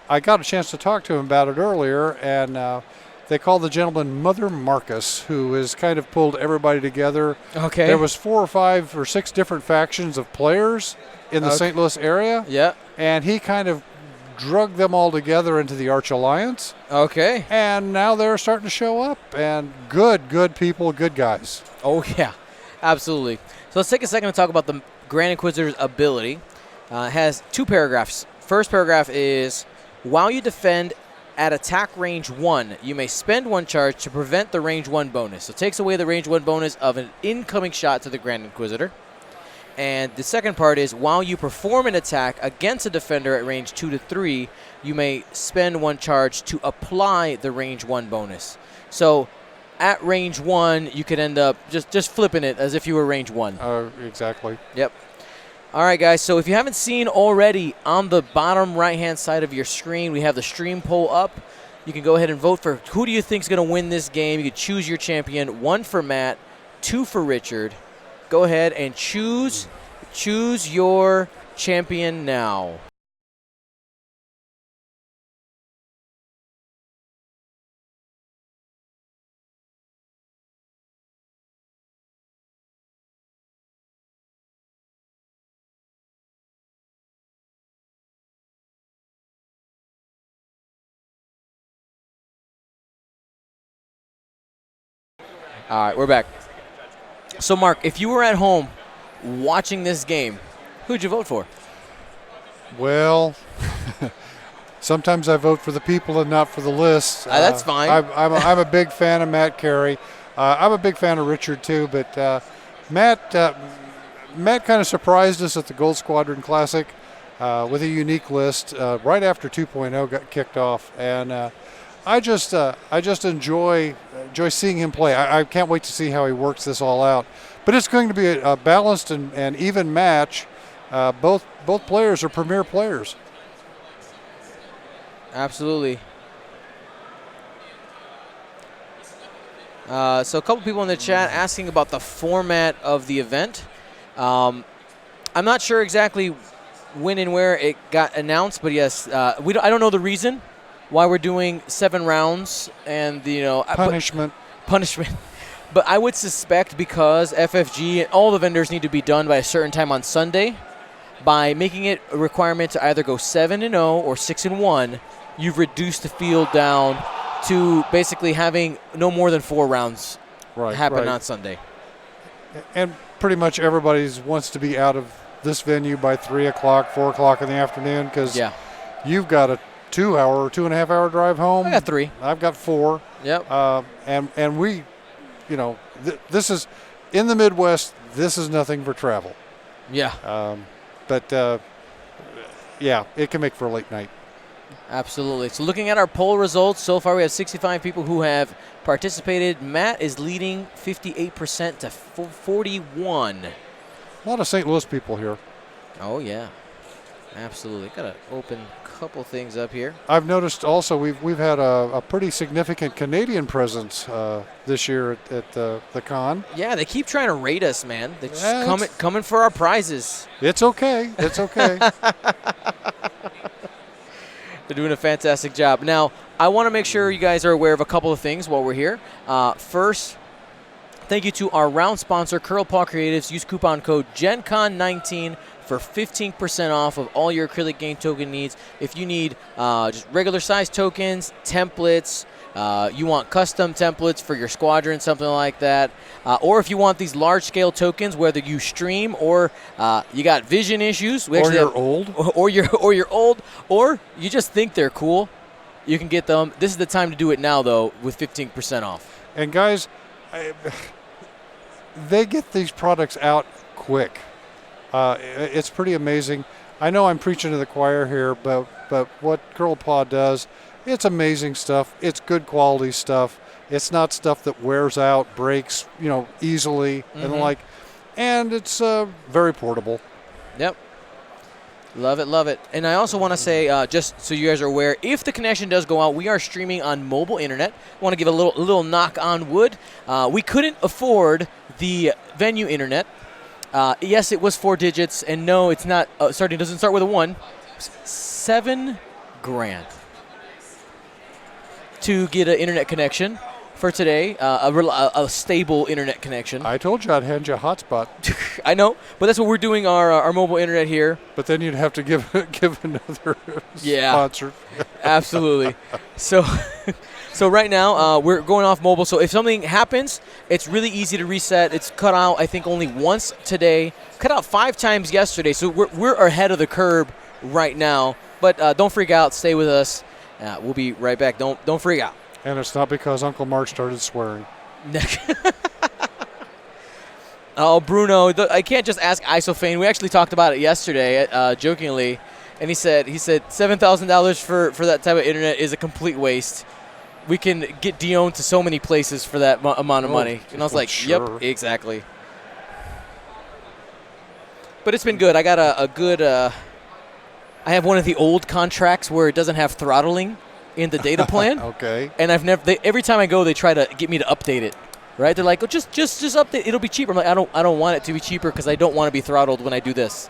I got a chance to talk to him about it earlier, and they call the gentleman Mother Marcus, who has kind of pulled everybody together. Okay. There was 4 or 5 or 6 different factions of players in the St. Louis area. Yeah. And he kind of drug them all together into the Arch Alliance. Okay. And now they're starting to show up, and good people, good guys. Oh, yeah, absolutely. So let's take a second to talk about the Grand Inquisitor's ability. It has 2 paragraphs. First paragraph is, while you defend at attack range 1, you may spend 1 charge to prevent the range 1 bonus. So it takes away the range 1 bonus of an incoming shot to the Grand Inquisitor. And the second part is, while you perform an attack against a defender at range 2 to 3, you may spend 1 charge to apply the range 1 bonus. So at range 1, you could end up just flipping it as if you were range 1. Exactly. Yep. All right, guys, so if you haven't seen already, on the bottom right-hand side of your screen, we have the stream poll up. You can go ahead and vote for who do you think is going to win this game. You can choose your champion, 1 for Matt, 2 for Richard. Go ahead and choose your champion now. All right, we're back. So, Mark, if you were at home watching this game, who'd you vote for? Well, sometimes I vote for the people and not for the list. That's fine. I'm a big fan of Matt Carey. I'm a big fan of Richard too, but Matt kind of surprised us at the Gold Squadron Classic with a unique list right after 2.0 got kicked off, and I just enjoy seeing him play. I can't wait to see how he works this all out. But it's going to be a balanced and even match. Both players are premier players. Absolutely. So a couple people in the chat asking about the format of the event. I'm not sure exactly when and where it got announced, but yes, I don't know the reason why we're doing 7 rounds and Punishment. punishment. But I would suspect because FFG and all the vendors need to be done by a certain time on Sunday, by making it a requirement to either go 7-0 or 6-1, you've reduced the field down to basically having no more than 4 rounds happen on Sunday. And pretty much everybody wants to be out of this venue by 3 o'clock, 4 o'clock in the afternoon because you've got a 2-hour or 2.5-hour drive home. I got 3. I've got 4. Yep. And we, this is in the Midwest. This is nothing for travel. Yeah. But it can make for a late night. Absolutely. So looking at our poll results, so far we have 65 people who have participated. Matt is leading 58% to 41. A lot of St. Louis people here. Oh, yeah. Absolutely. Got to open a couple things up here. I've noticed also we've had a pretty significant Canadian presence this year at the con. Yeah, they keep trying to rate us, man. They're just coming for our prizes. It's okay. It's okay. They're doing a fantastic job. Now, I want to make sure you guys are aware of a couple of things while we're here. First, thank you to our round sponsor, Curl Paw Creatives. Use coupon code GenCon19 for 15% off of all your acrylic game token needs. If you need just regular size tokens, templates, you want custom templates for your squadron, something like that, or if you want these large-scale tokens, whether you stream or you got vision issues, or you're old, or you're old, or you just think they're cool, you can get them. This is the time to do it now, though, with 15% off. And guys, they get these products out quick. It's pretty amazing. I know I'm preaching to the choir here, but what Curl Paw does, it's amazing stuff. It's good quality stuff. It's not stuff that wears out, breaks, easily and the like. And it's very portable. Yep. Love it, love it. And I also want to say, just so you guys are aware, if the connection does go out, we are streaming on mobile internet. I want to give a little knock on wood. We couldn't afford the venue internet. Yes, it was 4 digits, and no, it's not. Doesn't start with a 1. $7,000 to get an internet connection for today, a stable internet connection. I told you I'd hand you a hotspot. I know, but that's what we're doing our mobile internet here. But then you'd have to give another sponsor. Absolutely. So right now we're going off mobile. So if something happens, it's really easy to reset. It's cut out, I think, only once today. Cut out 5 times yesterday. So we're ahead of the curve right now. But don't freak out. Stay with us. We'll be right back. Don't freak out. And it's not because Uncle Mark started swearing. Oh, Bruno, I can't just ask Isofane. We actually talked about it yesterday, jokingly, and he said $7,000 for that type of internet is a complete waste. We can get Dion to so many places for that amount of money. And I was like, sure. Yep, exactly. But it's been good. I got a good I have one of the old contracts where it doesn't have throttling in the data plan. Okay. And every time I go, they try to get me to update it. Right? They're like, oh, just update. It'll be cheaper. I'm like, I don't want it to be cheaper because I don't want to be throttled when I do this.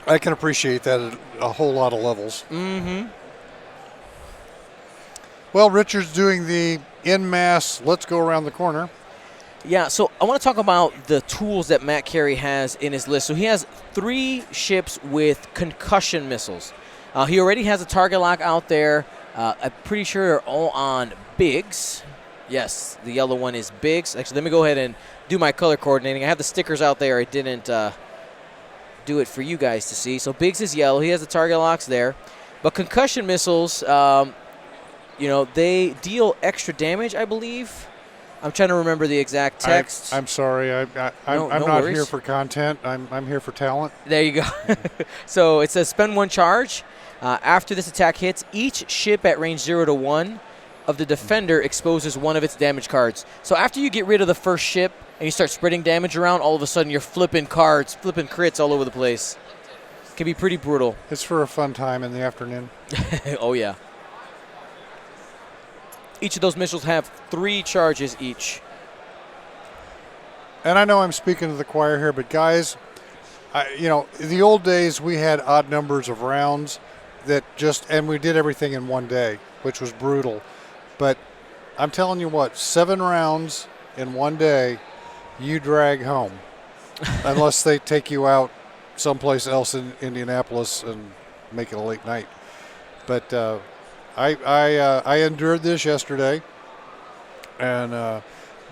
I can appreciate that at a whole lot of levels. Mm-hmm. Well, Richard's doing the en masse, let's go around the corner. Yeah, so I want to talk about the tools that Matt Carey has in his list. So he has 3 ships with concussion missiles. He already has a target lock out there. I'm pretty sure they're all on Biggs. Yes, the yellow one is Biggs. Actually, let me go ahead and do my color coordinating. I have the stickers out there. I didn't do it for you guys to see. So Biggs is yellow. He has the target locks there. But concussion missiles, they deal extra damage, I believe. I'm trying to remember the exact text. I'm sorry. I'm not here for content. I'm here for talent. There you go. So it says spend 1 charge. After this attack hits, each ship at range 0 to 1 of the defender exposes 1 of its damage cards. So after you get rid of the first ship and you start spreading damage around, all of a sudden you're flipping cards, flipping crits all over the place. Can be pretty brutal. It's for a fun time in the afternoon. Oh, yeah. Each of those missiles have 3 charges each. And I know I'm speaking to the choir here, but guys, the old days we had odd numbers of rounds and we did everything in one day, which was brutal. But I'm telling you what, 7 rounds in one day, you drag home, unless they take you out someplace else in Indianapolis and make it a late night. But I endured this yesterday, and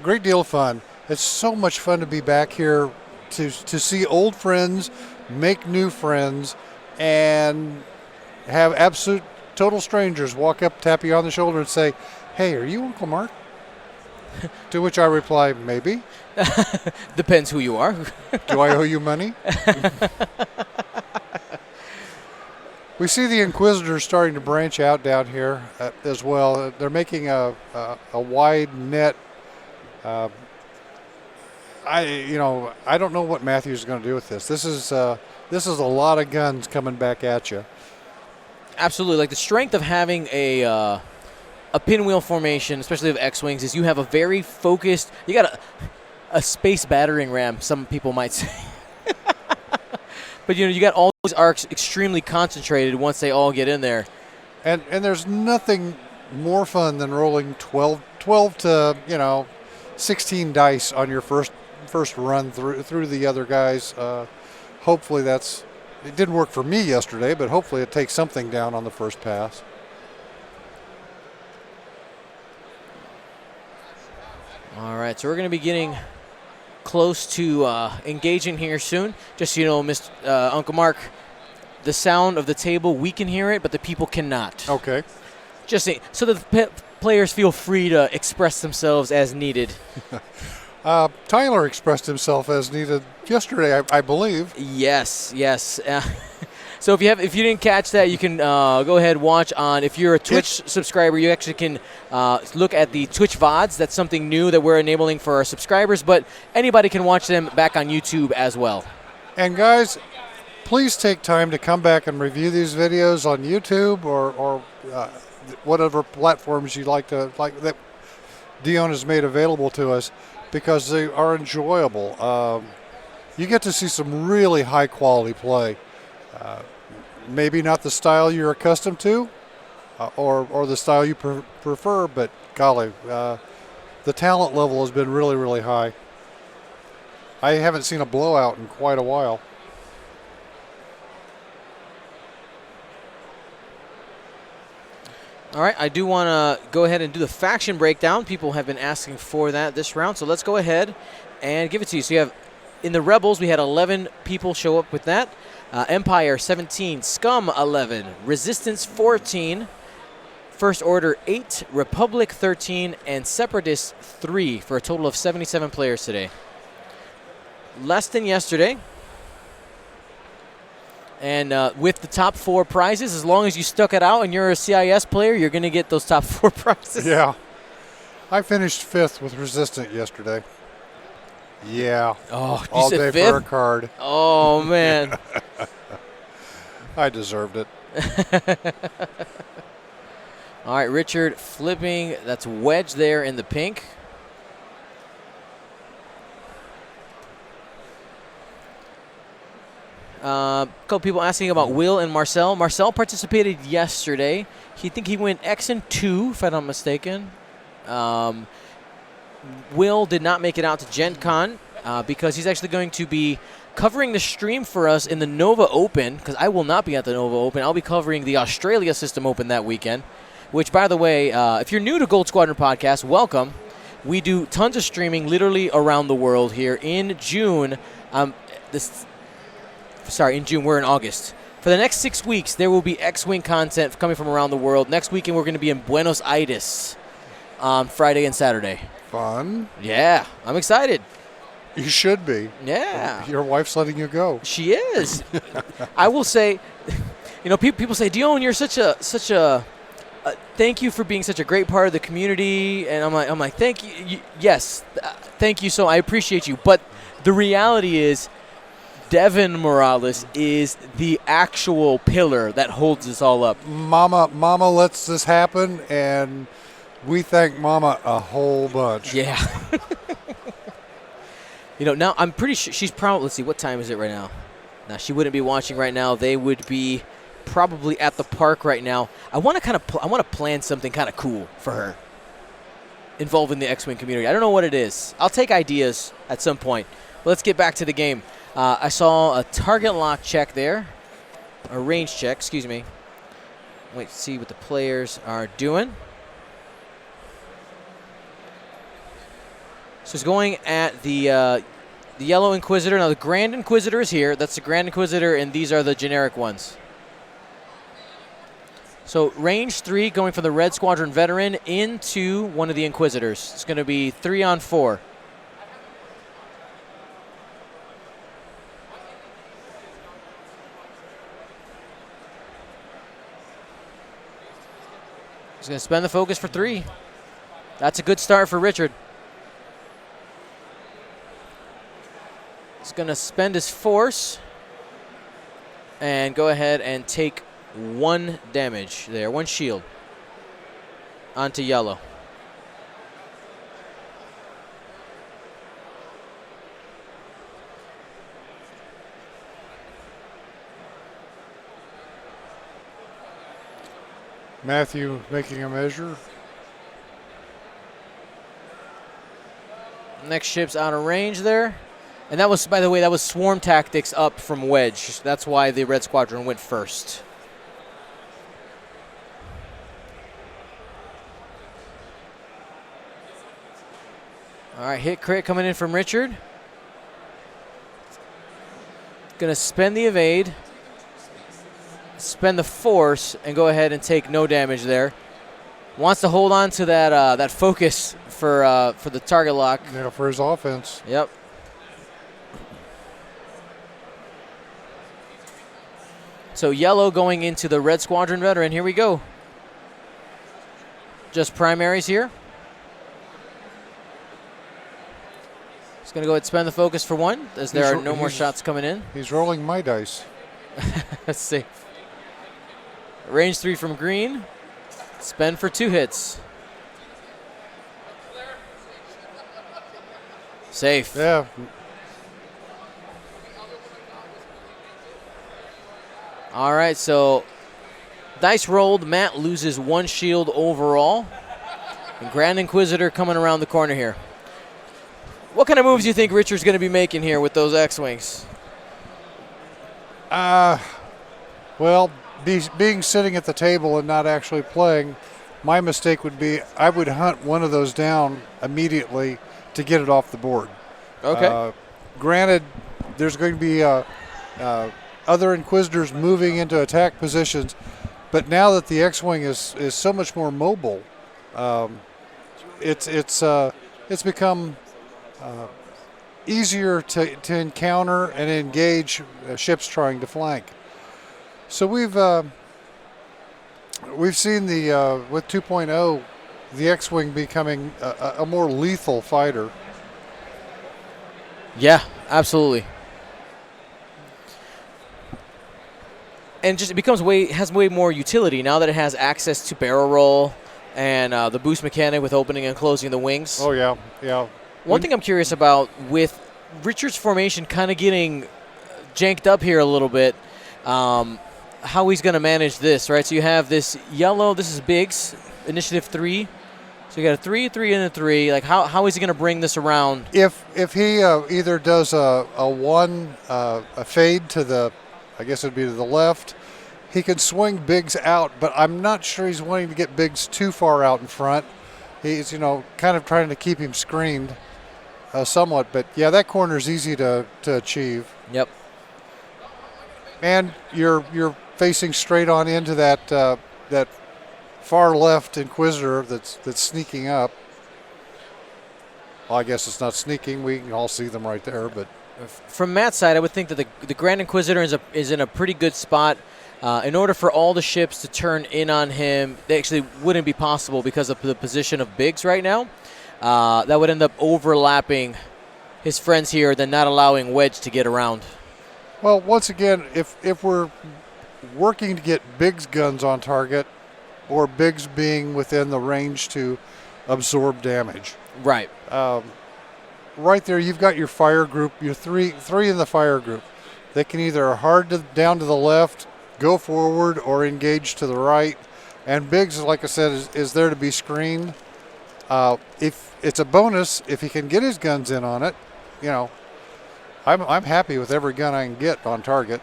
great deal of fun. It's so much fun to be back here to see old friends, make new friends, and have absolute total strangers walk up, tap you on the shoulder, and say, "Hey, are you Uncle Mark?" To which I reply, "Maybe." Depends who you are. Do I owe you money? We see the Inquisitors starting to branch out down here as well. They're making a wide net. I don't know what Matthew's going to do with this. This is a lot of guns coming back at you. Absolutely. Like the strength of having a pinwheel formation, especially of X-Wings, is you have a very focused, you got a space battering ram, some people might say. But, you got all those arcs extremely concentrated once they all get in there. And there's nothing more fun than rolling 12 to, 16 dice on your first run through the other guys. Hopefully it didn't work for me yesterday, but hopefully it takes something down on the first pass. All right, so we're going to be getting close to engaging here soon. Just so you know, Mr. Uncle Mark, the sound of the table, we can hear it, but the people cannot. Okay. Just so that the players feel free to express themselves as needed. Tyler expressed himself as needed yesterday, I believe. Yes. So if you didn't catch that, you can go ahead and watch on. If you're a Twitch subscriber, you actually can look at the Twitch VODs. That's something new that we're enabling for our subscribers, but anybody can watch them back on YouTube as well. And guys, please take time to come back and review these videos on YouTube or whatever platforms you like that Dion has made available to us, because they are enjoyable. You get to see some really high quality play. Maybe not the style you're accustomed to, or the style you prefer, but golly, the talent level has been really, really high. I haven't seen a blowout in quite a while. All right, I do want to go ahead and do the faction breakdown. People have been asking for that this round, so let's go ahead and give it to you. So you have, in the Rebels, we had 11 people show up with that. Empire 17, Scum 11, Resistance 14, First Order 8, Republic 13, and Separatists 3 for a total of 77 players today. Less than yesterday. And with the top 4 prizes, as long as you stuck it out and you're a CIS player, you're going to get those top 4 prizes. Yeah. I finished 5th with Resistant yesterday. Yeah. Oh, you all said day 5th? for a card. Oh, man. I deserved it. All right, Richard flipping. That's Wedge there in the pink. A couple people asking about Will and Marcel. Marcel participated yesterday. He went X and 2, if I'm not mistaken. Will did not make it out to GenCon because he's actually going to be covering the stream for us in the Nova Open, because I will not be at the Nova Open. I'll be covering the Australia System Open that weekend, which, by the way, if you're new to Gold Squadron Podcast, welcome. We do tons of streaming literally around the world here. In June, in June, we're in August. For the next 6 weeks, there will be X-Wing content coming from around the world. Next weekend, we're going to be in Buenos Aires on Friday and Saturday. Fun. Yeah, I'm excited. You should be. Yeah. Your wife's letting you go. She is. I will say, people say, Dion, you're such a thank you for being such a great part of the community. And I'm like, thank you. Yes, thank you. So I appreciate you. But the reality is, Devin Morales is the actual pillar that holds us all up. Mama lets this happen, and we thank Mama a whole bunch. Yeah. Now I'm pretty sure she's probably, let's see, what time is it right now? Now, she wouldn't be watching right now. They would be probably at the park right now. I want to plan something kind of cool for her involving the X-Wing community. I don't know what it is. I'll take ideas at some point. But let's get back to the game. I saw a target lock check there. A range check, excuse me. Wait to see what the players are doing. So it's going at the Yellow Inquisitor. Now the Grand Inquisitor is here. That's the Grand Inquisitor, and these are the generic ones. So range 3 going from the Red Squadron veteran into one of the Inquisitors. It's going to be 3-on-4. He's going to spend the focus for 3. That's a good start for Richard. He's going to spend his force and go ahead and take 1 damage there, 1 shield onto yellow. Matthew making a measure. Next ship's out of range there. And that was, by the way, that was swarm tactics up from Wedge. That's why the Red Squadron went first. All right, hit crit coming in from Richard. Going to spend the evade, spend the force, and go ahead and take no damage there. Wants to hold on to that that focus for the target lock. Yeah, for his offense. Yep. So yellow going into the Red Squadron veteran. Here we go. Just primaries here. He's going to go ahead and spend the focus for 1, as there are no more shots coming in. He's rolling my dice. That's safe. Range 3 from green. Spend for 2 hits. Safe. Yeah. All right, so dice rolled. Matt loses 1 shield overall. And Grand Inquisitor coming around the corner here. What kind of moves do you think Richard's going to be making here with those X-Wings? Well, being sitting at the table and not actually playing, my mistake would be I would hunt one of those down immediately to get it off the board. Okay. Granted, there's going to be other Inquisitors moving into attack positions, but now that the X-Wing is so much more mobile, it's become easier to encounter and engage ships trying to flank. So we've seen the with 2.0 the X-Wing becoming a more lethal fighter. Yeah, absolutely. And just it becomes has way more utility now that it has access to barrel roll and the boost mechanic with opening and closing the wings. Oh yeah, yeah. One thing I'm curious about with Richard's formation kind of getting janked up here a little bit, how he's going to manage this, right? So you have this yellow. This is Biggs, Initiative 3. So you got a 3, 3, and a 3. Like how is he going to bring this around? If he either does a fade to the, I guess it'd be to the left, he can swing Biggs out, but I'm not sure he's wanting to get Biggs too far out in front. He's kind of trying to keep him screened somewhat, but yeah, that corner is easy to achieve. Yep. And you're facing straight on into that far left Inquisitor that's sneaking up. Well, I guess it's not sneaking. We can all see them right there. But from Matt's side, I would think that the Grand Inquisitor is in a pretty good spot. In order for all the ships to turn in on him, they actually wouldn't be possible because of the position of Biggs right now. That would end up overlapping his friends here, then not allowing Wedge to get around. Well, once again, if we're working to get Biggs guns on target, or Biggs being within the range to absorb damage. Right. Right there, you've got your fire group, your three in the fire group. They can either down to the left, go forward, or engage to the right. And Biggs, like I said, is there to be screened. If it's a bonus, if he can get his guns in on it, you know, I'm happy with every gun I can get on target.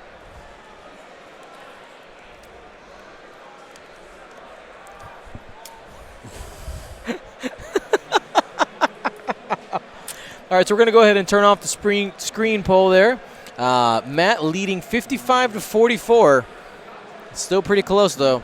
All right, so we're going to go ahead and turn off the screen poll there. Matt leading 55 to 44. Still pretty close, though.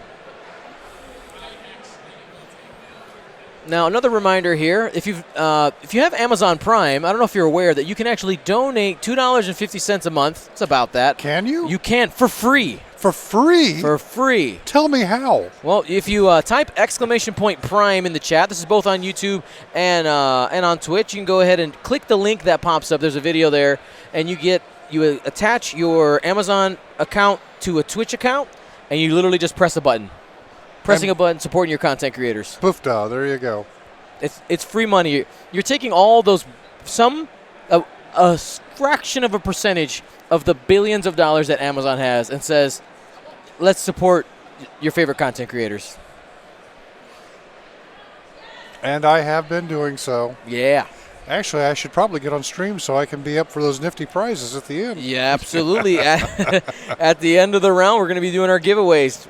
Now, another reminder here, if you have Amazon Prime, I don't know if you're aware that you can actually donate $2.50 a month. It's about that. Can you? You can, for free. For free? For free. Tell me how. Well, if you type !Prime in the chat, this is both on YouTube and on Twitch, you can go ahead and click the link that pops up. There's a video there, and you attach your Amazon account to a Twitch account, and you literally just press a button. Pressing a button, supporting your content creators. Poof da, there you go. It's free money. You're taking all those, a fraction of a percentage of the billions of dollars that Amazon has, and says, let's support your favorite content creators. And I have been doing so. Yeah. Actually, I should probably get on stream so I can be up for those nifty prizes at the end. Yeah, absolutely. At the end of the round, we're going to be doing our giveaways.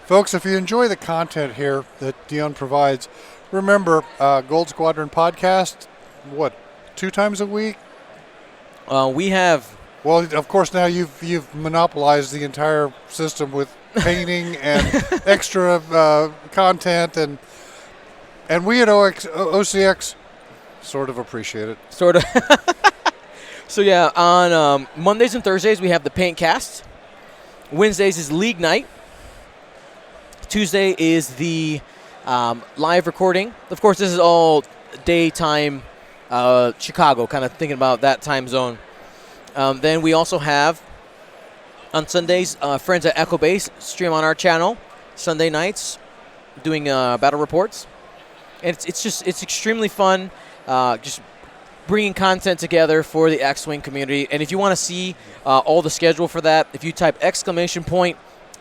Folks, if you enjoy the content here that Dion provides, remember, Gold Squadron podcast, 2 times a week? We have... Well, of course, now you've monopolized the entire system with painting and extra content, and we at OCX sort of appreciate it. Sort of. So, yeah, on Mondays and Thursdays, we have the Paint Cast. Wednesdays is League Night. Tuesday is the live recording. Of course, this is all daytime Chicago, kind of thinking about that time zone. Then we also have, on Sundays, friends at Echo Base stream on our channel. Sunday nights, doing battle reports. And it's extremely fun, just bringing content together for the X-Wing community. And if you want to see all the schedule for that, if you type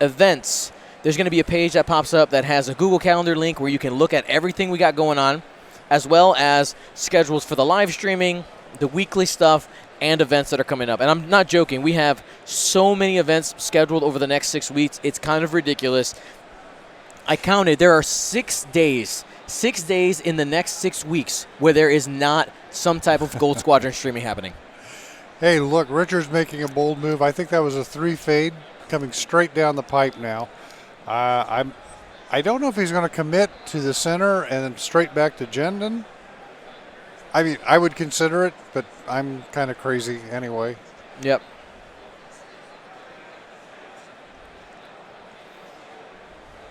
!events, there's going to be a page that pops up that has a Google Calendar link where you can look at everything we got going on, as well as schedules for the live streaming, the weekly stuff, and events that are coming up. And I'm not joking. We have so many events scheduled over the next 6 weeks. It's kind of ridiculous. I counted. There are 6 days in the next 6 weeks where there is not some type of Gold Squadron streaming happening. Hey, look, Richard's making a bold move. I think that was a 3 fade coming straight down the pipe now. I don't know if he's going to commit to the center and then straight back to Jendon. I mean, I would consider it, but I'm kind of crazy anyway. Yep.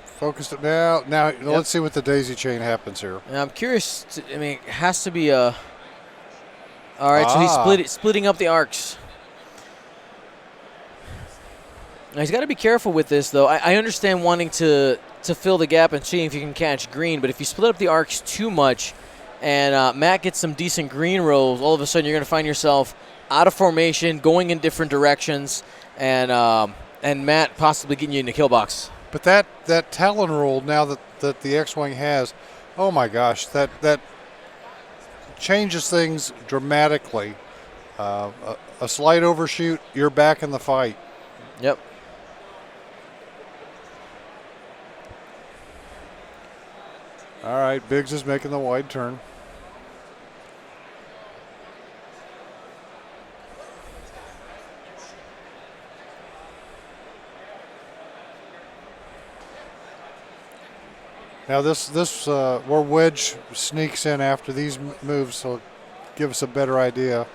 Focused it now. Yep. Let's see what the daisy chain happens here. And I'm curious. It has to be a. All right, so he's splitting up the arcs. Now he's got to be careful with this, though. I understand wanting to fill the gap and see if you can catch green, but if you split up the arcs too much, and Matt gets some decent green rolls, all of a sudden you're going to find yourself out of formation, going in different directions, and Matt possibly getting you in the kill box. But that Talon roll now that the X-Wing has, oh my gosh, that changes things dramatically. A slight overshoot, you're back in the fight. Yep. All right, Biggs is making the wide turn. Now this where Wedge sneaks in after these moves, so give us a better idea.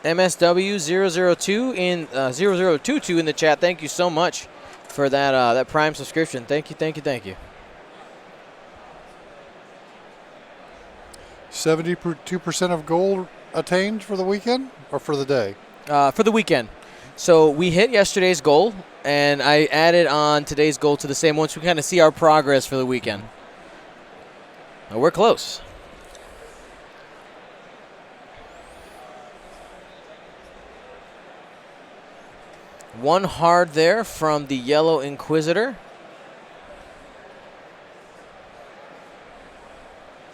MSW002 in 0022 in the chat. Thank you so much for that Prime subscription. Thank you. 72% of gold attained for the weekend or for the day? For the weekend. So we hit yesterday's goal, and I added on today's goal to the same one so we kind of see our progress for the weekend. Now, we're close. One hard there from the Yellow Inquisitor.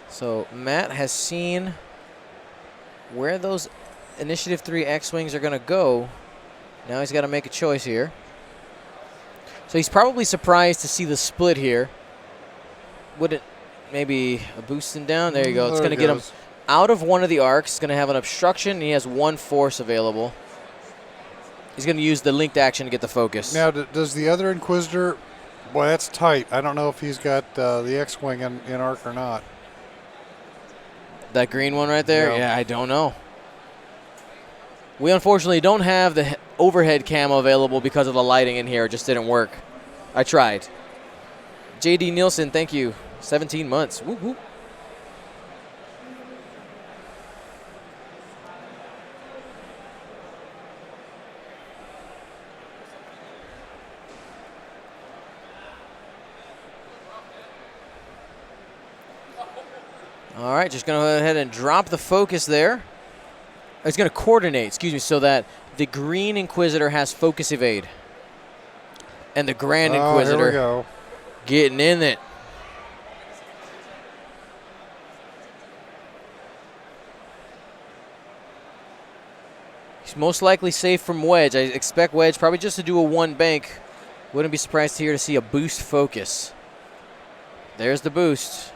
So Matt has seen where those Initiative 3 X-Wings are going to go. Now he's got to make a choice here. So he's probably surprised to see the split here. Wouldn't maybe a boosting down? There you go. It's going to get him out of one of the arcs. It's going to have an obstruction, and he has one force available. He's going to use the linked action to get the focus. Now, does the other Inquisitor... Boy, that's tight. I don't know if he's got the X-Wing in arc or not. That green one right there? Yeah, I don't know. We unfortunately don't have the overhead camo available because of the lighting in here. It just didn't work. I tried. JD Nielsen, thank you. 17 months. Whoop, whoop. All right, just going to go ahead and drop the focus there. It's going to coordinate, so that the green Inquisitor has focus evade. And the Grand Inquisitor here we go. Getting in it. He's most likely safe from Wedge. I expect Wedge probably just to do a one bank. Wouldn't be surprised here to see a boost focus. There's the boost.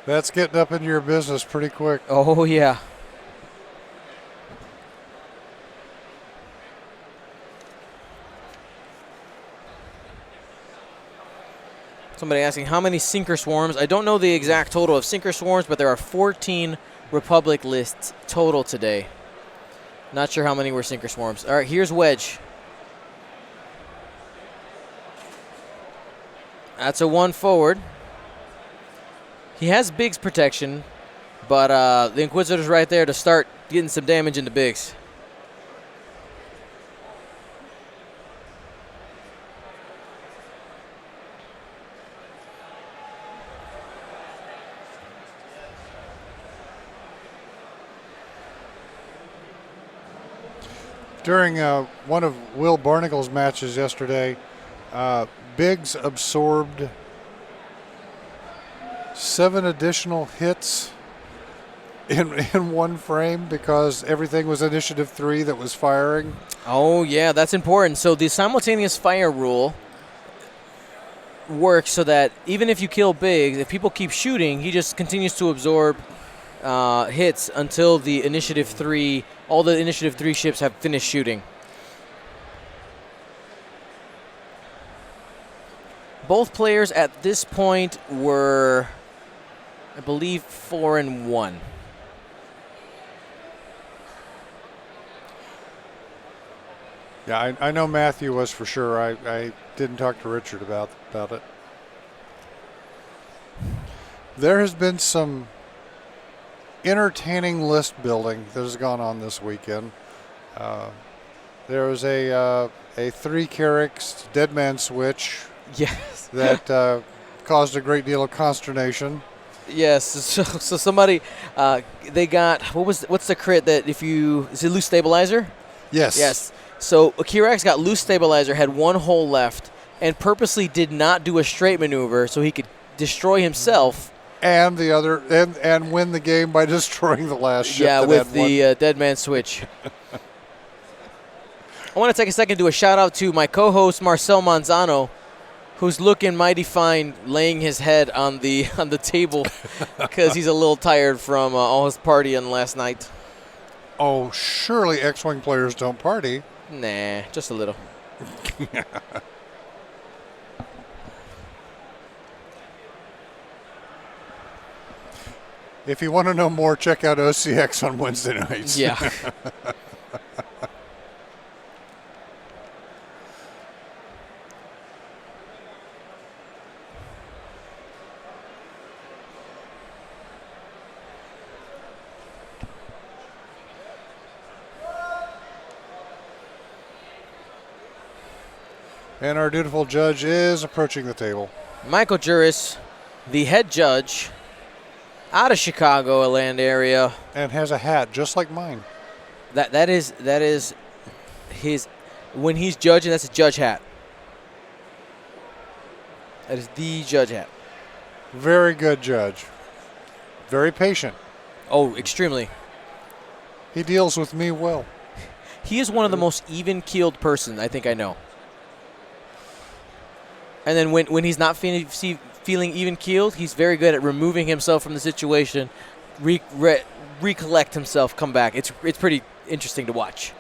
That's getting up into your business pretty quick. Oh, yeah. Somebody asking how many Sinker Swarms. I don't know the exact total of Sinker Swarms, but there are 14 Republic lists total today. Not sure how many were Sinker Swarms. All right, here's Wedge. That's a one forward. He has Biggs protection, but the Inquisitor's right there to start getting some damage into Biggs. During one of Will Barnacle's matches yesterday, Biggs absorbed 7 additional hits in one frame because everything was Initiative 3 that was firing. Oh, yeah, that's important. So the simultaneous fire rule works so that even if you kill Biggs, if people keep shooting, he just continues to absorb hits until the Initiative 3, all the Initiative 3 ships have finished shooting. Both players at this point were, I believe, 4-1. Yeah, I know Matthew was for sure. I didn't talk to Richard about it. There has been some entertaining list building that has gone on this weekend. There was a 3 Carricks Dead Man switch. Yes. That caused a great deal of consternation. Yes. So somebody, they got, what's the crit that if you, is it loose stabilizer? Yes. Yes. So Kirax got loose stabilizer, had one hole left, and purposely did not do a straight maneuver so he could destroy himself. And the other, and win the game by destroying the last ship. Yeah, with the Dead Man switch. I want to take a second to do a shout out to my co-host Marcel Manzano, who's looking mighty fine, laying his head on the table because he's a little tired from all his partying last night. Oh, surely X-Wing players don't party. Nah, just a little. If you want to know more, check out OCX on Wednesday nights. Yeah. And our dutiful judge is approaching the table. Michael Juris, the head judge, out of Chicago land area. And has a hat just like mine. That is his, when he's judging, that's a judge hat. That is the judge hat. Very good judge. Very patient. Oh, extremely. He deals with me well. He is one of the most even-keeled person I think I know. And then when he's not feeling even-keeled, he's very good at removing himself from the situation, recollect himself, come back. It's pretty interesting to watch.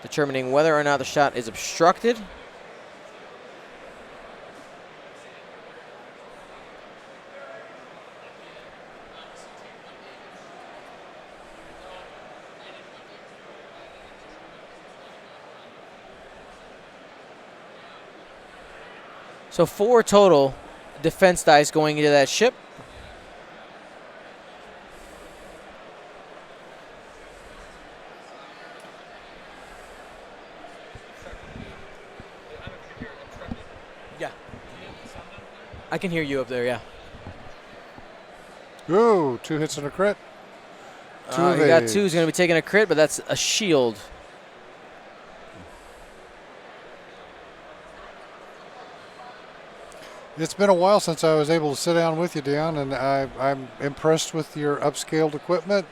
Determining whether or not the shot is obstructed. So 4 total defense dice going into that ship. Yeah. I can hear you up there, yeah. Ooh, 2 hits and a crit. He got 2. He's going to be taking a crit, but that's a shield. It's been a while since I was able to sit down with you, Dion, and I'm impressed with your upscaled equipment.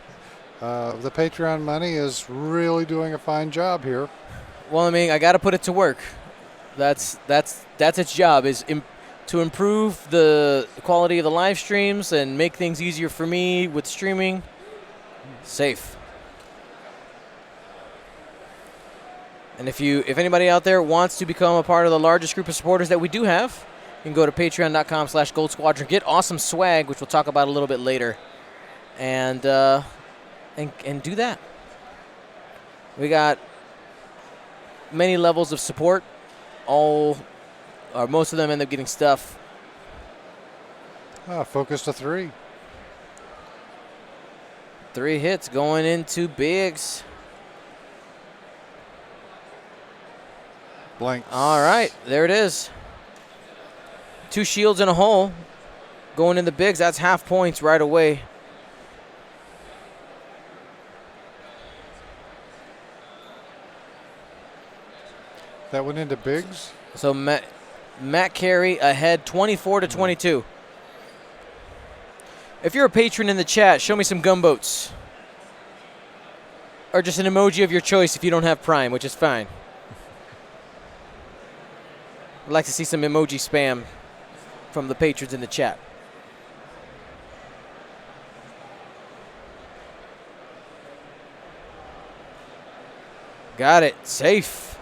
The Patreon money is really doing a fine job here. Well, I mean, I got to put it to work. That's its job, is to improve the quality of the live streams and make things easier for me with streaming. Safe. And if anybody out there wants to become a part of the largest group of supporters that we do have, you can go to patreon.com/Gold Squadron, get awesome swag, which we'll talk about a little bit later, and do that. We got many levels of support. Most of them end up getting stuff. Focus to 3. 3 hits going into Biggs. Blank. All right, there it is. 2 shields and a hole going in the Biggs. That's half points right away. That went into Biggs. So Matt Carey ahead 24-22. If you're a patron in the chat, show me some gunboats. Or just an emoji of your choice if you don't have Prime, which is fine. I'd like to see some emoji spam from the patrons in the chat. Got it. Safe.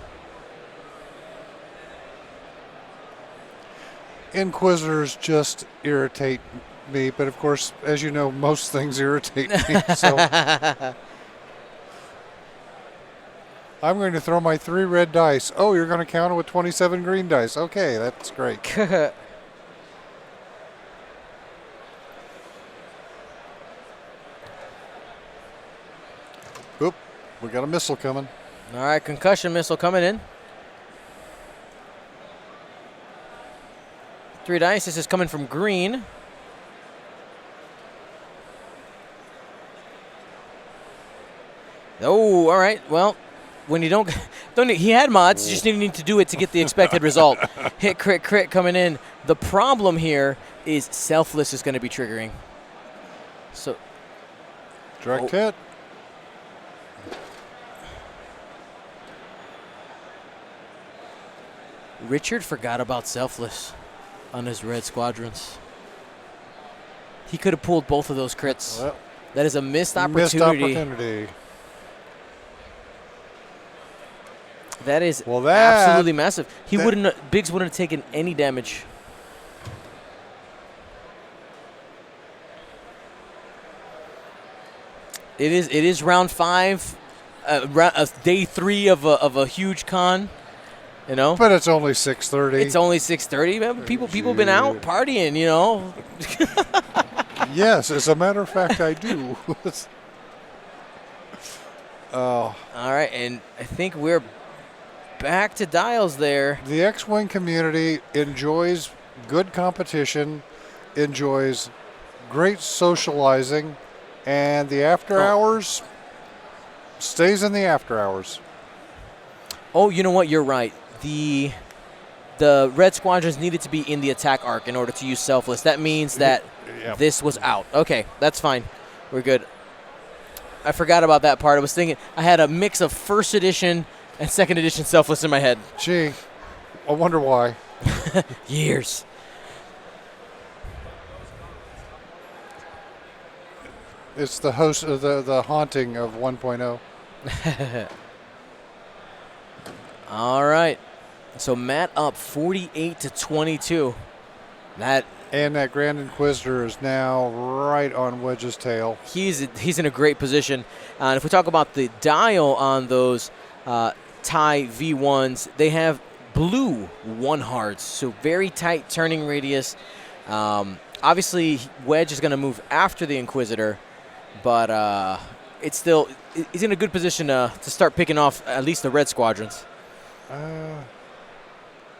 Inquisitors just irritate me, but of course, as you know, most things irritate me. So I'm going to throw my 3 red dice. Oh, you're going to counter with 27 green dice. Okay, that's great. Oop, we got a missile coming. All right, concussion missile coming in. 3 dice. This is coming from green. Oh, all right. Well, when you don't he had mods. You just need to do it to get the expected result. Hit, crit, crit coming in. The problem here is Selfless is going to be triggering. So, direct hit. Richard forgot about Selfless on his red squadrons. He could have pulled both of those crits. Well, that is a missed opportunity. That is absolutely massive. Biggs wouldn't have taken any damage. It is round 5, day 3 of a huge con. You know, but it's only 6:30. It's only 6:30. People been out partying. You know. Yes, as a matter of fact, I do. Oh. All right, and I think we're back to dials there. The X-Wing community enjoys good competition, enjoys great socializing, and the after hours stays in the after hours. Oh, you know what? You're right. The Red Squadrons needed to be in the attack arc in order to use Selfless. That means that this was out. Okay, that's fine. We're good. I forgot about that part. I was thinking I had a mix of first edition and second edition Selfless in my head. Gee, I wonder why. Years. It's the host of the haunting of 1.0. All right. So Matt up 48-22. And that Grand Inquisitor is now right on Wedge's tail. He's in a great position. And if we talk about the dial on those TIE V1s, they have blue 1 hearts, so very tight turning radius. Obviously, Wedge is going to move after the Inquisitor, but he's in a good position to start picking off at least the Red Squadrons.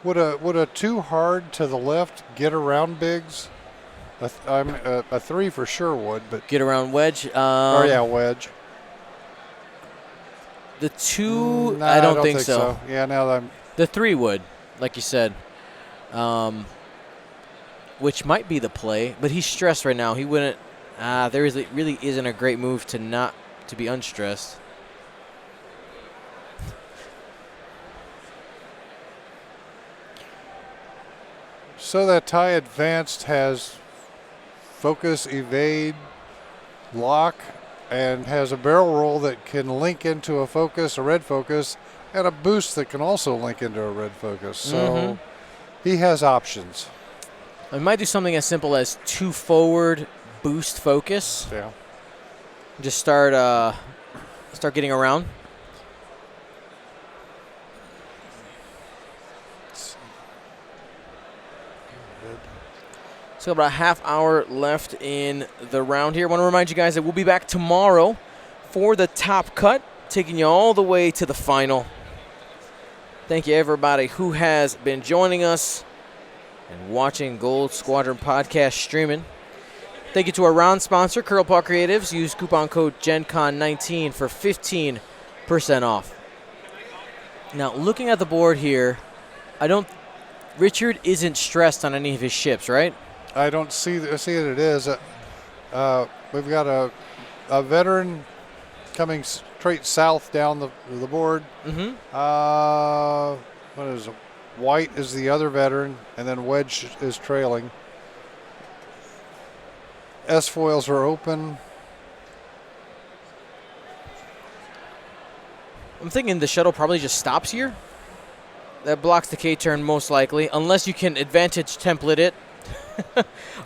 Would a 2 hard to the left get around Biggs? A 3 for sure would, but get around Wedge. Wedge. The 2, I don't think so. Yeah, now that the 3 would, like you said, which might be the play. But he's stressed right now. He wouldn't. There really isn't a great move to be unstressed. So that TIE Advanced has focus, evade, lock, and has a barrel roll that can link into a focus, a red focus, and a boost that can also link into a red focus. So he has options. I might do something as simple as 2 forward, boost focus. Yeah. Just start getting around. So about a half hour left in the round here. I want to remind you guys that we'll be back tomorrow for the top cut, taking you all the way to the final. Thank you, everybody who has been joining us and watching Gold Squadron Podcast streaming. Thank you to our round sponsor, Curl Paw Creatives. Use coupon code GenCon19 for 15% off. Now, looking at the board here, Richard isn't stressed on any of his ships, right? I don't see that it is. We've got a veteran coming straight south down the board. Mm-hmm. What is it? White is the other veteran, and then Wedge is trailing. S-foils are open. I'm thinking the shuttle probably just stops here. That blocks the K-turn most likely, unless you can advantage template it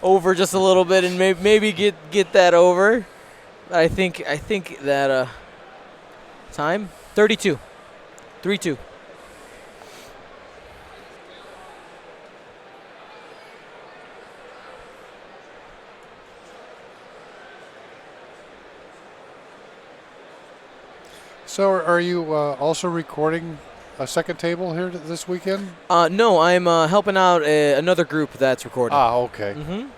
over just a little bit and maybe get that over. I think that time 32, 3-2. So are you also recording a second table here this weekend? No, I'm helping out another group that's recording. Ah, okay. Mm-hmm.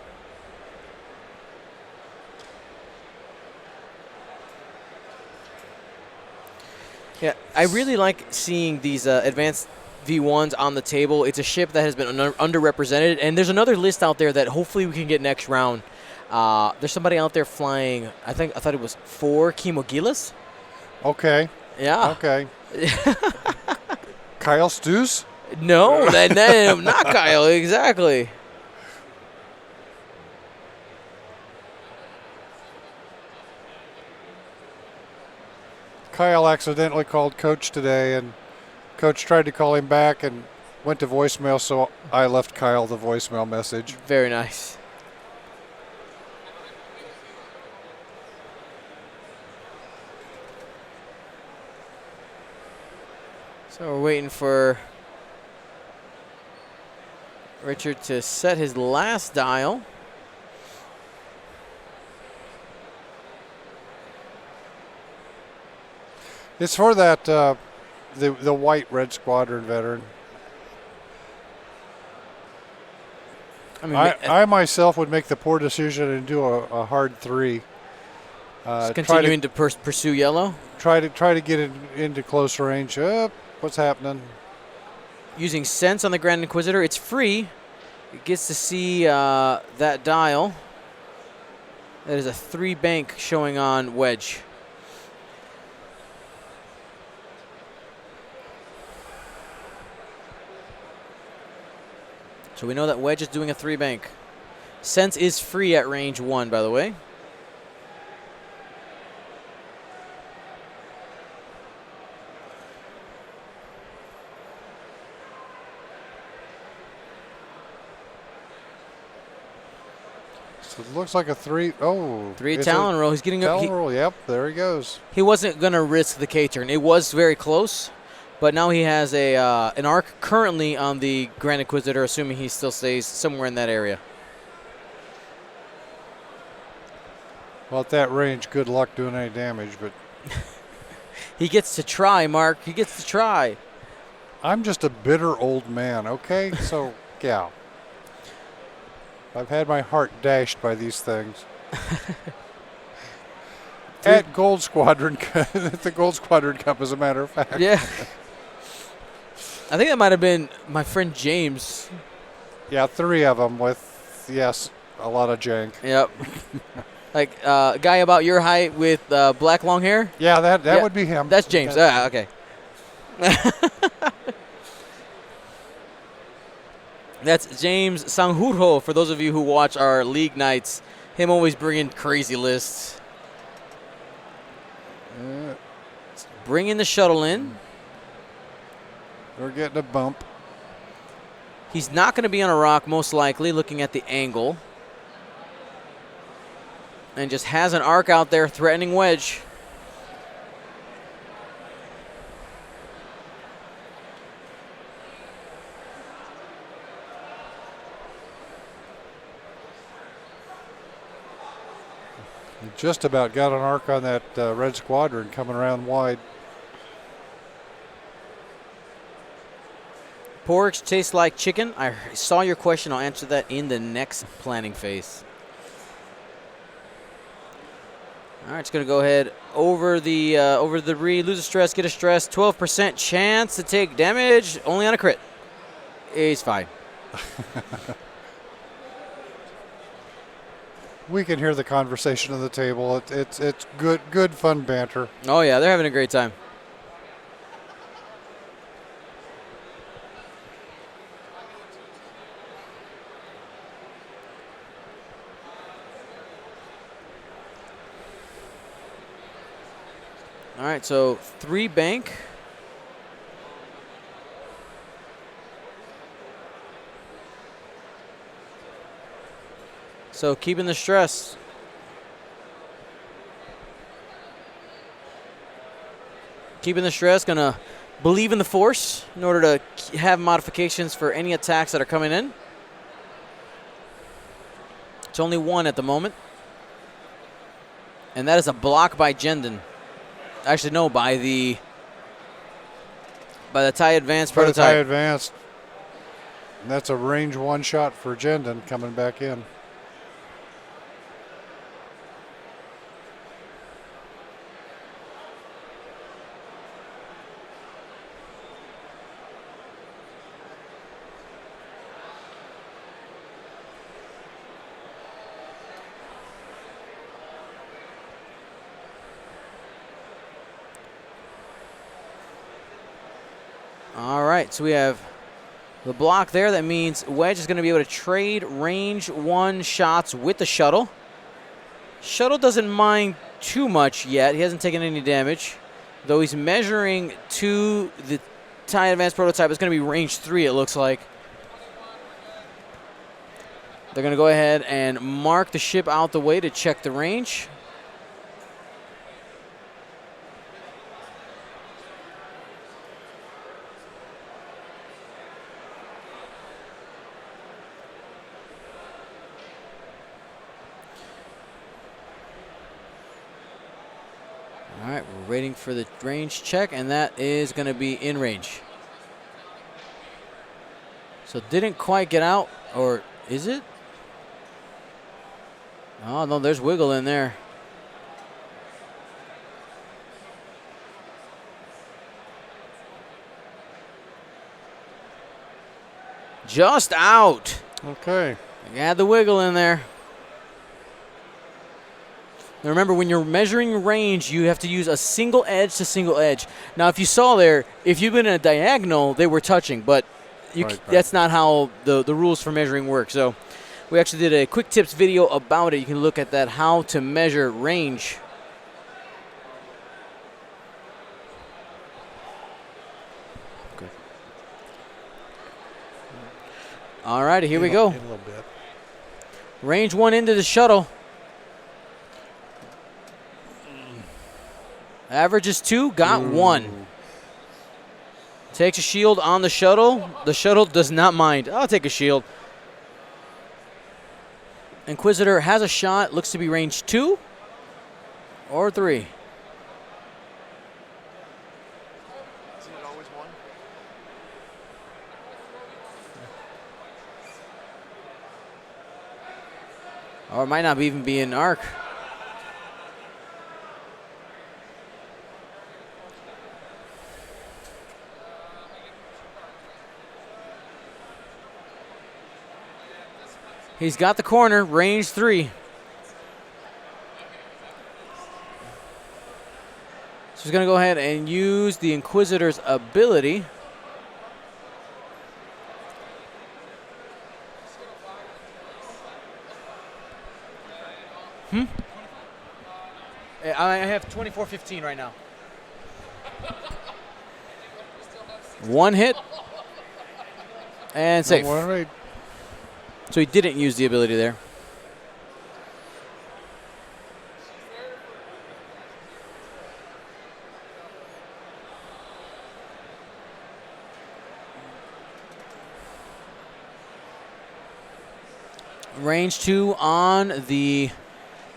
Yeah, I really like seeing these advanced V1s on the table. It's a ship that has been underrepresented, and there's another list out there that hopefully we can get next round. There's somebody out there flying, I thought it was 4 Chemogilas. Okay. Yeah. Okay. Kyle Stews? No, not Kyle, exactly. Kyle accidentally called Coach today, and Coach tried to call him back and went to voicemail, so I left Kyle the voicemail message. Very nice. So we're waiting for Richard to set his last dial. It's for that the white Red Squadron veteran. I mean, I myself would make the poor decision and do a hard 3. continuing to pursue yellow. Try to get it into close range. What's happening? Using Sense on the Grand Inquisitor. It's free. It gets to see that dial. That is a 3 bank showing on Wedge. So we know that Wedge is doing a 3 bank. Sense is free at range 1, by the way. So it looks like a 3. Oh, 3 Talon roll. He's getting up. Talon roll. Yep, there he goes. He wasn't going to risk the K-turn. It was very close, but now he has an arc currently on the Grand Inquisitor, assuming he still stays somewhere in that area. Well, at that range, good luck doing any damage, but he gets to try, Mark. He gets to try. I'm just a bitter old man, okay? So, yeah. I've had my heart dashed by these things. At Gold Squadron, at the Gold Squadron Cup, as a matter of fact. Yeah. I think that might have been my friend James. Yeah, 3 of them with, yes, a lot of jank. Yep. Like a guy about your height with black long hair? Yeah, that would be him. That's James. Okay. That's James Sanghuro, for those of you who watch our league nights. Him always bringing crazy lists. Bringing the shuttle in. We're getting a bump. He's not going to be on a rock, most likely, looking at the angle. And just has an arc out there threatening Wedge. Just about got an arc on that Red Squadron coming around wide. Porridge tastes like chicken. I saw your question. I'll answer that in the next planning phase. All right, it's going to go ahead over the debris, lose a stress, get a stress. 12% chance to take damage, only on a crit. He's fine. We can hear the conversation at the table. It's good fun banter. Oh yeah, they're having a great time. All right, so 3 bank. So keeping the stress. Keeping the stress, gonna believe in the force in order to have modifications for any attacks that are coming in. It's only 1 at the moment. And that is a block by Jendon. Actually, no, by the TIE Advanced prototype. TIE Advanced. And that's a range 1 shot for Jendon coming back in. All right, so we have the block there. That means Wedge is going to be able to trade range 1 shots with the shuttle. Shuttle doesn't mind too much yet. He hasn't taken any damage, though he's measuring to the TIE Advanced prototype. It's going to be range 3, it looks like. They're going to go ahead and mark the ship out the way to check the range. All right, We're waiting for the range check, and that is going to be in range. So didn't quite get out, or is it? Oh, no, there's wiggle in there. Just out. Okay. You had the wiggle in there. Now remember, when you're measuring range, you have to use a single edge to single edge. Now, if you saw there, if you've been in a diagonal, they were touching, but that's not how the rules for measuring work. So we actually did a quick tips video about it. You can look at that, how to measure range. Okay. All righty, here we go. A little bit. Range 1 into the shuttle. Average is 2, got 1. Takes a shield on the shuttle. The shuttle does not mind. I'll take a shield. Inquisitor has a shot. Looks to be range 2 or 3. Isn't it always 1? Or it might not even be an arc. He's got the corner, range 3. So he's going to go ahead and use the Inquisitor's ability. I have 24-15 right now. One hit. And safe. So he didn't use the ability there. Range 2 on the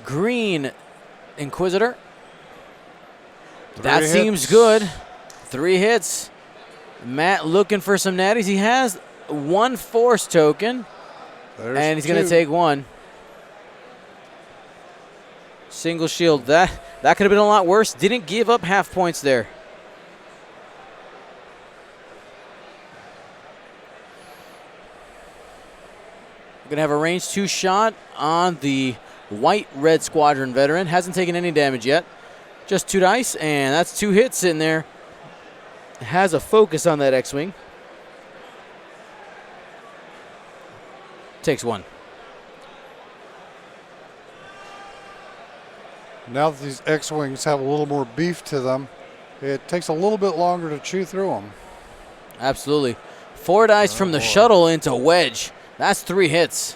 green Inquisitor. That seems good. 3 hits. Matt looking for some natties. He has 1 force token. And he's going to take 1. Single shield. That could have been a lot worse. Didn't give up half points there. We're going to have a range 2 shot on the white Red Squadron veteran. Hasn't taken any damage yet. Just 2 dice, and that's 2 hits in there. Has a focus on that X-Wing. Takes 1. Now that these X-Wings have a little more beef to them, it takes a little bit longer to chew through them. Absolutely. 4 dice from the shuttle into wedge. That's 3 hits.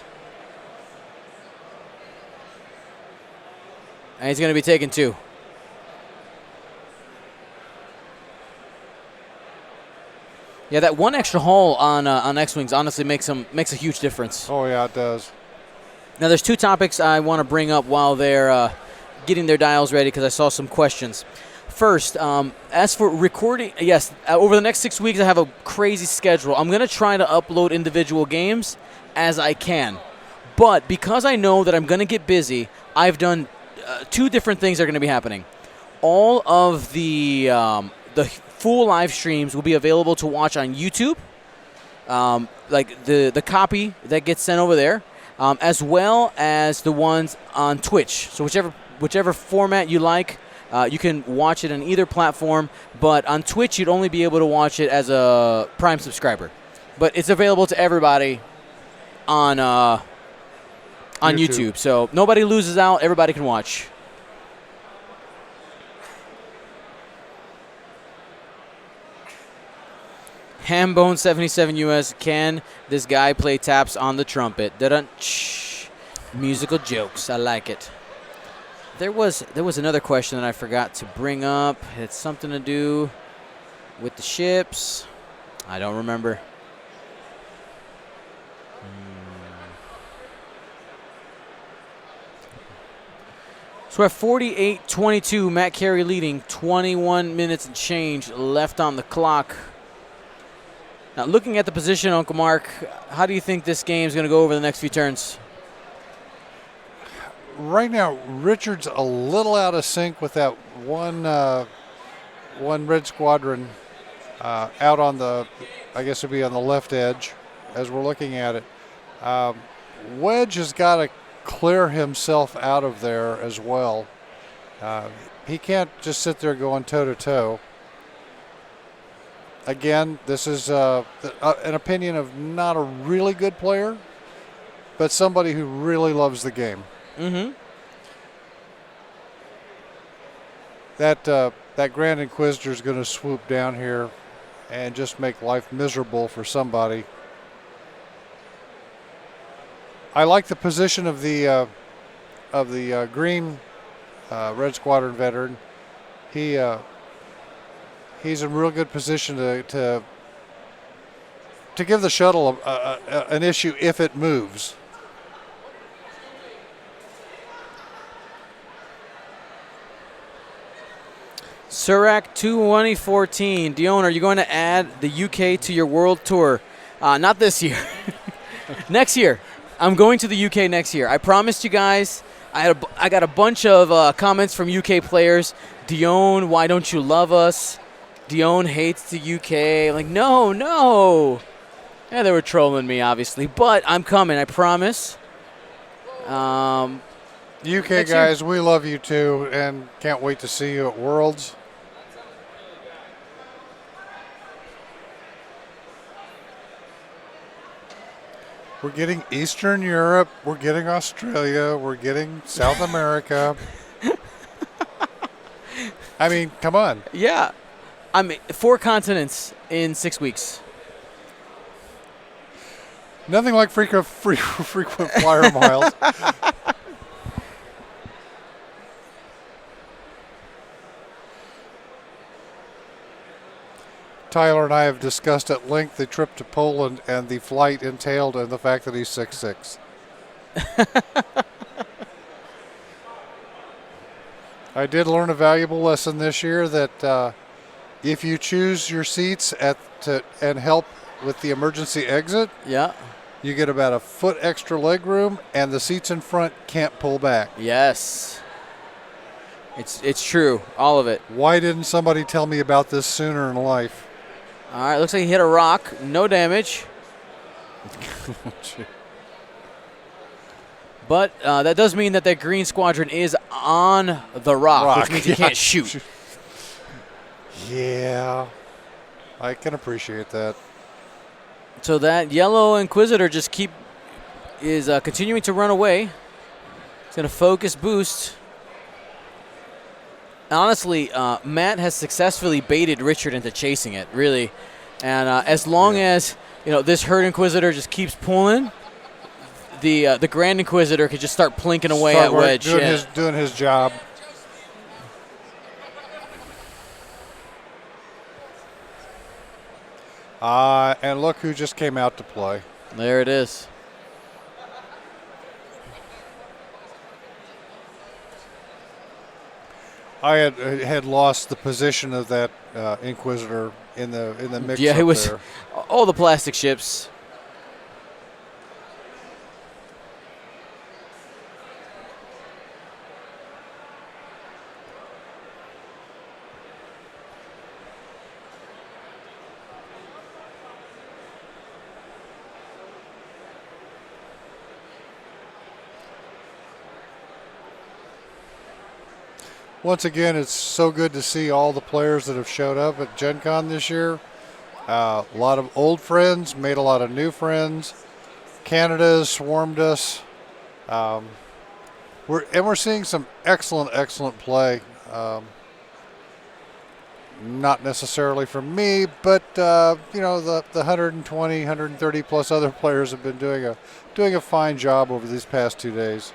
And he's going to be taking 2. Yeah, that 1 extra hull on X-Wings honestly makes a huge difference. Oh, yeah, it does. Now, there's 2 topics I want to bring up while they're getting their dials ready, because I saw some questions. First, as for recording, yes, over the next 6 weeks, I have a crazy schedule. I'm going to try to upload individual games as I can. But because I know that I'm going to get busy, I've done 2 different things that are going to be happening. All of the full live streams will be available to watch on YouTube, like the copy that gets sent over there, as well as the ones on Twitch. So whichever format you like, you can watch it on either platform. But on Twitch, you'd only be able to watch it as a Prime subscriber. But it's available to everybody on YouTube. So nobody loses out. Everybody can watch. Hambone 77 US. Can this guy play taps on the trumpet? Dun-dun-ch. Musical jokes. I like it. There was another question that I forgot to bring up. It's something to do with the ships. I don't remember. So we're at 48-22. Matt Carey leading. 21 minutes and change left on the clock. Now, looking at the position, Uncle Mark, how do you think this game is going to go over the next few turns? Right now, Richard's a little out of sync with that one red squadron out on the, I guess it'd be on the left edge as we're looking at it. Wedge has got to clear himself out of there as well. He can't just sit there going toe-to-toe. Again, this is an opinion of not a really good player, but somebody who really loves the game. Mm-hmm. That Grand Inquisitor is going to swoop down here and just make life miserable for somebody. I like the position of the green Red Squadron veteran. He's in real good position to give the shuttle an issue if it moves. Surak 2014. Dion, are you going to add the UK to your world tour? Not this year. Next year. I'm going to the UK next year. I promised you guys. I got a bunch of comments from UK players. Dion, why don't you love us? Dion hates the UK. I'm like, no. Yeah, they were trolling me, obviously. But I'm coming, I promise. UK guys, we love you too, and can't wait to see you at Worlds. We're getting Eastern Europe, we're getting Australia, we're getting South America. I mean, come on. Yeah. 4 continents in 6 weeks. Nothing like frequent flyer miles. Tyler and I have discussed at length the trip to Poland and the flight entailed and the fact that he's 6'6". I did learn a valuable lesson this year that if you choose your seats and help with the emergency exit, you get about a foot extra leg room, and the seats in front can't pull back. Yes. It's true, all of it. Why didn't somebody tell me about this sooner in life? All right, looks like he hit a rock. No damage. But that does mean that green squadron is on the rock, which means he can't shoot. Yeah, I can appreciate that. So that yellow Inquisitor is continuing to run away. He's going to focus boost. Honestly, Matt has successfully baited Richard into chasing it, really. And as long as this herd Inquisitor just keeps pulling, the Grand Inquisitor could just start plinking away at Wedge. Doing his job. And look who just came out to play. There it is. I had lost the position of that Inquisitor in the mix. Yeah, it was there. all the plastic ships. Once again, it's so good to see all the players that have showed up at GenCon this year. A lot of old friends, made a lot of new friends. Canada has swarmed us. We're seeing some excellent play. Not necessarily from me, but the 120, 130 plus other players have been doing a fine job over these past 2 days.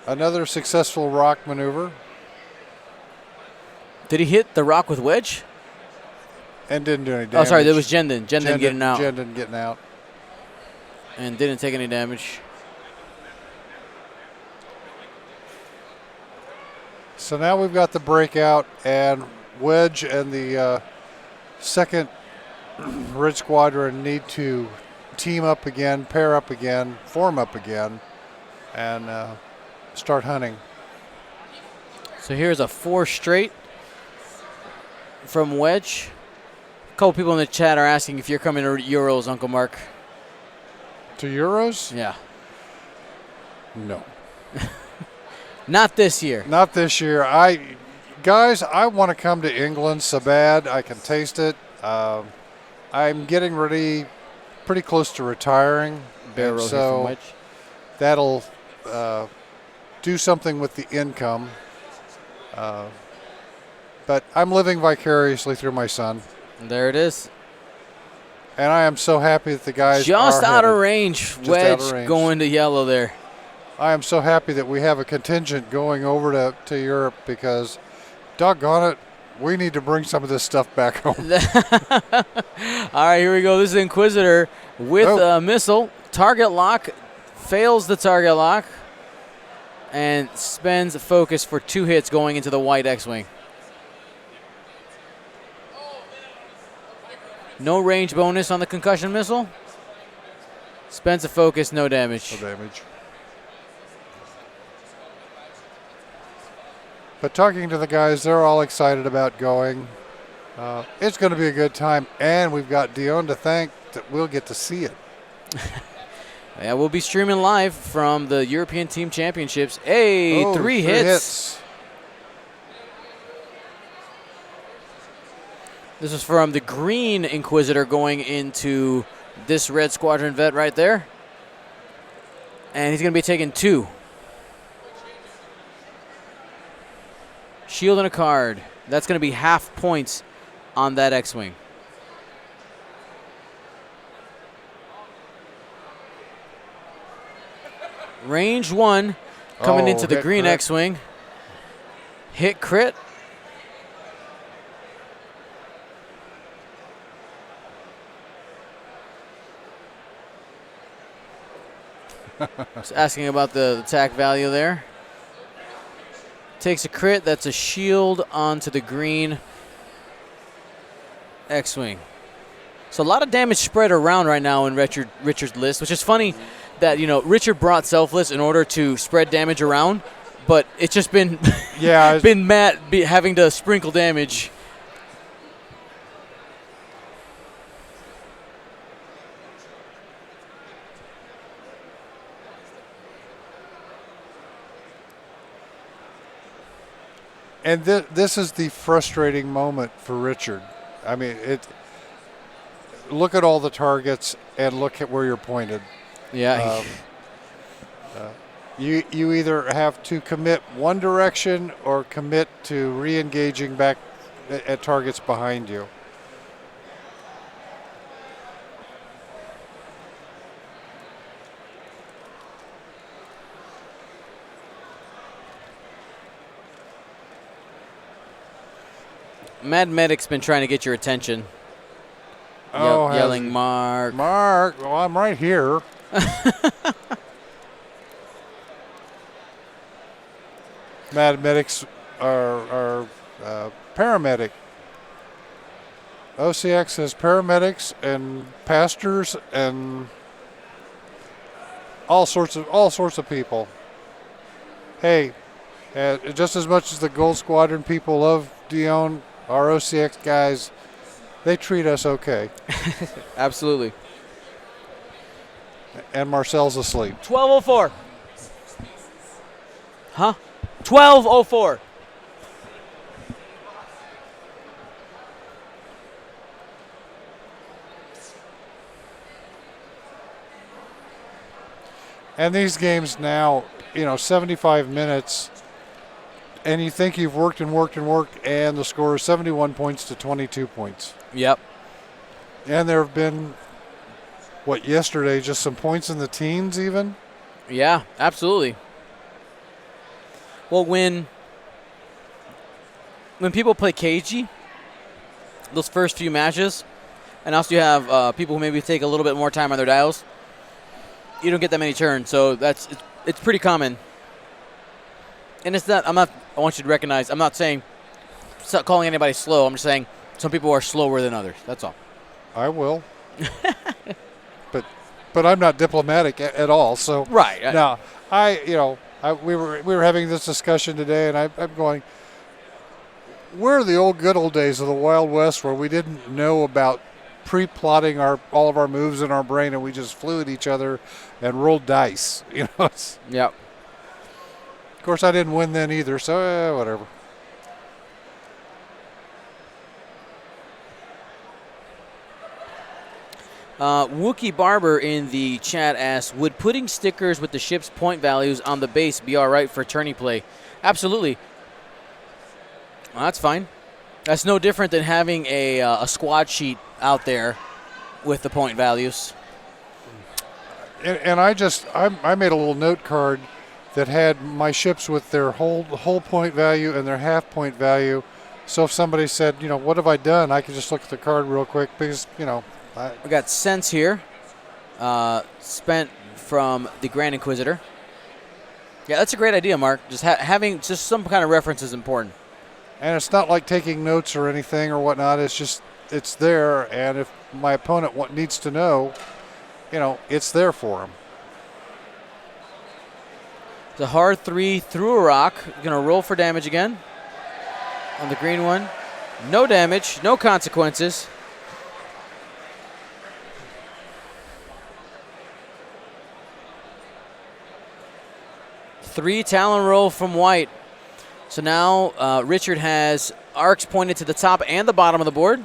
Another successful rock maneuver. Did he hit the rock with Wedge? And didn't do any damage. Oh, sorry, that was Jendon. Jendon getting out. Jendon getting out. And didn't take any damage. So now we've got the breakout, and Wedge and the second Red Squadron need to team up again, pair up again, form up again, and start hunting. So here's a 4 straight from Wedge. A couple people in the chat are asking if you're coming to Euros, Uncle Mark. To Euros? Yeah. No. Not this year. Not this year. Guys, I want to come to England so bad. I can taste it. I'm getting ready, pretty close to retiring. Barrel here from Wedge. That'll do something with the income. But I'm living vicariously through my son. There it is. And I am so happy that the guys just are out of headed. range. Just Wedge out of range. going to yellow there. I am so happy that we have a contingent going over to Europe because, doggone it, we need to bring some of this stuff back home. All right, here we go. This is Inquisitor with a missile. Target lock. Fails the target lock. And spends focus for 2 hits going into the white X-Wing. No range bonus on the concussion missile. Spends a focus, no damage. No damage. But talking to the guys, they're all excited about going. It's going to be a good time, and we've got Dion to thank that we'll get to see it. Yeah, we'll be streaming live from the European Team Championships. Hey, 3 hits. This is from the green Inquisitor going into this Red Squadron vet right there. And he's going to be taking 2. Shield and a card. That's going to be half points on that X-Wing. Range 1 coming into the green crit. X-Wing. Hit crit. Just asking about the attack value there. Takes a crit. That's a shield onto the green X-Wing. So a lot of damage spread around right now in Richard's list, which is funny that, Richard brought Selfless in order to spread damage around, but it's just been been Matt having to sprinkle damage. And this is the frustrating moment for Richard. I mean, look at all the targets and look at where you're pointed. Yeah. You either have to commit one direction or commit to re-engaging back at targets behind you. Mad Medic's been trying to get your attention. Yelling, Mark. Mark, well, I'm right here. Mad Medics are paramedic. OCX has paramedics and pastors and all sorts of people. Hey, just as much as the Gold Squadron people love Dion, our OCX guys, they treat us okay. Absolutely. And Marcel's asleep. 12:04. Huh? 12:04. And these games now, 75 minutes, and you think you've worked and worked and worked, and the score is 71 points to 22 points. Yep. And there have been, yesterday, just some points in the teens even? Yeah, absolutely. Well, when people play cagey, those first few matches, and also you have people who maybe take a little bit more time on their dials, you don't get that many turns, so it's pretty common. And it's not. I want you to recognize. I'm not saying. It's not calling anybody slow. I'm just saying some people are slower than others. That's all. I will. but I'm not diplomatic at all. So right. Now we were having this discussion today, and I'm going. Where are the good old days of the Wild West where we didn't know about pre-plotting all of our moves in our brain, and we just flew at each other and rolled dice? Yep. Of course, I didn't win then either, so whatever. Wookie Barber in the chat asks, would putting stickers with the ship's point values on the base be all right for tourney play? Absolutely. Well, that's fine. That's no different than having a squad sheet out there with the point values. And I made a little note card that had my ships with their whole point value and their half point value. So if somebody said, what have I done? I could just look at the card real quick because, we got cents here, spent from the Grand Inquisitor. Yeah, that's a great idea, Mark. Just having just some kind of reference is important. And it's not like taking notes or anything or whatnot. It's there. And if my opponent needs to know, it's there for him. The hard 3 through a rock. Going to roll for damage again on the green one. No damage, no consequences. Three Talon roll from white. So now Richard has arcs pointed to the top and the bottom of the board.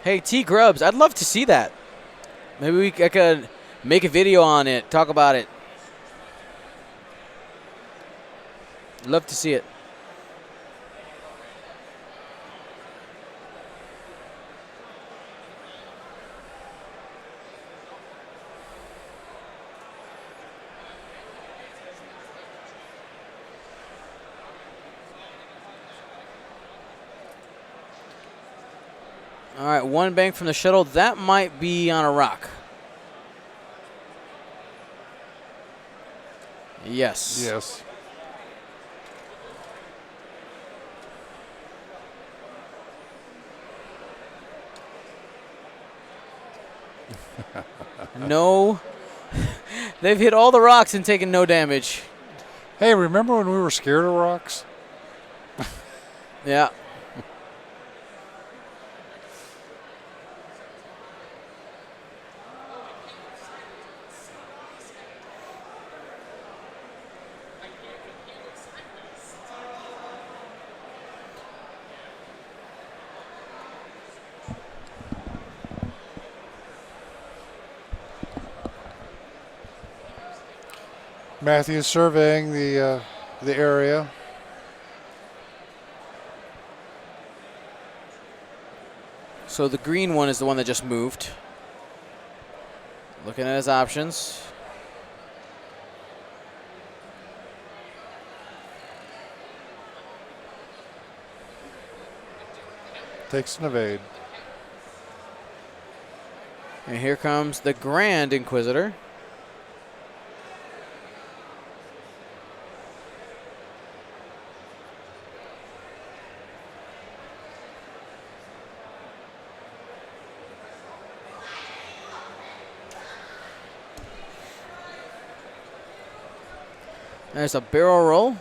Hey, T Grubs, I'd love to see that. Maybe I could make a video on it, talk about it. Love to see it. All right, one bank from the shuttle. That might be on a rock. Yes. Yes. No. They've hit all the rocks and taken no damage. Hey, remember when we were scared of rocks? Yeah. Matthew's surveying the area. So the green one is the one that just moved. Looking at his options. Takes an evade. And here comes the Grand Inquisitor. There's a barrel roll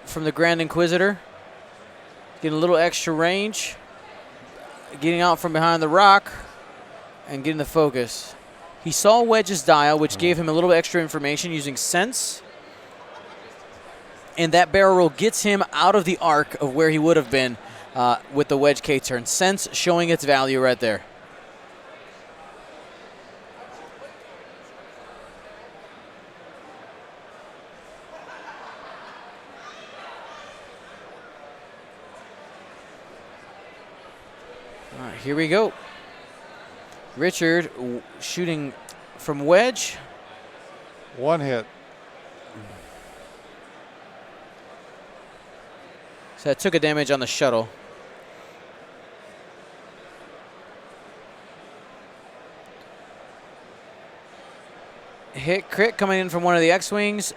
from the Grand Inquisitor. Getting a little extra range. Getting out from behind the rock and getting the focus. He saw Wedge's dial, which gave him a little extra information using sense. And that barrel roll gets him out of the arc of where he would have been with the Wedge K-turn. Sense showing its value right there. All right, here we go. Richard shooting from Wedge. One hit. So that took a damage on the shuttle. Hit crit coming in from one of the X-Wings.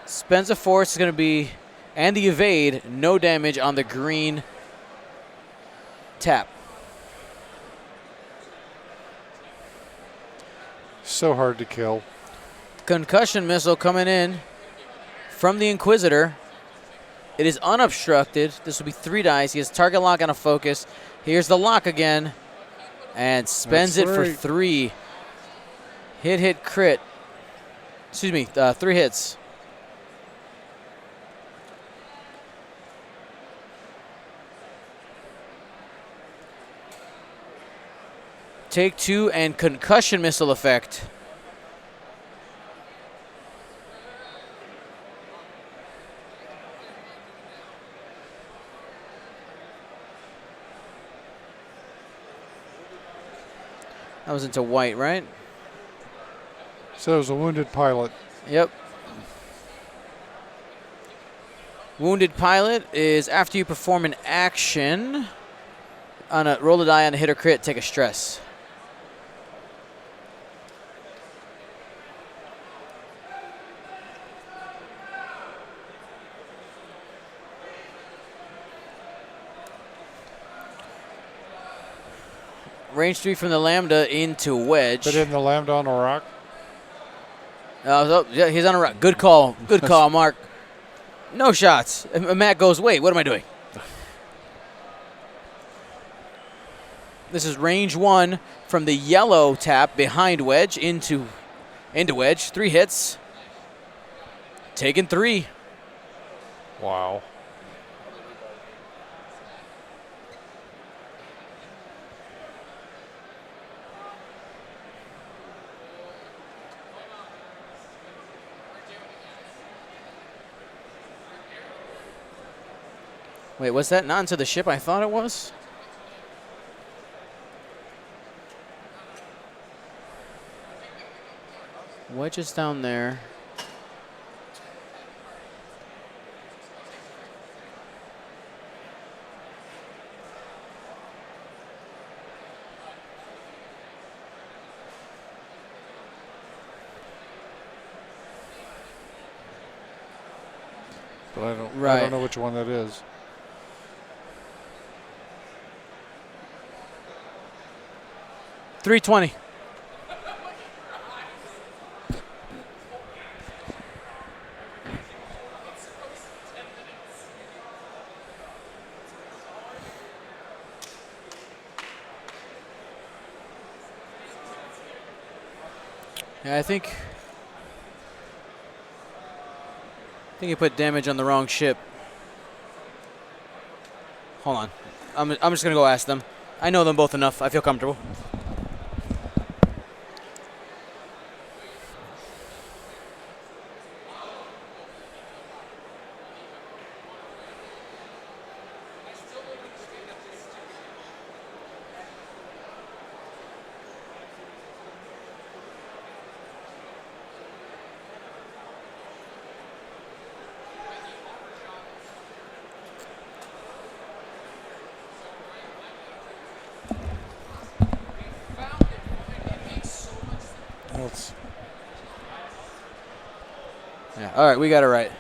Spends a force is going to be, and the evade, no damage on the green tap. So hard to kill. Concussion missile coming in from the Inquisitor. It is unobstructed. This will be 3 dice. He has target lock on a focus. Here's the lock again. And spends it for 3. Hit, crit. Excuse me, 3 hits. Take 2 and concussion missile effect. That was into white, right? So it was a wounded pilot. Yep. Wounded pilot is after you perform an action on a roll a die on a hit or crit, take a stress. Range 3 from the Lambda into wedge. But in the Lambda on a rock? Yeah, he's on a rock. Good call. Good call, Mark. No shots. And Matt goes, wait, what am I doing? This is range 1 from the yellow tap behind wedge into wedge. 3 hits. Taking 3. Wow. Wait, was that not into the ship I thought it was? Wedge is down there. But I don't Right. know which one that is. $320. Yeah, I think you put damage on the wrong ship. Hold on. I'm just going to go ask them. I know them both enough. I feel comfortable. Yeah, all right, we got it right.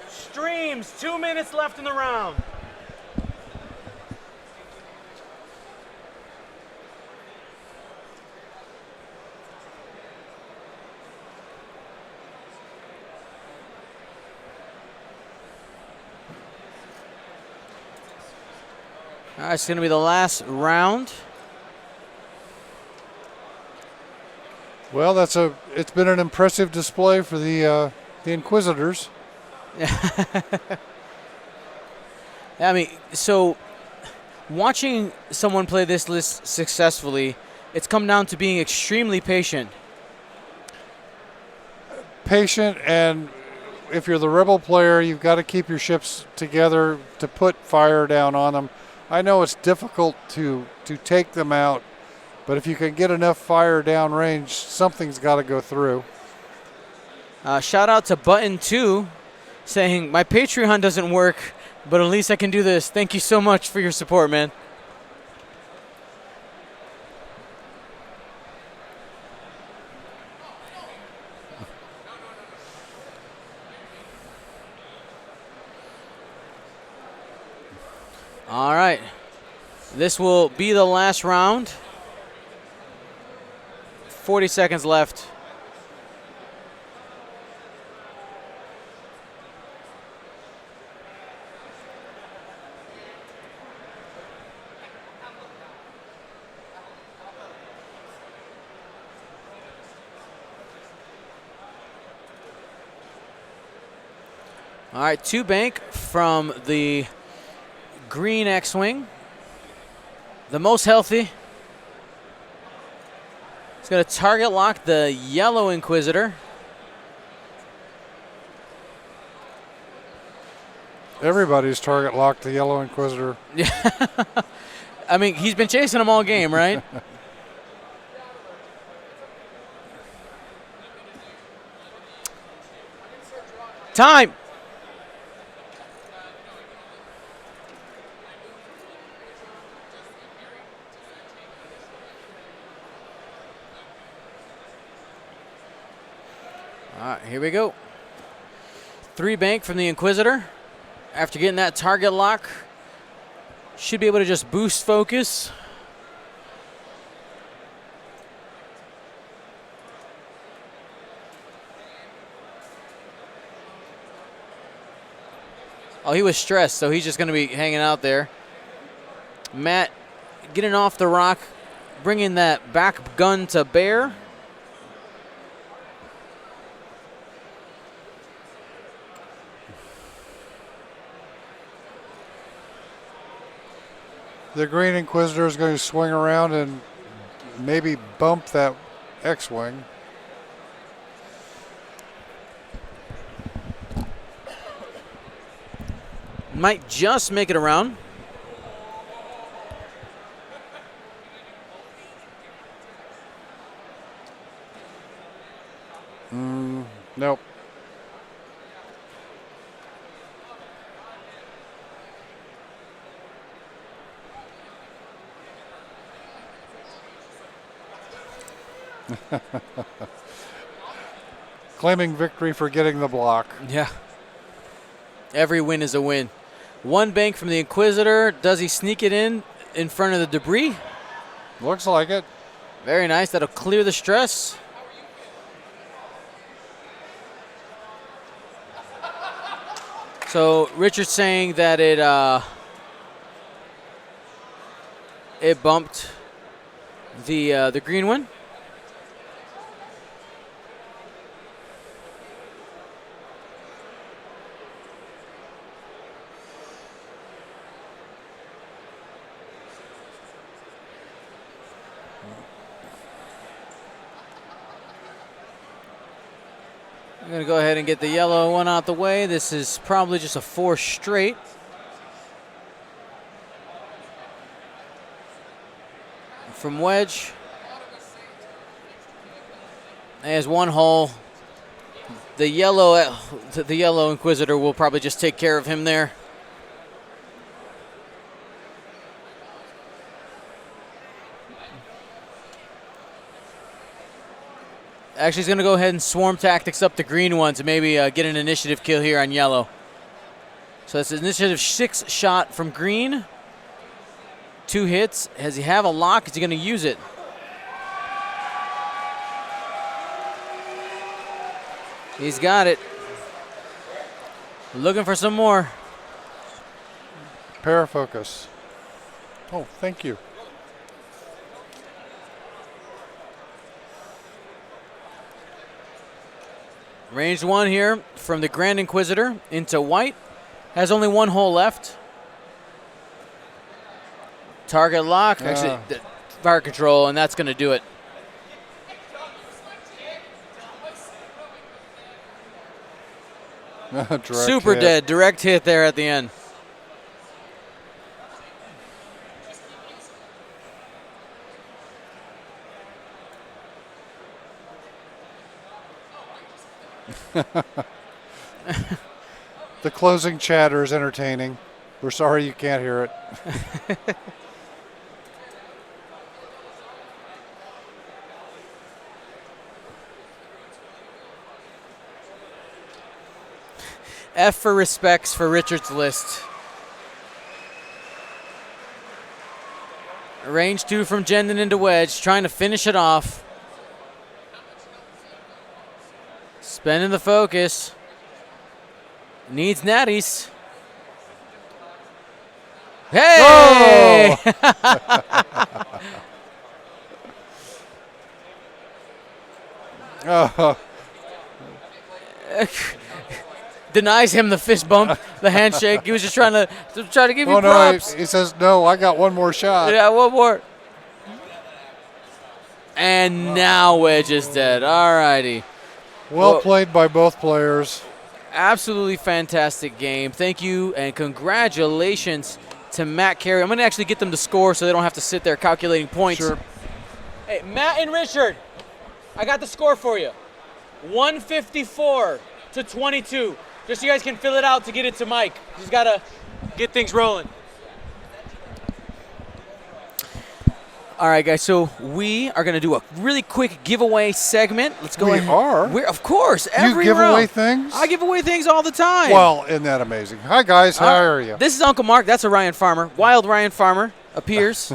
Streams, 2 minutes left in the round. All right, it's going to be the last round. Well, it's been an impressive display for the Inquisitors. I mean, so watching someone play this list successfully, it's come down to being extremely patient. Patient, and if you're the Rebel player, you've got to keep your ships together to put fire down on them. I know it's difficult to take them out, But if you can get enough fire downrange, something's got to go through. Shout out to Button 2 saying, my Patreon doesn't work, but at least I can do this. Thank you so much for your support, man. All right. This will be the last round. 40 seconds left. All right, 2 bank from the green X-Wing. The most healthy. He's going to target lock the yellow Inquisitor. Everybody's target locked the yellow Inquisitor. Yeah. I mean, he's been chasing them all game, right? Time. All right, here we go. 3 bank from the Inquisitor. After getting that target lock, should be able to just boost focus. Oh, he was stressed, so he's just going to be hanging out there. Matt getting off the rock, bringing that back gun to bear. The green Inquisitor is going to swing around and maybe bump that X-Wing. Might just make it around. Nope. Claiming victory for getting the block. Yeah. Every win is a win. 1 bank from the Inquisitor. Does he sneak it in front of the debris? Looks like it. Very nice. That'll clear the stress. So Richard's saying that it bumped the green one. I'm going to go ahead and get the yellow one out the way. This is probably just a 4 straight. From wedge. There's 1 hole. The yellow Inquisitor will probably just take care of him there. Actually, he's going to go ahead and swarm tactics up the green one to maybe get an initiative kill here on yellow. So that's an initiative 6 shot from green. 2 hits. Does he have a lock? Is he going to use it? He's got it. Looking for some more. Parafocus. Oh, thank you. Ranged 1 here from the Grand Inquisitor into white. Has only 1 hole left. Target lock. Actually, fire control, and that's going to do it. Super hit. dead. Direct hit there at the end. The closing chatter is entertaining. We're sorry you can't hear it. F for respects for Richard's list. Range 2 from Jendon into wedge, trying to finish it off. Spending the focus. Needs natties. Hey! Oh. Denies him the fist bump, the handshake. He was just trying to give you Oh, no, props. he says, no, I got one more shot. Yeah, one more. And now Wedge is dead. All righty. Well played by both players. Absolutely fantastic game. Thank you and congratulations to Matt Carey. I'm going to actually get them to score so they don't have to sit there calculating points. Sure. Hey, Matt and Richard, I got the score for you. 154 to 22. Just so you guys can fill it out to get it to Mike. Just got to get things rolling. All right, guys, so we are going to do a really quick giveaway segment. Let's go ahead. We're, of course, every You give round. away things? I give away things all the time. Well, isn't that amazing? Hi, guys. How are you? This is Uncle Mark. That's a Ryan Farmer. Wild Ryan Farmer appears.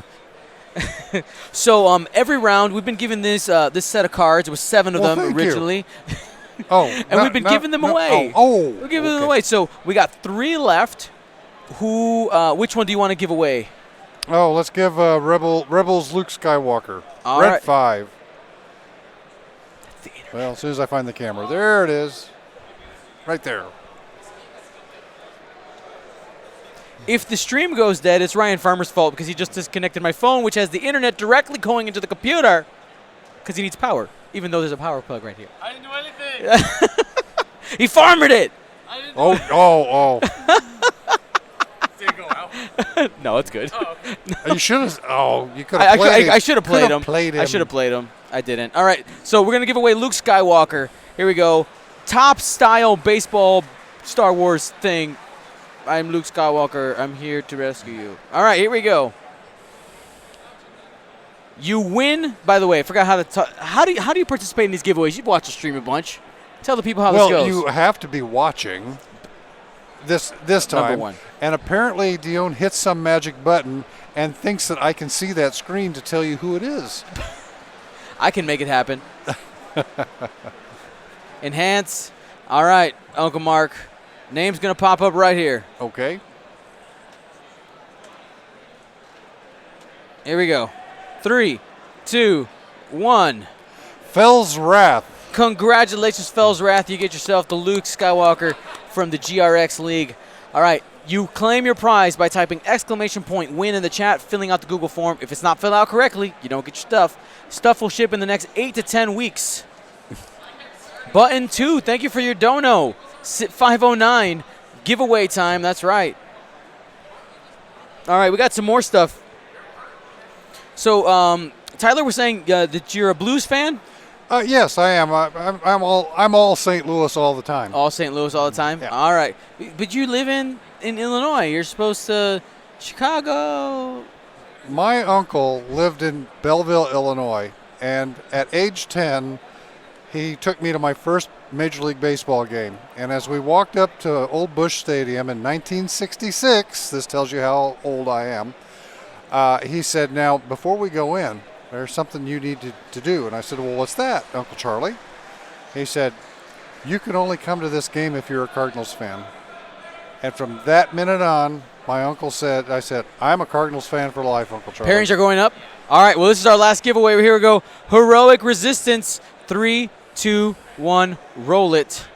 So every round, we've been given this set of cards. It was 7 of them thank you. originally. Oh, and we've been giving them away. We're giving them away. So we got 3 left. Which one do you want to give away? Oh, let's give Rebels Luke Skywalker. All Red right. 5. Well, as soon as I find the camera. There it is. Right there. If the stream goes dead, it's Ryan Farmer's fault because he just disconnected my phone, which has the internet directly going into the computer because he needs power, even though there's a power plug right here. I didn't do anything. He farmered it. I didn't Oh. Did it go out? No, it's good. Oh, okay. You should have. Oh, you could have played him. I should have played him. Played him. I should have played him. I didn't. All right, so we're going to give away Luke Skywalker. Here we go. Top style baseball Star Wars thing. I'm Luke Skywalker. I'm here to rescue you. All right, here we go. You win. By the way, I forgot how to talk. How do you participate in these giveaways? You've watched the stream a bunch. Tell the people how this goes. Well, you have to be watching this time. Number 1. And apparently Dion hits some magic button and thinks that I can see that screen to tell you who it is. I can make it happen. Enhance. All right, Uncle Mark. Name's going to pop up right here. Okay. Here we go. 3, 2, 1. Fell's Wrath. Congratulations, Fell's Wrath. You get yourself the Luke Skywalker from the GRX League. All right, you claim your prize by typing !win in the chat, filling out the Google form. If it's not filled out correctly, you don't get your stuff. Stuff will ship in the next 8 to 10 weeks. Button 2, thank you for your dono. 509, giveaway time, that's right. All right, we got some more stuff. So, Tyler was saying that you're a Blues fan? Yes, I am. I'm all St. Louis all the time. All St. Louis all the time? Yeah. All right. But you live in Illinois. You're supposed to Chicago. My uncle lived in Belleville, Illinois, and at age 10, he took me to my first Major League Baseball game. And as we walked up to Old Busch Stadium in 1966, this tells you how old I am, he said, now, before we go in, there's something you need to do. And I said, well, what's that, Uncle Charlie? He said, you can only come to this game if you're a Cardinals fan. And from that minute on, my uncle said, I'm a Cardinals fan for life, Uncle Charlie. Pairings are going up. All right, well, this is our last giveaway. Here we go. Heroic Resistance. 3, 2, 1, roll it.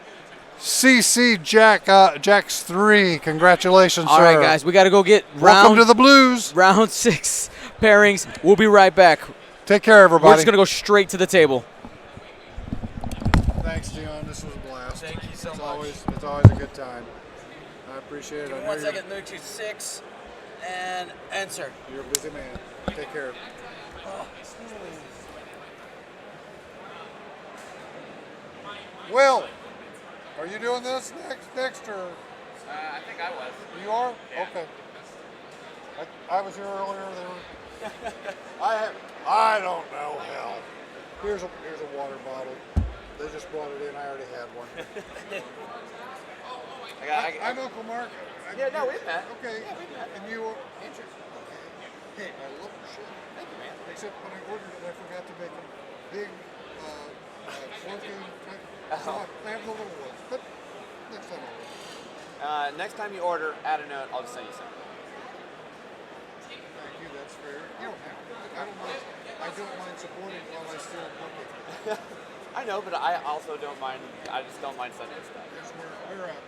CC Jack's 3. Congratulations, All sir. right, guys, we got to go get Welcome to the Blues. round 6 pairings. We'll be right back. Take care, everybody. We're just going to go straight to the table. Thanks, Dion. This was a blast. Thank you so much. It's always a good time. I appreciate it. Give me 1 second. Move to 6 and answer. You're a busy man. Take care. Will. Are you doing this next or? I think I was. You are? Yeah. Okay. I was here earlier. They were. I don't know. Hell. Here's a water bottle. They just brought it in. I already had one. I'm Uncle Mark. Yeah, no, we've met. Okay. Yeah, we've met. And you were. Andrew. Hey, I love your shirt. Thank you, man. Except when I ordered it, I forgot to make a big, working type. So I have the little ones. But next time I'll order. Next time you order, add a note. I'll just send you some. Thank you. That's fair. You don't have to. I don't mind supporting while I still work it. I know, but I also don't mind. I just don't mind sending stuff. Yes, we're at.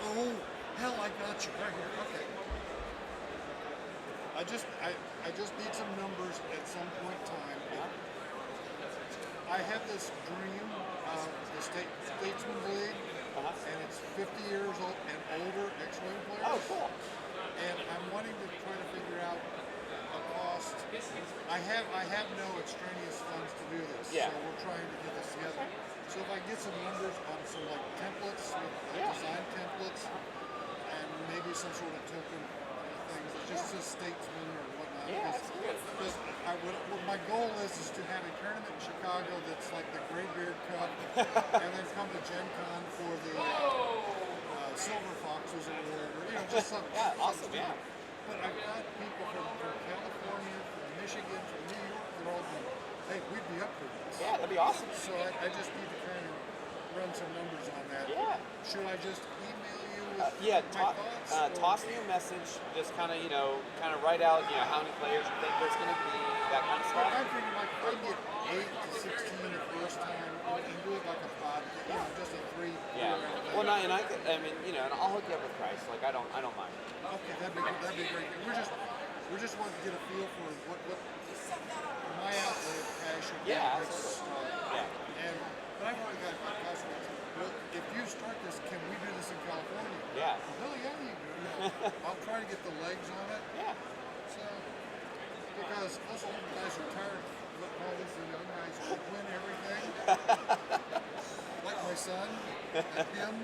Oh, hell, I got you right here. Okay. I just need some numbers at some point in time. I have this dream of the Statesman League, and it's 50 years old and older X-Wing players. Oh, cool. And I'm wanting to try to figure out a cost. I have no extraneous funds to do this, Yeah. so we're trying to get this together. So if I get some numbers on some like templates, design templates, and maybe some sort of token things that just says Statesman or whatnot. Yeah, Because what my goal is to have a tournament in Chicago that's like the Graybeard Cup, and then come to GenCon for the Silver Foxes or whatever. Just something. Yeah, awesome. Yeah. But I've got people from California, from Michigan, from New York, that all go, hey, we'd be up for this. Yeah, that'd be awesome. So I just need to kind of run some numbers on that. Yeah. Should I just email you with my thoughts? Toss me a message. Just kind of, write out, how many players you think there's going to be, that kind of stuff. I'm thinking like if I get 8 to 16 the first time, and do it like a pod, just a 3. Yeah. Well, no, and and I'll hook you up with price. Like I don't mind. Okay, that'd be great. We're just wanting to get a feel for what my outlay of cash would be. Yeah, But I've already got my customers. Well, if you start this, can we do this in California? Yeah. Hell yeah, you can. I'll try to get the legs on it. Yeah. So, because us old guys are tired of all these young guys who win everything. Like my son, like him.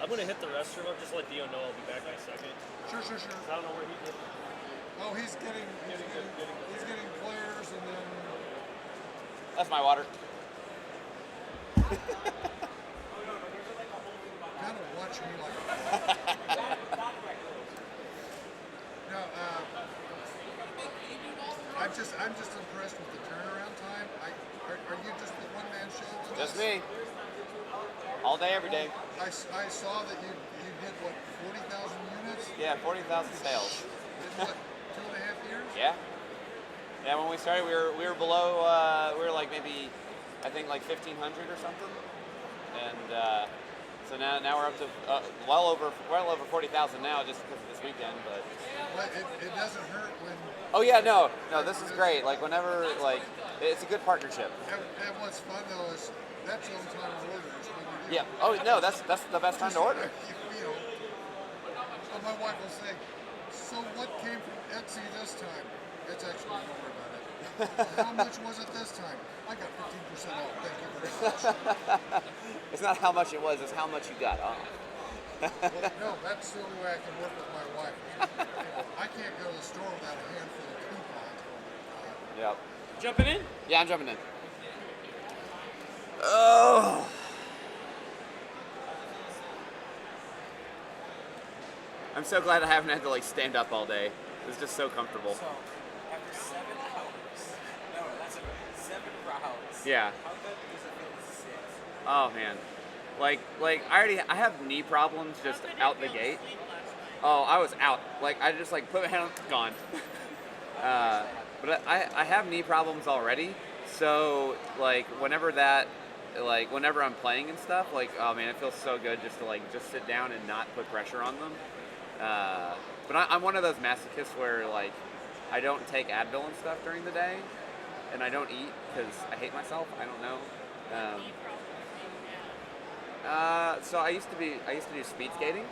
I'm gonna hit the restroom. I'll just let Dio know I'll be back in a second. Sure. I don't know where he did. Oh, he's getting players and then. That's my water. Kind of watch me like. No, I'm just impressed with the turnaround time. Are you just the one-man show? With Just us? me. All day, every day. I saw that you did what 40,000 units. Yeah, 40,000 sales. In what 2.5 years? Yeah. Yeah, when we started, we were below. We were like maybe, I think like 1,500 or something, and so now we're up to well over 40,000 now just because of this weekend. But it doesn't hurt when. Oh yeah, no, this is great. Like whenever, it's a good partnership. And what's fun though is that's on time orders. Yeah. Oh no, that's the best time to order. So my wife will say, "So what came from Etsy this time?" It's actually, don't worry about it. How much was it this time? I got 15% off. Thank you very much. It's not how much it was; it's how much you got off. Well, no, that's the only way I can work with my wife. I can't go to the store without a handful of coupons. Yep. Jumping in? Yeah, I'm jumping in. Oh. I'm so glad I haven't had to stand up all day. It's just so comfortable. So, after 7 hours, no, that's 7 rounds. Yeah. How good does it feel to sit? Oh man, I have knee problems just out the gate. Oh, I was out. I just put my hand on, gone. But I have knee problems already. So whenever I'm playing and stuff, oh man, it feels so good just to just sit down and not put pressure on them. But I'm one of those masochists where I don't take Advil and stuff during the day, and I don't eat because I hate myself. I don't know. So I used to do speed skating,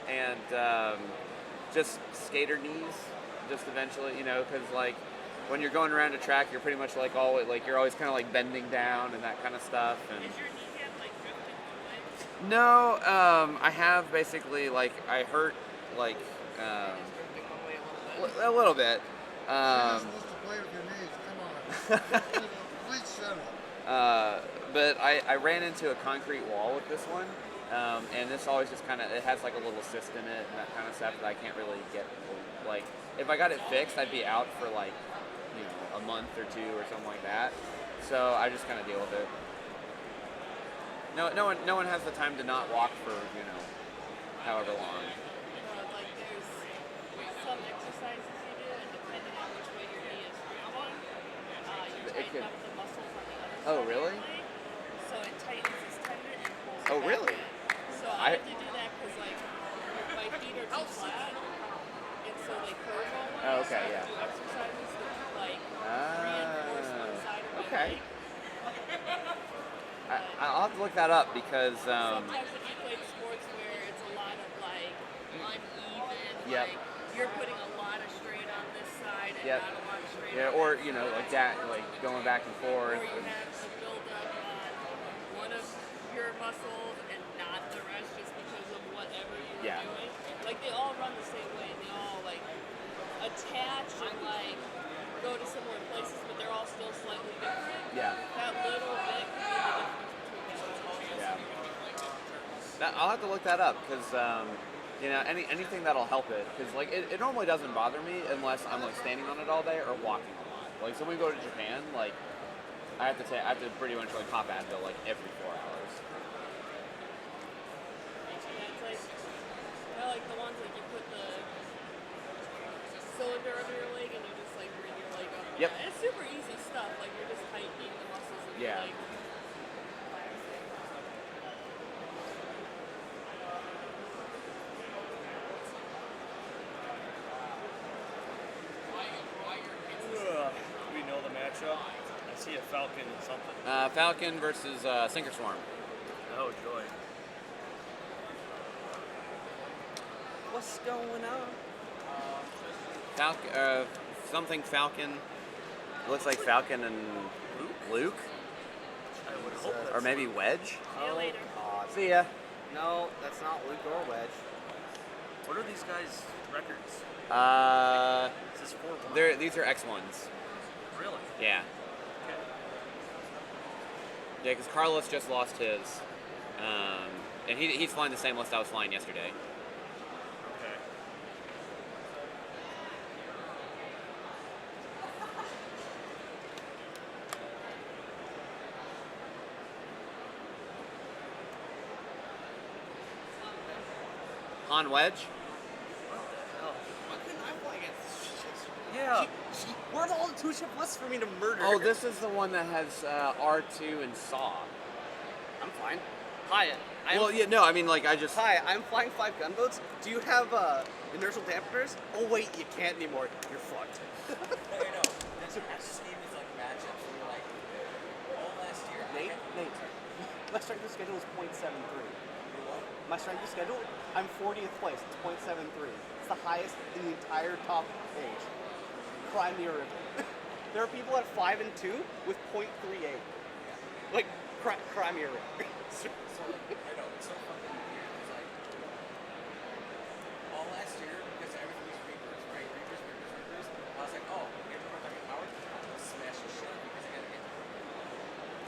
and just skater knees. Just eventually, because when you're going around a track, you're pretty much like always like you're always kind of like bending down and that kind of stuff. And Is your kneecap like drifting one way? no, I have basically like I hurt like a little bit. But I ran into a concrete wall with this one, and this always just kind of it has like a little cyst in it and that kind of stuff that I can't really get. Like if I got it fixed, I'd be out for like a month or two or something like that. So I just kind of deal with it. No one has the time to not walk for however long. Like there's some exercises you do, and depending on which way your knee is moving, you tighten up the muscles on the other side. Oh, really? Of your leg, so it tightens this tendon and pulls it Oh, back really? in. So I have to do that because like my feet are too flat, and so they curve all the way. Oh, okay, so I yeah. have to do exercises that like reinforce one side of my Okay. leg. I'll have to look that up because. Sometimes if you play sports where it's a lot of like uneven, Yep. like you're putting a lot of strain on this side and Yep. not a lot of strain Yeah, on or this side. like that, like going back and forth. Or you have to build up on one of your muscles and not the rest just because of whatever you were Yeah. doing. Like they all run the same way and they all like attach and like go to similar places, but they're all still slightly different. Yeah. That little bit can be the difference between them. Yeah. I'll have to look that up because anything that'll help it because like it normally doesn't bother me unless I'm like standing on it all day or walking a lot. Like so when we go to Japan, like I have to pretty much like pop Advil like every 4 hours. Yeah, it's like the ones like you put the cylinder under your leg and you just like bring your leg up. Yep. And it's super easy stuff. Like you're just tightening the muscles of your Yeah. leg. Do we know the matchup? I see a Falcon and something. Falcon versus Sinker Swarm. Oh, joy. What's going on? Something Falcon. It looks like Falcon and Luke. I would hope that's Or maybe Wedge. See you later. See ya. No, that's not Luke or Wedge. What are these guys' records? Is this 4-1? These are X1s. Really? Yeah. Okay. Yeah, because Carlos just lost his. And he's flying the same list I was flying yesterday. Okay. Han Wedge? Why couldn't I fly against this shit? Yeah. Where's all the two-ship lists for me to murder? Oh, this is the one that has R2 and SAW. I'm fine. Hi. Well, yeah, no, I mean, like, I just... Hi, I'm flying 5 gunboats. Do you have inertial dampeners? Oh wait, you can't anymore. You're fucked. No, that's just even like matchups where you're like, all last year. Nate, my strength of schedule is 0.73. My strength of schedule, I'm 40th place. It's 0.73. It's the highest in the entire top page. Cry me a river. There are people at 5 and 2 with 0.38. Like, cry me a river. I know, it's so fucking weird. It's like, all last year, because everything was Reapers, right? Reapers. I was like, oh, everyone's like powered. I'm gonna smash the shit out because I gotta get.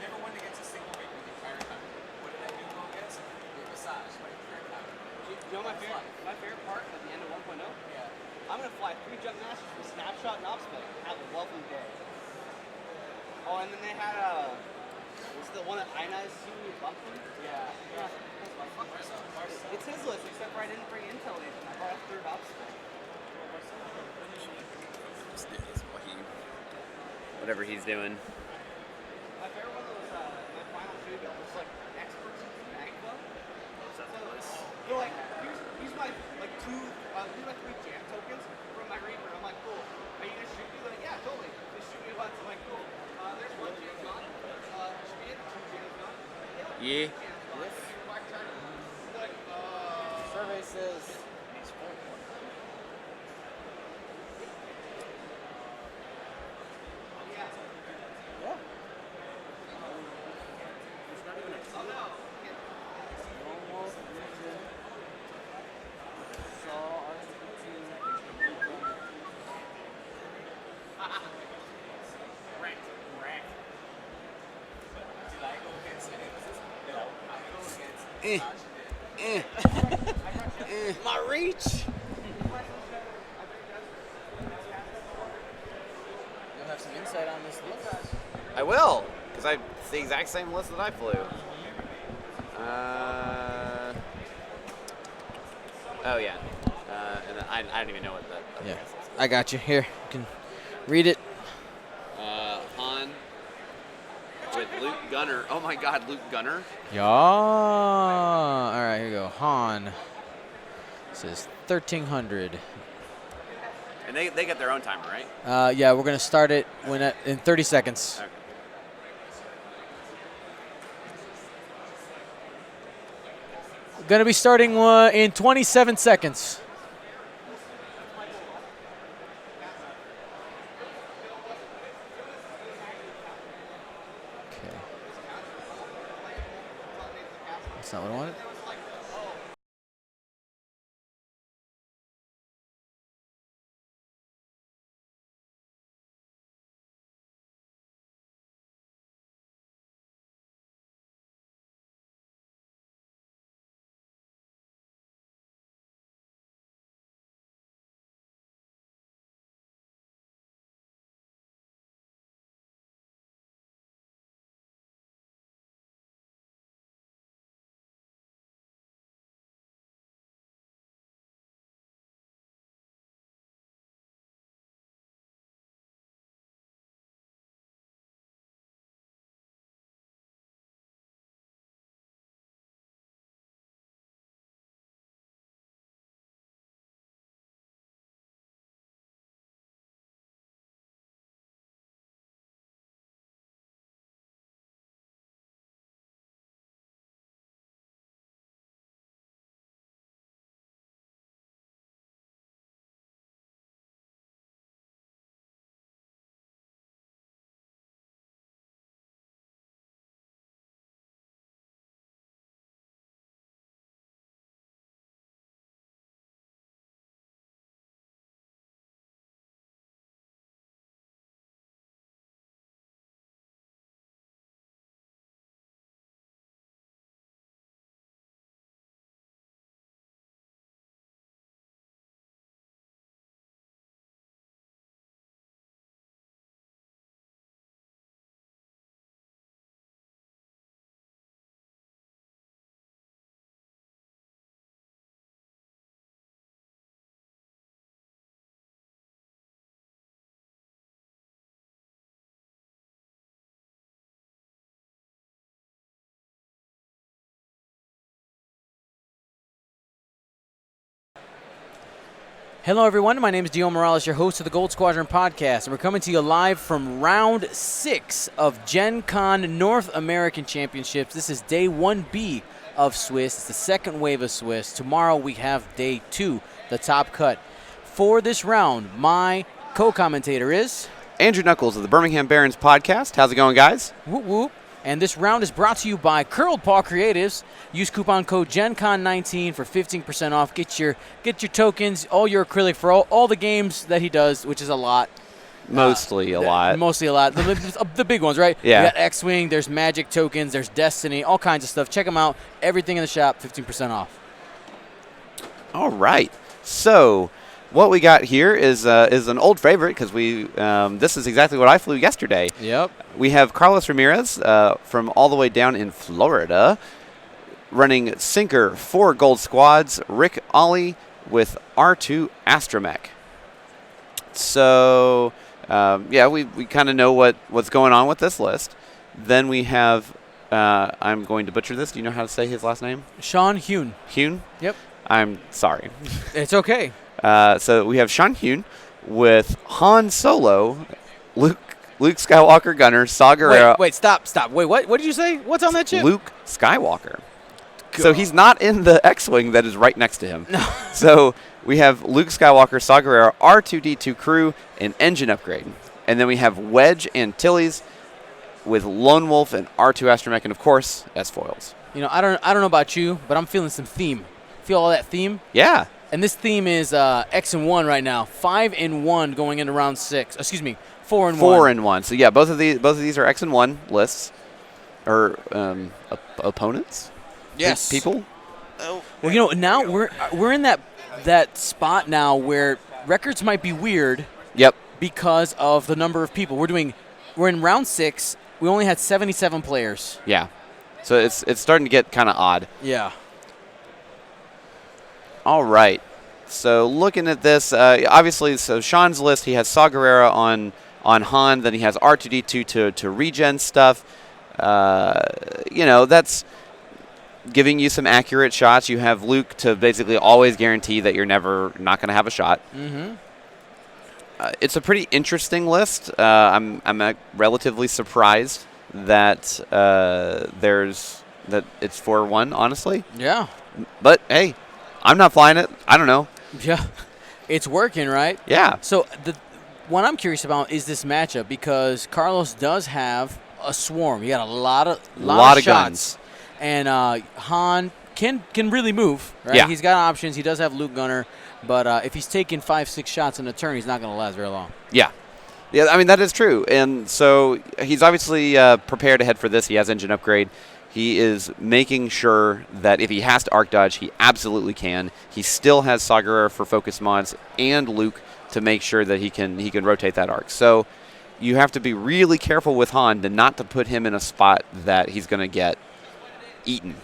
Never won against a single Reaper the entire time. What did I do go against? The Massage, right? You know my favorite part at the end of 1.0? Yeah. I'm gonna fly 3 jump masters with snapshot and obstacle. Have a lovely day. Oh, and then they had was the one that ionized you when you bumped them? Yeah. It's his list, except for I didn't bring Intel Agent. I brought a 3rd obstacle. Whatever he's doing. My favorite one was my final shoe that was like experts in Magma. So they're like, here's my like 3 jam tokens from my Reaper. I'm like, cool. Are you gonna shoot me? Like, yeah, totally. Just shoot me once. I'm like, cool. There's 1 jam gun. Should be 2 jams gun. Yeah. Like, Survey says My reach. You'll have some insight on this list. I will, because it's the exact same list that I flew. Oh yeah, and then I don't even know what the Yeah, I got you. Here, you can read it. Han with Luke Gunner. Oh my God, Luke Gunner. Yeah. All right, here you go. Han. This is 1300. And they get their own timer, right? Yeah, we're gonna start it in 30 seconds. Okay. Gonna be starting in 27 seconds. Okay. That's not what I wanted. Hello, everyone. My name is Dio Morales, your host of the Gold Squadron podcast, and we're coming to you live from round 6 of GenCon North American Championships. This is day 1B of Swiss. It's the second wave of Swiss. Tomorrow we have day 2, the top cut. For this round, my co-commentator is Andrew Knuckles of the Birmingham Barons podcast. How's it going, guys? Whoop Whoop. And this round is brought to you by Curled Paw Creatives. Use coupon code GenCon19 for 15% off. Get your tokens, all your acrylic for all the games that he does, which is a lot. Mostly a lot. Mostly a lot. The big ones, right? Yeah. You got X-Wing, there's Magic tokens, there's Destiny, all kinds of stuff. Check them out. Everything in the shop, 15% off. All right. So what we got here is an old favorite because this is exactly what I flew yesterday. Yep. We have Carlos Ramirez from all the way down in Florida running Sinker 4 Gold Squads, Rick Ollie with R2 Astromech. So, we kind of know what's going on with this list. Then we have, I'm going to butcher this. Do you know how to say his last name? Sean Hune. Hune? Yep. I'm sorry. It's okay. So we have Sean Hune with Han Solo, Luke Skywalker Gunner, Saw Gerrera. Wait, stop. Wait, what did you say? What's on that chip? Luke Skywalker. So he's not in the X-Wing that is right next to him. No. So we have Luke Skywalker, Saw Gerrera, R2-D2 crew, and engine upgrade. And then we have Wedge Antilles with Lone Wolf and R2 Astromech, and of course, S-foils. You know, I don't know about you, but I'm feeling some theme. Feel all that theme? Yeah. And this theme is X and 1 right now. 5 and 1 going into round 6. Excuse me, 4 and 1. 4 and 1. So yeah, both of these are X and 1 lists or opponents. Yes. people. Well, now we're in that spot now where records might be weird. Yep. Because of the number of people. We're in round 6. We only had 77 players. Yeah. So it's starting to get kind of odd. Yeah. All right. So looking at this, obviously, so Sean's list, he has Saw Gerrera on Han, then he has R2D2 to regen stuff. That's giving you some accurate shots. You have Luke to basically always guarantee that you're never not going to have a shot. Mm-hmm. It's a pretty interesting list. I'm relatively surprised that that it's 4-1, honestly. Yeah. But hey, I'm not flying it. I don't know. Yeah, it's working, right? Yeah. So what I'm curious about is this matchup because Carlos does have a swarm. He got a lot of shots, guns, and Han can really move. Right? Yeah. He's got options. He does have Luke Gunner, but if he's taking 5-6 shots in a turn, he's not going to last very long. Yeah. Yeah, I mean, that is true. And so he's obviously prepared ahead for this. He has engine upgrade. He is making sure that if he has to arc dodge, he absolutely can. He still has Saw Gerrera for focus mods and Luke to make sure that he can rotate that arc. So you have to be really careful with Han not to put him in a spot that he's going to get eaten.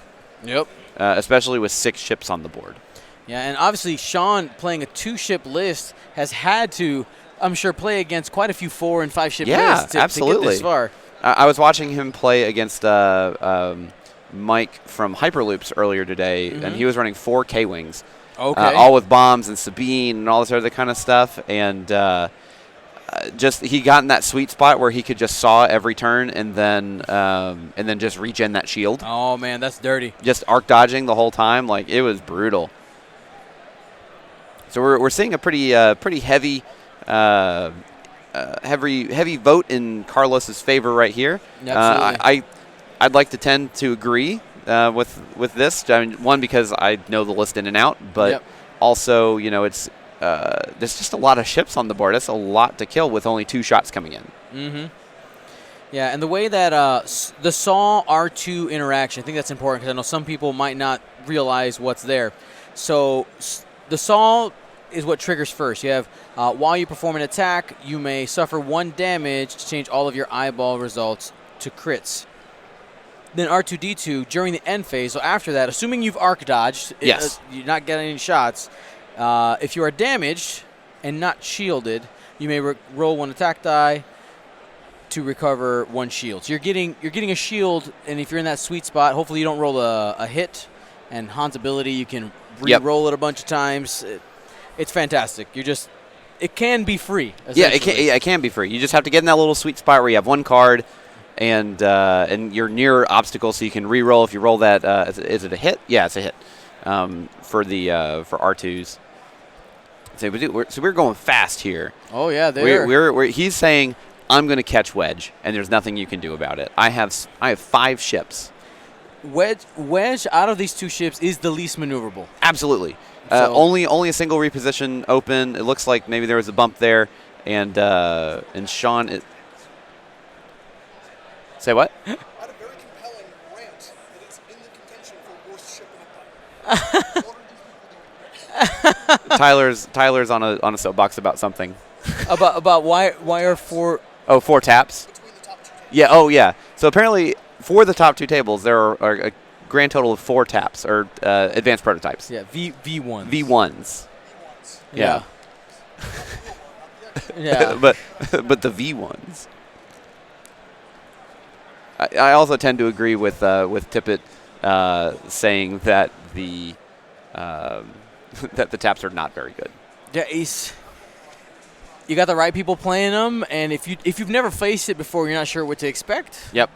Yep. Especially with 6 ships on the board. Yeah, and obviously Sean playing a 2-ship list has had to, I'm sure, play against quite a few 4- and 5-ship lists to absolutely. get this far. I was watching him play against Mike from Hyperloops earlier today, and he was running 4 K-Wings. Okay. All with bombs and Sabine and all this other kind of stuff. And he got in that sweet spot where he could just saw every turn and then just regen that shield. Oh, man, that's dirty. Just arc dodging the whole time. Like, it was brutal. So we're seeing a pretty heavy heavy vote in Carlos's favor right here. Absolutely. I'd like to tend to agree with this. I mean, one, because I know the list in and out, but also, it's there's just a lot of ships on the board. That's a lot to kill with only 2 shots coming in. Mm-hmm. Yeah, and the way that the Saw R2 interaction, I think that's important because I know some people might not realize what's there. So the Saw is what triggers first. You have, while you perform an attack, you may suffer 1 damage to change all of your eyeball results to crits. Then R2D2 during the end phase, so after that, assuming you've arc dodged, yes, you're not getting any shots. If you are damaged and not shielded, you may roll 1 attack die to recover 1 shield. So you're getting a shield, and if you're in that sweet spot, hopefully you don't roll a hit. And Han's ability, you can re-roll it a bunch of times. It's fantastic. It can be free. Yeah, it can be free. You just have to get in that little sweet spot where you have 1 card, and you're near obstacle, so you can re-roll. If you roll that, is it a hit? Yeah, it's a hit for R2s. So we're going fast here. Oh yeah, he's saying I'm going to catch Wedge, and there's nothing you can do about it. I have 5 ships. Wedge out of these 2 ships is the least maneuverable. Absolutely. Only a single reposition open. It looks like maybe there was a bump there, and Sean. Say what? I had a very compelling rant that it's in the contention for worst ship in the Tyler's on a soapbox about something. about why are 4? Oh, 4 taps. Yeah. Oh, yeah. So apparently, for the top 2 tables, there are a grand total of 4 taps or advanced prototypes. Yeah. V1s. V1s. Yeah. Yeah. but the V1s. I also tend to agree with Tippett saying that the that the taps are not very good. Yeah, you got the right people playing them, and if you've never faced it before, you're not sure what to expect. Yep.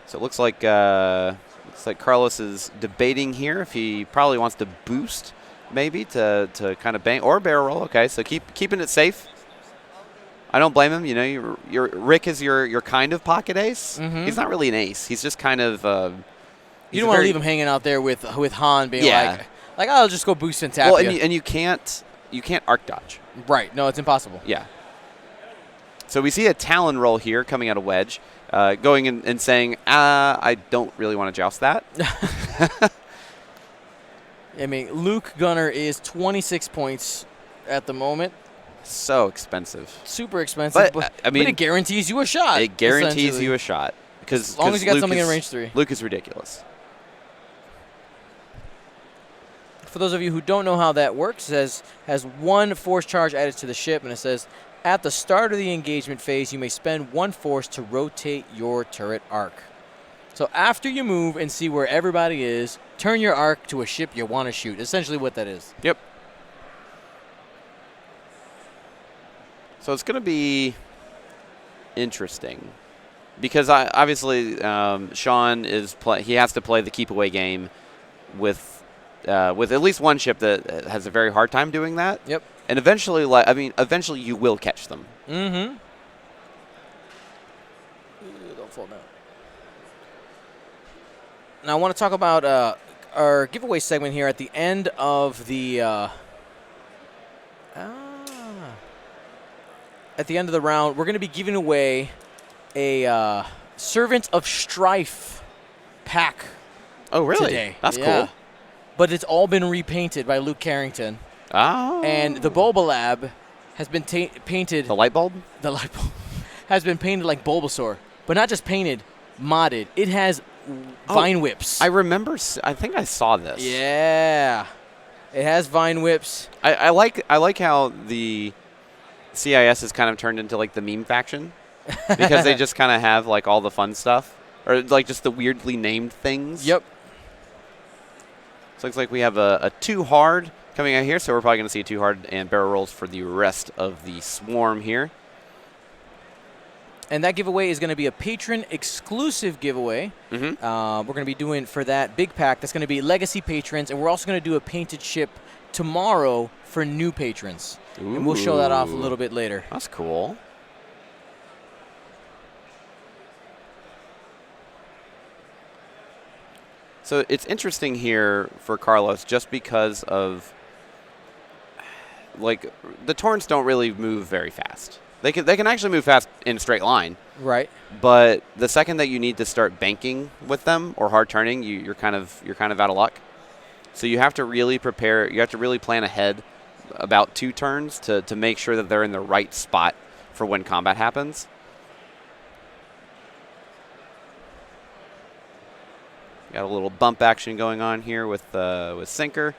So it looks like Carlos is debating here if he probably wants to boost, maybe to kind of bang or barrel roll. Okay, so keeping it safe. I don't blame him. Your Rick is your kind of pocket ace. Mm-hmm. He's not really an ace. He's just kind of. You don't want to leave him hanging out there with Han being like I'll just go boost and tap. Well, and you can't arc dodge. Right. No, it's impossible. Yeah. So we see a Talon roll here coming out of Wedge. going in and saying, I don't really want to joust that. I mean, Luke Gunner is 26 points at the moment. So expensive. Super expensive, but I mean, it guarantees you a shot. It guarantees essentially. you a shot. As long as you got something in range 3. Luke is ridiculous. For those of you who don't know how that works, it has 1 force charge added to the ship, and it says, at the start of the engagement phase, you may spend 1 force to rotate your turret arc. So after you move and see where everybody is, turn your arc to a ship you want to shoot. Essentially what that is. Yep. So it's going to be interesting because obviously Sean he has to play the keep away game with at least one ship that has a very hard time doing that. Yep. And eventually you will catch them. Mm-hmm. Don't fall down. Now I want to talk about our giveaway segment here at the end of the round. We're going to be giving away a Servant of Strife pack. Oh, really? Today. That's cool. But it's all been repainted by Luke Carrington. Oh. And the Bulbalab has been painted. The light bulb? The light bulb has been painted like Bulbasaur, but not just painted, modded. It has vine whips. I remember. I think I saw this. Yeah, it has vine whips. I like how the CIS has kind of turned into like the meme faction because they just kind of have like all the fun stuff or like just the weirdly named things. Yep. So it looks like we have a 2 hard coming out here, so we're probably going to see 2 hard and barrel rolls for the rest of the swarm here. And that giveaway is going to be a patron exclusive giveaway. Mm-hmm. We're going to be doing for that big pack. That's going to be legacy patrons, and we're also going to do a painted ship tomorrow for new patrons. Ooh. And we'll show that off a little bit later. That's cool. So it's interesting here for Carlos just because of, like, the Torrents don't really move very fast. They can actually move fast in a straight line. Right. But the second that you need to start banking with them or hard turning, you're kind of out of luck. So you have to really prepare. You have to really plan ahead about 2 turns to make sure that they're in the right spot for when combat happens. Got a little bump action going on here with Sinker,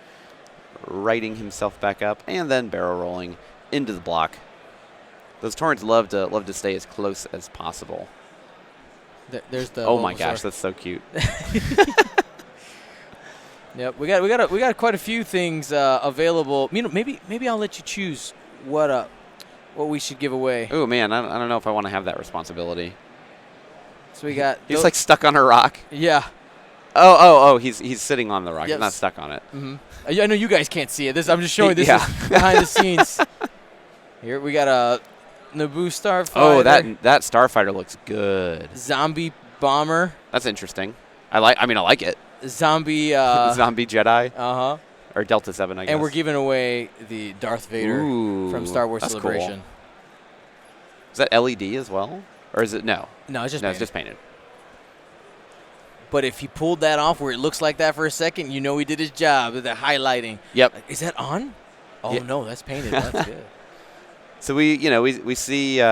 righting himself back up, and then barrel rolling into the block. Those Torrents love to stay as close as possible. There's the. Oh my gosh, that's so cute. Yep, we got quite a few things available. You know, maybe I'll let you choose what we should give away. Oh man, I don't know if I want to have that responsibility. So we got. He's like stuck on a rock. Yeah. Oh, he's sitting on the rock. Yes. He's not stuck on it. Mm-hmm. I know you guys can't see it. I'm just showing this is behind the scenes. Here we got a Naboo Starfighter. Oh, that Starfighter looks good. Zombie bomber. That's interesting. I like it. Zombie. Zombie Jedi. Uh-huh. Or Delta 7, I guess. And we're giving away the Darth Vader from Star Wars Celebration. Cool. Is that LED as well? Or is it no? No, it's just painted. It's just painted. But if he pulled that off where it looks like that for a second, you know he did his job. The highlighting. Yep. Is that on? Oh, yeah. No, that's painted. That's good. So we see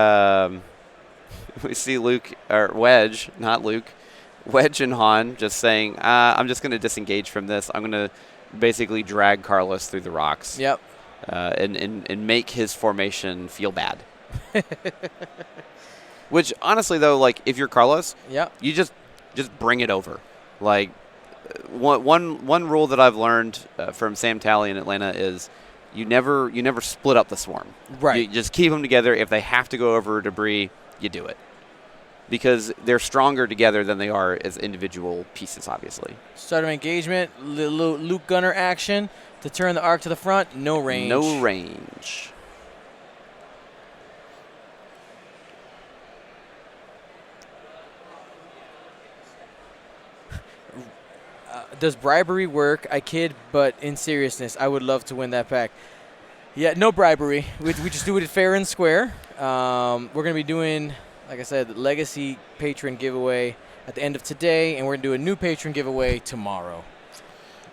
we see Luke or Wedge, not Luke, Wedge and Han just saying, "I'm just going to disengage from this. I'm going to basically drag Carlos through the rocks." Yep. And make his formation feel bad. Which honestly though, like if you're Carlos, yep, you just bring it over. Like one rule that I've learned from Sam Talley in Atlanta is you never split up the swarm. Right. You just keep them together. If they have to go over debris, you do it. Because they're stronger together than they are as individual pieces, obviously. Start of engagement, Luke Gunner action to turn the arc to the front. No range. No range. Does bribery work? I kid, but in seriousness, I would love to win that pack. Yeah, no bribery. We just do it fair and square. We're going to be doing Like I said, the Legacy Patron giveaway at the end of today, and we're going to do a new Patron giveaway tomorrow.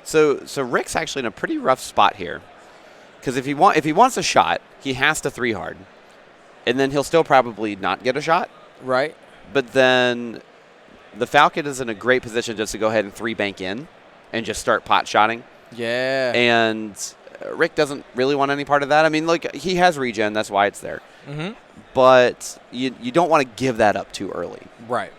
So Rick's actually in a pretty rough spot here, because if he wants a shot, he has to 3-hard, and then he'll still probably not get a shot. Right. But then the Falcon is in a great position just to go ahead and 3-bank in and just start pot-shotting. Yeah. And Rick doesn't really want any part of that. I mean, look, he has regen. That's why it's there. Mm-hmm. But you don't want to give that up too early. Right.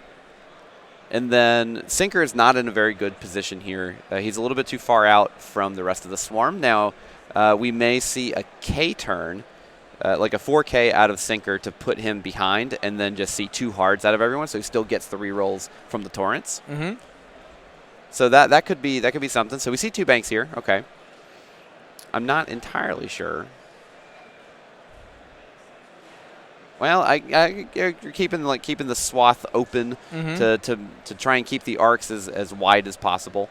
And then Sinker is not in a very good position here. He's a little bit too far out from the rest of the swarm. Now, we may see a K turn, like a 4K out of Sinker to put him behind, and then just see 2 hards out of everyone, so he still gets the rerolls from the torrents. Mm-hmm. So that could be something. So we see 2 banks here. Okay. I'm not entirely sure. Well, you're keeping the swath open to try and keep the arcs as wide as possible.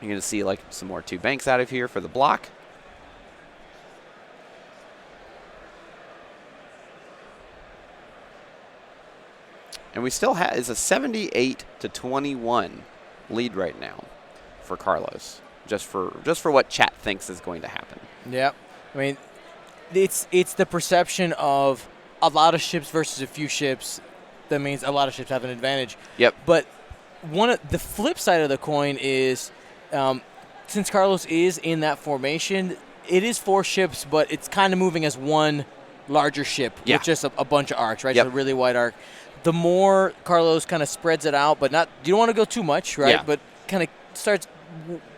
You're going to see like some more 2 banks out of here for the block. And we still have is a 78-21 lead right now for Carlos. Just for what chat thinks is going to happen. Yep. I mean, it's the perception of a lot of ships versus a few ships. That means a lot of ships have an advantage. Yep. But the flip side of the coin is, since Carlos is in that formation, it is 4 ships, but it's kind of moving as one larger ship with just a bunch of arcs, right? Yep. It's a really wide arc. The more Carlos kind of spreads it out, but you don't want to go too much, right? Yeah. But kind of starts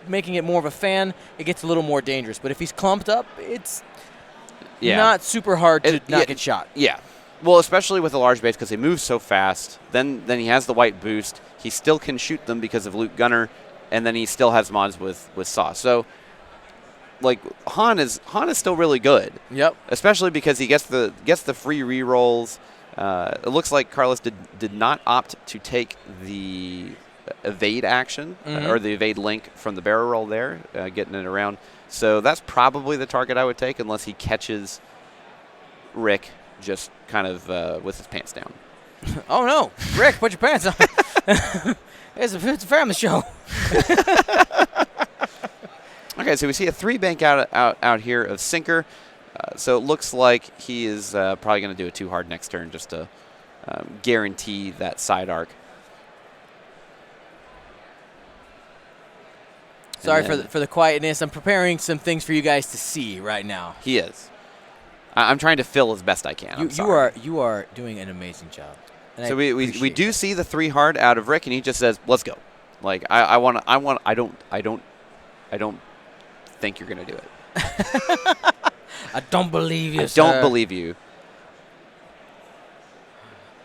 making it more of a fan, it gets a little more dangerous. But if he's clumped up, it's not super hard to not get shot. Yeah. Well, especially with a large base because they move so fast. Then he has the white boost. He still can shoot them because of Luke Gunner, and then he still has mods with Sauce. So, like Han is still really good. Yep. Especially because he gets the free rerolls. It looks like Carlos did not opt to take the evade action or the evade link from the barrel roll there, getting it around. So that's probably the target I would take unless he catches Rick just kind of with his pants down. Oh, no. Rick, put your pants on. It's a family show. Okay, so we see a 3-bank out here of Sinker. So it looks like he is probably going to do a 2-hard next turn just to guarantee that side arc. Sorry for the quietness. I'm preparing some things for you guys to see right now. He is. I'm trying to fill as best I can. You are doing an amazing job. And so we do see the 3-hard out of Rick, and he just says, "Let's go." Like I don't think you're gonna do it. I don't believe you. I don't believe you.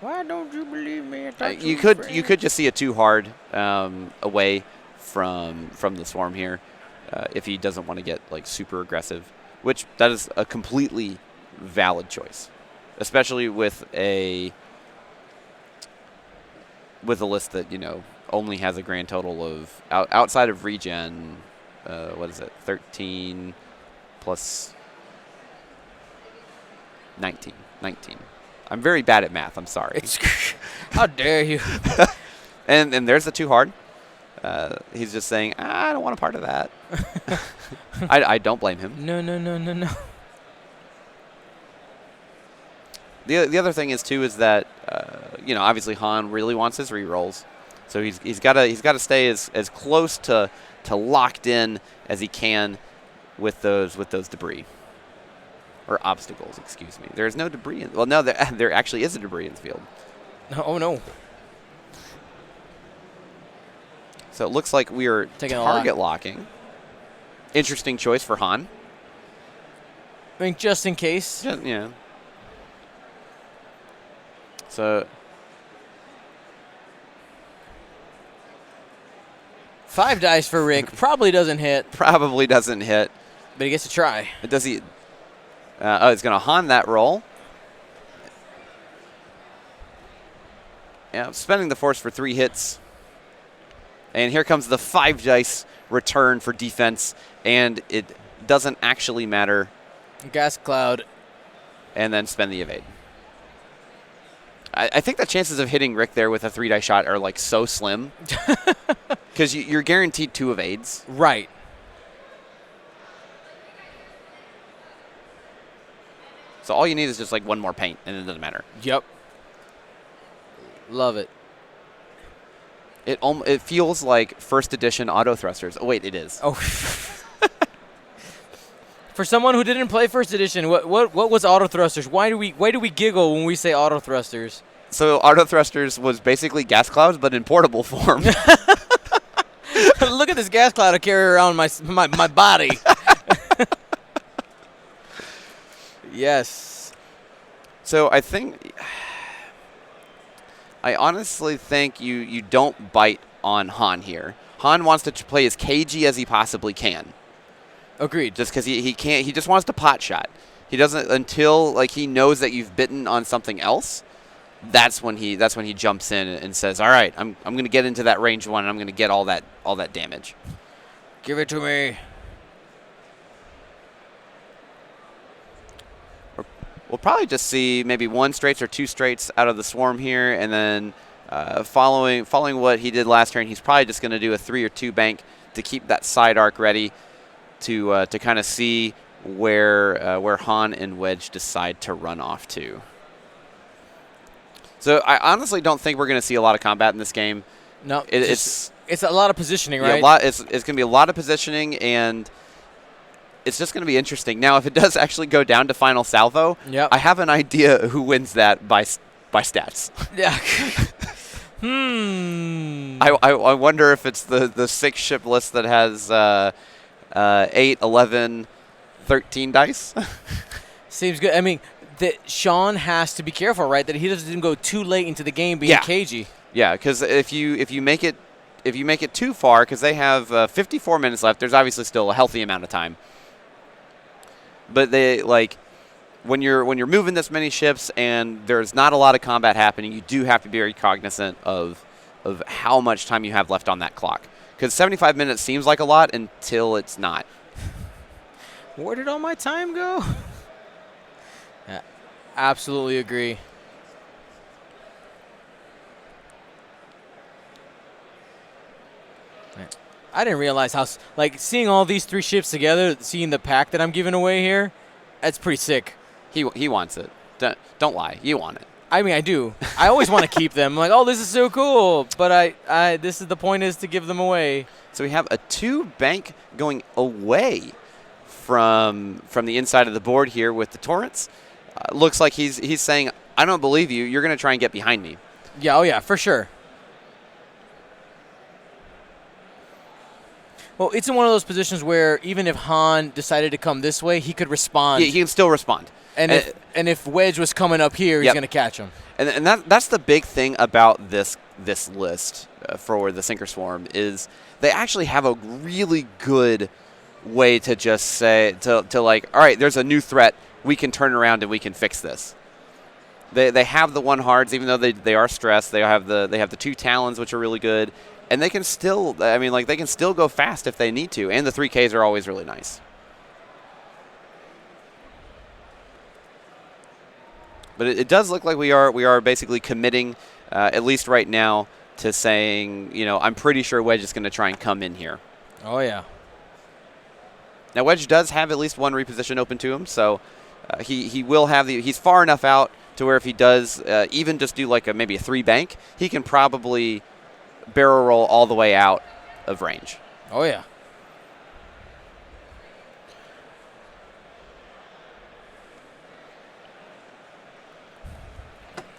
Why don't you believe me? You could just see a 2-hard away from the swarm here if he doesn't want to get like super aggressive, which that is a completely valid choice, especially with a list that only has a grand total of outside of regen. What is it? 13 plus 19. I'm very bad at math. I'm sorry. How dare you? and there's the 2-hard. He's just saying, I don't want a part of that. I don't blame him. No. The other thing is too is that obviously Han really wants his rerolls, so he's got to stay as close to locked in as he can with those debris or obstacles. Excuse me. There is no debris. No, there actually is a debris in the field. Oh no. So it looks like we are target locking. Interesting choice for Han. I mean, just in case. Yeah. So 5 dice for Rick. Probably doesn't hit. But he gets to try. Does he? He's going to Han that roll. Yeah, spending the force for 3 hits. And here comes the 5 dice return for defense, and it doesn't actually matter. Gas cloud. And then spend the evade. I think the chances of hitting Rick there with a 3-die shot are like so slim because you're guaranteed 2 evades. Right. So all you need is just like one more paint, and it doesn't matter. Yep. Love it. It feels like first edition auto thrusters. Oh wait, it is. Oh. For someone who didn't play first edition, what was auto thrusters? Why do we giggle when we say auto thrusters? So auto thrusters was basically gas clouds, but in portable form. Look at this gas cloud I carry around my body. Yes. So I honestly think you don't bite on Han here. Han wants to play as cagey as he possibly can. Agreed. Just because he can't, he just wants to pot shot. He doesn't until like he knows that you've bitten on something else. That's when he jumps in and says, "All right, I'm going to get into that range 1 and I'm going to get all that damage." Give it to me. We'll probably just see maybe 1 straights or 2 straights out of the swarm here, and then following what he did last turn, he's probably just going to do a 3 or 2 bank to keep that side arc ready to kind of see where Han and Wedge decide to run off to. So I honestly don't think we're going to see a lot of combat in this game. No, it's a lot of positioning, right? Yeah, it's going to be a lot of positioning, and it's just going to be interesting. Now, if it does actually go down to final salvo, yep. I have an idea who wins that by stats. Yeah. I wonder if it's the 6-ship list that has 8, 11, 13 dice. Seems good. I mean, Sean has to be careful, right? That he doesn't go too late into the game being cagey. Yeah, because if you make it too far, because they have 54 minutes left, there's obviously still a healthy amount of time. But they when you're moving this many ships and there's not a lot of combat happening, you do have to be very cognizant of how much time you have left on that clock. Because 75 minutes seems like a lot until it's not. Where did all my time go? Yeah, absolutely agree. I didn't realize how, seeing all these 3 ships together, seeing the pack that I'm giving away here, that's pretty sick. He wants it. Don't lie. You want it. I mean, I do. I always want to keep them. I'm like, oh, this is so cool. But this is the point is to give them away. So we have a 2 bank going away from the inside of the board here with the Torrents. Looks like he's saying, I don't believe you. You're going to try and get behind me. Yeah, oh yeah, for sure. Well, it's in one of those positions where even if Han decided to come this way, he could respond. Yeah, he can still respond. And if Wedge was coming up here, he's going to catch him. And that's the big thing about this list for the Sinker Swarm is they actually have a really good way to just say to like, all right, there's a new threat. We can turn around and we can fix this. They have the 1 hards, even though they are stressed. They have the 2 talons, which are really good, and they can still they can still go fast if they need to. And the 3Ks are always really nice. But it does look like we are basically committing, at least right now, to saying, I'm pretty sure Wedge is going to try and come in here. Oh yeah. Now Wedge does have at least 1 reposition open to him, so he will have he's far enough out to where if he does even just do maybe a 3 bank, he can probably barrel roll all the way out of range. Oh yeah.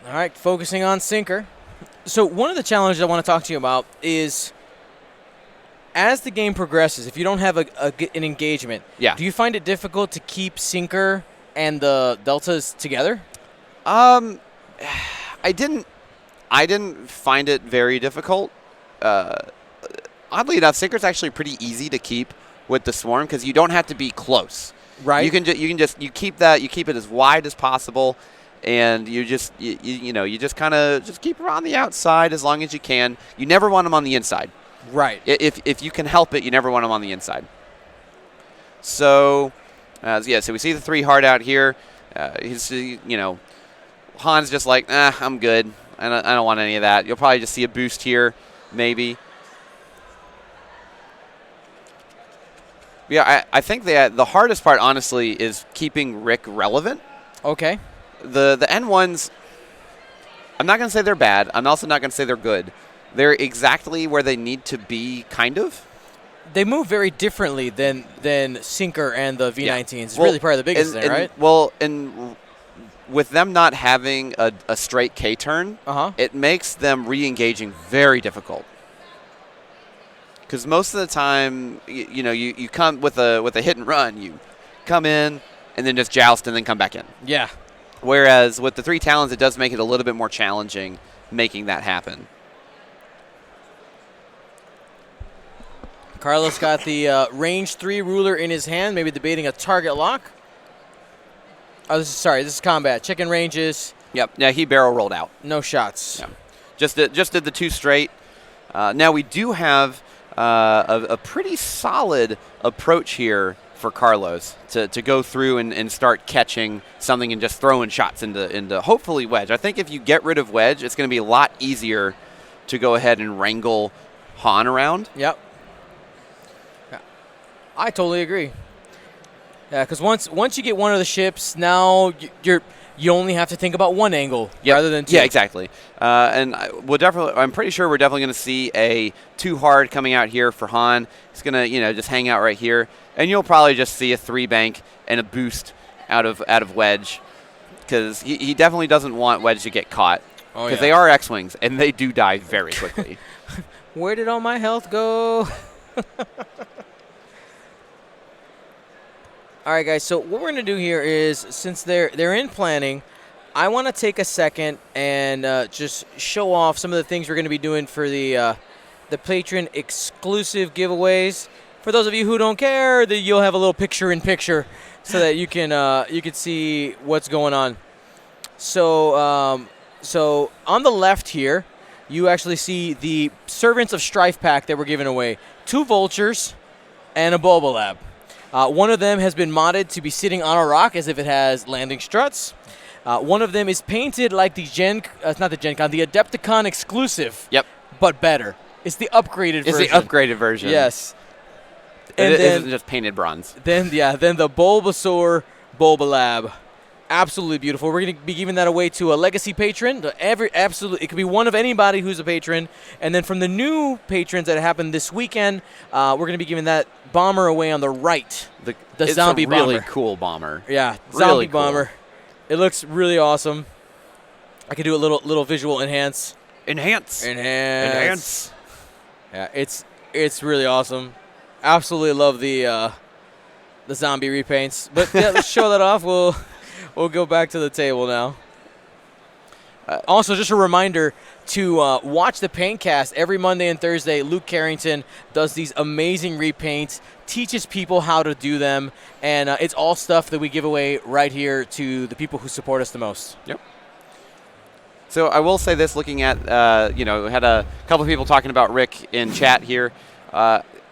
All right, focusing on Sinker. So one of the challenges I want to talk to you about is as the game progresses, if you don't have an engagement, do you find it difficult to keep Sinker and the Deltas together? I didn't find it very difficult. Oddly enough, Sinker's actually pretty easy to keep with the Swarm because you don't have to be close. Right. You keep it as wide as possible. And you just kind of just keep them on the outside as long as you can. You never want them on the inside. Right. If you can help it, you never want them on the inside. So, so we see the 3 hard out here. He's Han's just like, I'm good. I don't want any of that. You'll probably just see a boost here, maybe. Yeah, I think the hardest part, honestly, is keeping Rick relevant. Okay. The N1s, I'm not going to say they're bad. I'm also not going to say they're good. They're exactly where they need to be, kind of. They move very differently than Sinker and the V19s. Yeah. It's really probably the biggest thing, right? Well, and with them not having a straight K-turn, it makes them re-engaging very difficult. Because most of the time, you come with a hit and run. You come in and then just joust and then come back in. Yeah. Whereas with the 3 Talons, it does make it a little bit more challenging making that happen. Carlos got the range 3 ruler in his hand, maybe debating a target lock. Oh, this is combat. Checking ranges. Yep. Yeah, he barrel rolled out. No shots. Yeah. Just did the 2 straight. Now we do have a pretty solid approach here for Carlos to go through and start catching something and just throwing shots into hopefully wedge. I think if you get rid of wedge, it's going to be a lot easier to go ahead and wrangle Han around. Yep. Yeah. I totally agree. Yeah, because once you get one of the ships, now you only have to think about one angle rather than 2. Yeah, exactly. And I'm pretty sure we're definitely going to see a 2 hard coming out here for Han. He's going to just hang out right here, and you'll probably just see a 3 bank and a boost out of wedge, because he definitely doesn't want wedge to get caught, because they are X-wings and they do die very quickly. Where did all my health go? All right, guys, so what we're going to do here is, since they're in planning, I want to take a second and just show off some of the things we're going to be doing for the patron exclusive giveaways. For those of you who don't care, you'll have a little picture-in-picture so that you can see what's going on. So so on the left here, you actually see the Servants of Strife pack that we're giving away. 2 Vultures and a Boba Lab. One of them has been modded to be sitting on a rock as if it has landing struts. One of them is painted like the not the GenCon, the Adepticon exclusive. Yep. But better. It's the upgraded version. It's the upgraded version. Yes. And it isn't just painted bronze. Then the Bulbasaur Boba Lab. Absolutely beautiful. We're going to be giving that away to a legacy patron. Absolutely, it could be one of anybody who's a patron. And then from the new patrons that happened this weekend, we're going to be giving that bomber away on the right. The zombie bomber. It's a really cool bomber. Yeah, really zombie cool. bomber. It looks really awesome. I could do a little visual enhance. Enhance. Yeah, it's really awesome. Absolutely love the zombie repaints. But yeah, let's show that off. We'll go back to the table now. Also, just a reminder to watch the Paintcast every Monday and Thursday. Luke Carrington does these amazing repaints, teaches people how to do them, and it's all stuff that we give away right here to the people who support us the most. Yep. So I will say this, looking at, we had a couple of people talking about Rick in chat here.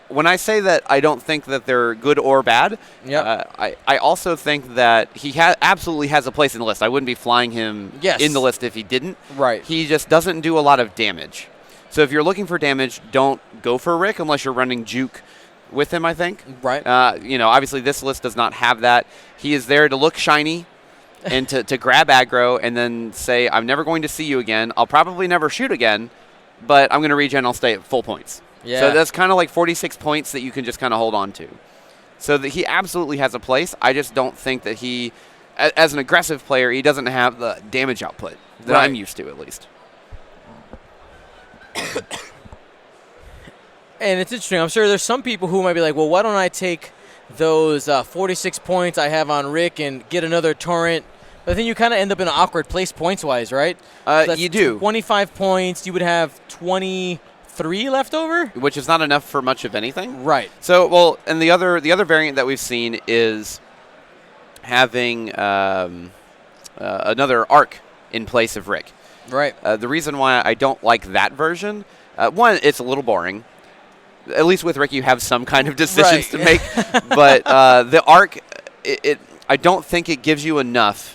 When I say that I don't think that they're good or bad, I also think that he absolutely has a place in the list. I wouldn't be flying him in the list if he didn't. Right. He just doesn't do a lot of damage. So if you're looking for damage, don't go for Rick unless you're running Juke with him, I think. Right. Obviously this list does not have that. He is there to look shiny and to grab aggro and then say, I'm never going to see you again. I'll probably never shoot again, but I'm going to regen. I'll stay at full points. Yeah. So that's kind of like 46 points that you can just kind of hold on to. So that he absolutely has a place. I just don't think that he, as an aggressive player, he doesn't have the damage output that I'm used to, at least. And it's interesting. I'm sure there's some people who might be like, well, why don't I take those 46 points I have on Rick and get another torrent? But then you kind of end up in an awkward place points-wise, right? So you do. 25 points. You would have 23 left over, which is not enough for much of anything. Right. So, well, and the other variant that we've seen is having another arc in place of Rick. Right. The reason why I don't like that version, one, it's a little boring. At least with Rick, you have some kind of decisions to make. But the arc, I don't think it gives you enough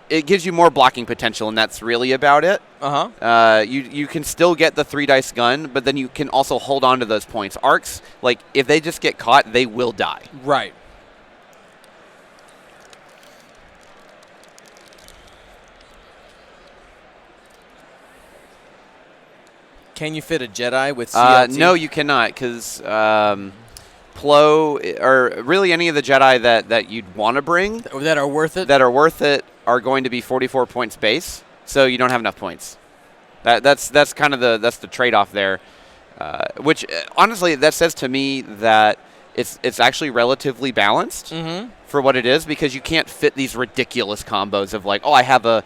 it gives you more blocking potential, and that's really about it. You can still get the 3-dice gun, but then you can also hold on to those points. Arcs, like, if they just get caught, they will die. Right. Can you fit a Jedi with CLT? No, you cannot, because Plo, or really any of the Jedi that you'd want to bring that are worth it, are going to be 44 points base, so you don't have enough points. That's kind of the trade-off there, which honestly that says to me that it's actually relatively balanced for what it is, because you can't fit these ridiculous combos of like, oh, I have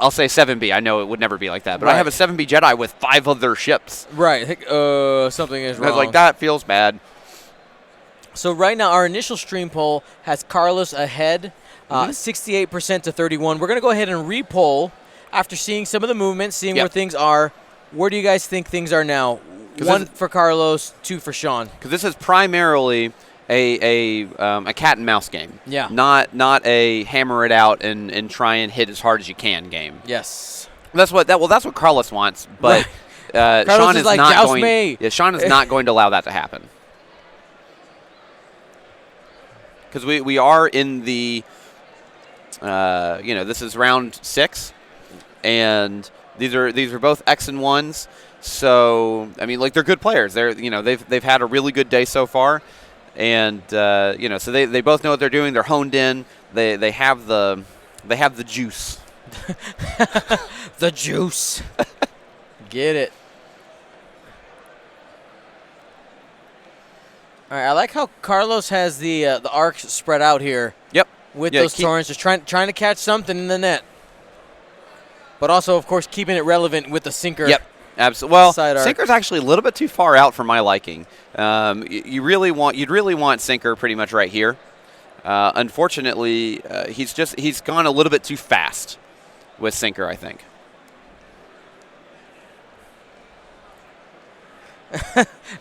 I'll say 7B. I know it would never be like that, but I have a 7B Jedi with 5 other ships. Right. Something is wrong. Like, that feels bad. So right now, our initial stream poll has Carlos ahead, 68% to 31. We're going to go ahead and re-poll after seeing some of the movement, seeing where things are. Where do you guys think things are now? 1 for Carlos, 2 for Sean. Because this is primarily a cat and mouse game. Yeah. Not a hammer it out and try and hit as hard as you can game. Yes. That's what Carlos wants, but Sean is like, not going. Me. Yeah, Sean is not going to allow that to happen. Because we are in the, this is round 6, and these are both X and 1s. So I mean, like, they're good players. They've had a really good day so far, and so they both know what they're doing. They're honed in. They have the juice. The juice. Get it. All right, I like how Carlos has the arcs spread out here. Yep. With those torrents, just trying to catch something in the net. But also, of course, keeping it relevant with the sinker. Yep. Absolutely. Well, Side arc. sinker's actually a little bit too far out for my liking. You'd really want sinker pretty much right here. Unfortunately, he's gone a little bit too fast with sinker, I think.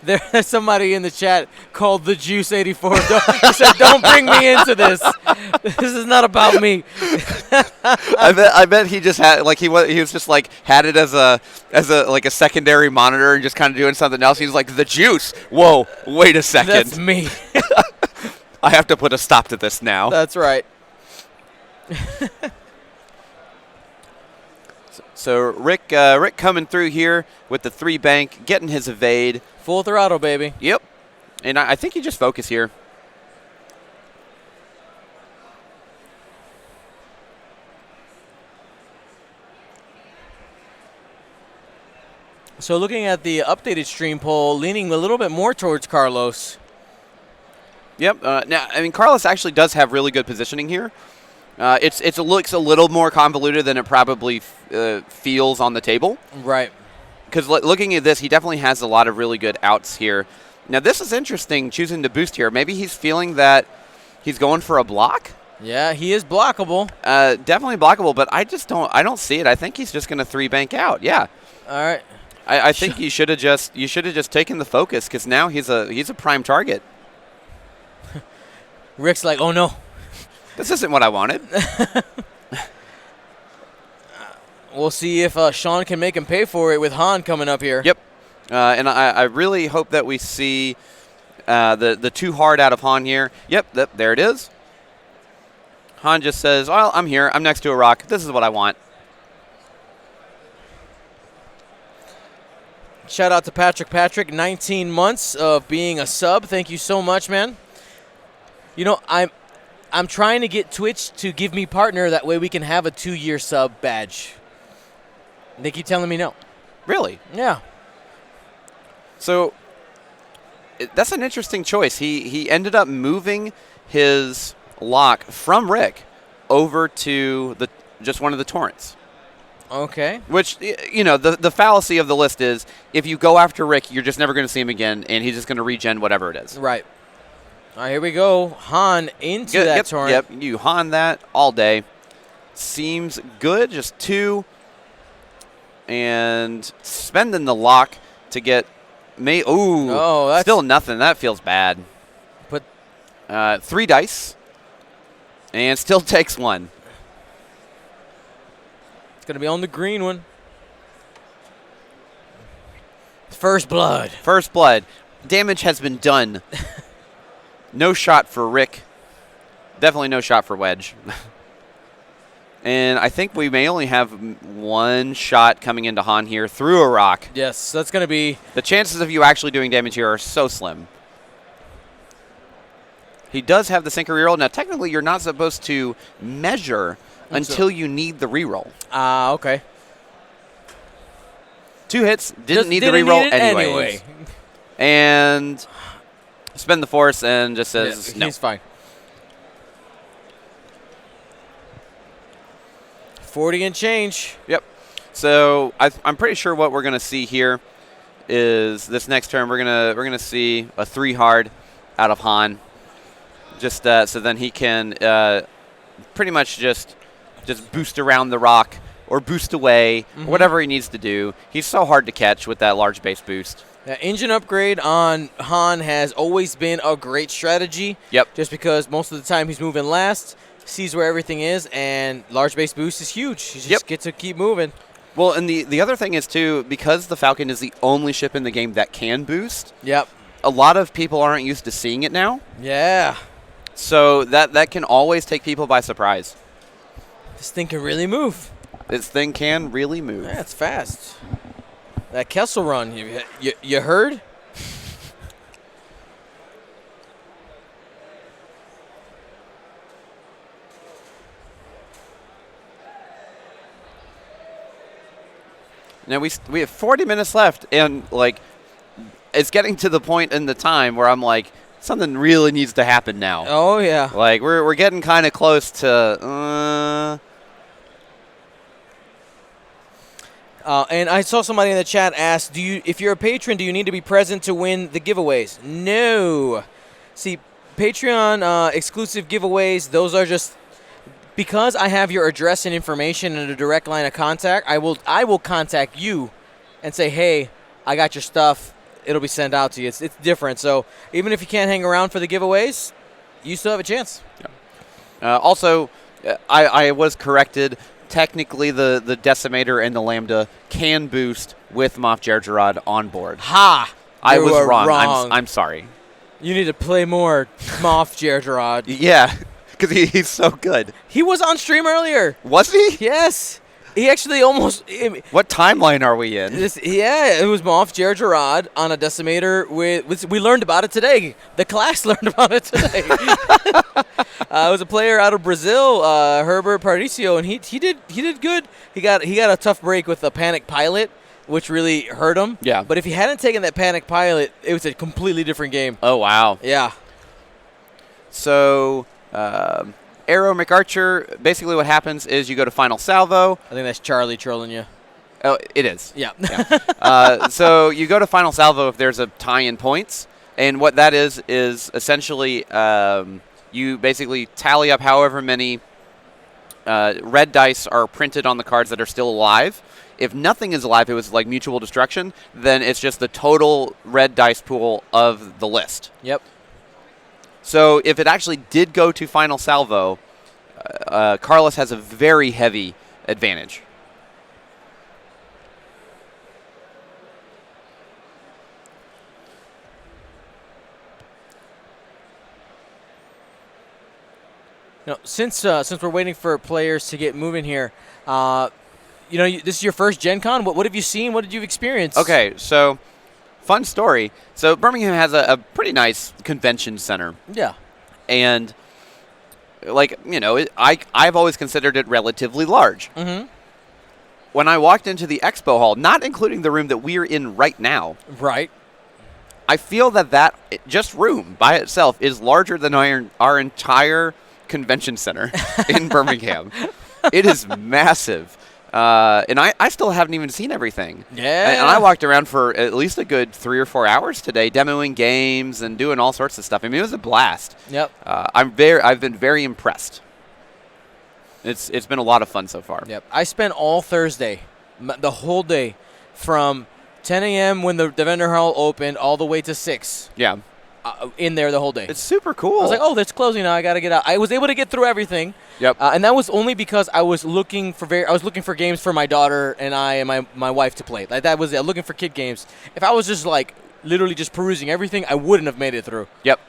There's somebody in the chat called the Juice 84. He said, "Don't bring me into this. This is not about me." I bet he just had he was just like had it as a secondary monitor and just kind of doing something else. He's like, the Juice. Whoa, wait a second. That's me. I have to put a stop to this now. That's right. So Rick coming through here with the 3 bank, getting his evade. Full throttle, baby. Yep. And I think he just focused here. So looking at the updated stream poll, leaning a little bit more towards Carlos. Yep. Now, I mean, Carlos actually does have really good positioning here. It looks a little more convoluted than it probably feels on the table. Right. Because looking at this, he definitely has a lot of really good outs here. Now, this is interesting, choosing to boost here. Maybe he's feeling that he's going for a block. Yeah, he is blockable. Definitely blockable, but I don't see it. I think he's just going to 3 bank out. Yeah. All right. I think you should have just taken the focus, because now he's a prime target. Rick's like, oh no. This isn't what I wanted. We'll see if Sean can make him pay for it with Han coming up here. Yep. And I really hope that we see the too hard out of Han here. Yep, there it is. Han just says, well, I'm here. I'm next to a rock. This is what I want. Shout out to Patrick. Patrick, 19 months of being a sub. Thank you so much, man. You know, I'm trying to get Twitch to give me partner. That way we can have a 2-year sub badge. They keep telling me no. Really? Yeah. So that's an interesting choice. He ended up moving his lock from Rick over to just one of the torrents. Okay. Which, the fallacy of the list is if you go after Rick, you're just never going to see him again, and he's just going to regen whatever it is. Right. All right, here we go. Han into that torrent. Yep, you Han that all day. Seems good, just 2. And spending the lock to get that's still nothing. That feels bad. Put 3 dice, and still takes 1. going to be on the green one. First blood. First blood. Damage has been done. No shot for Rick. Definitely no shot for Wedge. And I think we may only have one shot coming into Han here through a rock. Yes, that's going to be... The chances of you actually doing damage here are so slim. He does have the sinker reroll. Now, technically, you're not supposed to measure until you need the reroll. Okay. 2 hits, didn't need the reroll anyway. And spend the force and just says no. He's fine. 40 and change. Yep. So I'm pretty sure what we're gonna see here is this next turn we're gonna see a 3 hard out of Han. Just so then he can pretty much just boost around the rock or boost away, whatever he needs to do. He's so hard to catch with that large base boost. Engine upgrade on Han has always been a great strategy. Yep. Just because most of the time he's moving last, sees where everything is, and large base boost is huge. You just get to keep moving. Well, and the other thing is, too, because the Falcon is the only ship in the game that can boost, a lot of people aren't used to seeing it now. Yeah. So that can always take people by surprise. This thing can really move. This thing can really move. Yeah, it's fast. That Kessel run, you heard? Now we have 40 minutes left, and like it's getting to the point in the time where I'm like, something really needs to happen now. Oh yeah. Like we're getting kind of close to. And I saw somebody in the chat ask, if you're a patron, do you need to be present to win the giveaways? No. See, Patreon exclusive giveaways, those are just because I have your address and information and a direct line of contact. I will contact you and say, hey, I got your stuff. It'll be sent out to you. It's different. So even if you can't hang around for the giveaways, you still have a chance. Yeah. Also, I was corrected. Technically, the Decimator and the Lambda can boost with Moff Jerjerrod on board. Ha! I was wrong. I'm sorry. You need to play more Moff Jerjerrod. Yeah, because he's so good. He was on stream earlier. Was he? Yes. He actually almost... What timeline are we in? It was Moff Jerjerrod on a Decimator. We learned about it today. The class learned about it today. It was a player out of Brazil, Herbert Patricio, and he did good. He got a tough break with the Panic Pilot, which really hurt him. Yeah. But if he hadn't taken that Panic Pilot, it was a completely different game. Oh, wow. Yeah. So... Arrow McArcher, basically what happens is you go to Final Salvo. I think that's Charlie trolling you. Oh, it is. Yeah. So you go to Final Salvo if there's a tie in points. And what that is essentially you basically tally up however many red dice are printed on the cards that are still alive. If nothing is alive, it was like mutual destruction, then it's just the total red dice pool of the list. Yep. So if it actually did go to Final Salvo, Carlos has a very heavy advantage. Now, since we're waiting for players to get moving here, this is your first Gen Con. What have you seen? What did you experience? Okay, so... Fun story. So Birmingham has a pretty nice convention center. Yeah. And, I've always considered it relatively large. Mm-hmm. When I walked into the expo hall, not including the room that we're in right now. Right. I feel that just room by itself is larger than our entire convention center in Birmingham. It is massive. And I still haven't even seen everything. Yeah. And I walked around for at least a good 3 or 4 hours today, demoing games and doing all sorts of stuff. I mean, it was a blast. Yep. I've been very impressed. It's been a lot of fun so far. Yep. I spent all Thursday, the whole day, from 10 a.m. when the vendor hall opened all the way to 6. Yeah. in there the whole day. It's super cool. I was like, oh, that's closing now. I got to get out. I was able to get through everything. Yep. And that was only because I was looking for games for my daughter and my wife to play. Like that was it. Looking for kid games. If I was just like literally just perusing everything, I wouldn't have made it through. Yep.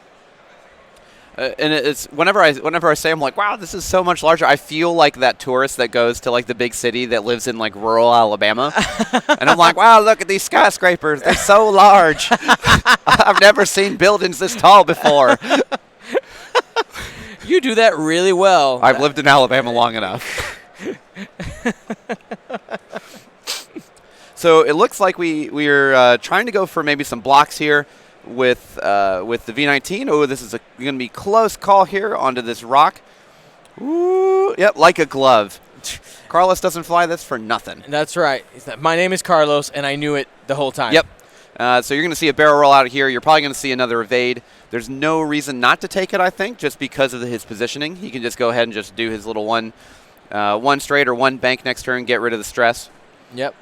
And it's whenever I say, I'm like, wow, this is so much larger. I feel like that tourist that goes to like the big city that lives in like rural Alabama, and I'm like, wow, look at these skyscrapers. They're so large. I've never seen buildings this tall before. You do that really well. I've lived in Alabama long enough. So it looks like we're trying to go for maybe some blocks here with the V19. Oh, this is going to be close call here onto this rock. Ooh, yep, like a glove. Carlos doesn't fly this for nothing. That's right. My name is Carlos, and I knew it the whole time. Yep. So you're going to see a barrel roll out here. You're probably going to see another evade. There's no reason not to take it, I think, just because of his positioning. He can just go ahead and just do his little one straight or one bank next turn, get rid of the stress. Yep.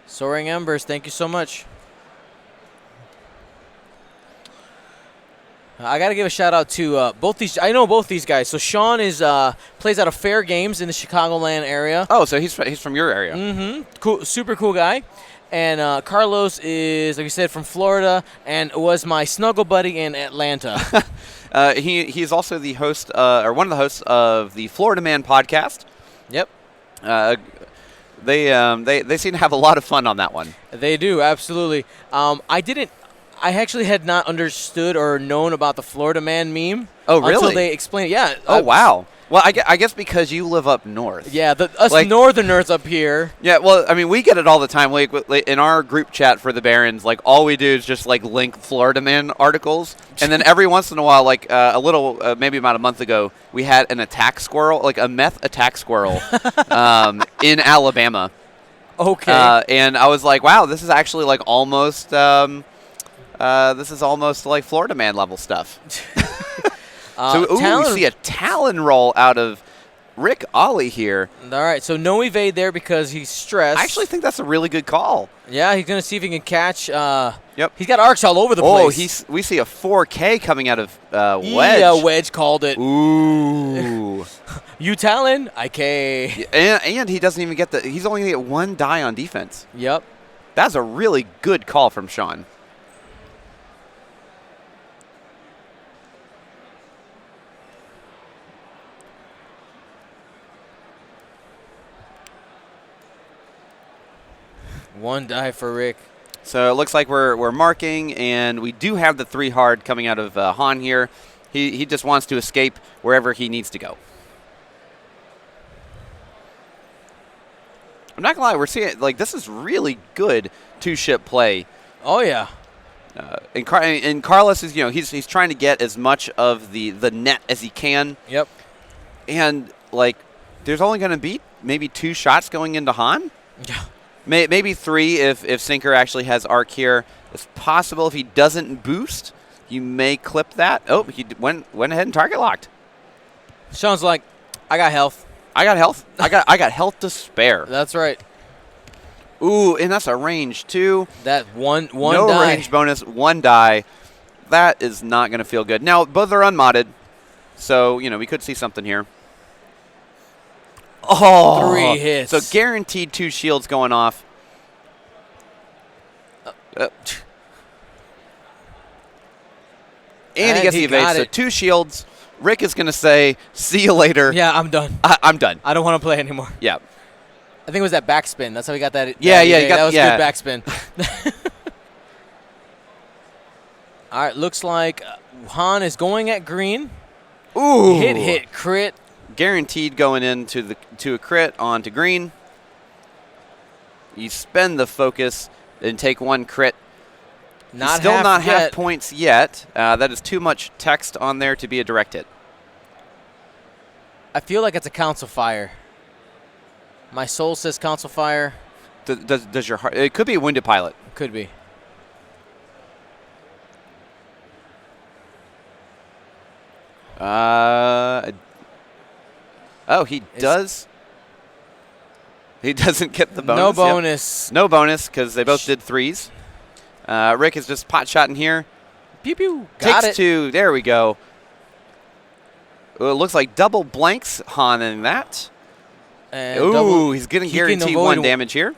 Soaring Embers, thank you so much. I got to give a shout out to both these. I know both these guys. So Sean plays out of Fair Games in the Chicagoland area. Oh, so he's from your area. Mm-hmm. Cool, super cool guy. And Carlos is, like you said, from Florida and was my snuggle buddy in Atlanta. He's also the host, or one of the hosts of the Florida Man podcast. Yep. They seem to have a lot of fun on that one. They do, absolutely. I actually had not understood or known about the Florida Man meme. Oh, really? Until they explained it. Yeah. Oh, wow. Well, I guess because you live up north. Yeah, us northerners up here. Yeah, well, I mean, we get it all the time. Like in our group chat for the Barons, like all we do is just like link Florida Man articles, and then every once in a while, like maybe about a month ago, we had an attack squirrel, like a meth attack squirrel, in Alabama. Okay. And I was like, wow, this is actually like almost. This is almost like Florida Man level stuff. So we see a Talon roll out of Rick Ollie here. All right, so no evade there because he's stressed. I actually think that's a really good call. Yeah, he's going to see if he can catch. Yep. He's got arcs all over the place. Oh, we see a 4K coming out of Wedge. Yeah, Wedge called it. Ooh. You Talon, IK. And he doesn't even get he's only going to get one die on defense. Yep. That's a really good call from Sean. One die for Rick. So it looks like we're marking, and we do have the 3 hard coming out of Han here. He just wants to escape wherever he needs to go. I'm not gonna lie, we're seeing like this is really good 2-ship play. Oh yeah. And Carlos is he's trying to get as much of the net as he can. Yep. And like there's only going to be maybe 2 shots going into Han. Yeah. Maybe 3 if Sinker actually has arc here. It's possible if he doesn't boost, you may clip that. Oh, he went ahead and target locked. Sean's like, I got health. I got health. I got health to spare. That's right. Ooh, and that's a range 2. That one no die. range bonus, 1 die. That is not going to feel good. Now both are unmodded, so we could see something here. Oh, 3 hits. So guaranteed 2 shields going off. And he gets the evade. So 2 shields. Rick is going to say, see you later. Yeah, I'm done. I'm done. I don't want to play anymore. Yeah. I think it was that backspin. That's how he got that. Yeah. That was good backspin. All right, looks like Han is going at green. Ooh. Hit, crit. Guaranteed going into to a crit onto green. You spend the focus and take 1 crit. Still not half points yet. That is too much text on there to be a direct hit. I feel like it's a council fire. My soul says council fire. Does your heart? It could be a wounded pilot. Could be. Oh, he does. He doesn't get the bonus. No bonus. Yep. No bonus because they both did 3s. Rick is just pot shotting here. Pew pew. Got Takes it. 2. There we go. It looks like double blanks Han in that. And Ooh, he's getting he can guaranteed avoid 1 damage here.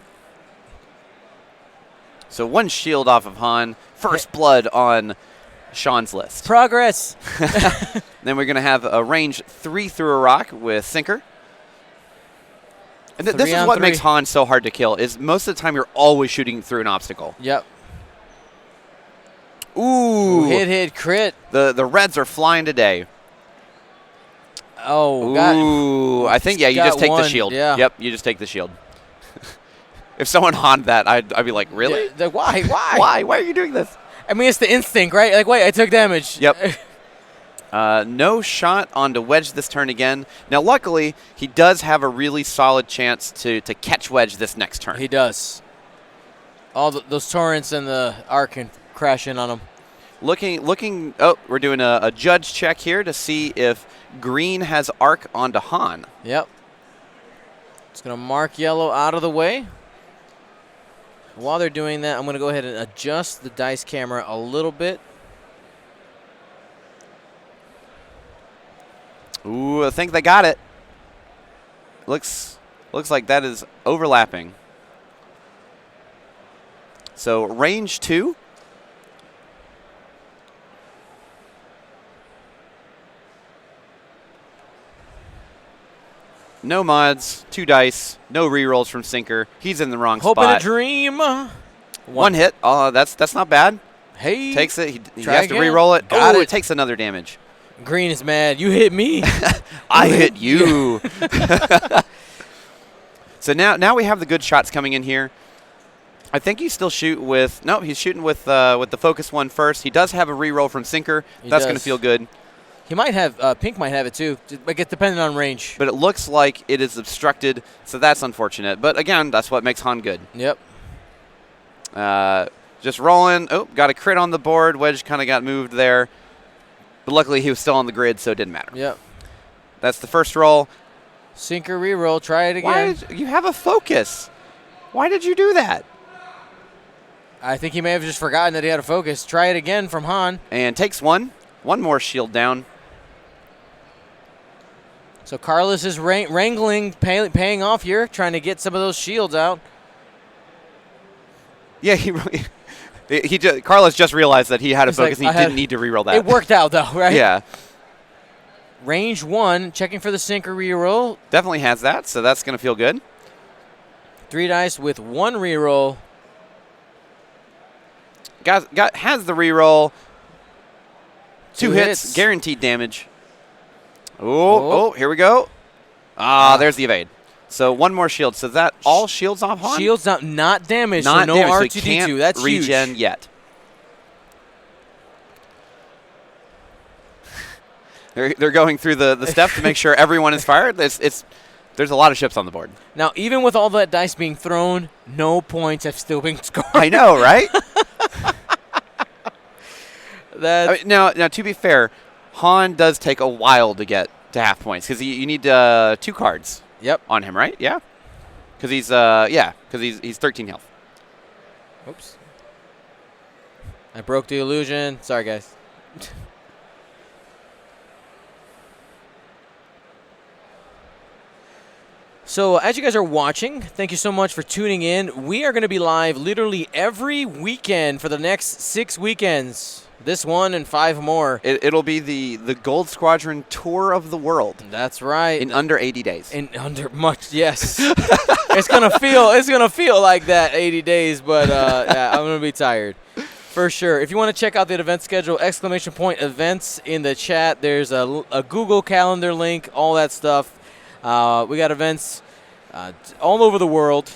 So 1 shield off of Han. First blood on Sean's list. Progress. Then we're going to have a range 3 through a rock with Sinker. And this is what makes Han so hard to kill, is most of the time you're always shooting through an obstacle. Yep. Ooh. Hit, crit. The reds are flying today. Oh, Ooh, I think, yeah, you just take the one, shield. yeah. Yep, you just take the shield. If someone Ha'd that, I'd be like, really? Yeah, why? Why are you doing this? I mean, it's the instinct, right? Like, wait, I took damage. Yep. No shot onto Wedge this turn again. Now, luckily, he does have a really solid chance to catch Wedge this next turn. He does. All those torrents and the arc can crash in on him. Looking. Oh, we're doing a judge check here to see if green has arc onto Han. Yep. It's going to mark yellow out of the way. While they're doing that, I'm going to go ahead and adjust the dice camera a little bit. Ooh, I think they got it. Looks like that is overlapping. So range 2. No mods, 2 dice, no rerolls from Sinker. He's in the wrong Hoping spot. a dream. One hit. That's not bad. Hey. Takes it. He Try has to again. reroll it. Got It it. takes another damage. Green is mad. You hit me. I hit you. So now we have the good shots coming in here. I think you still shoot with. No, he's shooting with the focus one first. He does have a reroll from Sinker. That's going to feel good. He might have. Pink might have it too. But it's depending on range. But it looks like it is obstructed, so that's unfortunate. But again, that's what makes Han good. Yep. Just rolling. Oh, got a crit on the board. Wedge kind of got moved there. But luckily he was still on the grid, so it didn't matter. Yep. That's the first roll. Sinker reroll. Try it Why again. you have a focus? Why did you do that? I think he may have just forgotten that he had a focus. Try it again from Han. And takes 1. 1 more shield down. So Carlos is wrangling, paying off here, trying to get some of those shields out. Yeah, Carlos just realized that he had a He's focus like, and he didn't need to reroll that. It worked out, though, right? Yeah. Range 1, checking for the Sinker reroll. Definitely has that, so that's going to feel good. 3 dice with 1 reroll. Has the reroll. 2 hits, hits. guaranteed damage. Oh, here we go. There's the evade. So 1 more shield. So that all shields off Han? Shields not damaged, Not so no damaged, so R2D2. he can't That's regen huge. yet. They're going through the steps to make sure everyone is fired. There's a lot of ships on the board. Now, even with all that dice being thrown, no points have still been scored. I know, right? Now, to be fair, Han does take a while to get to half points because you need 2 cards. Yep. On him, right? Yeah. Because he's 13 health. Oops. I broke the illusion. Sorry, guys. So as you guys are watching, thank you so much for tuning in. We are going to be live literally every weekend for the next 6 weekends. This one and 5 more. It'll be the Gold Squadron tour of the world. That's right. In under 80 days. In under much, yes. It's gonna feel like that 80 days, but yeah, I'm gonna be tired. For sure. If you want to check out the event schedule, ! Events in the chat. There's a Google Calendar link, all that stuff. We got events all over the world.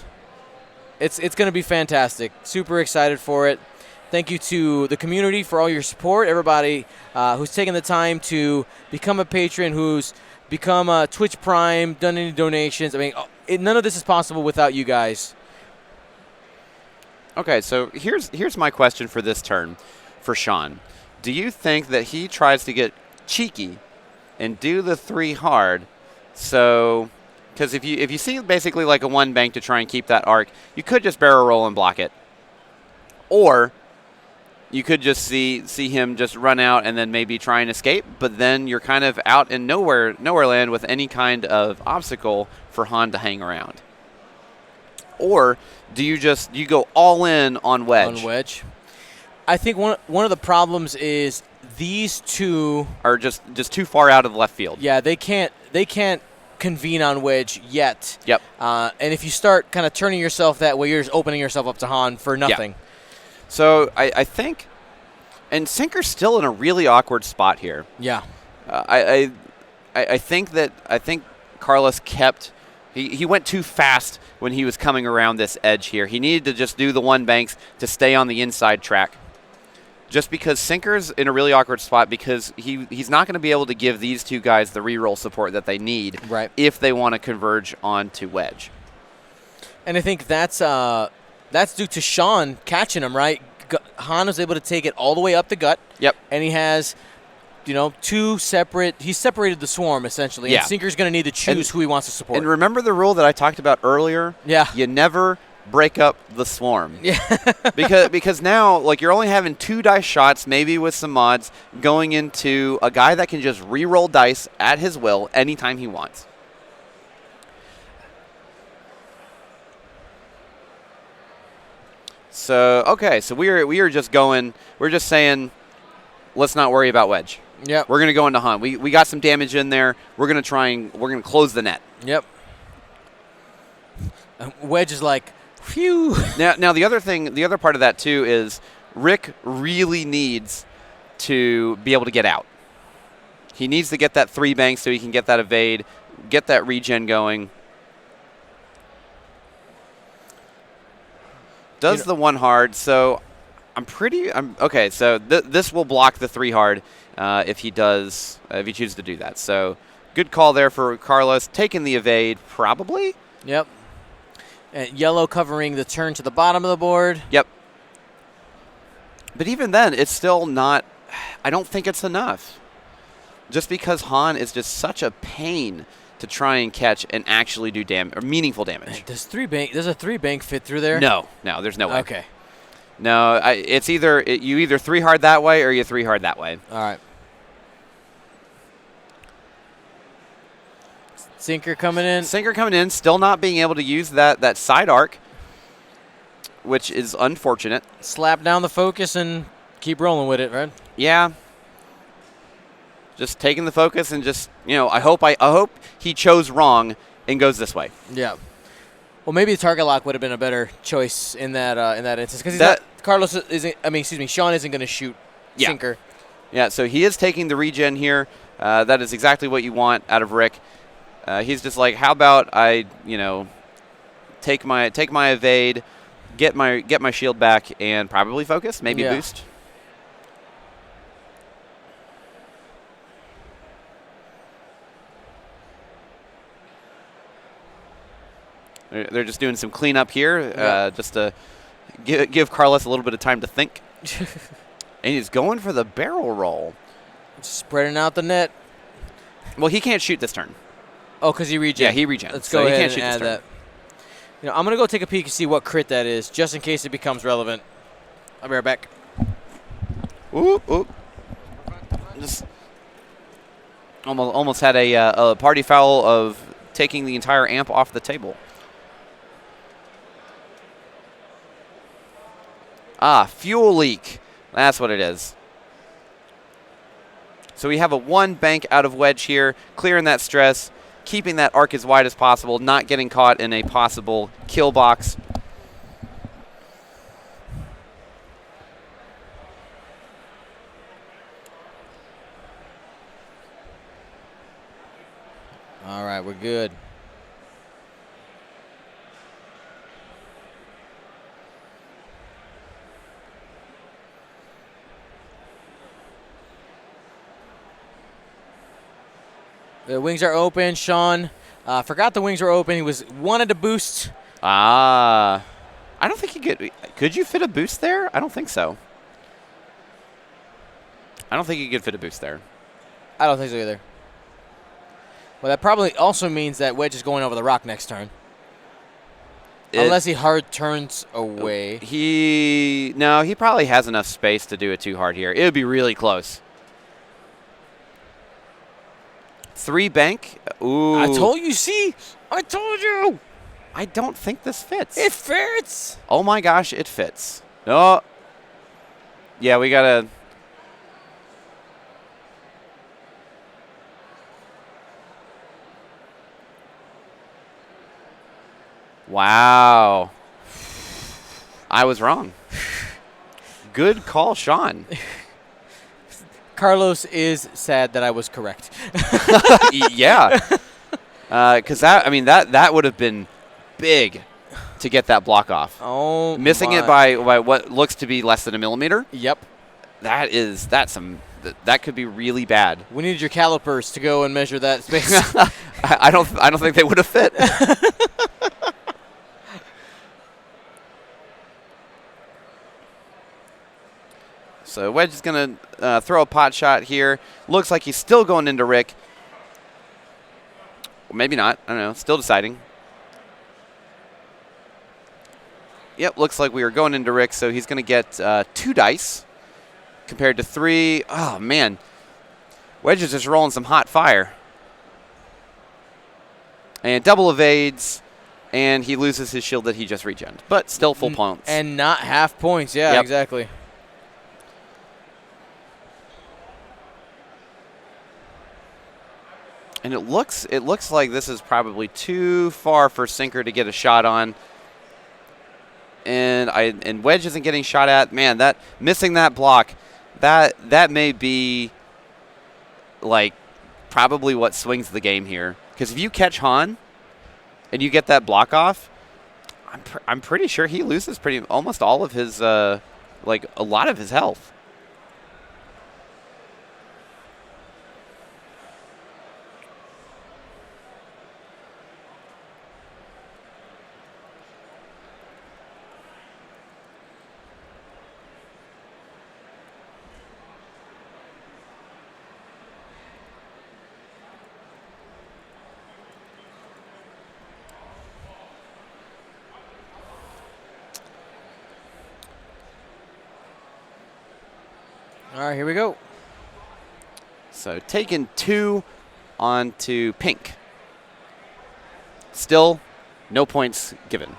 It's going to be fantastic. Super excited for it. Thank you to the community for all your support. Everybody who's taken the time to become a patron, who's become a Twitch Prime, done any donations. I mean, none of this is possible without you guys. Okay, so here's my question for this turn for Sean. Do you think that he tries to get cheeky and do the 3 hard? So, because if you see basically like a 1 bank to try and keep that arc, you could just barrel roll and block it. Or you could just see him just run out and then maybe try and escape, but then you're kind of out in nowhere land with any kind of obstacle for Han to hang around. Or do you go all in on wedge? On wedge. I think one of the problems is these two are just too far out of left field. Yeah, they can't convene on wedge yet. Yep. And if you start kind of turning yourself that way, you're just opening yourself up to Han for nothing. Yeah. So I think, and Sinker's still in a really awkward spot here. Yeah. I think Carlos kept. He went too fast when he was coming around this edge here. He needed to just do the one banks to stay on the inside track. Just because Sinker's in a really awkward spot because he's not going to be able to give these two guys the reroll support that they need if they want to converge onto wedge. And I think that's due to Sean catching him, right? Han was able to take it all the way up the gut. Yep. And he has, two separate. He's separated the swarm essentially. Yeah. And Sinker's going to need to choose who he wants to support. And remember the rule that I talked about earlier? Yeah. You never break up the swarm. Yeah. because now you're only having 2 dice shots, maybe with some mods, going into a guy that can just re-roll dice at his will anytime he wants. So we are just going. We're just saying, let's not worry about wedge. Yep. We're gonna go into Han. We got some damage in there. We're gonna close the net. Yep. Wedge is like, phew. Now the other part of that too is Rick really needs to be able to get out. He needs to get that 3 bank so he can get that evade, get that regen going. Does the 1 hard, so okay. So this will block the 3 hard if he chooses to do that. So good call there for Carlos, taking the evade probably. Yep. And yellow covering the turn to the bottom of the board. Yep. But even then, it's still not. I don't think it's enough. Just because Han is just such a pain to try and catch and actually do damage or meaningful damage. Does a 3 bank fit through there? No, there's no way. Okay. No, it's you either 3 hard that way or you 3 hard that way. All right. Sinker coming in. Still not being able to use that side arc, which is unfortunate. Slap down the focus and keep rolling with it, right? Yeah. Just taking the focus and just, I hope he chose wrong and goes this way. Yeah. Well, maybe the target lock would have been a better choice in that instance because Sean isn't going to shoot Sinker. Yeah, so he is taking the regen here. That is exactly what you want out of Rick. He's just like, how about I, take my evade, get my shield back, and probably focus, maybe boost. They're just doing some cleanup here, just to give Carlos a little bit of time to think. And he's going for the barrel roll. Spreading out the net. Well, he can't shoot this turn. Oh, because he regens. Yeah, he regens. Let's so go he ahead can't and shoot add this turn. that. I'm going to go take a peek and see what crit that is, just in case it becomes relevant. I'll be right back. Ooh. Just almost had a party foul of taking the entire amp off the table. Fuel leak. That's what it is. So we have a 1 bank out of wedge here, clearing that stress, keeping that arc as wide as possible, not getting caught in a possible kill box. All right, we're good. The wings are open. Sean forgot the wings were open. He wanted to boost. I don't think could you fit a boost there? I don't think so. I don't think you could fit a boost there. I don't think so either. Well, that probably also means that wedge is going over the rock next turn. Unless he hard turns away. He probably has enough space to do it too hard here. It would be really close. 3 bank. Ooh. I told you. See, I told you. I don't think this fits. It fits. Oh my gosh, it fits. Oh. Yeah, we gotta. Wow. I was wrong. Good call, Sean. Carlos is sad that I was correct. Yeah. Because that would have been big to get that block off. Oh, missing it by what looks to be less than a millimeter. Yep. That could be really bad. We need your calipers to go and measure that space. I don't think they would have fit. So Wedge is going to throw a pot shot here. Looks like he's still going into Rick. Or maybe not. I don't know. Still deciding. Yep, looks like we are going into Rick, so he's going to get 2 dice compared to 3. Oh, man. Wedge is just rolling some hot fire. And double evades, and he loses his shield that he just regened. But still full points. And not half points. Yeah, Yep. exactly. And it looks like this is probably too far for Sinker to get a shot on. And Wedge isn't getting shot at. Man, that missing that block, that may be like probably what swings the game here. Because if you catch Han and you get that block off, I'm pretty sure he loses almost all of his like a lot of his health. All right, here we go. So taking 2 onto pink. Still no points given.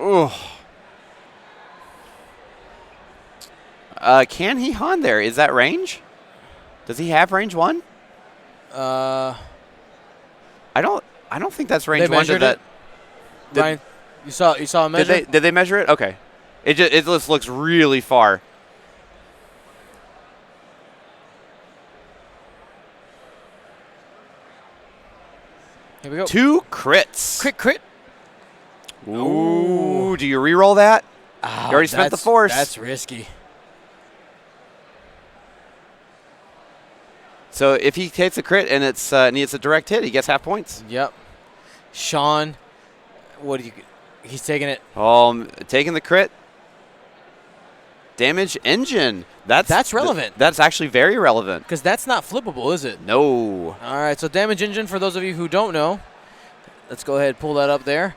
Ooh. Can he Han there? Is that range? Does he have range 1? I don't think that's range 1. Measured it? Ryan, you saw a measure? Did they measure it? Okay. It just looks really far. Here we go. 2 crits. Crit. Ooh, do you re-roll that? Oh, you already spent the force. That's risky. So if he takes a crit and it's a direct hit, he gets half points. Yep. Sean, what do you? He's taking it. Taking the crit. Damage engine. That's relevant. That's actually very relevant. Because that's not flippable, is it? No. All right, so damage engine, for those of you who don't know, let's go ahead and pull that up there.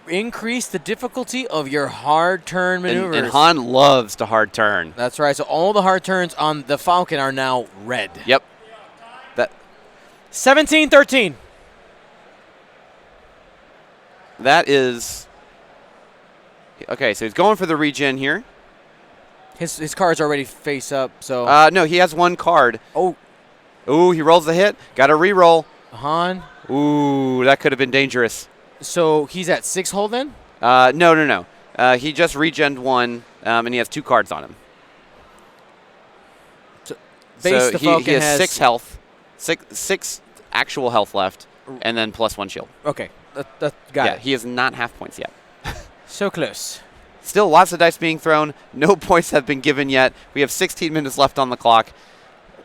Increase the difficulty of your hard turn maneuvers. And Han loves to hard turn. That's right. So all the hard turns on the Falcon are now red. Yep. 17-13. That is okay. So he's going for the regen here. His card's already face up. So no, he has 1 card. Oh, he rolls the hit. Got to re-roll. Han. Ooh, that could have been dangerous. So he's at 6 hold then? No. He just regened 1, and he has 2 cards on him. So he has 6 health, six actual health left, and then plus 1 shield. Okay, got it. He is not half points yet. So close. Still lots of dice being thrown. No points have been given yet. We have 16 minutes left on the clock.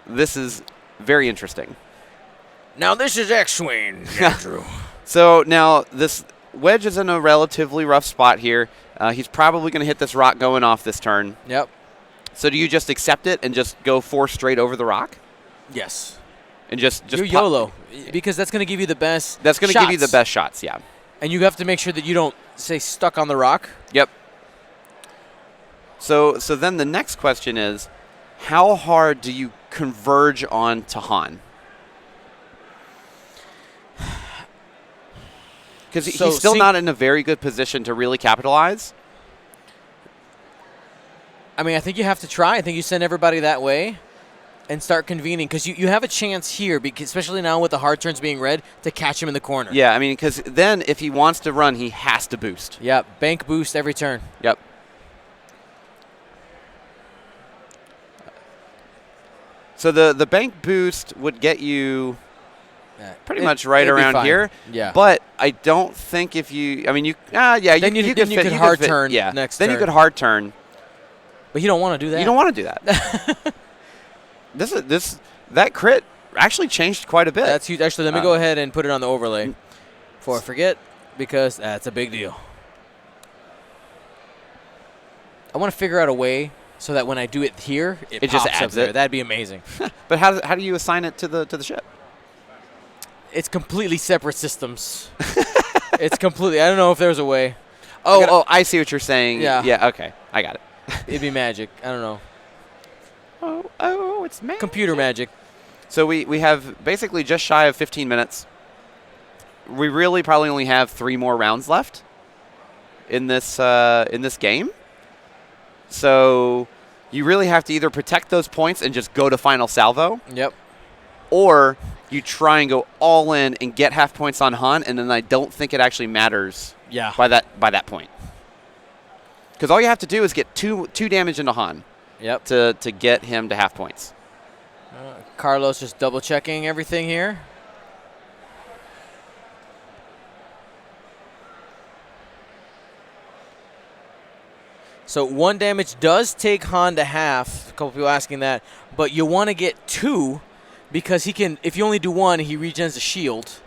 This is very interesting. Now this is X-Wing, Andrew. So now this Wedge is in a relatively rough spot here. He's probably going to hit this rock going off this turn. Yep. So do you just accept it and just go 4 straight over the rock? Yes. And just you YOLO, because that's going to give you the best. That's going to give you the best shots, yeah. And you have to make sure that you don't stay stuck on the rock. Yep. So then the next question is, how hard do you converge on to Han? Because he's still not in a very good position to really capitalize. I mean, I think you have to try. I think you send everybody that way and start convening, because you have a chance here, because especially now with the hard turns being red, to catch him in the corner. Yeah, I mean, because then if he wants to run, he has to boost. Yeah, bank boost every turn. Yep. So the bank boost would get you pretty much right around here. Yeah. But I don't think if you, I mean, you, then you could hard turn yeah. next then turn. you could hard turn. But you don't want to do that. You don't want to do that. That crit actually changed quite a bit. That's huge. Actually, let me go ahead and put it on the overlay before I forget, because that's a big deal. I want to figure out a way so that when I do it here, it just pops up adds there. it. That'd be amazing. But how do you assign it to the ship? It's completely separate systems. It's completely. I don't know if there's a way. I see what you're saying. Yeah. Yeah. Okay, I got it. It'd be magic. I don't know. It's magic. Computer magic. So we have basically just shy of 15 minutes. We really probably only have 3 more rounds left in this game. So you really have to either protect those points and just go to final salvo. Yep. Or you try and go all in and get half points on Han, and then I don't think it actually matters. Yeah. By that point. Because all you have to do is get two damage into Han. Yep. To get him to half points. Carlos just double checking everything here. So 1 damage does take Han to half. A couple people asking that, but you want to get 2 because he can. If you only do 1, he regens the shield.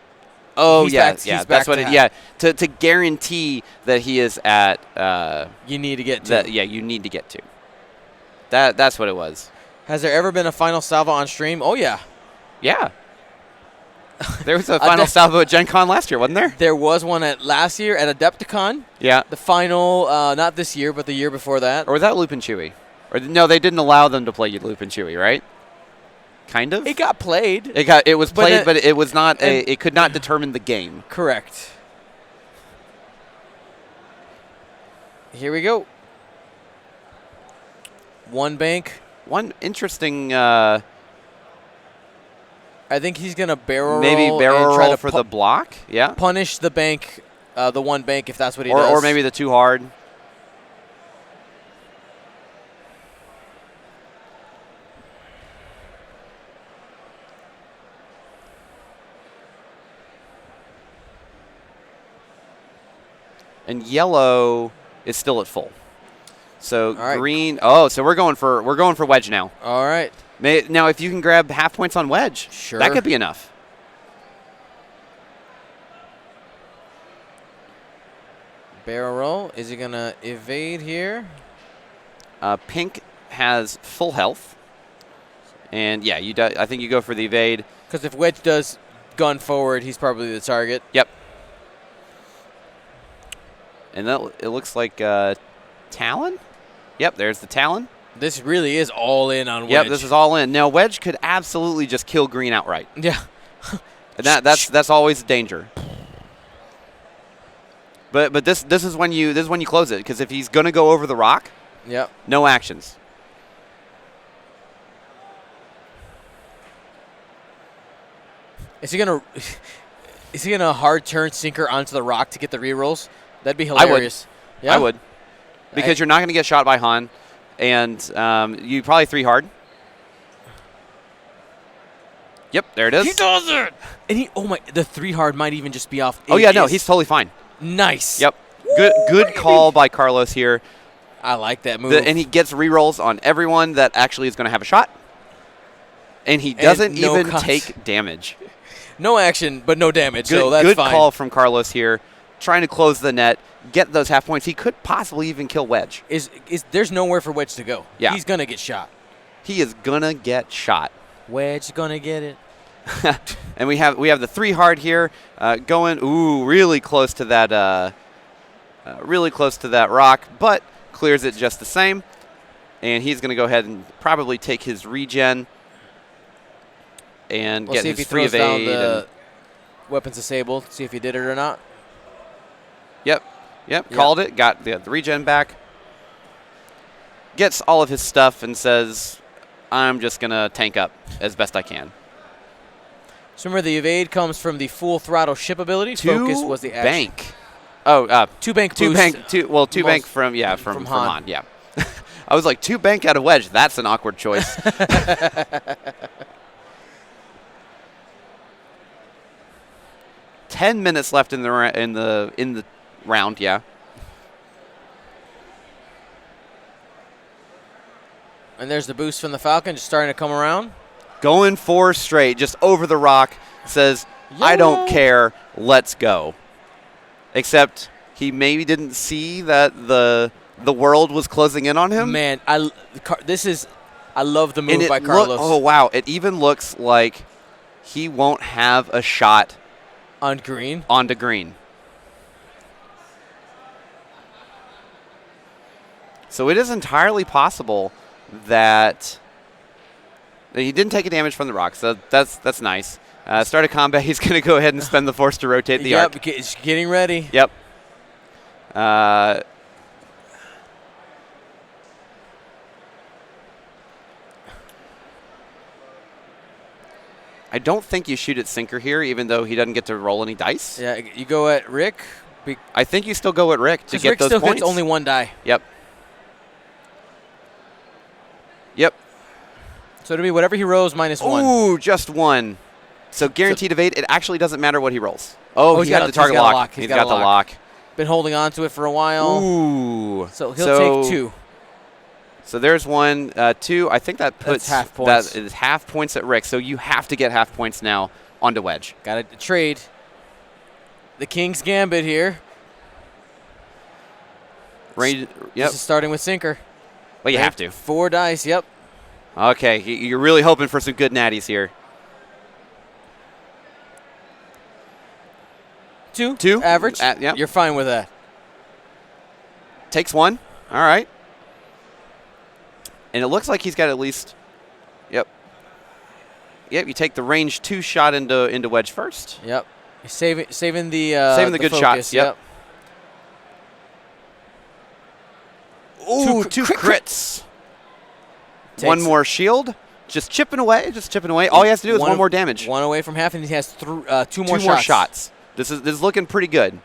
Oh, He's yeah, back- yeah. he's That's back what to it. half. Yeah, to guarantee that he is at. You need to get to. Yeah, you need to get to. That's what it was. Has there ever been a final salvo on stream? Oh yeah. Yeah. There was a final salvo at GenCon last year, wasn't there? There was one at last year at Adepticon. Yeah. The final, not this year, but the year before that. Or was that Loop and Chewy? Or no, they didn't allow them to play Loop and Chewy, right? Kind of. It got played. It was played, but it was not. It could not determine the game. Correct. Here we go. 1 bank. One interesting. I think he's gonna barrel maybe roll barrel and try roll to for the block. Yeah. Punish the bank, the 1 bank, if that's what he does. Or maybe the too hard. And yellow is still at full. So right. green. Oh, so we're going for wedge now. All right. Now, if you can grab half points on wedge, Sure. that could be enough. Barrel roll. Is he gonna evade here? Pink has full health, and yeah, I think you go for the evade. Because if Wedge does gun forward, he's probably the target. Yep. And it looks like Talon. Yep, there's the Talon. This really is all in on Wedge. Yep, this is all in. Now Wedge could absolutely just kill green outright. Yeah. And that's always a danger. But this is when you close it, because if he's gonna go over the rock, yep, no actions. Is he gonna hard turn sinker onto the rock to get the rerolls? That'd be hilarious. I would. Because you're not gonna get shot by Han, and you probably 3 hard. Yep, there it is. He does it. And the 3 hard might even just be off. Oh yeah, no, he's totally fine. Nice. Yep. Woo! Good call by Carlos here. I like that move. And he gets rerolls on everyone that actually is going to have a shot. And he doesn't no even take damage. No action, but no damage, Good, so that's good fine. call from Carlos here. Trying to close the net, get those half points. He could possibly even kill Wedge. There's nowhere for Wedge to go. Yeah. He's going to get shot. He is going to get shot. Wedge going to get it. And we have the 3 hard here, going really close to that rock, but clears it just the same. And he's going to go ahead and probably take his regen and get his free evade. Down the weapons disabled. See if he did it or not. Yep. Called it. Got the regen back. Gets all of his stuff and says, "I'm just gonna tank up as best I can." So remember, the evade comes from the full throttle ship ability. Focus was the action. Bank. Oh, 2 bank two boost. bank. Two bank from Han. Yeah. I was like 2 bank out of Wedge. That's an awkward choice. 10 minutes left in the round. Yeah. And there's the boost from the Falcon, just starting to come around. Going 4 straight, just over the rock. Says, "I don't care. Let's go." Except he maybe didn't see that the world was closing in on him. Man, I love the move by Carlos. Oh wow! It even looks like he won't have a shot on green. Onto green. So it is entirely possible that he didn't take a damage from the rock. So that's nice. Start of combat. He's going to go ahead and spend the force to rotate the arc. Yep, it's getting ready. Yep. I don't think you shoot at sinker here, even though he doesn't get to roll any dice. Yeah, you go at Rick. I think you still go at Rick to get Rick those still points. gets only 1 die. Yep. So it'll be whatever he rolls minus 1. Ooh, just 1. So guaranteed evade. It actually doesn't matter what he rolls. Oh, he got the target lock. He's got the lock. Been holding on to it for a while. Ooh. So he'll take 2. So there's 1, 2. I think that puts half points. That is half points at Rick. So you have to get half points now onto Wedge. Got to trade. The King's Gambit here. Yep. This is starting with sinker. Well, you have to. 4 dice. Yep. Okay, you're really hoping for some good natties here. 2. 2 average. Yep. You're fine with that. Takes 1. All right. And it looks like he's got at least. Yep. You take the range 2 shot into Wedge first. Yep. Saving the good focus. shots. Yep. Ooh, 2 crits. One more shield. Just chipping away. All he has to do is 1 more damage. 1 away from half, and he has 2 more shots. This is looking pretty good.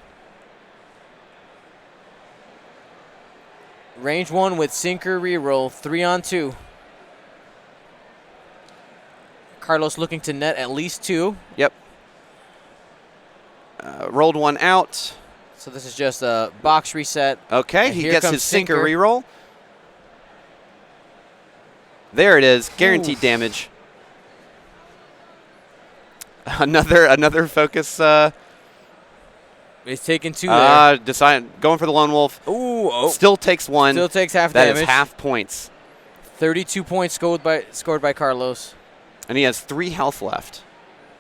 Range 1 with sinker reroll, 3 on 2. Carlos looking to net at least 2. Yep. Rolled 1 out. So this is just a box reset. Okay, he gets his sinker reroll. There it is, guaranteed damage. Another focus. He's taking 2 there. Going for the lone wolf. Ooh, still takes 1. Still takes half damage. damage. That is half points. 32 points scored by Carlos. And he has 3 health left.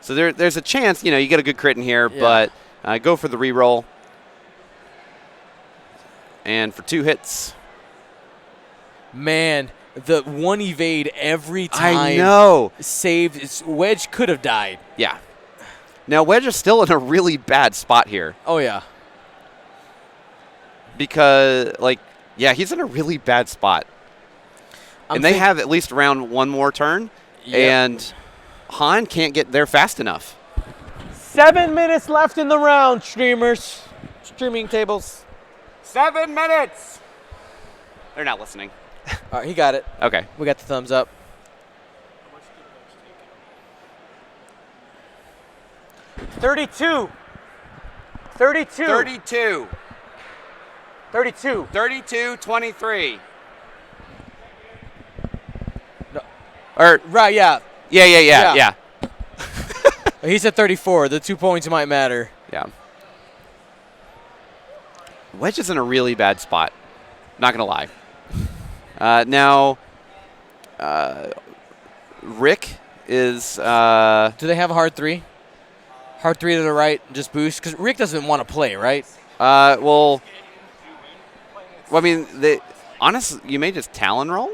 So there's a chance, you get a good crit in here, but go for the reroll. And for 2 hits. Man, the 1 evade every time. I know. Saved. Wedge could have died. Yeah. Now, Wedge is still in a really bad spot here. Oh, yeah. Because, he's in a really bad spot. And they have at least around 1 more turn. Yep. And Han can't get there fast enough. 7 minutes left in the round, streamers. Streaming tables. 7 minutes. They're not listening. All right, he got it. Okay. We got the thumbs up. 32. 32. 32-23. No. Or right, yeah. Yeah. He said 34. The 2 points might matter. Yeah. Wedge is in a really bad spot. Not going to lie. Now, Rick is... Do they have a hard 3? Hard 3 to the right, just boost? Because Rick doesn't want to play, right? Well, I mean, honestly, you may just Talon roll.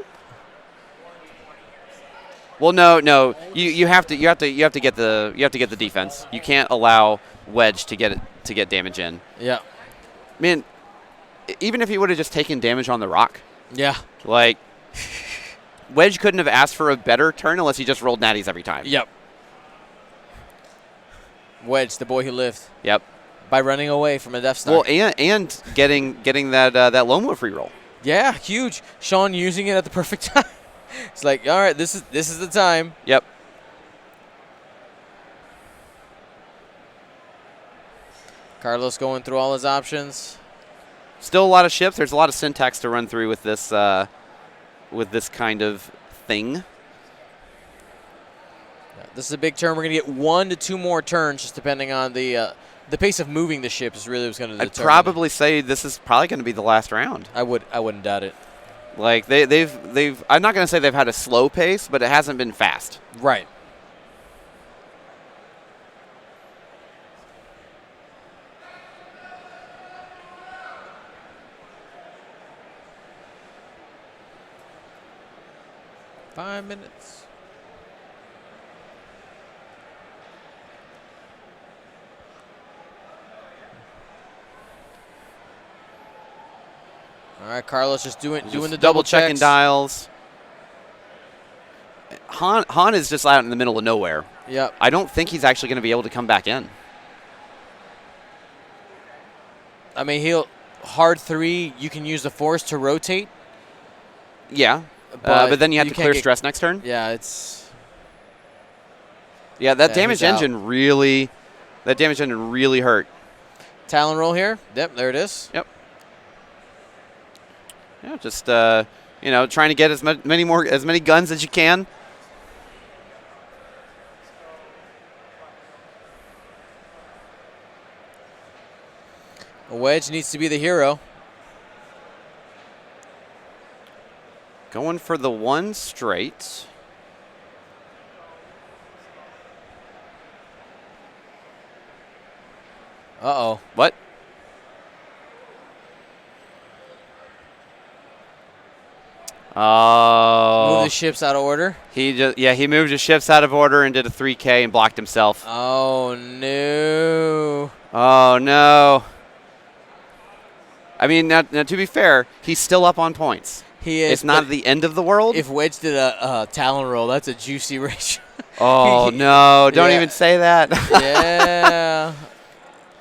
Well, no. You have to get the defense. You can't allow Wedge to get damage in. Yeah. I mean, even if he would have just taken damage on the rock. Yeah. Like, Wedge couldn't have asked for a better turn unless he just rolled natties every time. Yep. Wedge, the boy who lived. Yep. By running away from a Death Star. Well, and getting that Lone Wolf reroll. Yeah, huge. Sean using it at the perfect time. It's like, all right, this is the time. Yep. Carlos going through all his options. Still a lot of ships. There's a lot of syntax to run through with this kind of thing. Yeah, this is a big turn. We're gonna get 1 to 2 more turns, just depending on the pace of moving the ship is really what's going to determine. I'd probably say this is probably going to be the last round. I wouldn't doubt it. Like they've I'm not going to say they've had a slow pace, but it hasn't been fast. Right. Five minutes. All right, Carlos just doing the double checking checks. dials. Han is just out in the middle of nowhere. Yep. I don't think he's actually going to be able to come back in. I mean, hard 3. You can use the force to rotate. Yeah, but then you have to clear get stress next turn. Yeah, it's. Yeah, that Yeah, damage he's out. engine really hurt. Talon roll here. Yep, there it is. Yep. Yeah, just trying to get as many guns as you can. Wedge needs to be the hero. Going for the 1 straight. Uh-oh. What? Oh. Move the ships out of order. He moved his ships out of order and did a 3K and blocked himself. Oh, no. Oh, no. I mean, now to be fair, he's still up on points. He is. It's not the end of the world. If Wedge did a Talon roll, that's a juicy ratio. Oh, no. Don't Yeah. even say that. Yeah.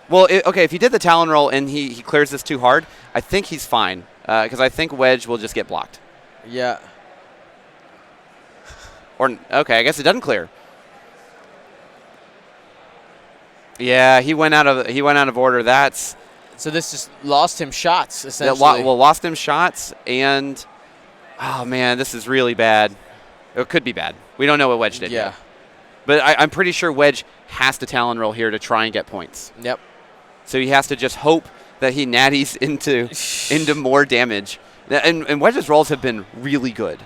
Well, okay, if he did the Talon roll and he clears this too hard, I think he's fine. Because I think Wedge will just get blocked. Yeah. Or, okay, I guess it doesn't clear. Yeah, he went out of order. So this just lost him shots, essentially. Lost him shots, and oh man, this is really bad. It could be bad. We don't know what Wedge did. Yeah. Yet. But I'm pretty sure Wedge has to Talon roll here to try and get points. Yep. So he has to just hope that he natties into more damage. And Wedge's rolls have been really good.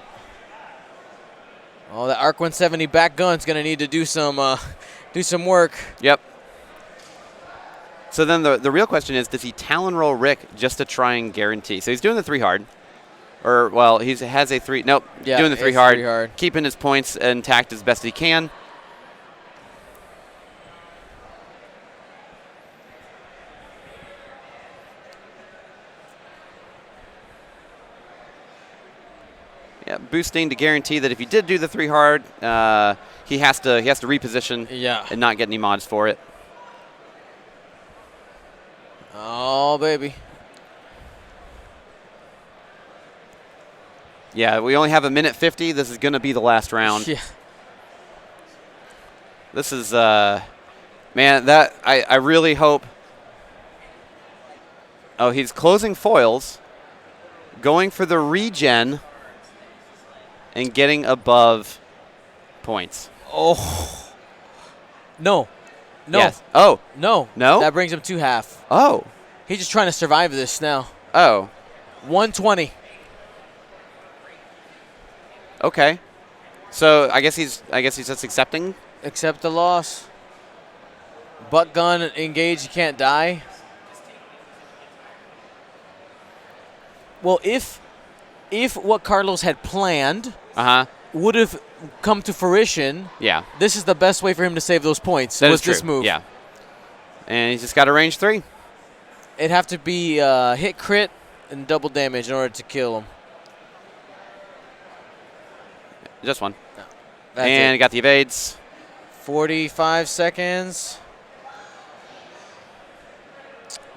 Oh, the Arc 170 back gun's gonna need to do some work. Yep. So then the real question is, does he Talon roll Rick just to try and guarantee? So he's doing the 3 hard. Or, well, he has a 3. Nope. Yeah, doing the 3 it's hard. 3 hard. Keeping his points intact as best he can. Yeah, boosting to guarantee that if he did do the 3 hard, he has to reposition and not get any mods for it. Oh, baby. Yeah, we only have 1:50. This is going to be the last round. Yeah. This is, man, that I really hope. Oh, he's closing foils, going for the regen, and getting above points. Oh. No. No. Yes. Oh. No. No? That brings him to half. Oh. He's just trying to survive this now. Oh. 120. Okay. So I guess he's just accepting. Accept the loss. Butt gun engaged. You can't die. Well, if what Carlos had planned would have come to fruition, Yeah. this is the best way for him to save those points. That was is true. this move? Yeah. And he's just got a range 3. It'd have to be hit crit and double damage in order to kill him. Just one. That's and it. he got the evades. 45 seconds.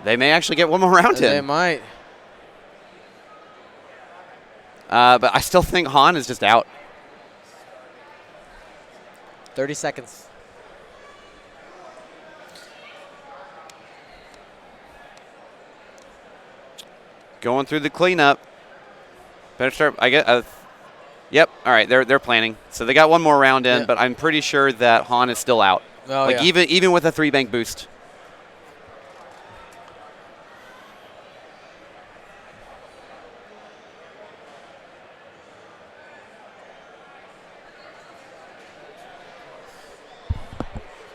They may actually get one more round They in. might. But I still think Han is just out. 30 seconds. Going through the cleanup. Better start. I get. Yep. All right. They're planning. So they got one more round in, but I'm pretty sure that Han is still out. Oh, like yeah. even with a 3 bank boost.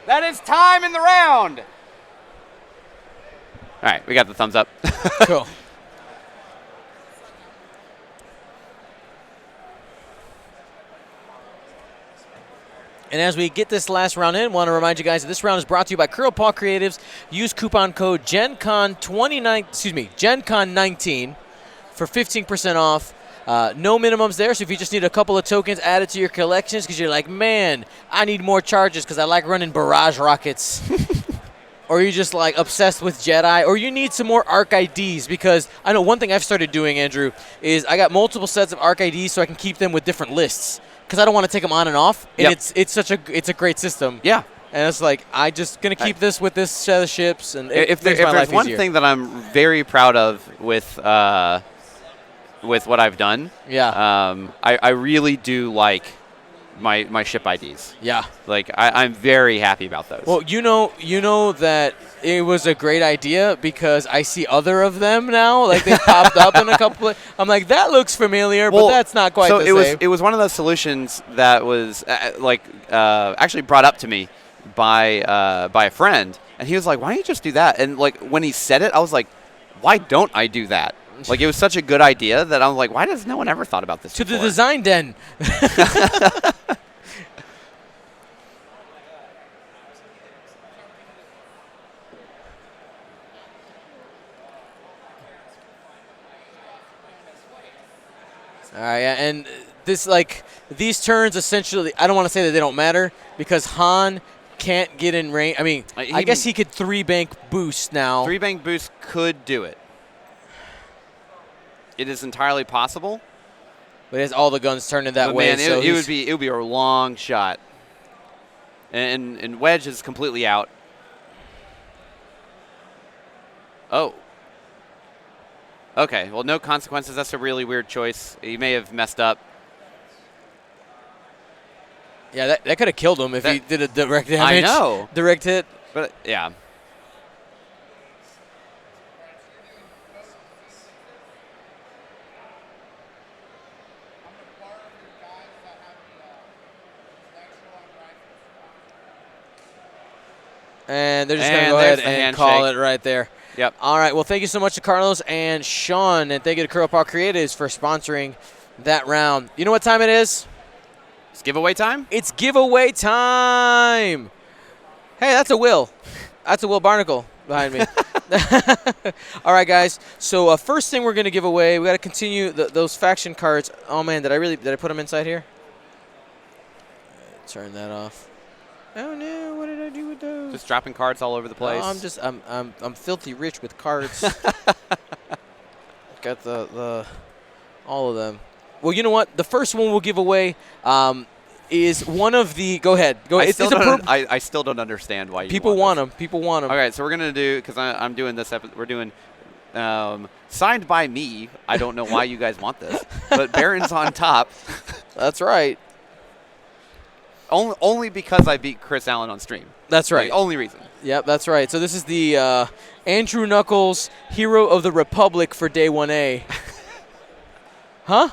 That is time in the round. All right. We got the thumbs up. Cool. And as we get this last round in, want to remind you guys that this round is brought to you by Curl Paw Creatives. Use coupon code GenCon19 for 15% off. No minimums there, so if you just need a couple of tokens added to your collections because you're like, man, I need more charges because I like running barrage rockets. Or you're just like obsessed with Jedi, or you need some more ARC IDs because I know one thing I've started doing, Andrew, is I got multiple sets of ARC IDs so I can keep them with different lists because I don't want to take them on and off. And it's a great system. Yeah. And it's like I just gonna keep this with this set of ships, and if there's one thing that I'm very proud of with what I've done, I really do like my ship IDs. Yeah. Like I'm very happy about those. Well, you know that it was a great idea because I see other of them now. Like they popped up in a couple. I'm like, that looks familiar, but that's not quite the same. It was one of those solutions that was actually brought up to me by a friend, and he was like, "Why don't you just do that?" And like when he said it, I was like, "Why don't I do that?" Like it was such a good idea that I was like, "Why does no one ever thought about this?" To before? the design den. All right, yeah, and these turns essentially, I don't want to say that they don't matter because Han can't get in range. I mean, I guess he could 3-bank boost now. 3-bank boost could do it. It is entirely possible. But it has all the guns turning that way. Man, so it would be a long shot. And Wedge is completely out. Oh. Okay, well, no consequences. That's a really weird choice. He may have messed up. Yeah, that could have killed him if he did a direct damage. I know. Direct hit. But, yeah. And they're just going to go ahead and call it right there. Yep. All right. Well, thank you so much to Carlos and Sean, and thank you to Curl Paw Creatives for sponsoring that round. You know what time it is? It's giveaway time? It's giveaway time. Hey, that's a Will. That's a Will Barnacle behind me. All right, guys. So first thing we're going to give away, we got to continue those faction cards. Oh, man, did I put them inside here? Turn that off. Oh no! What did I do with those? Just dropping cards all over the place. Oh, I'm filthy rich with cards. Got the all of them. Well, you know what? The first one we'll give away is one of the. Go ahead. I still don't understand why you people want them. People want them. Okay, so we're gonna do because I'm doing this episode. We're doing Signed by me. I don't know why you guys want this, but Baron's on top. That's right. Only because I beat Chris Allen on stream. That's right. Only reason. Yep, that's right. So this is the Andrew Knuckles Hero of the Republic for Day 1A. Huh?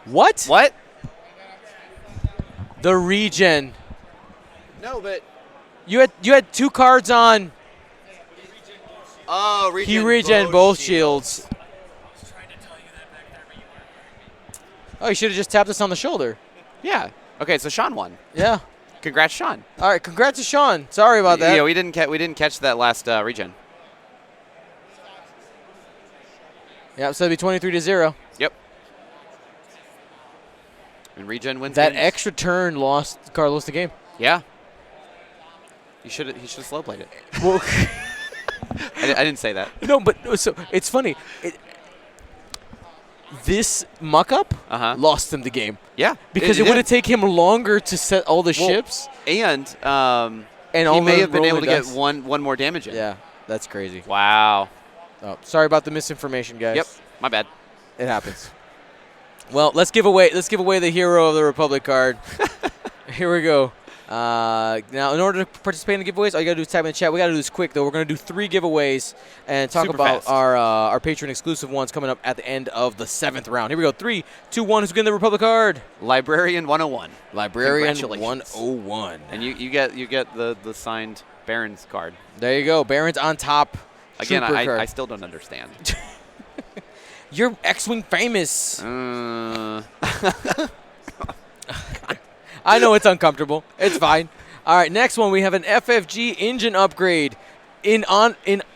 What? What? The regen. No, but You had 2 cards on. Oh, He regen both shields. Oh, you should have just tapped us on the shoulder. Yeah. Okay, so Sean won. Yeah. Congrats, Sean. All right, congrats to Sean. Sorry about that. Yeah, we didn't catch that last regen. Yeah, so it'd be 23-0. Yep. And regen wins. That games. extra turn lost Carlos the game. Yeah. He should have slow played it. Well, I didn't say that. no, but so it's funny. This muck-up lost him the game. Yeah. Because it would have taken him longer to set all the ships. And he may have been able to get one more damage in. Yeah, that's crazy. Wow. Oh, sorry about the misinformation, guys. Yep, my bad. It happens. Well, let's give away the Hero of the Republic card. Here we go. Now, in order to participate in the giveaways, all you got to do is type in the chat. We got to do this quick, though. We're going to do 3 giveaways and talk Super about fast. our Patreon exclusive ones coming up at the end of the 7th round. Here we go. 3, 2, 1. Who's getting the Republic card? Librarian 101. Librarian Congratulations. 101. And you get the signed Baron's card. There you go. Baron's on top. Again, Trooper card. I still don't understand. You're X-Wing famous. I know it's uncomfortable. It's fine. All right, next one we have an FFG engine upgrade in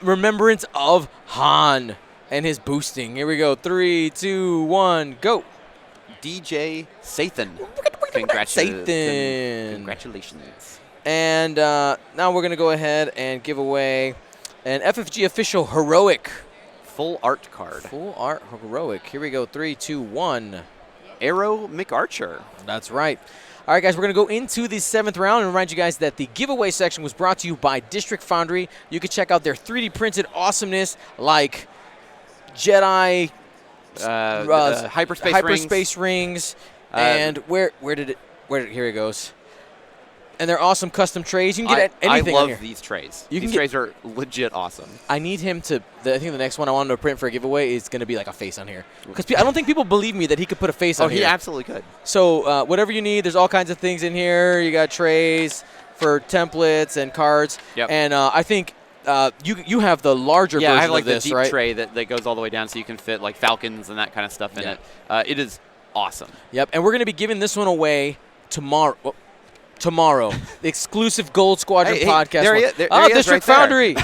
remembrance of Han and his boosting. Here we go. 3, 2, 1, go. DJ Sathan. Congratulations. And now we're going to go ahead and give away an FFG official heroic. Full art card. Full art heroic. Here we go. 3, 2, 1. Arrow McArcher. That's right. All right, guys, we're going to go into the 7th round and remind you guys that the giveaway section was brought to you by District Foundry. You can check out their 3D printed awesomeness like Jedi hyperspace rings. And where here it goes. And they're awesome custom trays. You can get anything I in here. love these trays. These trays are legit awesome. I need him to. I think the next one I want him to print for a giveaway is going to be like a face on here. Because I don't think people believe me that he could put a face on here. Oh, he absolutely could. So whatever you need, there's all kinds of things in here. You got trays for templates and cards. Yep. And I think you have the larger version I have like of this, the deep right? tray that goes all the way down so you can fit like Falcons and that kind of stuff in it. It is awesome. Yep. And we're going to be giving this one away tomorrow. Tomorrow, the exclusive Gold Squadron podcast. There he is, District right Foundry.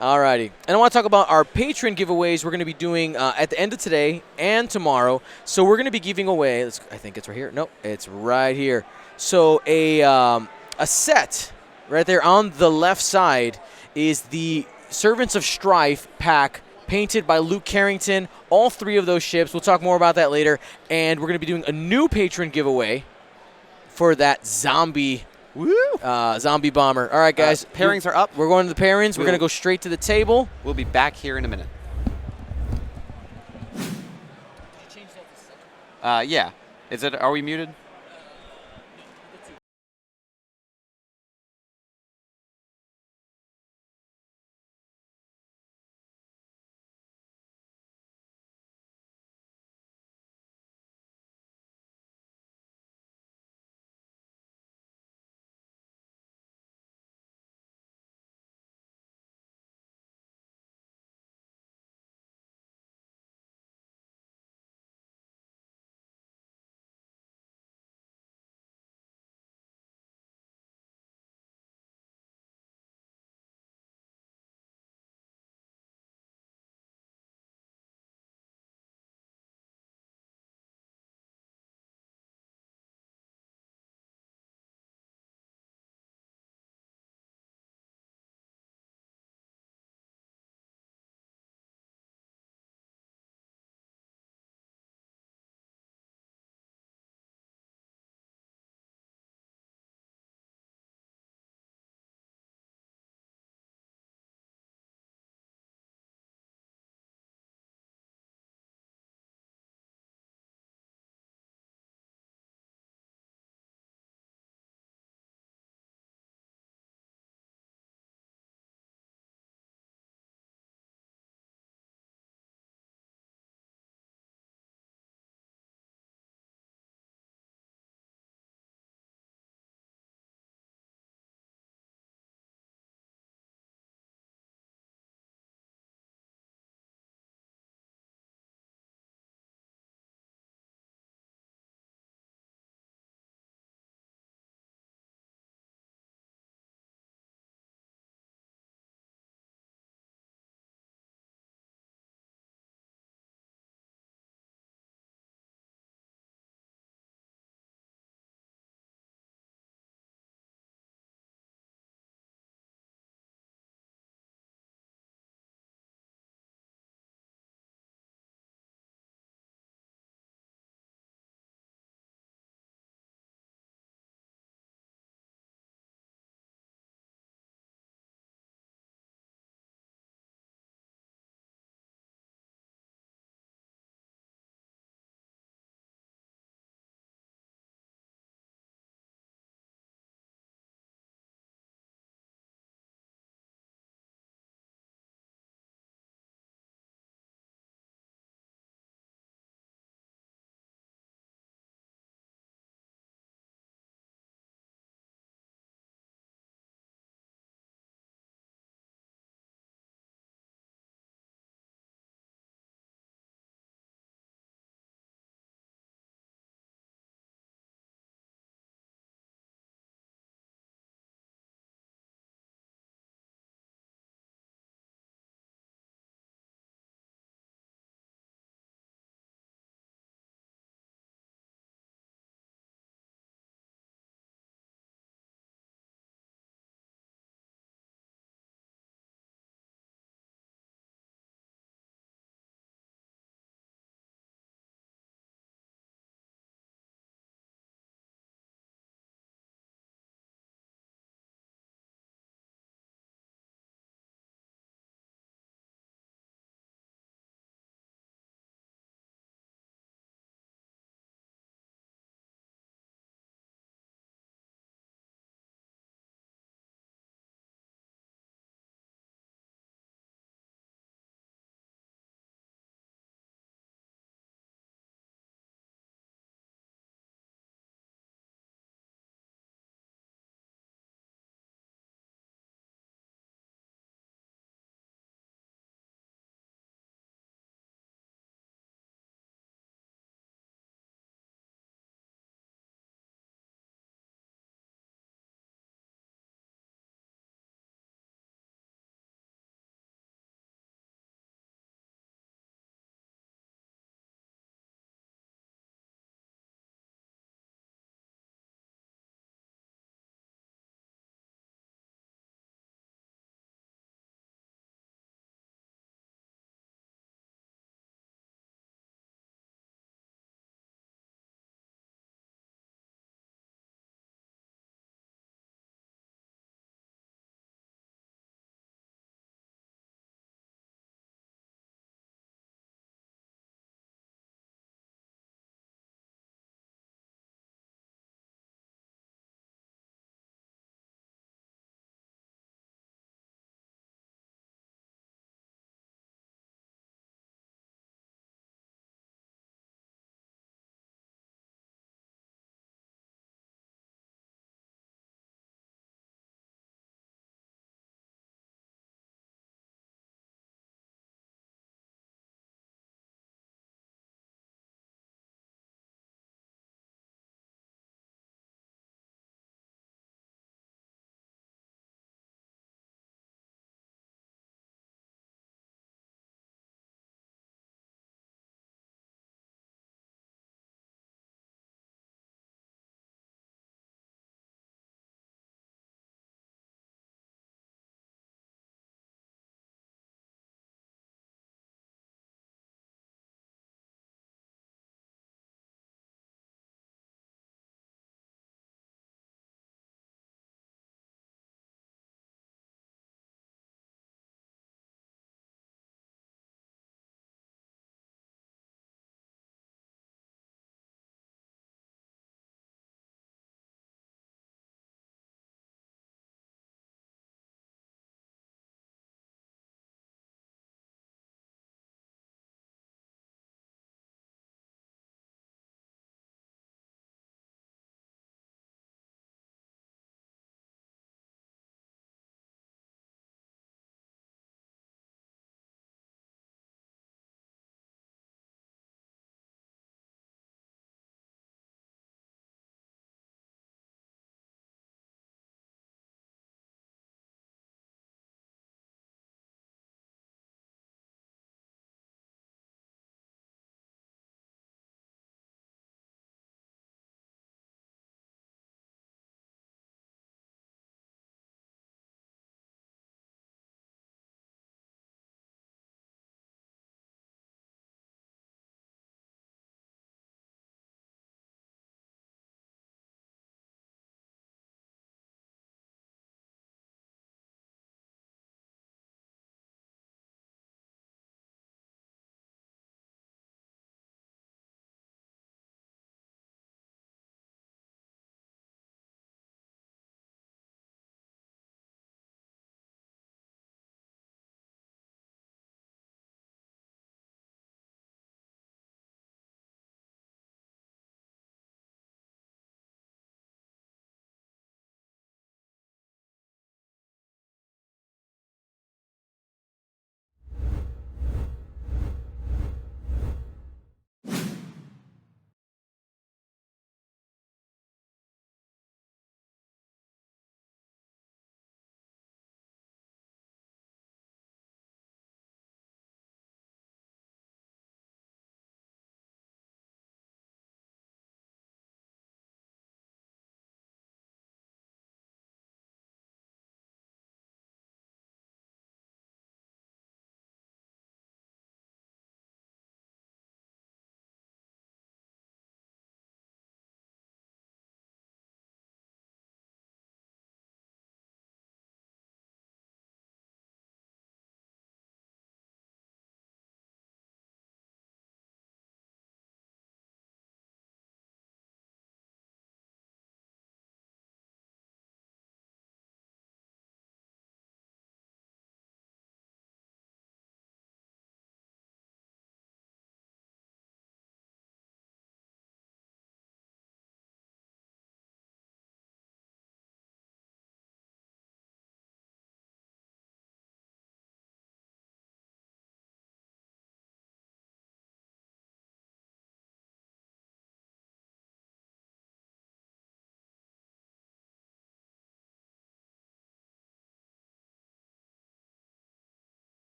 Alrighty, and I want to talk about our Patreon giveaways. We're going to be doing at the end of today and tomorrow. So we're going to be giving away. I think it's right here. Nope, it's right here. So a set right there on the left side is the Servants of Strife pack, painted by Luke Carrington. All 3 of those ships. We'll talk more about that later. And we're going to be doing a new Patreon giveaway for that zombie bomber. All right, guys. Pairings are up. We're going to the pairings. We're going to go straight to the table. We'll be back here in a minute. Yeah. Are we muted?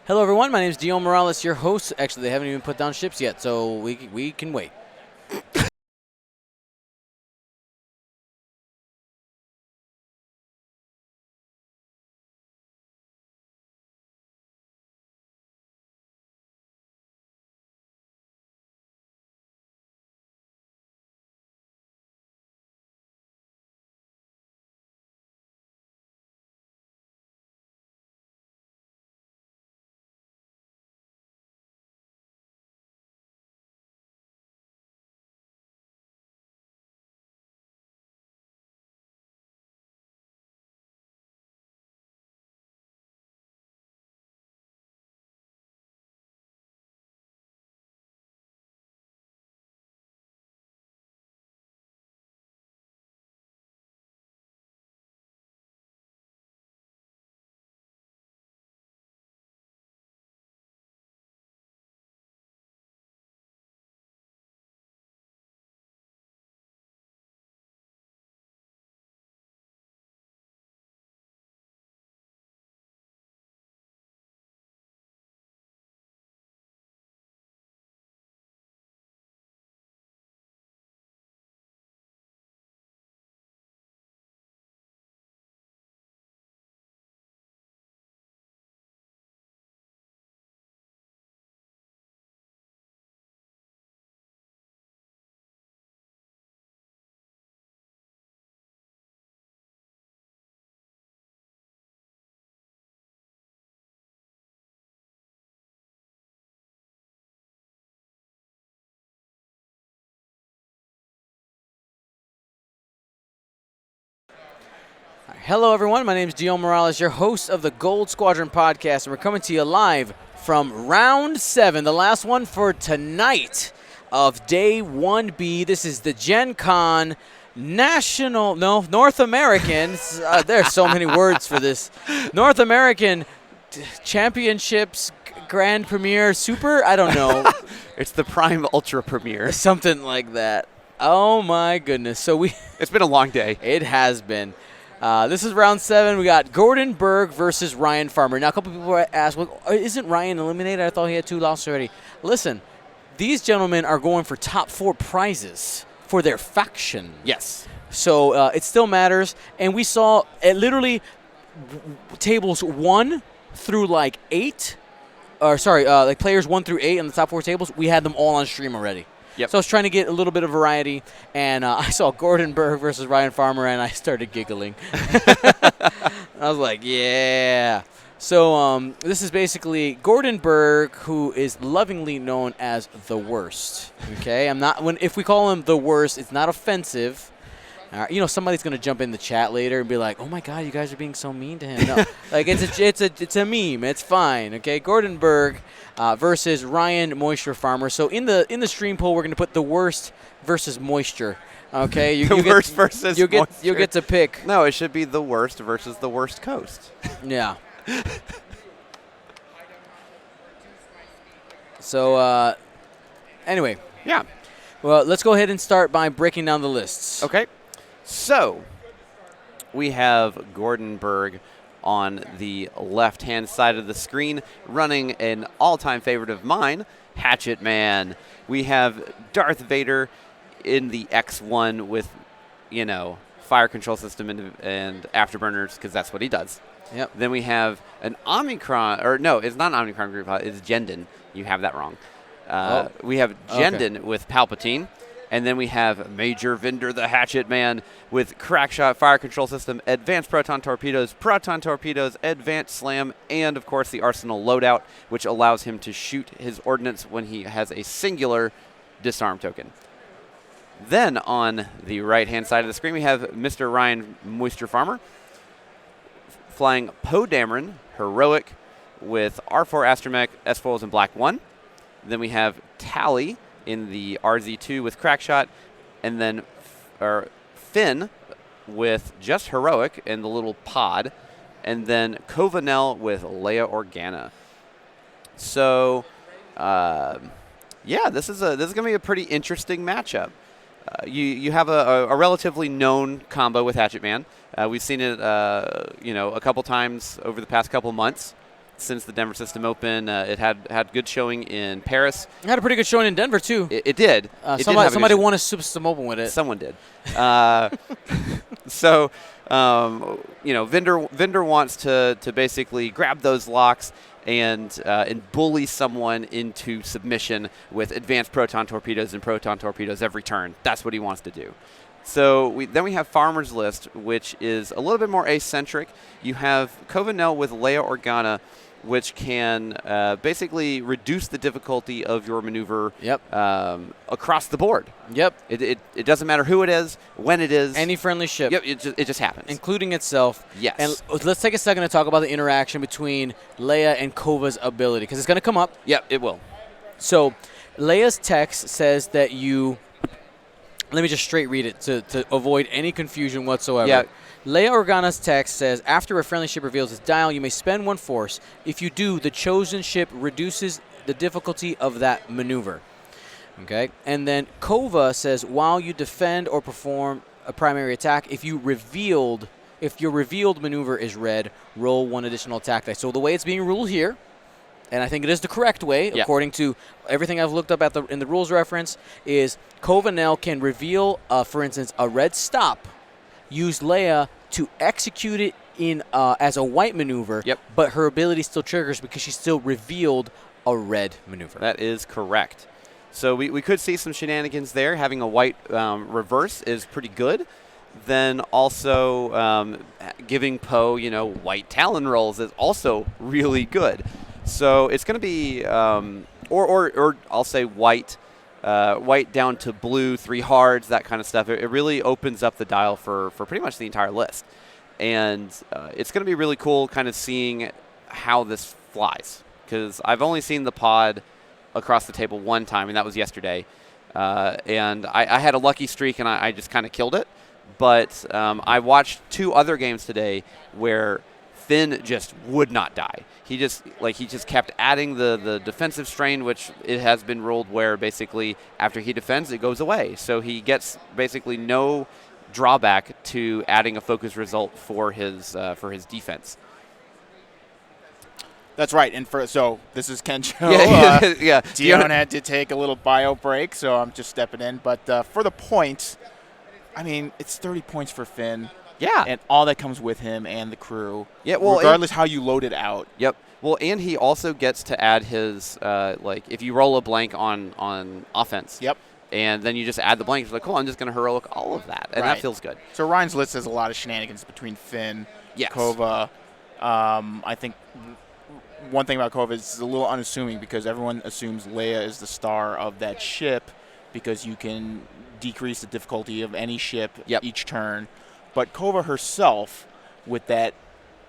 Hello, everyone. My name is Dion Morales, your host. Actually, they haven't even put down ships yet, so we can wait. Hello, everyone. My name is Dion Morales, your host of the Gold Squadron podcast, and we're coming to you live from Round 7, the last one for tonight of Day 1B. This is the GenCon North American, there's so many words for this, North American Championships Grand Premiere Super, I don't know. It's the Prime Ultra Premiere. Something like that. Oh, my goodness. So It's been a long day. It has been. This is round 7. We got Gordon Berg versus Ryan Farmer. Now, a couple people asked, well, isn't Ryan eliminated? I thought he had 2 losses already. Listen, these gentlemen are going for top 4 prizes for their faction. Yes. So it still matters. And we saw literally tables 1 through like 8. Or sorry, like players 1 through 8 on the top 4 tables. We had them all on stream already. Yep. So I was trying to get a little bit of variety, and I saw Gordon Berg versus Ryan Farmer, and I started giggling. I was like, yeah. So this is basically Gordon Berg, who is lovingly known as the worst. Okay, if we call him the worst, it's not offensive. Somebody's gonna jump in the chat later and be like, "Oh my God, you guys are being so mean to him." No, like it's a meme. It's fine. Okay, Gordon Berg versus Ryan Moisture Farmer. So in the stream poll, we're gonna put the worst versus Moisture. Okay, worst versus Moisture. You get to pick. No, it should be the worst versus the worst coast. Yeah. So anyway. Yeah. Well, let's go ahead and start by breaking down the lists. Okay. So, we have Gordon Berg on the left-hand side of the screen running an all-time favorite of mine, Hatchet Man. We have Darth Vader in the X1 with, fire control system and afterburners, because that's what he does. Yep. Then we have an Omicron, or no, it's not an Omicron group, it's Jendon. You have that wrong. We have Jendon with Palpatine. And then we have Major Vinder the Hatchet Man with Crackshot Fire Control System, Advanced Proton Torpedoes, Advanced Slam, and, of course, the Arsenal Loadout, which allows him to shoot his ordnance when he has a singular disarm token. Then on the right-hand side of the screen, we have Mr. Ryan Moisture Farmer flying Poe Dameron, Heroic, with R4 Astromech, S-Foils, and Black 1. Then we have Tally in the RZ2 with Crackshot, and then Finn with just Heroic in the little pod, and then Covanel with Leia Organa. So, this is going to be a pretty interesting matchup. You have a relatively known combo with Hatchet Man. We've seen it, a couple times over the past couple months. since the Denver System Open. It had good showing in Paris. It had a pretty good showing in Denver too. It did. Somebody won a Super System Open with it. Someone did. So, Vendor wants to basically grab those locks and bully someone into submission with advanced proton torpedoes and proton torpedoes every turn. That's what he wants to do. So then we have Farmer's List, which is a little bit more eccentric. You have Covenel with Leia Organa, which can basically reduce the difficulty of your maneuver across the board. Yep. It doesn't matter who it is, when it is. Any friendly ship. Yep, it just happens. Including itself. Yes. And let's take a second to talk about the interaction between Leia and Kova's ability, because it's going to come up. Yep, it will. So Leia's text says that you... Let me just straight read it to avoid any confusion whatsoever. Yeah. Leia Organa's text says, after a friendly ship reveals its dial, you may spend 1 force. If you do, the chosen ship reduces the difficulty of that maneuver. Okay? And then Kova says, while you defend or perform a primary attack, if your revealed maneuver is red, roll 1 additional attack dice. So the way it's being ruled here, and I think it is the correct way, according to everything I've looked up in the rules reference, is Covenel can reveal, for instance, a red stop, use Leia to execute it in as a white maneuver, but her ability still triggers because she still revealed a red maneuver. That is correct. So we could see some shenanigans there. Having a white reverse is pretty good. Then also giving Poe, white Talon rolls is also really good. So it's going to be, or I'll say white down to blue, 3 hards, that kind of stuff. It really opens up the dial for pretty much the entire list. And it's going to be really cool kind of seeing how this flies. Because I've only seen the pod across the table 1 time, and that was yesterday. And I had a lucky streak, and I just kind of killed it. But I watched 2 other games today where Finn just would not die. He just kept adding the defensive strain, which it has been ruled where basically after he defends, it goes away. So he gets basically no drawback to adding a focus result for his defense. That's right. And so this is Kencho. Yeah. Dion had to take a little bio break, so I'm just stepping in. But for the points, I mean, it's 30 points for Finn. Yeah. And all that comes with him and the crew. Yeah, well, regardless how you load it out. Yep. Well, and he also gets to add his, if you roll a blank on offense. Yep. And then you just add the blank. It's like, cool, I'm just going to heroic all of that. And that feels good. So Ryan's list has a lot of shenanigans between Finn, Kova. I think one thing about Kova is it's a little unassuming because everyone assumes Leia is the star of that ship because you can decrease the difficulty of any ship each turn. But Kova herself, with that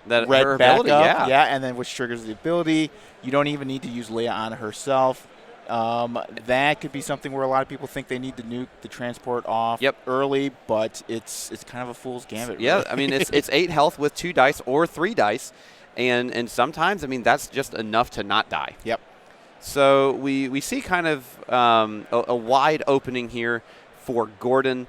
red ability, backup, and then which triggers the ability, you don't even need to use Leia on herself. That could be something where a lot of people think they need to nuke the transport off early, but it's kind of a fool's gambit. Yeah, really. I mean it's 8 health with 2 dice or 3 dice, and sometimes that's just enough to not die. Yep. So we see kind of a wide opening here for Gordon.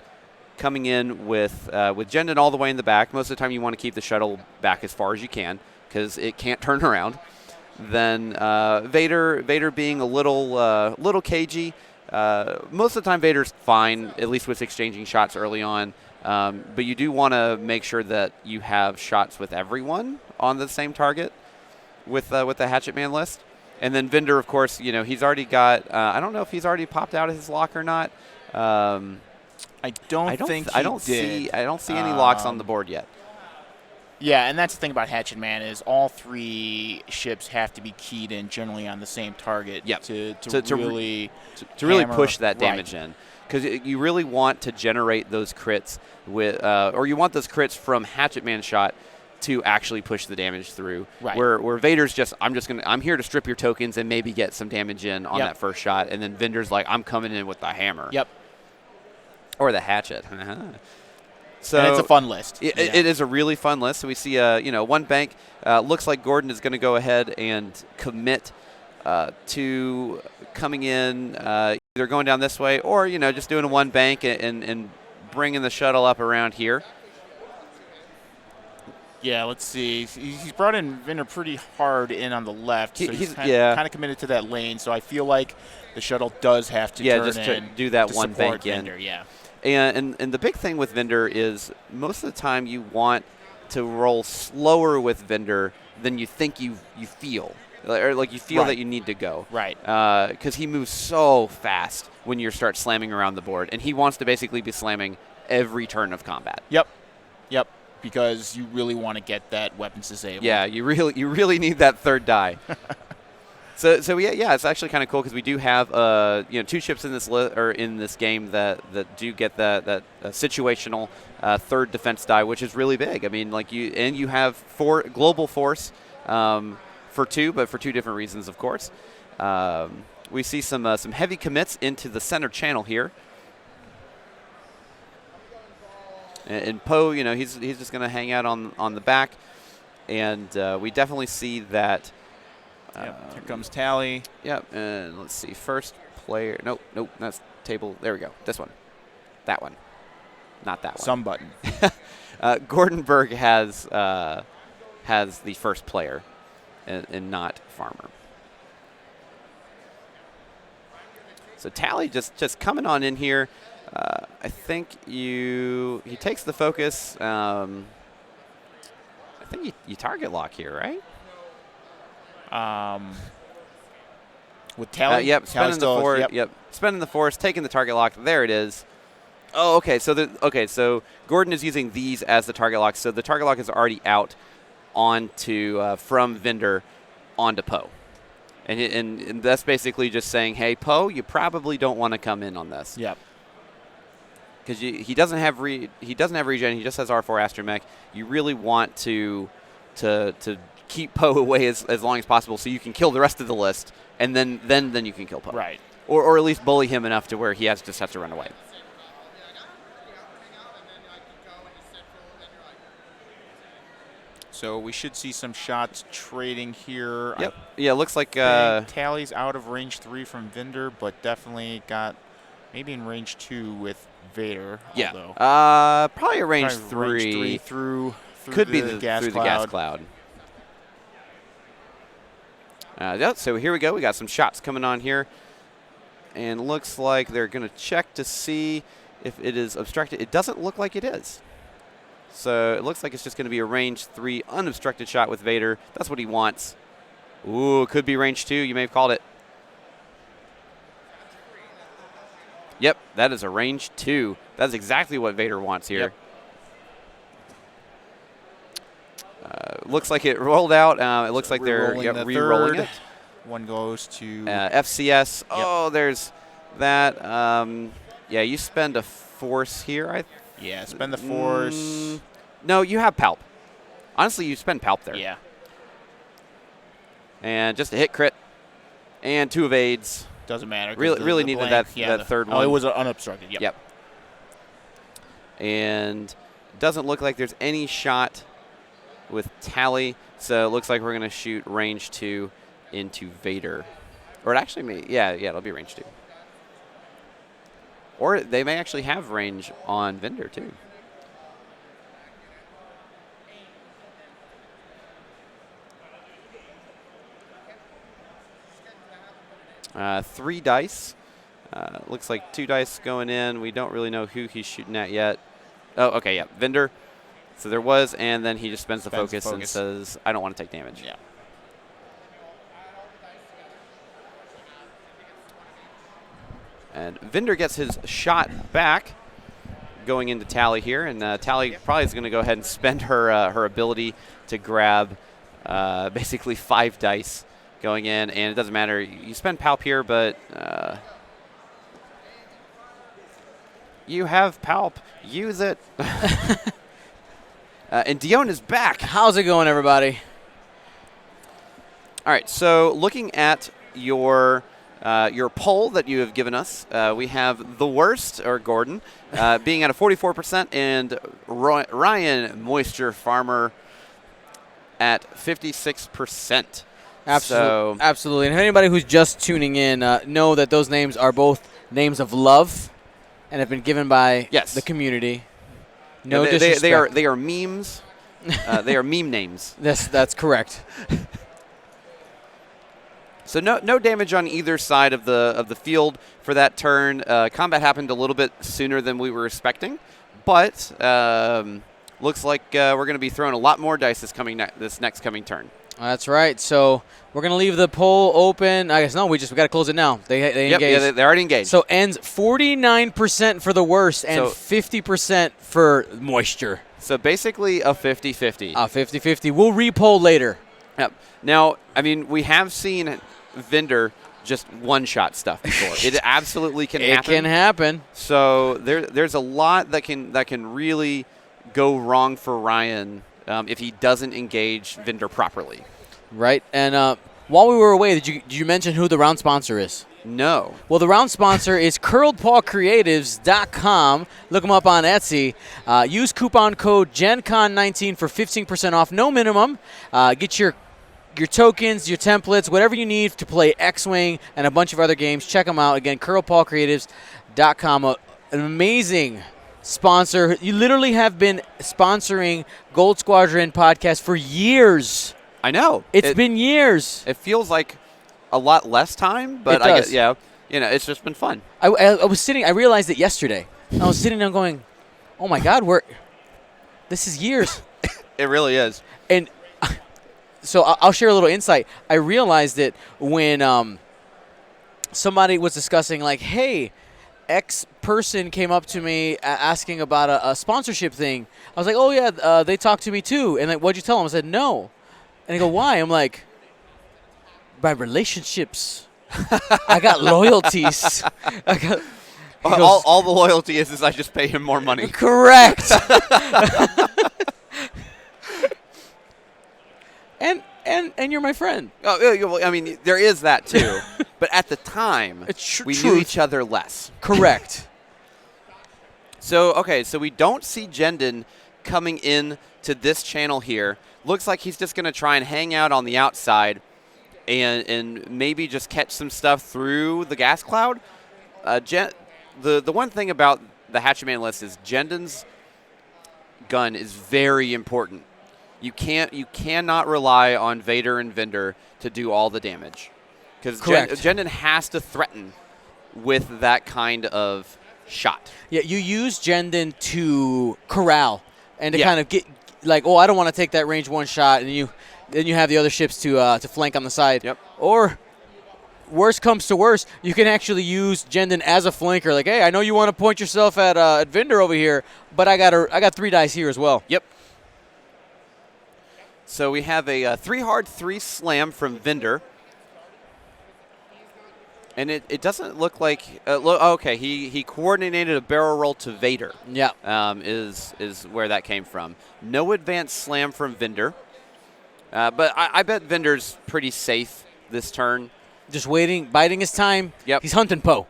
Coming in with Jendon all the way in the back. Most of the time you want to keep the shuttle back as far as you can because it can't turn around. Then Vader being a little cagey. Most of the time Vader's fine, at least with exchanging shots early on. But you do want to make sure that you have shots with everyone on the same target with the Hatchet Man list. And then Vendor, of course, he's already got. I don't know if he's already popped out of his lock or not. I don't see any locks on the board yet. Yeah, and that's the thing about Hatchet Man is all 3 ships have to be keyed in generally on the same target. Yep. To really push that damage in, because you really want to generate those crits with, or you want those crits from Hatchet Man shot to actually push the damage through. Right. Where Vader's just I'm here to strip your tokens and maybe get some damage in on that first shot, and then Vendor's like I'm coming in with the hammer. Yep. Or the hatchet. So and it's a fun list. It is a really fun list. So we see, 1 bank. Looks like Gordon is going to go ahead and commit to coming in, either going down this way or, just doing a 1 bank and bringing the shuttle up around here. Yeah, let's see. He's brought in Vinder pretty hard in on the left, so he's kind of committed to that lane. So I feel like the shuttle does have to turn just to in do that to one support bank in. Vinder, yeah. And the big thing with Vinder is most of the time you want to roll slower with Vinder than you think you feel. Or like you feel that you need to go. Right. Because he moves so fast when you start slamming around the board. And he wants to basically be slamming every turn of combat. Yep. Because you really want to get that weapons disabled. Yeah, you really need that third die. So yeah, it's actually kind of cool because we do have 2 ships in this game that do get that situational third defense die, which is really big. I mean, you have 4 global force for 2, but for 2 different reasons, of course. We see some heavy commits into the center channel here. And Poe, he's just going to hang out on the back, and we definitely see that. Here comes Tally. Yep, and let's see. First player. Nope, that's table. There we go. This one. That one. Not that one. Some button. Gordon Berg has the first player, and not Farmer. So Tally just coming on in here. I think he takes the focus. I think you target lock here, right? With Tally? Yep, spending the force. Yep, spending the force, taking the target lock. There it is. Oh, okay. So Gordon is using these as the target lock. So the target lock is already out onto from Vinder onto Poe, and that's basically just saying, hey, Poe, you probably don't want to come in on this. Yep. Because he doesn't have regen. He just has R4 Astromech. You really want to keep Poe away as long as possible, so you can kill the rest of the list, and then you can kill Poe. Right. Or at least bully him enough to where he just has to run away. So we should see some shots trading here. Yep. Yeah, it looks like Tally's out of range 3 from Vinder, but definitely got maybe in range 2 with Vader. Yeah. Although probably a range 3. Range 3 through could the be gas through cloud. the gas cloud. So here we go. We got some shots coming on here. And looks like they're going to check to see if it is obstructed. It doesn't look like it is. So it looks like it's just going to be a range 3 unobstructed shot with Vader. That's what he wants. Ooh, could be range 2. You may have called it. Yep, that is a range 2. That's exactly what Vader wants here. Yep. Looks like it rolled out. It looks like they're re-rolling it. One goes to FCS. Yep. Oh, there's that. Yeah, you spend a force here. Spend the force. No, you have Palp. Honestly, you spend Palp there. Yeah. And just a hit crit. And 2 evades. Doesn't matter. Really needed that third one. Oh, it was unobstructed. Yep. And doesn't look like there's any shot with Tally. So it looks like we're going to shoot range 2 into Vader. Or it actually may. Yeah, it'll be range 2. Or they may actually have range on Vinder, too. Three dice. Looks like 2 dice going in. We don't really know who he's shooting at yet. Oh, okay, yeah. Vinder. So there was, and then he just spends the focus and says, I don't want to take damage. Yeah. And Vinder gets his shot back going into Tally here. And Tally probably is going to go ahead and spend her ability to grab basically 5 dice going in. And it doesn't matter. You spend Palp here, but you have Palp. Use it. And Dion is back. How's it going, everybody? All right, so looking at your poll that you have given us, we have the worst, or Gordon, being at a 44%, and Ryan Moisture Farmer at 56%. Absolutely. And if anybody who's just tuning in, know that those names are both names of love and have been given by the community. No disrespect. They are memes They are meme names. That's correct. So no damage on either side of the field for that turn. Combat happened a little bit sooner than we were expecting, but looks like we're going to be throwing a lot more dice this next coming turn. That's right. So we're going to leave the poll open. I guess no, we got to close it now. They yep, engaged. Yeah, they're already engaged. So ends 49% for the worst and 50% for moisture. So basically a 50-50. A 50-50. We'll repoll later. Yep. Now, I mean, we have seen Vendor just one-shot stuff before. It absolutely can happen. It can happen. So there's a lot that can really go wrong for Ryan if he doesn't engage Vendor properly. Right. And while we were away, did you mention who the round sponsor is? No. Well, the round sponsor is curledpawcreatives.com. Look them up on Etsy. Use coupon code GenCon19 for 15% off. No minimum. Get your tokens, your templates, whatever you need to play X-Wing and a bunch of other games. Check them out. Again, curledpawcreatives.com. An amazing sponsor. You literally have been sponsoring Gold Squadron podcast for years. I know. It's been years. It feels like a lot less time, but I guess, it's just been fun. I was sitting, I realized it yesterday. I was sitting there going, oh my God, this is years. It really is. And so I'll share a little insight. I realized it when somebody was discussing, like, hey, X person came up to me asking about a sponsorship thing. I was like, oh, yeah, they talked to me too. And like, what'd you tell them? I said, no. And they go, why? I'm like, my relationships. I got loyalties. All the loyalty is I just pay him more money. Correct. And you're my friend. Oh, I mean, there is that too. But at the time, we knew each other less. Correct. So we don't see Jendon coming in to this channel here. Looks like he's just going to try and hang out on the outside and maybe just catch some stuff through the gas cloud. The one thing about the Hatchetman list is Jendon's gun is very important. You cannot rely on Vader and Vendor to do all the damage, because Jendon has to threaten with that kind of shot. Yeah, you use Jendon to corral and to kind of get like, oh, I don't want to take that range one shot, and then you have the other ships to flank on the side. Yep. Or worst comes to worst, you can actually use Jendon as a flanker. Like, hey, I know you want to point yourself at Vendor over here, but I got 3 dice here as well. Yep. So we have a 3 hard 3 slam from Vendor. And it doesn't look like okay. He coordinated a barrel roll to Vader. Yeah, is where that came from. No advanced slam from Vendor, but I bet Vendor's pretty safe this turn. Just waiting, biding his time. Yep, he's hunting Poe.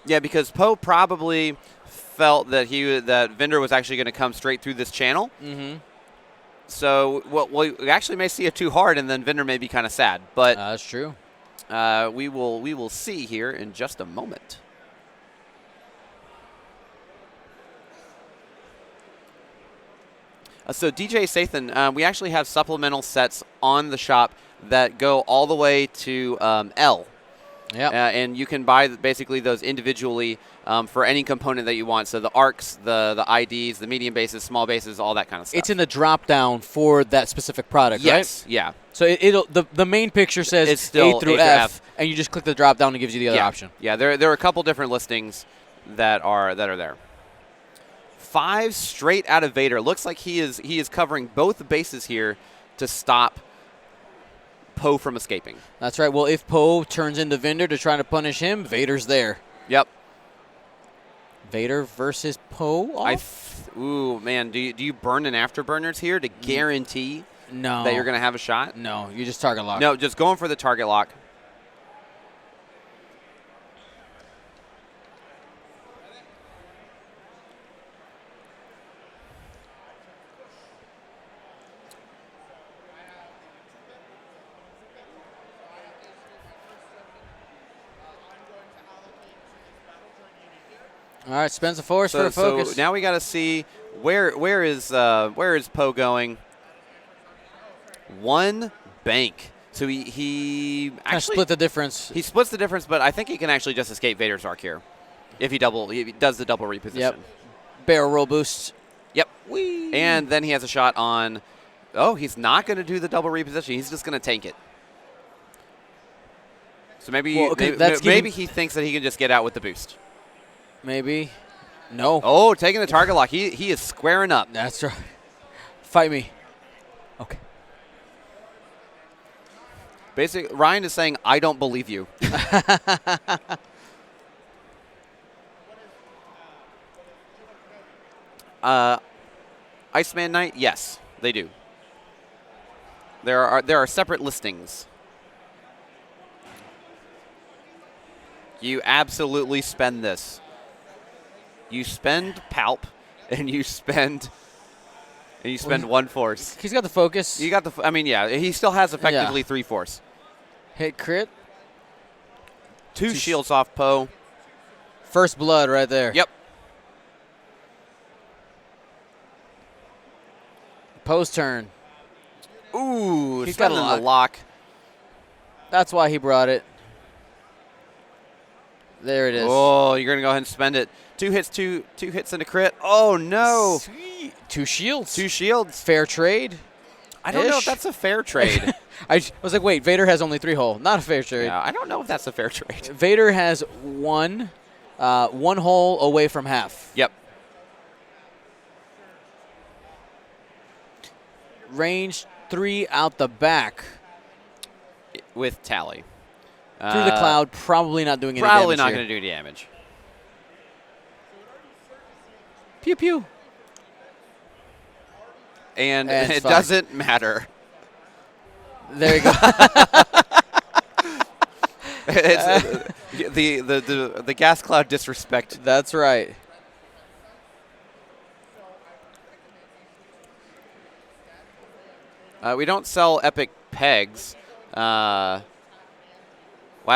Yeah, because Poe probably felt that that Vendor was actually going to come straight through this channel. Mm-hmm. So we actually may see a 2 hard, and then Vendor may be kind of sad. But that's true. We will see here in just a moment. So DJ Sathan, we actually have supplemental sets on the shop that go all the way to L. Yeah. And you can buy basically those individually for any component that you want. So the arcs, the IDs, the medium bases, small bases, all that kind of stuff. It's in the drop down for that specific product, right? Yes. Yeah. So the main picture says it's still A through F, and you just click the drop down and it gives you the other option. Yeah. There are a couple different listings that are there. 5 straight out of Vader. Looks like he is covering both bases here to stop Poe from escaping. That's right. Well, if Poe turns into Vendor to try to punish him, Vader's there. Yep. Vader versus Poe. Ooh, man. Do you burn in afterburners here to guarantee that you're going to have a shot? No, you just target lock. No, just going for the target lock. All right, spends the force for a focus. So now we got to see where is Poe going. 1 bank. So he Kinda actually split the difference. He splits the difference, but I think he can actually just escape Vader's arc here if he does the double reposition. Yep. Barrel roll boost. Yep. Whee. And then he has a shot on. Oh, he's not going to do the double reposition. He's just going to tank it. So maybe maybe he thinks that he can just get out with the boost. Maybe. No. Oh, taking the target lock. He is squaring up. That's right. Fight me. Okay. Basically, Ryan is saying, I don't believe you. Iceman Knight, yes, they do. There are separate listings. You absolutely spend this. You spend Palp, and you spend 1 force. He's got the focus. You got the. I mean, yeah, he still has effectively 3 force. Hit crit. 2 shields off Poe. First blood right there. Yep. Poe's turn. Ooh, he's got a lock. That's why he brought it. There it is. Oh, you're gonna go ahead and spend it. 2 hits, two hits and a crit. Oh no! Sweet. 2 shields. 2 shields. Fair trade. I don't know if that's a fair trade. I was like, wait, Vader has only 3 hull. Not a fair trade. Yeah, I don't know if that's a fair trade. Vader has 1 hull away from half. Yep. Range 3 out the back. With Tally. Through the cloud, probably not doing any damage. Probably not going to do damage. Pew pew. And it doesn't matter. There you go. It's the gas cloud disrespect. That's right. We don't sell epic pegs. Wow,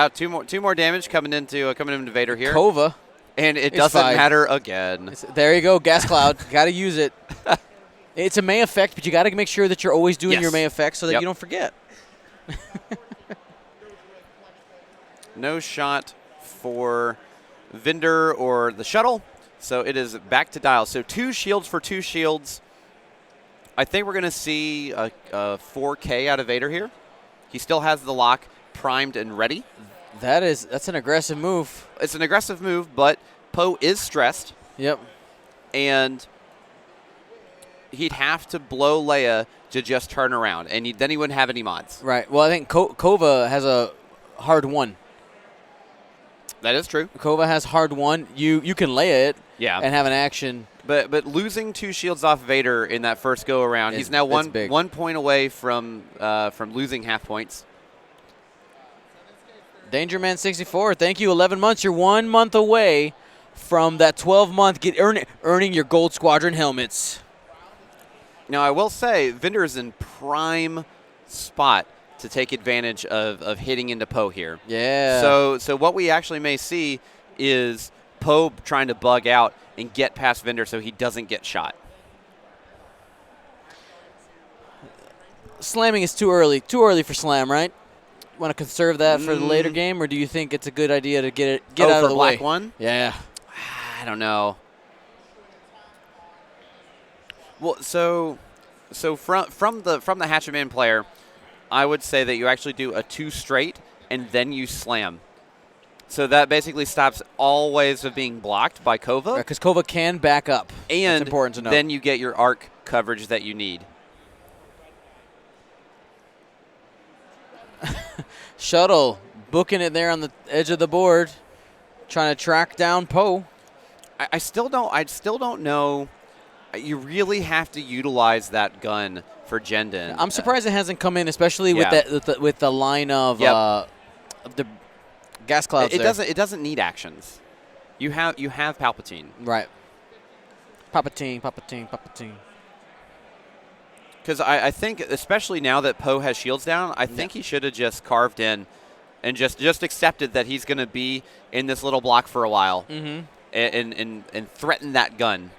two more damage coming into Vader here. Kova. And it doesn't matter again. There you go, gas cloud. Got to use it. It's a May effect, but you got to make sure that you're always doing your May effect so that you don't forget. No shot for Vinder or the shuttle, so it is back to dial. So 2 shields for 2 shields. I think we're going to see a 4K out of Vader here. He still has the lock primed and ready. That's an aggressive move. It's an aggressive move, but Poe is stressed. Yep. And he'd have to blow Leia to just turn around, and then he wouldn't have any mods. Right. Well, I think Kova has a hard 1. That is true. Kova has hard 1. You can Leia it and have an action. But losing 2 shields off Vader in that first go around, he's now 1 point away from losing half points. Danger Man 64, thank you. 11 months. You're 1 month away from that 12-month earning your Gold Squadron helmets. Now, I will say, Vinder is in prime spot to take advantage of hitting into Poe here. Yeah. So what we actually may see is Poe trying to bug out and get past Vinder so he doesn't get shot. Slamming is too early. Too early for slam, right? Want to conserve that for the later game, or do you think it's a good idea to get out of the way? Black 1? Yeah. I don't know. Well, so from the Hatchet Man player, I would say that you actually do a 2 straight and then you slam. So that basically stops all ways of being blocked by Kova. Because Kova can back up. And it's important to know. Then you get your arc coverage that you need. Shuttle booking it there on the edge of the board, trying to track down Poe. I still don't know. You really have to utilize that gun for Jendon. I'm surprised it hasn't come in, especially with the line of the gas clouds. It doesn't need actions. You have Palpatine. Right. Palpatine. Because I think, especially now that Poe has shields down, I think he should have just carved in and just accepted that he's going to be in this little block for a while and threaten that gun.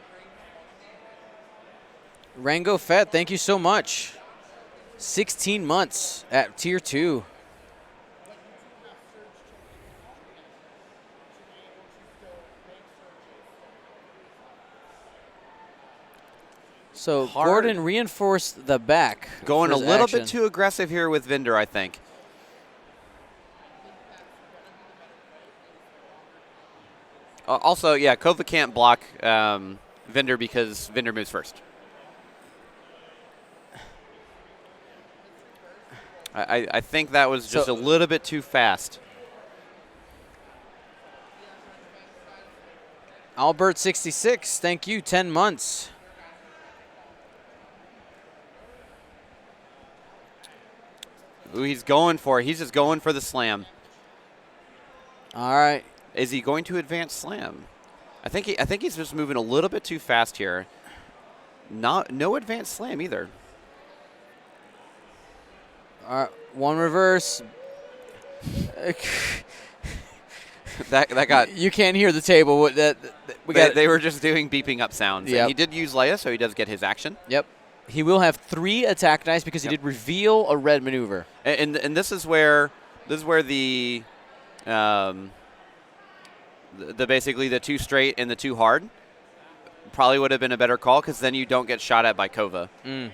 Rango Fett, thank you so much. 16 months at Tier 2. So Gordon reinforced the back. Going for a his little action. bit too aggressive here with Vinder, I think. Also, yeah, Kova can't block Vinder because Vinder moves first. I think that was just a little bit too fast. Albert 66, thank you, 10 months. Ooh, he's going for it. He's just going for the slam. All right. Is he going to advance slam? I think he's just moving a little bit too fast here. No advanced slam either. All right, one reverse. that got. You can't hear the table. They were just doing beeping up sounds. Yep. And he did use Leia, so he does get his action. Yep. He will have 3 attack dice because he did reveal a red maneuver. And this is where the basically the 2 straight and the 2 hard probably would have been a better call because then you don't get shot at by Kova. Mm.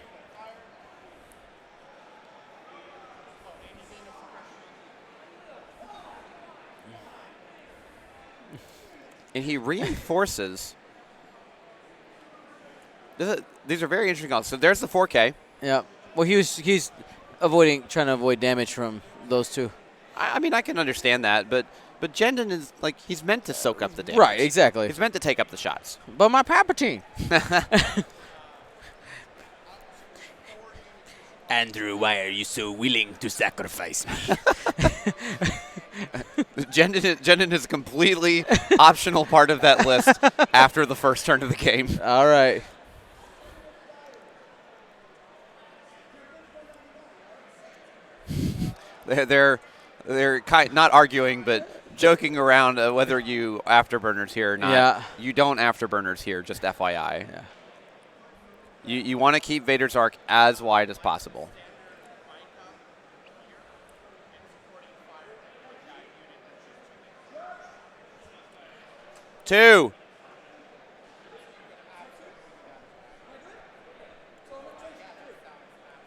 And he reinforces. These are very interesting calls. So there's the 4K. Yeah. Well, he's trying to avoid damage from those 2. I mean, I can understand that, but Jendon is like he's meant to soak up the damage. Right, exactly. He's meant to take up the shots. But my Palpatine. Andrew, why are you so willing to sacrifice me? Jendon is a completely optional part of that list after the first turn of the game. All right. They're not arguing, but joking around whether you afterburners here or not. Yeah. You don't afterburners here, just FYI. Yeah. You want to keep Vader's arc as wide as possible. Two.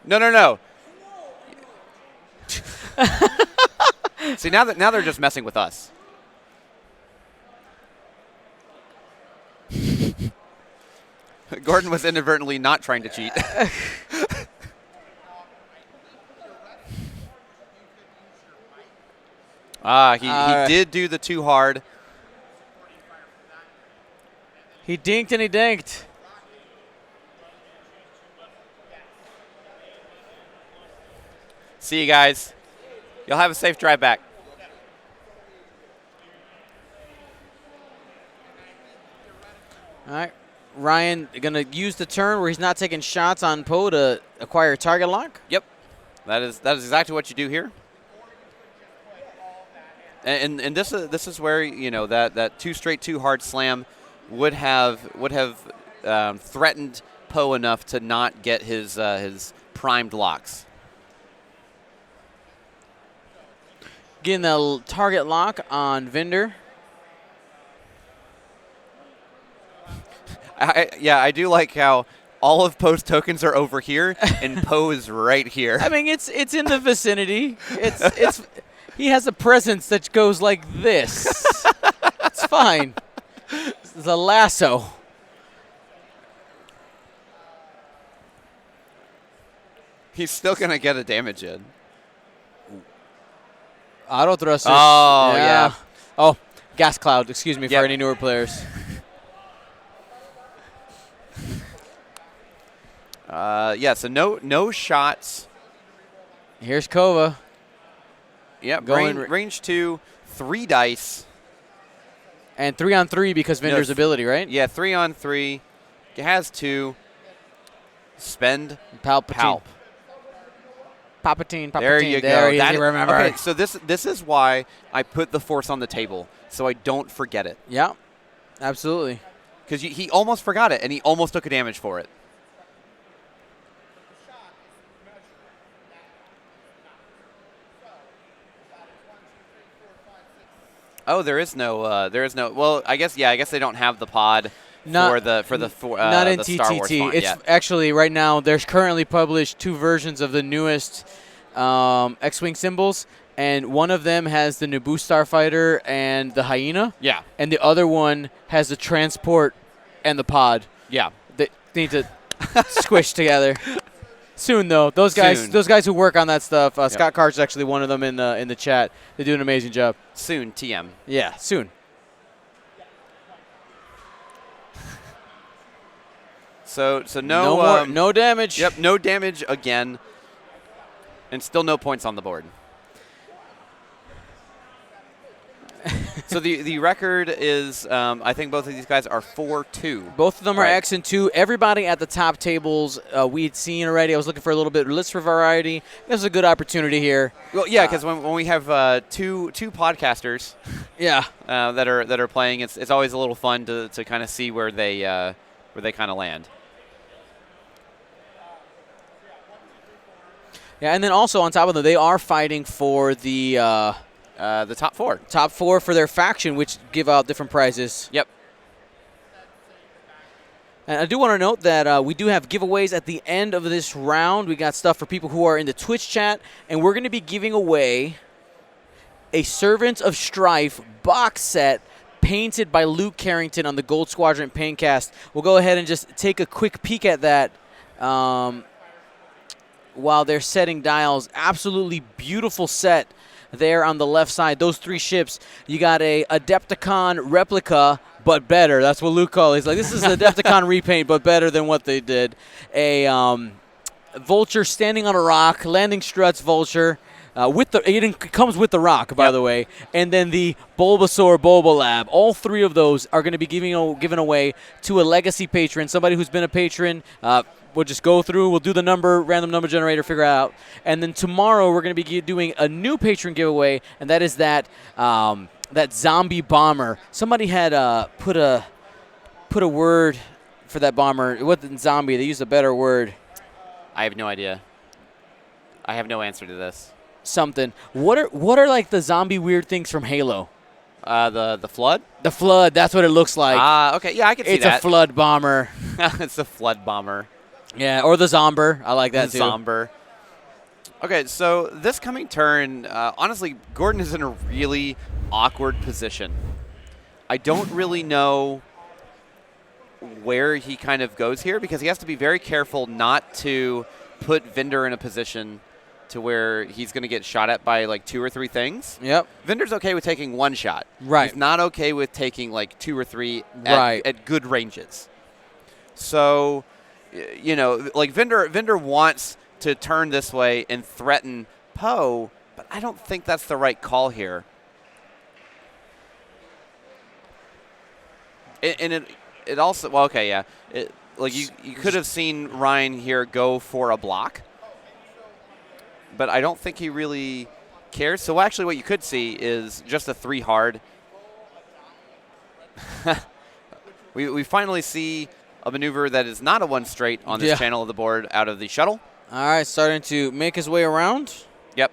No. See, now they're just messing with us. Gordon was inadvertently not trying to cheat. He did do the 2 hard. He dinked and he danked. See you guys. You'll have a safe drive back. All right. Ryan going to use the turn where he's not taking shots on Poe to acquire target lock? Yep. That is exactly what you do here. And this is where, you know, that 2 straight 2 hard slam would have threatened Poe enough to not get his primed locks. Getting the target lock on Vinder. I do like how all of Poe's tokens are over here and Poe is right here. I mean, it's in the vicinity. It's he has a presence that goes like this. It's fine. It's a lasso. He's still gonna get a damage in. Auto thrusters. Oh yeah. Oh, gas cloud. Excuse me Yep. for any newer players. So no shots. Here's Kova. Yep. Going Range 2, 3 dice. And 3-on-3 because Vinder's ability, right? Yeah, 3 on 3. He has 2. Spend Palpatine. Palpatine. There you go. There, easy remember. Okay, so this is why I put the Force on the table, so I don't forget it. Yeah, absolutely. Because he almost forgot it, and he almost took a damage for it. Oh, there is no. Well, I guess they don't have the pod Not not in the Star Wars TTT. font It's yet. actually right now. There's currently published 2 versions of the newest X-wing symbols, and one of them has the Naboo starfighter and the hyena. Yeah. And the other one has the transport and the pod. Yeah. They need to squish together. Soon though, those Soon. guys who work on that stuff. Scott Karch is actually one of them in the chat. They do an amazing job. Soon, TM. Yeah, soon. So no damage. Yep, no damage again, and still no points on the board. So the record is, I think both of these guys are 4-2. Both of them are Right. X and 2. Everybody at the top tables we had seen already. I was looking for a little bit of list for variety. This is a good opportunity here. Well, yeah, because when we have two podcasters, yeah, that are playing, it's always a little fun to kind of see where they kind of land. Yeah, and then also on top of that, they are fighting for the top 4. Top 4 for their faction, which give out different prizes. Yep. And I do want to note that we do have giveaways at the end of this round. We got stuff for people who are in the Twitch chat, and we're going to be giving away a Servants of Strife box set painted by Luke Carrington on the Gold Squadron Paintcast. We'll go ahead and just take a quick peek at that while they're setting dials. Absolutely beautiful set there on the left side. Those 3 ships. You got a Adepticon replica, but better. That's what Luke called it. He's like, this is the Adepticon repaint, but better than what they did. A Vulture standing on a rock, landing struts Vulture. It comes with the rock, by the way, and then the Bulbasaur Bulbalab. All 3 of those are going to be given away to a legacy patron, somebody who's been a patron. We'll just go through. We'll do the random number generator, figure it out, and then tomorrow we're going to be doing a new patron giveaway, and that is that zombie bomber. Somebody had put a word for that bomber. It wasn't zombie. They used a better word. I have no idea. I have no answer to this. Something. What are like the zombie weird things from Halo? The flood? The flood, that's what it looks like. Okay, yeah, I can see that. It's a flood bomber. It's a flood bomber. Yeah, or the zomber. I like that too. Zomber. Okay, so this coming turn, honestly, Gordon is in a really awkward position. I don't really know where he kind of goes here because he has to be very careful not to put Vinder in a position to where he's going to get shot at by like 2 or 3 things. Yep. Vinder's okay with taking 1 shot. Right. He's not okay with taking like 2 or 3 at good ranges. So, like Vinder wants to turn this way and threaten Poe, but I don't think that's the right call here. And it also, well, okay, yeah. You could have seen Ryan here go for a block, but I don't think he really cares. So actually what you could see is just a 3 hard. we finally see a maneuver that is not a 1 straight on this channel of the board out of the shuttle. All right, starting to make his way around. Yep.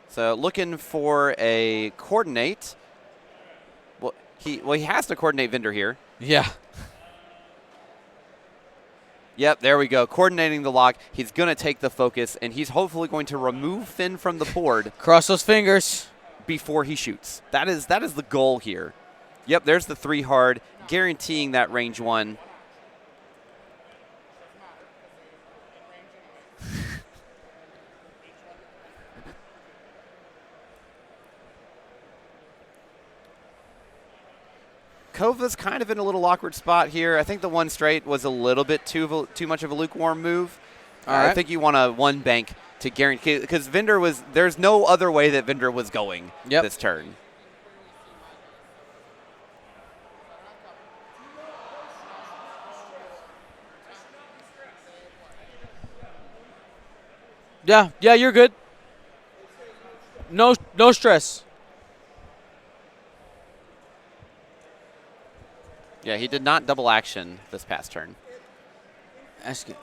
So looking for a coordinate. Well, he has to coordinate Vinder here. Yeah. Yep, there we go. Coordinating the lock. He's going to take the focus, and he's hopefully going to remove Finn from the board. Cross those fingers. Before he shoots. That is the goal here. Yep, there's the 3 hard, guaranteeing that range 1. Kova's kind of in a little awkward spot here. I think the 1 straight was a little bit too much of a lukewarm move. All right. I think you want a 1 bank to guarantee, because there's no other way that Vinder was going this turn. Yeah, you're good. No stress. Yeah, he did not double action this past turn. Ask it.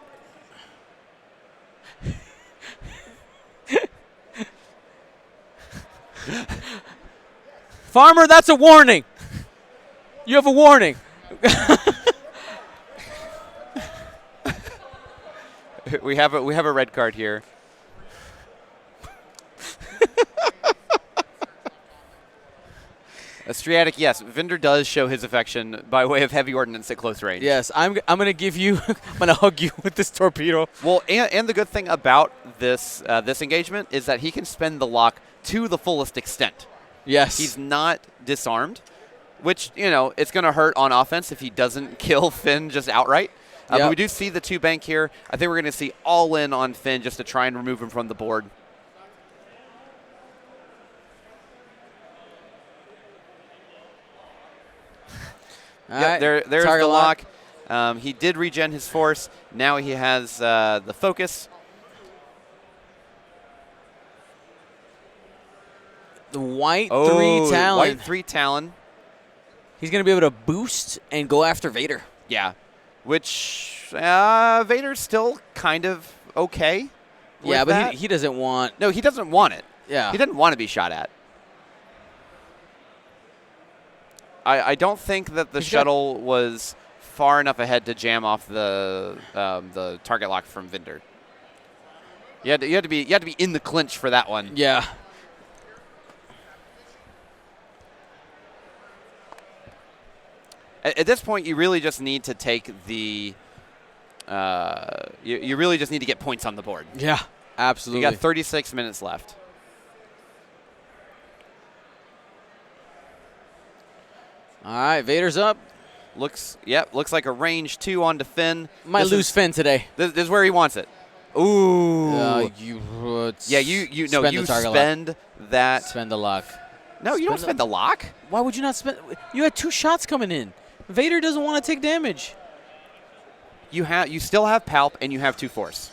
Farmer, that's a warning. You have a warning. we have a red card here. A Striatic, yes. Vinder does show his affection by way of heavy ordnance at close range. Yes, I'm gonna give you. I'm gonna hug you with this torpedo. Well, and the good thing about this this engagement is that he can spend the lock to the fullest extent. Yes. He's not disarmed, which, it's going to hurt on offense if he doesn't kill Finn just outright. But we do see the 2 bank here. I think we're going to see all in on Finn just to try and remove him from the board. There's the lock. He did regen his force. Now he has the focus. The white 3 Talon. White 3 Talon. He's going to be able to boost and go after Vader. Yeah, which Vader's still kind of okay. Yeah, but he doesn't want. No, he doesn't want it. Yeah. He doesn't want to be shot at. I don't think that the shuttle was far enough ahead to jam off the target lock from Vinder. You had to be in the clinch for that one. Yeah. At this point, you really just need to take the. You really just need to get points on the board. Yeah, absolutely. You got 36 minutes left. All right, Vader's up. Looks like a range 2 onto Finn. Might lose Finn today. This is where he wants it. Ooh. You spend that. Spend the lock. No, you don't spend the lock. Why would you not spend? You had 2 shots coming in. Vader doesn't want to take damage. You still have Palp and you have 2 force.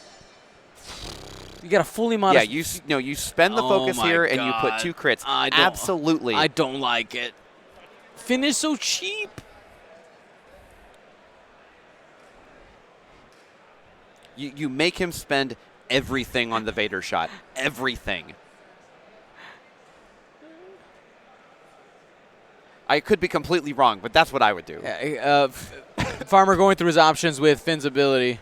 You got a fully modified. Yeah, you spend the focus here and you put 2 crits. Absolutely. I don't like it. Finn is so cheap. You make him spend everything on the Vader shot. Everything. I could be completely wrong, but that's what I would do. Farmer going through his options with Finn's ability.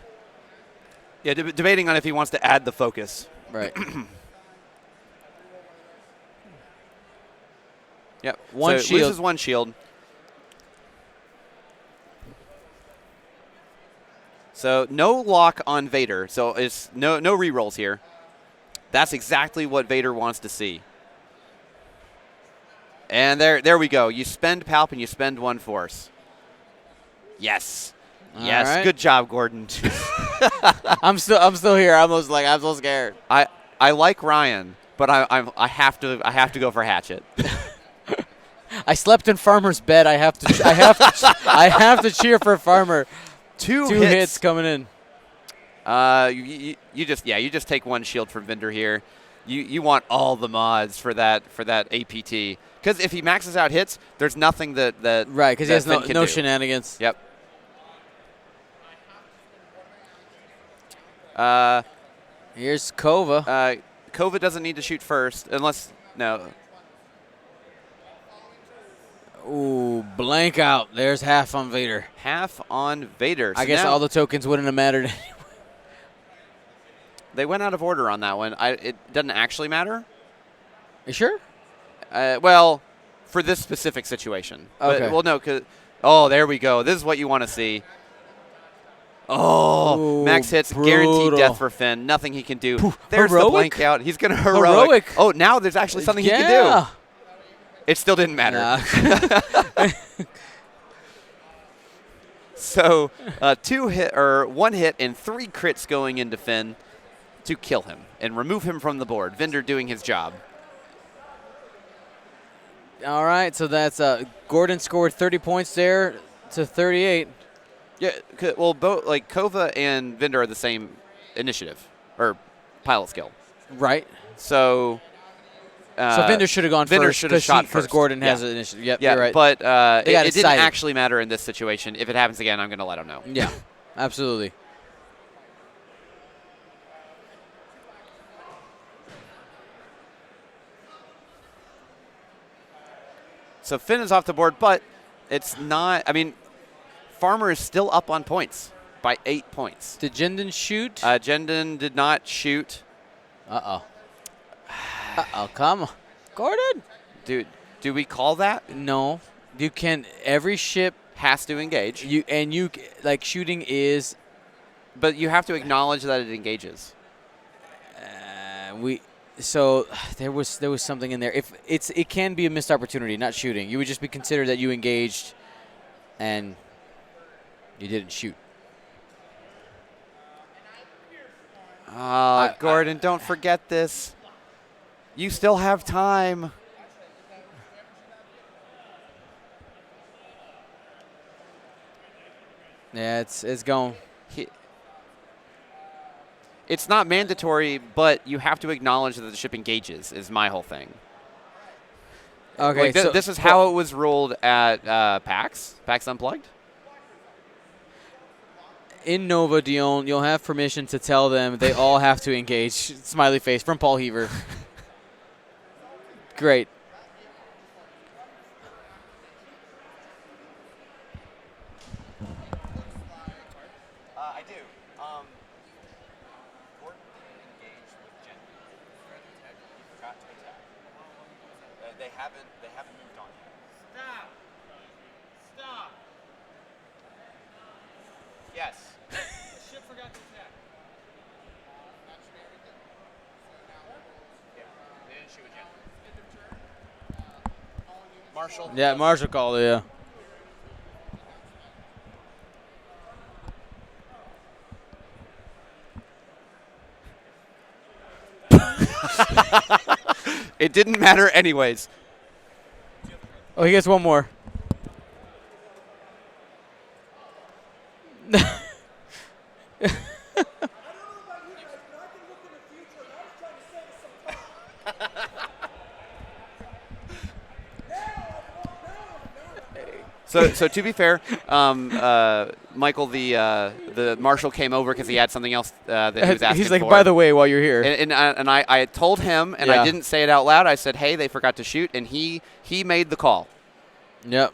Yeah, debating on if he wants to add the focus. Right. Yep. One shield. Loses 1 shield. So no lock on Vader. So it's no rerolls here. That's exactly what Vader wants to see. And there we go. You spend Palp and you spend 1 force. Yes. Yes. Right. Good job, Gordon. I'm still here. I'm so scared. I like Ryan, but I have to go for Hatchet. I slept in Farmer's bed. I have to cheer for Farmer. 2 hits coming in. You just take 1 shield from Vinder here. You want all the mods for that APT. Because if he maxes out hits, there's nothing that right, because he has Finn can no do. shenanigans. Yep. Here's Kova. Kova doesn't need to shoot first, unless no. Ooh, blank out. There's half on Vader. Half on Vader. So I guess now all the tokens wouldn't have mattered anyway. They went out of order on that one. It doesn't actually matter. You sure? Well, for this specific situation. Okay. But, no, there we go. This is what you want to see. Oh, Ooh, max hits, brutal. Guaranteed death for Finn. Nothing he can do. There's heroic? the blank out. He's going to heroic. Oh, now there's actually something he can do. It still didn't matter. Nah. So 1 hit and 3 crits going into Finn to kill him and remove him from the board. Vinder doing his job. All right, so that's Gordon scored 30 points there to 38. Yeah, well, both Kova and Vinder are the same initiative or pilot skill. Right. So Vinder should have gone Vinder first should have shot because first. Gordon has an initiative. Yep, yeah, you're right. But it didn't excited. actually matter in this situation. If it happens again, I'm going to let him know. Yeah, absolutely. So Finn is off the board, but it's not. I mean, Farmer is still up on points by 8 points. Did Jendon shoot? Jendon did not shoot. Uh-oh. Uh-oh, come on. Gordon? Dude, do we call that? No. You can, every ship has to engage. You like shooting is. But you have to acknowledge that it engages. So there was something in there. If it can be a missed opportunity, not shooting. You would just be considered that you engaged, and you didn't shoot. Gordon, don't forget this. You still have time. Yeah, it's going. It's not mandatory, but you have to acknowledge that the ship engages, is my whole thing. Okay, like this is how it was ruled at PAX Unplugged. In Nova, Dion, you'll have permission to tell them they all have to engage. Smiley face from Paul Heaver. Great. I do. Gordon didn't engage with Jen. He forgot to attack. They haven't moved on yet. Stop. Yes. The ship forgot to attack. Yeah, they didn't shoot Jen. Marshall. Yeah, Marshall called it, yeah. It didn't matter anyways. Oh, he gets one more. So to be fair, Michael, the marshal came over because he had something else that he was asking He's like, for. by the way, while you're here. And I told him, and I didn't say it out loud. I said, hey, they forgot to shoot, and he made the call. Yep.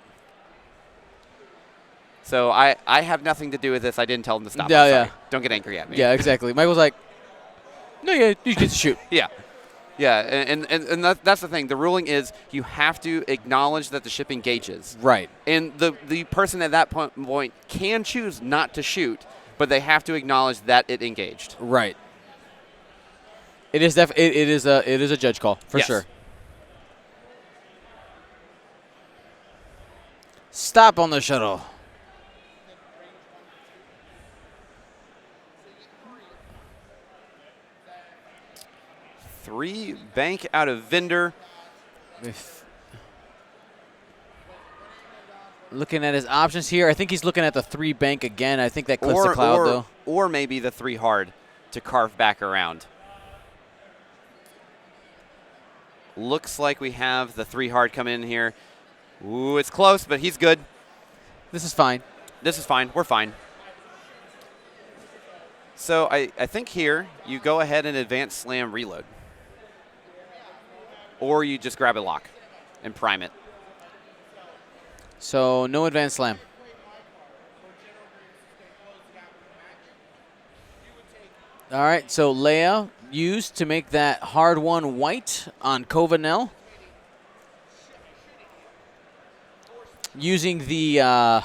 So I have nothing to do with this. I didn't tell him to stop. Yeah, I'm sorry. yeah. Don't get angry at me. Yeah, exactly. Michael's like, no, yeah, you get to shoot. Yeah. Yeah, and that's the thing. The ruling is you have to acknowledge that the ship engages. Right. And the person at that point can choose not to shoot, but they have to acknowledge that it engaged. Right. It is it is a judge call for Yes. sure. Stop on the shuttle. Three bank out of Vendor. Looking at his options here, I think he's looking at the 3 bank again. I think that clips the cloud, though. Or maybe the 3 hard to carve back around. Looks like we have the 3 hard come in here. Ooh, it's close, but he's good. This is fine. This is fine. We're fine. So I think here you go ahead and advance slam reload. Or you just grab a lock and prime it. So no advanced slam. All right, so Leia used to make that hard one white on Kovanel. Using the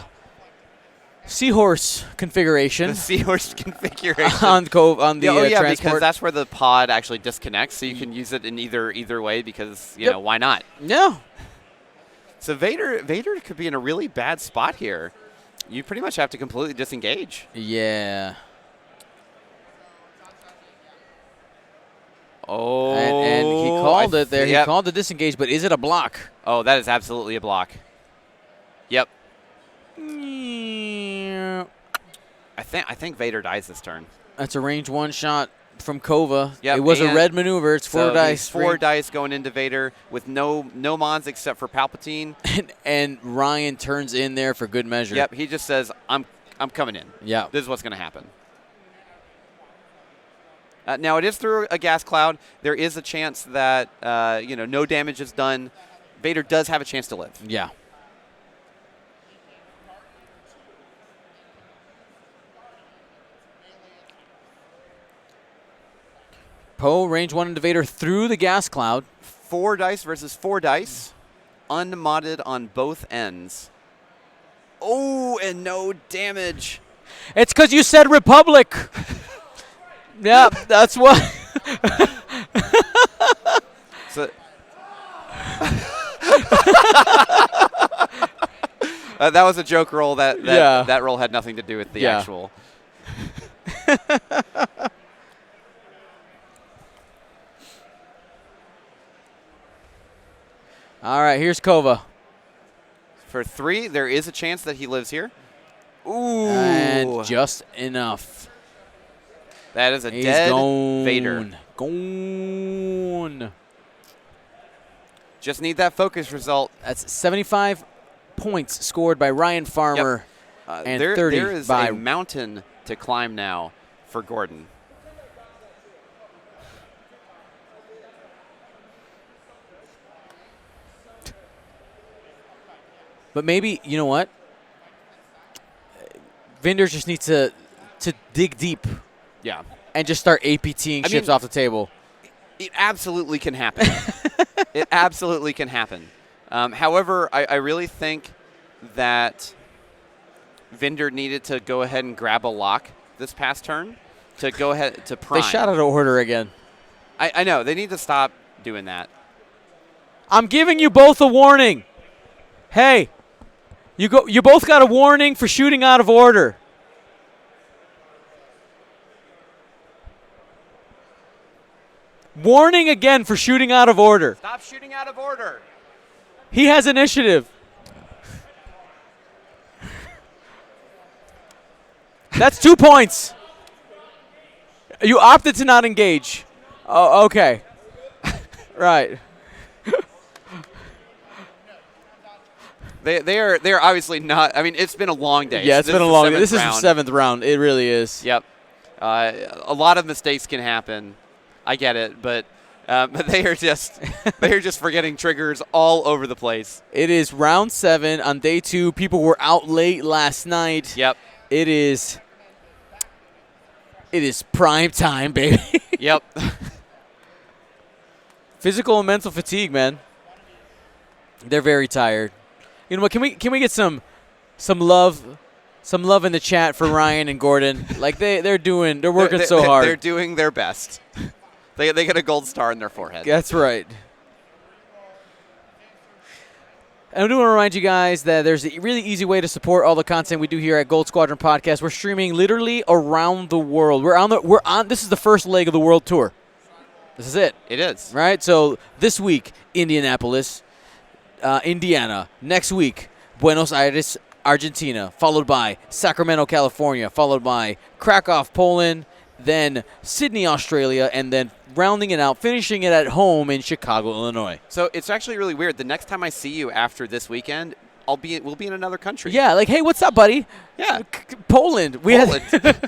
Seahorse configuration. The Seahorse configuration. on the transport. Because that's where the pod actually disconnects, so you can use it in either way because, you know, why not? Yeah. So Vader could be in a really bad spot here. You pretty much have to completely disengage. Yeah. Oh. And he called it there. Yep. He called the disengage, but is it a block? Oh, that is absolutely a block. Yep. I think Vader dies this turn. That's a range 1 shot from Kova. Yep, it was a red maneuver. It's 4 dice. 4 dice going into Vader with no mons except for Palpatine. and Ryan turns in there for good measure. Yep, he just says, I'm coming in. Yeah. This is what's going to happen. Now, it is through a gas cloud. There is a chance that, no damage is done. Vader does have a chance to live. Yeah. Poe, range 1 into Vader through the gas cloud. 4 dice versus 4 dice. Unmodded on both ends. Oh, and no damage. It's because you said Republic. Yeah, that's what. So, that was a joke roll. That roll had nothing to do with the actual. All right, here's Kova. For 3, there is a chance that he lives here. Ooh. And just enough. That is a He's dead gone. Vader. Gone. Just need that focus result. That's 75 points scored by Ryan Farmer. Yep. And there 30 is by a mountain to climb now for Gordon. But maybe, you know what? Vinder just needs to dig deep. Yeah. And just start APTing ships off the table. It absolutely can happen. It absolutely can happen. However, I really think that Vinder needed to go ahead and grab a lock this past turn to go ahead to prime. They shot out of order again. I know. They need to stop doing that. I'm giving you both a warning. Hey, you both got a warning for shooting out of order. Warning again for shooting out of order. Stop shooting out of order. He has initiative. That's 2 points. You opted to not engage. Oh, okay. Right. They're obviously not. I mean, it's been a long day. Yeah, it's been a long day. This is the 7th round. It really is. Yep. A lot of mistakes can happen. I get it, but they are just forgetting triggers all over the place. It is round 7 on day 2. People were out late last night. Yep. It is prime time, baby. Yep. Physical and mental fatigue, man. They're very tired. You know what? Can we get some love in the chat for Ryan and Gordon? Like they're working so hard. They're doing their best. They get a gold star in their forehead. That's right. And I do want to remind you guys that there's a really easy way to support all the content we do here at Gold Squadron Podcast. We're streaming literally around the world. This is the first leg of the world tour. This is it. It is. Right? So this week, Indianapolis, Indiana. Next week, Buenos Aires, Argentina, followed by Sacramento, California, followed by Krakow, Poland, then Sydney, Australia, and then rounding it out, finishing it at home in Chicago, Illinois. So it's actually really weird. The next time I see you after this weekend, we'll be in another country. Yeah, like, hey, what's up, buddy? Yeah. Poland. Poland.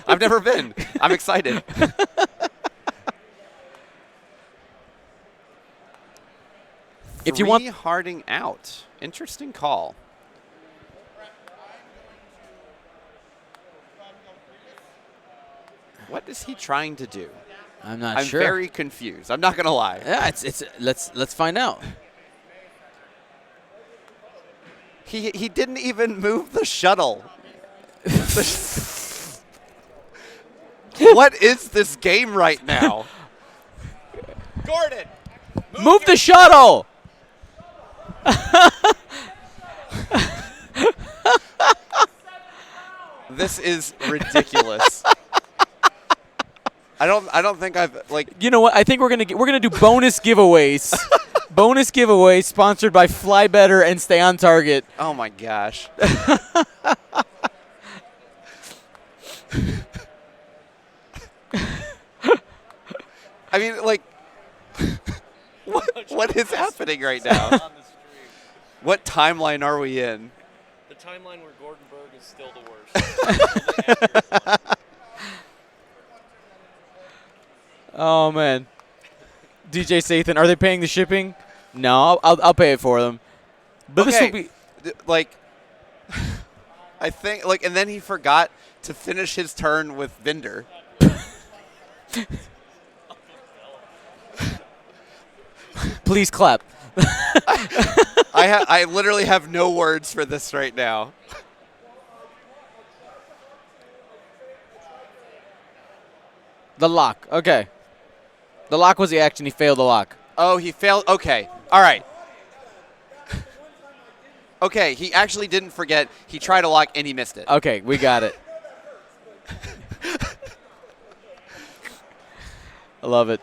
I've never been. I'm excited. If you want Harding out. Interesting call. What is he trying to do? I'm not sure. I'm very confused. I'm not gonna lie. Yeah, let's find out. He didn't even move the shuttle. What is this game right now? Gordon, move the shuttle. This is ridiculous. I don't think I've like. You know what? I think we're gonna do bonus giveaways. Bonus giveaways sponsored by Fly Better and Stay on Target. Oh my gosh. I mean, like, what is happening right now? What timeline are we in? The timeline where Gordon Berg is still the worst. Oh man, DJ Sathan, are they paying the shipping? No, I'll pay it for them. But this will be like I think like, and then he forgot to finish his turn with Vinder. Please clap. I literally have no words for this right now. The lock. Okay. The lock was the action. He failed the lock. Oh, he failed. Okay. All right. Okay, he actually didn't forget. He tried a lock and he missed it. Okay, we got it. I love it.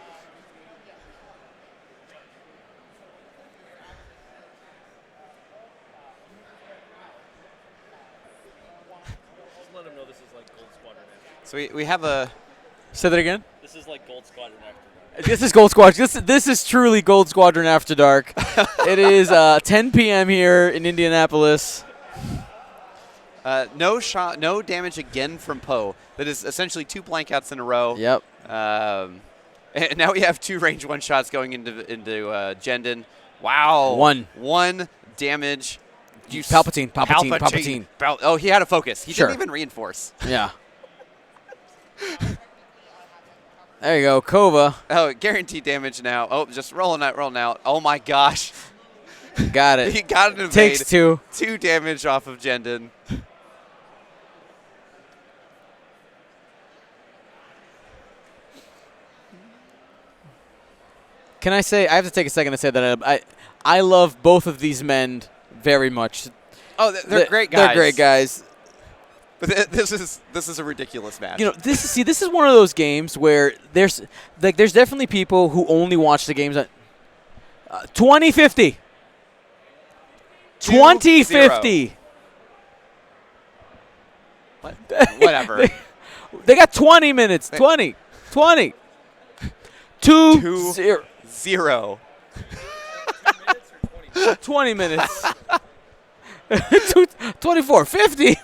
Just let him know this is like Gold Squadron After. So we have a. Say that again. This is like Gold Squadron After. This is Gold Squadron. This is truly Gold Squadron After Dark. It is 10 p.m. here in Indianapolis. No shot, no damage again from Poe. That is essentially 2 blankouts in a row. Yep. And now we have 2 range 1 shots going into Jendon. Wow. 1 damage. Palpatine. Oh, he had a focus. He Sure. didn't even reinforce. Yeah. There you go, Kova. Oh, guaranteed damage now. Oh, just rolling out. Oh my gosh. Got it. He got an evade. Takes 2. 2 damage off of Jendon. Can I say, I have to take a second to say that I love both of these men very much. Oh, they're great guys. They're great guys. But this is a ridiculous match. You know, this is one of those games where there's definitely people who only watch the games at 2050. 2050. Whatever. They got 20 minutes. 20. 2 0. 20 minutes. 24. 50.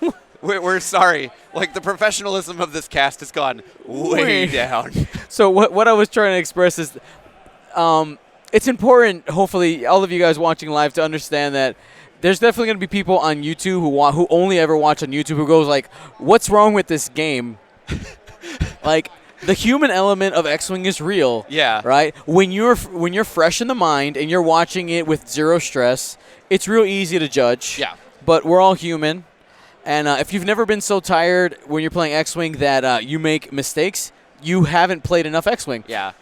We're sorry. Like, the professionalism of this cast has gone way down. So what I was trying to express is it's important, hopefully, all of you guys watching live to understand that there's definitely going to be people on YouTube who only ever watch on YouTube who goes like, what's wrong with this game? Like, the human element of X-Wing is real. Yeah. Right? When you're fresh in the mind and you're watching it with zero stress, it's real easy to judge. Yeah. But we're all human. And if you've never been so tired when you're playing X-Wing that you make mistakes, you haven't played enough X-Wing. Yeah.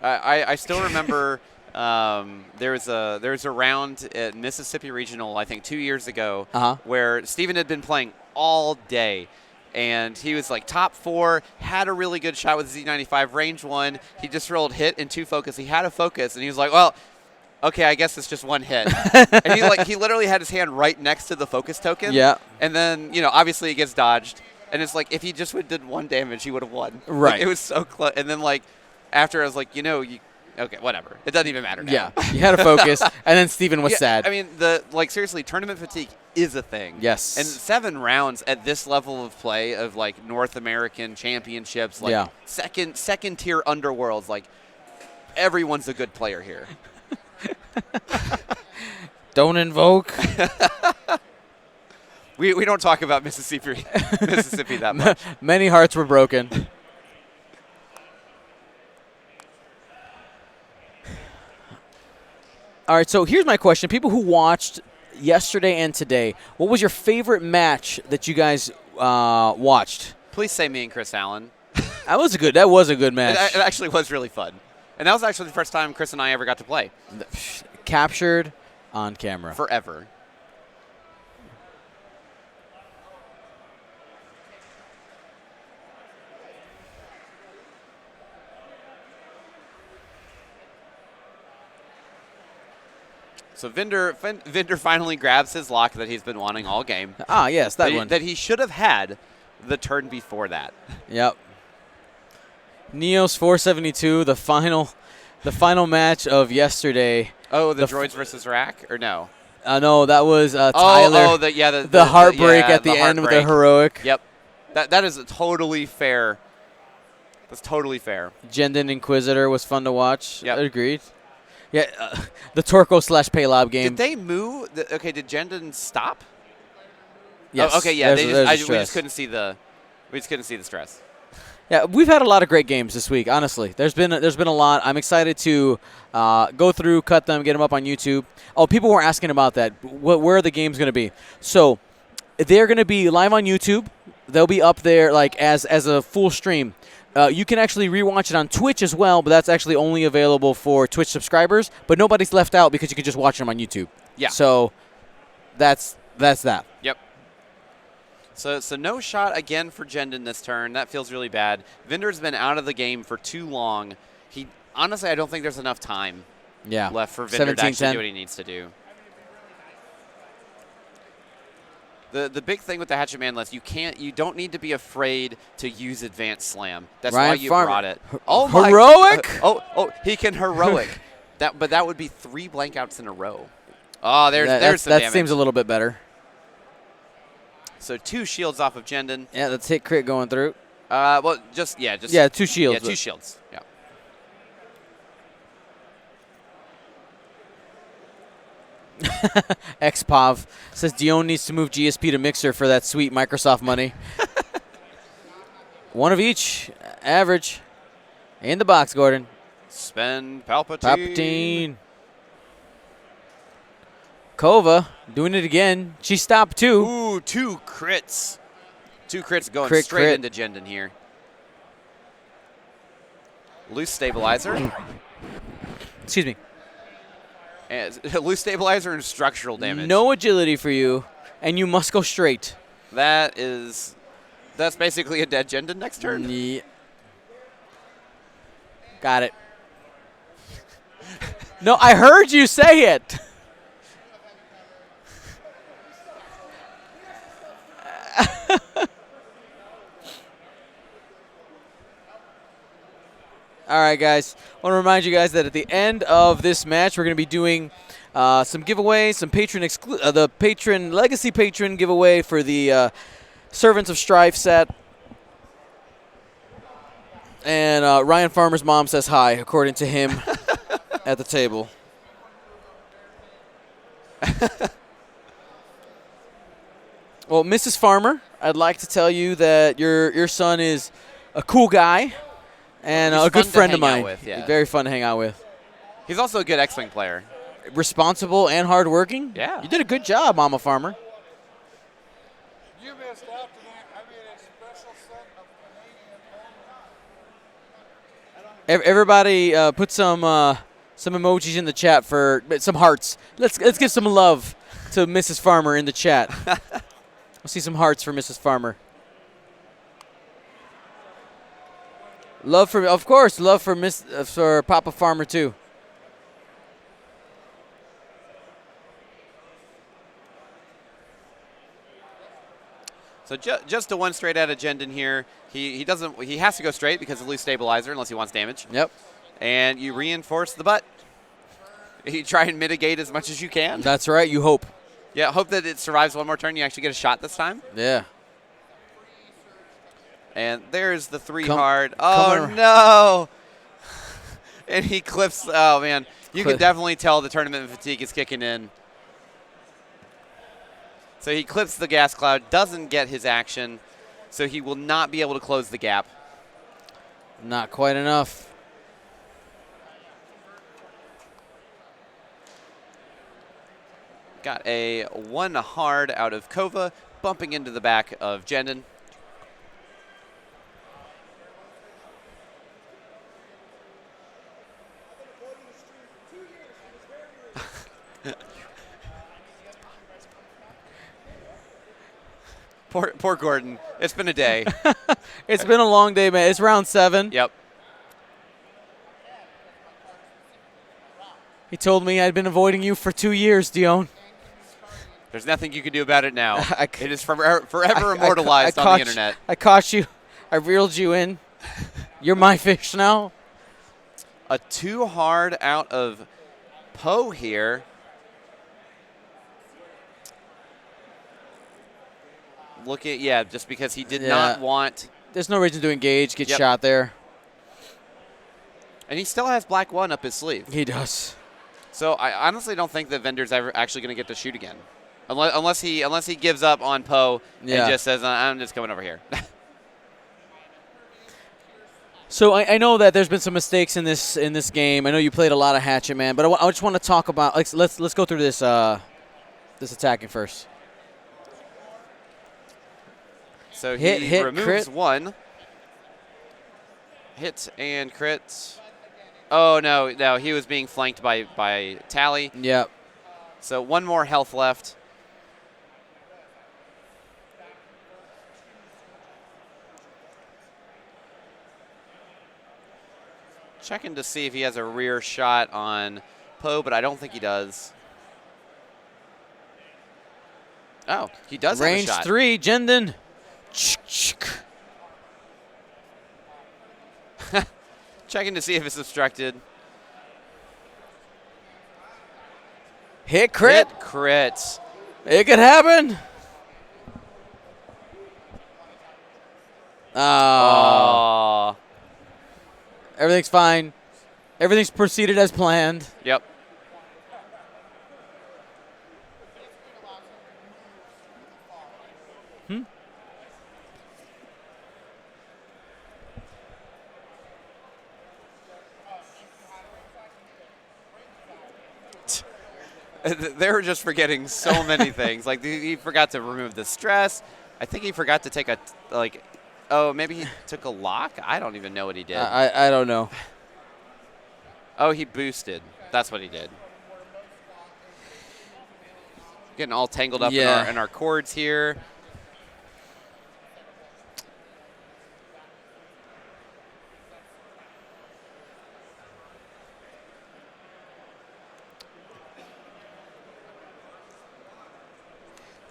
I still remember there was a round at Mississippi Regional, I think 2 years ago, where Steven had been playing all day. And he was like top 4, had a really good shot with Z95, range 1. He just rolled hit and 2 focus. He had a focus, and he was like, well, okay, I guess it's just 1 hit. And he literally had his hand right next to the focus token. Yeah. And then, obviously it gets dodged. And it's like, if he just did 1 damage, he would have won. Right. Like, it was so close. And then, like, after I was like, okay, whatever. It doesn't even matter now. Yeah. You had a focus, and then Steven was sad. I mean, seriously, tournament fatigue is a thing. Yes. And 7 rounds at this level of play of, like, North American championships, like, second tier underworlds, like, everyone's a good player here. Don't invoke. We don't talk about Mississippi that much. Many hearts were broken. All right, so here's my question. People who watched yesterday and today, what was your favorite match that you guys watched? Please say me and Chris Allen. That was a good match. It actually was really fun. And that was actually the first time Chris and I ever got to play. Captured on camera. Forever. So Vinder finally grabs his lock that he's been wanting all game. Ah, yes, that one. That he should have had the turn before that. Yep. Neos 472, the final match of yesterday. Oh, the droids versus Rack, or no? No, that was Tyler. The heartbreak at the end with the heroic. Yep. That is totally fair. That's totally fair. Jendon Inquisitor was fun to watch. Yep. Agreed. Yeah, the Torko / Paylob game. Did they move? Okay, did Jendon stop? Yes. Oh, okay, yeah. There's We just couldn't see the stress. Yeah, we've had a lot of great games this week. Honestly, there's been a lot. I'm excited to go through, cut them, get them up on YouTube. Oh, people were asking about that. Where are the games going to be? So they're going to be live on YouTube. They'll be up there like as a full stream. You can actually rewatch it on Twitch as well, but that's actually only available for Twitch subscribers. But nobody's left out because you can just watch them on YouTube. Yeah. So that's that. Yep. So no shot again for Jendon this turn. That feels really bad. Vinder's been out of the game for too long. Honestly, I don't think there's enough time left for Vinder to actually do what he needs to do. The big thing with the Hatchet Man list, you don't need to be afraid to use Advanced Slam. That's why you brought it. Oh, heroic! He can heroic. But that would be 3 blank outs in a row. Oh, there's some damage. That seems a little bit better. So 2 shields off of Jendon. Yeah, that's hit crit going through. Well, just 2 shields. Yeah, 2 shields. Yeah. XPOV says Dion needs to move GSP to Mixer for that sweet Microsoft money. One of each, average. In the box, Gordon. Spend Palpatine. Palpatine. Kova doing it again. She stopped too. Ooh, 2 crits. 2 crits going straight into Jendon here. Loose stabilizer. Excuse me. And loose stabilizer and structural damage. No agility for you, and you must go straight. That's basically a dead Jendon next turn. Yeah. Got it. No, I heard you say it. All right, guys. I want to remind you guys that at the end of this match, we're going to be doing some giveaways, some the patron legacy patron giveaway for the Servants of Strife set. And Ryan Farmer's mom says hi, according to him, at the table. Well, Mrs. Farmer, I'd like to tell you that your son is a cool guy. And a good friend of mine. Very fun to hang out with. He's also a good X-Wing player. Responsible and hardworking. Yeah. You did a good job, Mama Farmer. You missed out tonight. I made a special set of Canadian. Everybody put some emojis in the chat for some hearts. Let's give some love to Mrs. Farmer in the chat. We'll see some hearts for Mrs. Farmer. Love for for Papa Farmer too. So just a 1 straight out of Jendon here. He has to go straight because of loose stabilizer unless he wants damage. Yep. And you reinforce the butt. You try and mitigate as much as you can. That's right. You hope. Yeah, hope that it survives 1 more turn. You actually get a shot this time. Yeah. And there's the 3 hard. Oh, no. And he clips. Oh, man. You can definitely tell the tournament fatigue is kicking in. So he clips the gas cloud, doesn't get his action, so he will not be able to close the gap. Not quite enough. Got a 1 hard out of Kova, bumping into the back of Jendon. Poor Gordon. It's been a day. It's been a long day, man. It's round 7. Yep. He told me I'd been avoiding you for 2 years, Dion. There's nothing you can do about it now. It is forever immortalized on the internet. I caught you. I reeled you in. You're my fish now. A 2 hard out of Poe here. Look at, just because he did not want. There's no reason to engage, get shot there. And he still has black 1 up his sleeve. He does. So I honestly don't think that Vender's ever actually going to get to shoot again, unless he gives up on Poe and just says, "I'm just coming over here." So I know that there's been some mistakes in this game. I know you played a lot of Hatchet Man, but I just want to talk about let's go through this this attacking first. So hit, he removes crit. one. Hit and crit. Oh no, he was being flanked by Tally. Yep. So one more health left. Checking to see if he has a rear shot on Poe, but I don't think he does. Oh, he does Range have a shot. 3, Jendon. Checking to see if it's obstructed. Hit crit. Hit crit. It could happen. Oh. Everything's fine. Everything's proceeded as planned. Yep. They were just forgetting so many things. Like he forgot to remove the stress. I think he forgot to take a oh, maybe he took a lock. I don't even know what he did. I don't know. Oh, he boosted. That's what he did. Getting all tangled up in our cords here.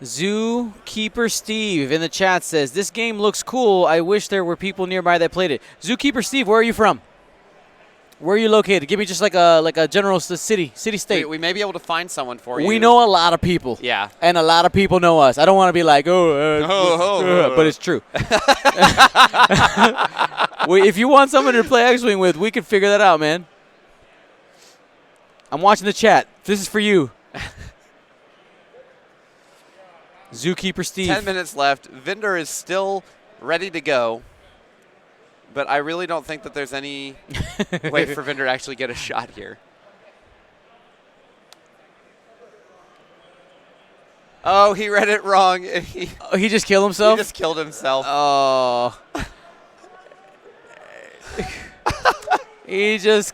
Zookeeper Steve in the chat says, this game looks cool. I wish there were people nearby that played it. Zookeeper Steve, where are you from? Where are you located? Give me just like a general city state. We may be able to find someone for you. We know a lot of people. Yeah. And a lot of people know us. I don't want to be like, but it's true. If you want someone to play X-Wing with, we can figure that out, man. I'm watching the chat. This is for you. Zookeeper Steve. 10 minutes left. Vendor is still ready to go. But I really don't think that there's any way for Vendor to actually get a shot here. Oh, he read it wrong. He just killed himself? He just killed himself. Oh. He just...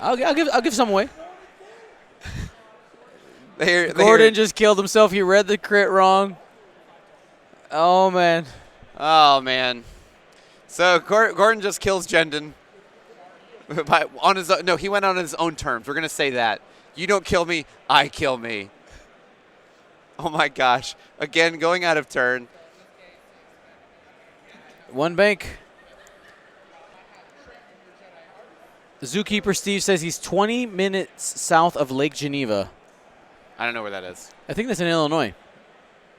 I'll give some away. Gordon just killed himself. He read the crit wrong. Oh, man. Oh, man. So Gordon just kills Jendon. On his own, no, he went on his own terms. We're going to say that. You don't kill me, I kill me. Oh, my gosh. Again, going out of turn. One bank. Zookeeper Steve says he's 20 minutes south of Lake Geneva. I don't know where that is. I think that's in Illinois.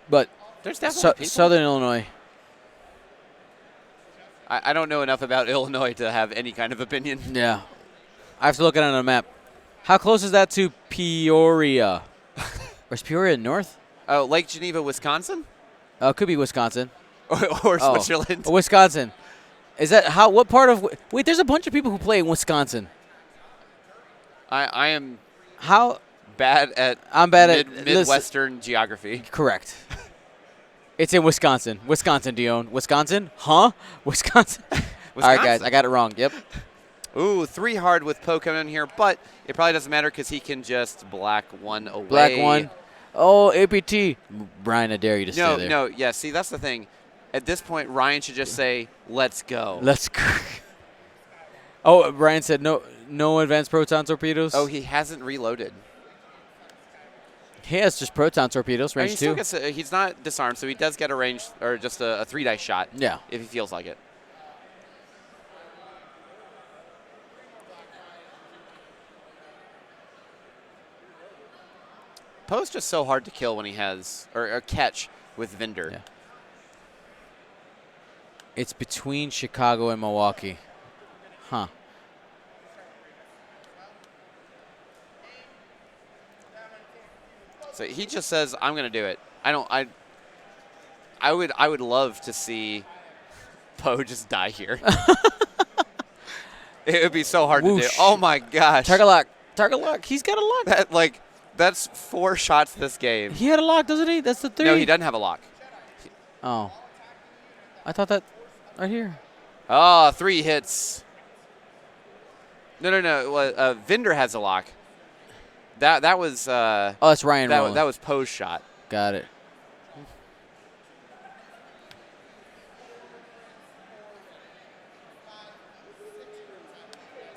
But there's definitely Southern Illinois. I don't know enough about Illinois to have any kind of opinion. Yeah. I have to look at it on a map. How close is that to Peoria? Or is Peoria north? Oh, Lake Geneva, Wisconsin? It could be Wisconsin. or Switzerland. Wisconsin. Is that what part of... Wait, there's a bunch of people who play in Wisconsin. I am... How... I'm bad at Midwestern geography. Correct. It's in Wisconsin. Wisconsin, Dion. Wisconsin? Huh? Wisconsin? All right, guys. I got it wrong. Yep. Ooh, 3 hard with Poe coming in here, but it probably doesn't matter because he can just black one away. Black one. Oh, APT. Brian, I dare you to stay there. No, yeah. See, that's the thing. At this point, Ryan should just say, let's go. Let's go. Oh, Brian said no advanced proton torpedoes. Oh, he hasn't reloaded. He has just proton torpedoes, range 2. He's not disarmed, so he does get a range, or just a 3-dice shot. Yeah. If he feels like it. Poe's just so hard to kill when he has, or catch with Vendor. Yeah. It's between Chicago and Milwaukee. Huh. So he just says, "I'm going to do it." I would love to see Poe just die here. It would be so hard to do. Oh my gosh. Target lock. Target lock. He's got a lock. That's 4 shots this game. He had a lock, doesn't he? That's the 3. No, he doesn't have a lock. Oh. I thought that right here. 3 hits. No. Vinder has a lock. That was. Oh, that's Ryan rolling. That was Poe's shot. Got it.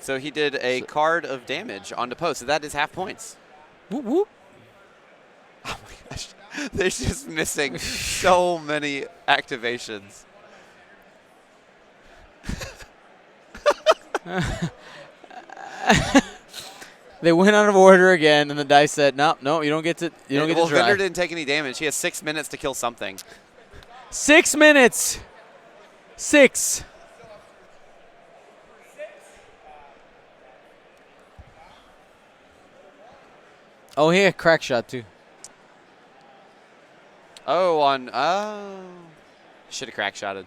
So he did a card of damage onto Poe. So that is half points. Whoop whoop. Oh my gosh. They're just missing so many activations. They went out of order again, and the dice said, "No, you don't get to. You don't get to try." Vinder didn't take any damage. He has 6 minutes to kill something. 6 minutes. 6. Oh, he had a crack shot too. Should have crack shotted.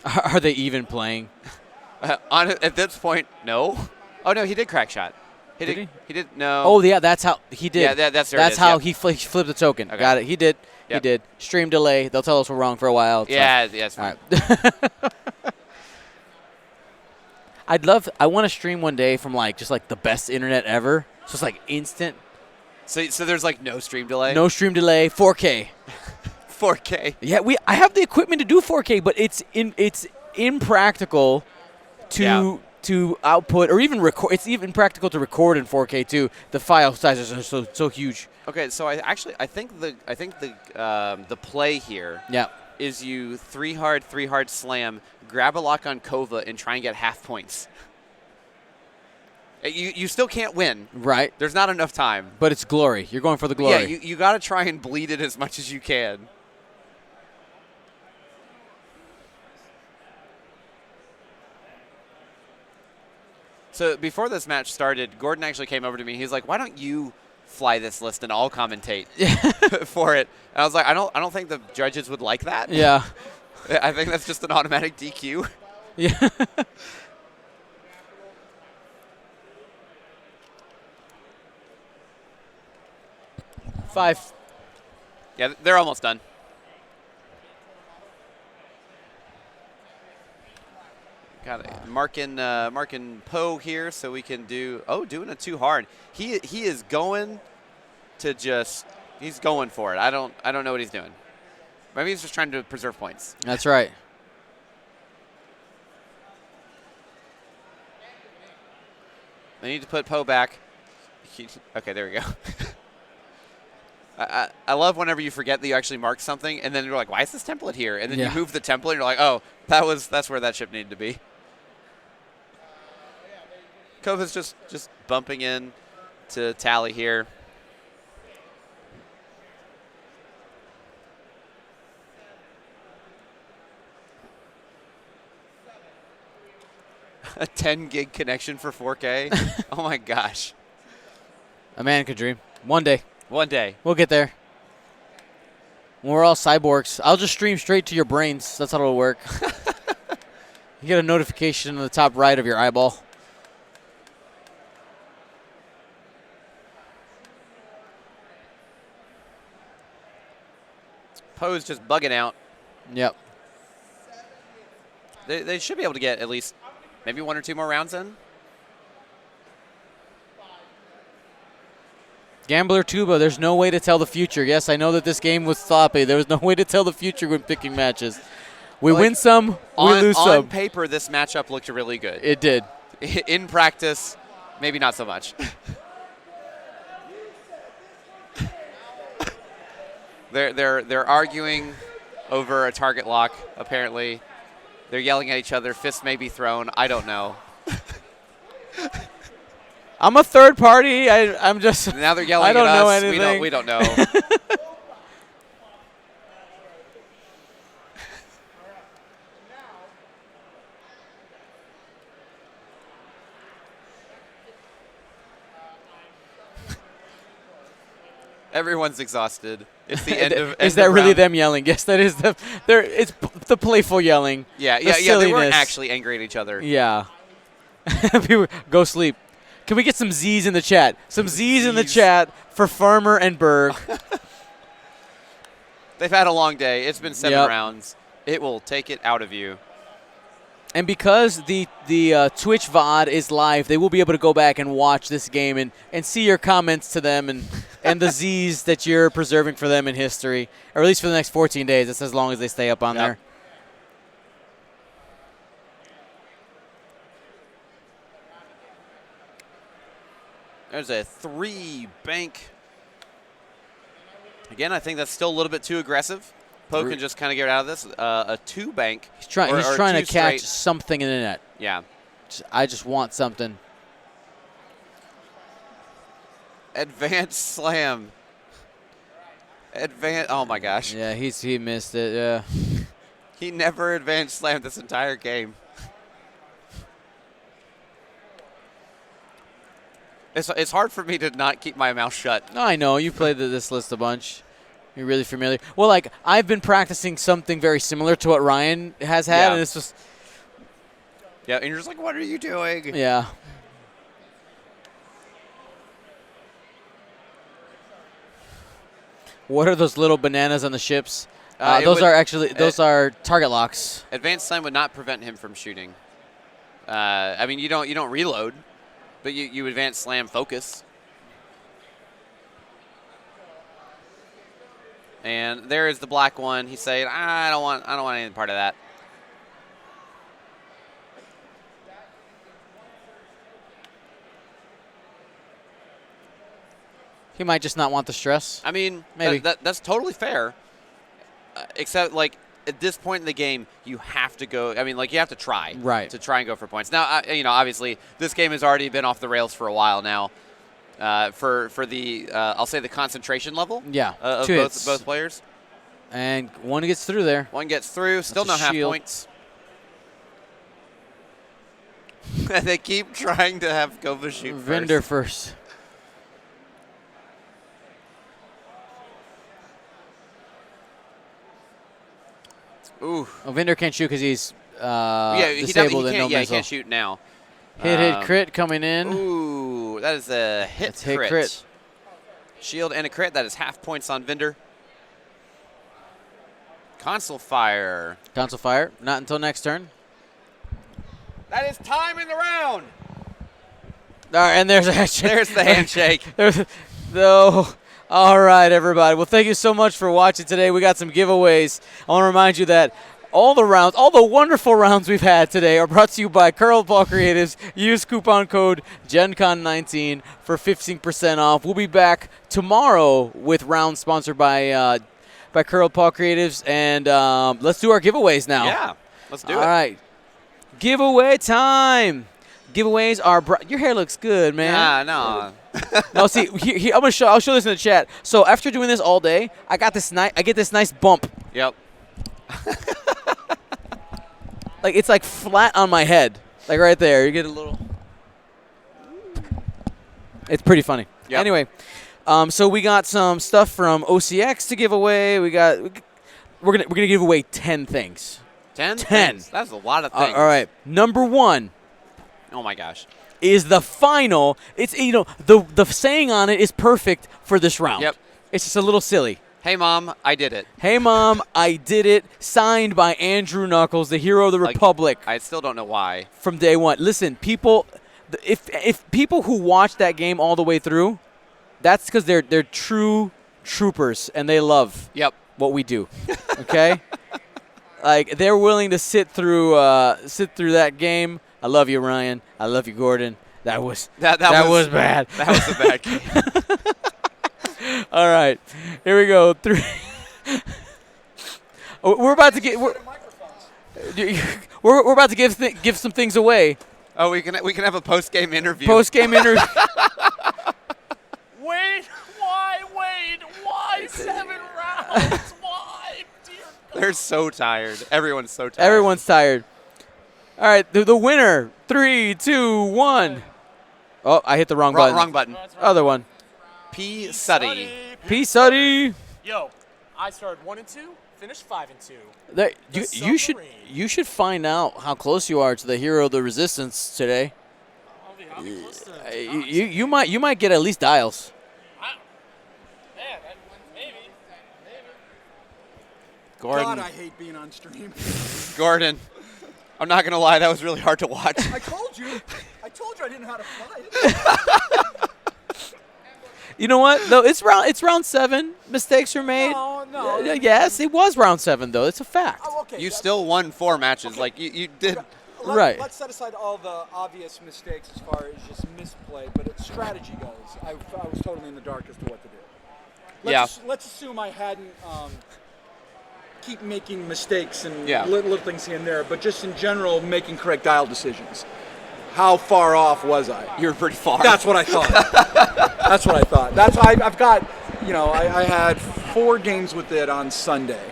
Are they even playing? At this point, no. Oh no, he did crack shot. Did he? He did no. Oh yeah, that's how he did. Yeah, that's how he flipped the token. Okay. Got it. He did. Yep. He did. Stream delay. They'll tell us we're wrong for a while. It's Yeah, fine. yeah, it's fine. All right. I want to stream one day from just the best internet ever. So it's like instant. So there's no stream delay. No stream delay. 4K. 4K. Yeah, I have the equipment to do 4K, but it's impractical to output or even record. It's even practical to record in 4K too. The file sizes are so huge. Okay, so I think the play here is you 3 hard slam, grab a lock on Kova, and try and get half points. You still can't win. Right. There's not enough time. But it's glory. You're going for the glory. Yeah, you got to try and bleed it as much as you can. So before this match started, Gordon actually came over to me. He's like, "Why don't you fly this list and I'll commentate for it?" And I was like, "I don't think the judges would like that." Yeah. I think that's just an automatic DQ. Yeah. Five. Yeah, they're almost done. Got it. Marking Poe here, so we can do. Oh, doing it too hard. He is going to just. He's going for it. I don't know what he's doing. Maybe he's just trying to preserve points. That's right. They need to put Poe back. Okay, there we go. I love whenever you forget that you actually marked something, and then you're like, "Why is this template here?" And then you move the template, and you're like, "Oh, that's where that ship needed to be." Kova's just bumping in to Tally here. A 10 gig connection for 4K. Oh my gosh. A man could dream. One day. One day. We'll get there. When we're all cyborgs, I'll just stream straight to your brains. That's how it'll work. You get a notification in the top right of your eyeball. Poe's just bugging out. Yep. They should be able to get at least maybe 1 or 2 more rounds in. Gambler Tuba, there's no way to tell the future. Yes, I know that this game was sloppy. There was no way to tell the future when picking matches. We win some, we lose some. On paper, this matchup looked really good. It did. In practice, maybe not so much. They're arguing over a target lock, apparently. They're yelling at each other. Fists may be thrown. I don't know. I'm a third party. I'm just. Now they're yelling I don't at know us. anything. We don't know. Everyone's exhausted. It's the end of. Is end that of really round. them yelling? Yes, that is the. It's the playful yelling. Yeah, the yeah, yeah. They silliness. weren't actually angry at each other. Yeah. People, go sleep. Can we get some Z's in the chat? Some Z's in the chat for Farmer and Berg. They've had a long day. It's been 7 Yep. rounds. It will take it out of you. And because the Twitch VOD is live, they will be able to go back and watch this game and see your comments to them and the Z's that you're preserving for them in history, or at least for the next 14 days. That's as long as they stay up on there. There's a 3 bank. Again, I think that's still a little bit too aggressive. Poe can just kind of get out of this. A 2 bank. He's trying to catch something in the net. Yeah. I just want something. Advanced slam. Oh my gosh. Yeah, he missed it. Yeah. He never advanced slammed this entire game. It's hard for me to not keep my mouth shut. No, I know. You played this list a bunch. You're really familiar. Well, like, I've been practicing something very similar to what Ryan has had, and it's just... Yeah, and you're just like, what are you doing? Yeah. What are those little bananas on the ships? Those are target locks. Advanced slam would not prevent him from shooting. I mean, you don't reload, but you advance slam focus. And there is the black one. He's saying, I don't want any part of that. He might just not want the stress. I mean, maybe that's totally fair. Except, like, at this point in the game, you have to go. I mean, like, you have to try. Right. To try and go for points. Now, obviously, this game has already been off the rails for a while now. For the I'll say the concentration level. Yeah. Of both players. And one gets through there. One gets through. Still no half points. And they keep trying to have Kova shoot Vendor first. Ooh. Oh, Vendor can't shoot because he's he disabled and no he missile. can't shoot now. Hit crit coming in. Ooh, that is a hit crit. Shield and a crit. That is half points on Vendor. Console fire. Console fire. Not until next turn. That is time in the round. All right, and there's a handshake. There's the handshake. All right, everybody. Well, thank you so much for watching today. We got some giveaways. I want to remind you that all the wonderful rounds we've had today are brought to you by Curl Ball Creatives. Use coupon code GenCon19 for 15% off. We'll be back tomorrow with rounds sponsored by Curl Ball Creatives, and let's do our giveaways now. Yeah, let's do it. All right, giveaway time. Giveaways are your hair looks good, man. No. No, see, I'll show this in the chat. So after doing this all day, I get this nice bump. Yep. Like it's like flat on my head, like right there. You get a little. It's pretty funny. Yep. Anyway, so we got some stuff from OCX to give away. We're gonna give away 10 things. 10? That's a lot of things. All right, number 1. Oh my gosh. Is the final. It's the saying on it is perfect for this round. Yep. It's just a little silly. Hey Mom, I did it. Hey Mom, I did it. Signed by Andrew Knuckles, the hero of the Republic. I still don't know why. From day one. Listen, people, if people who watch that game all the way through, that's because they're true troopers and they love what we do. Okay. Like they're willing to sit through that game. I love you, Ryan. I love you, Gordon. That was bad. That was a bad game. All right, here we go. 3. We're about to get. We're about to give some things away. Oh, we can have a post-game interview. Post-game interview. Wait, why 7 rounds? Why, dear God? They're so tired. Everyone's so tired. Everyone's tired. All right, the winner. 3, 2, 1. Oh, I hit the wrong button. Wrong button. Other one. P. Suddy. Peace, Suddy. Yo, I started 1 and 2, finished 5 and 2. There, The you should find out how close you are to the hero of the resistance today. I'll be close to You might get at least dials. maybe. Gordon. God, I hate being on stream. Gordon, I'm not gonna lie, that was really hard to watch. I told you I didn't know how to fly it. You know what? Though it's round 7. Mistakes were made. No. Yes, it was round 7 though. It's a fact. Oh, okay. You still won 4 matches. Like you did. Right. Let's set aside all the obvious mistakes as far as just misplay, but as strategy goes, I was totally in the dark as to what to do. Let's assume I hadn't keep making mistakes and little things here and there, but just in general making correct dial decisions. How far off was I? You were pretty far. That's what I thought. That's what I thought. That's why I've got, I had 4 games with it on Sunday.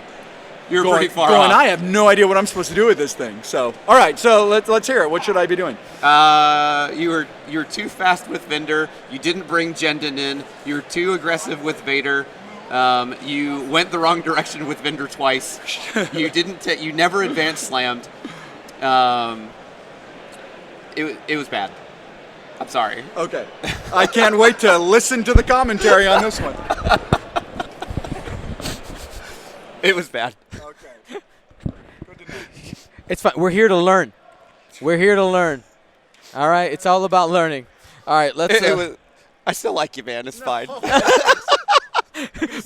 You're pretty far going, off. I have no idea what I'm supposed to do with this thing. So, all right. So let's hear it. What should I be doing? You were too fast with Vinder. You didn't bring Jendon in. You were too aggressive with Vader. You went the wrong direction with Vinder twice. You never advanced slammed. It was bad. I'm sorry. Okay. I can't wait to listen to the commentary on this one. It was bad. Okay. Good to know. It's fine. We're here to learn. We're here to learn. All right. It's all about learning. All right. Let's. I still like you, man. It's fine.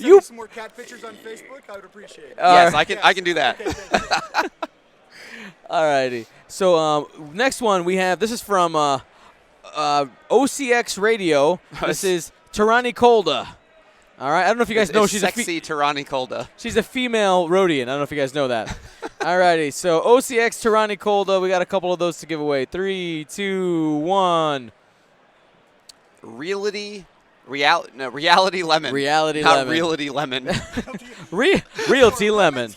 You some more cat pictures on Facebook? I would appreciate it. Yes, I can do that. Okay, All righty. So next one we have. This is from OCX Radio. This is Tarani Kolda. All right. I don't know if you guys know she's sexy Tarani Kolda. She's a female Rhodian. I don't know if you guys know that. All righty. So OCX Tarani Kolda. We got a couple of those to give away. 3, 2, 1. Reality lemon. Reality Not lemon. reality lemon. Realty lemon.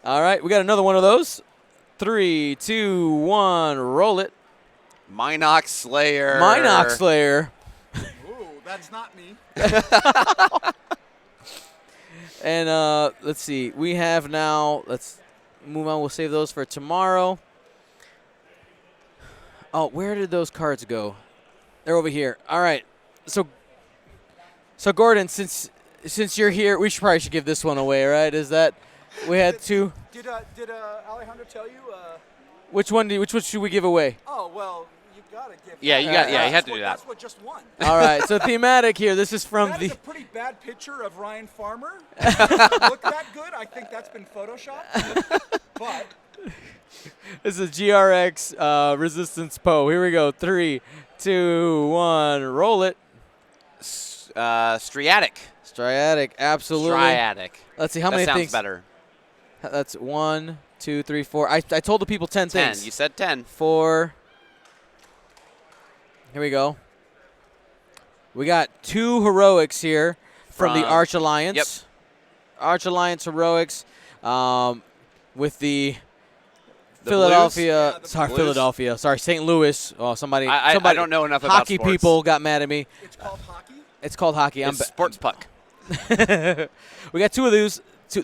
All right, we got another one of those. 3, 2, 1, roll it. Minox Slayer. Minox Slayer. Ooh, that's not me. And let's see. We have now. Let's move on. We'll save those for tomorrow. Oh, where did those cards go? They're over here. All right. So Gordon, since you're here, we probably should give this one away, right? Is that we had 2? Did Alejandro tell you? Which one should we give away? Oh well, you gotta give. Yeah, you had to do that. That's what just won. All right. So thematic here. This is from That the. is a pretty bad picture of Ryan Farmer. Look that good? I think that's been photoshopped. But This is GRX Resistance Poe. Here we go. 3, 2, 1, roll it. Striatic. Absolutely. Striatic. Let's see how that many sounds things. better. That's 1, 2, 3, 4. I told the people 10 things. 10. You said 10. 4. Here we go. We got 2 heroics here from the Arch Alliance. Yep. Arch Alliance heroics with the Philadelphia. Philadelphia. Sorry, St. Louis. Oh, somebody. I don't know enough about hockey sports. people got mad at me. it's called hockey. It's called hockey. It's sports puck. We got 2 of those.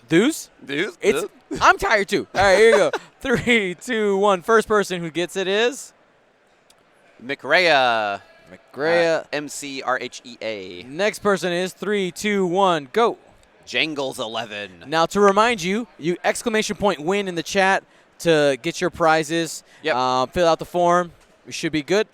Those? I'm tired too. All right, here you go. 3, 2, 1. First person who gets it is McRhea. McRhea. Next person is 3, 2, 1. Go. Jangles 11. Now to remind you, exclamation point win in the chat to get your prizes. Yep. Fill out the form. We should be good.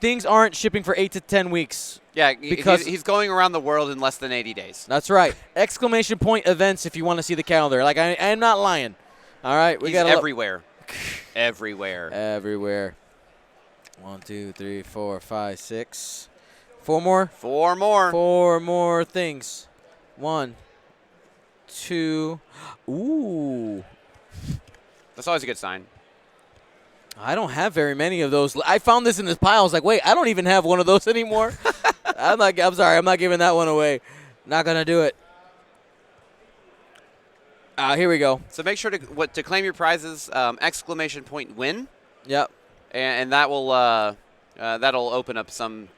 Things aren't shipping for 8 to 10 weeks. Yeah, because he's going around the world in less than 80 days. That's right. Exclamation point events if you want to see the calendar. Like I'm not lying. All right, we got everywhere. Everywhere. Everywhere. 1, 2, 3, 4, 5, 6. 4 more. 4 more. 4 more things. 1, 2. Ooh. That's always a good sign. I don't have very many of those. I found this in this pile. I was like, wait, I don't even have one of those anymore. I'm sorry. I'm not giving that one away. Not going to do it. Here we go. So make sure to claim your prizes, exclamation point win. Yep. And that will that'll open up some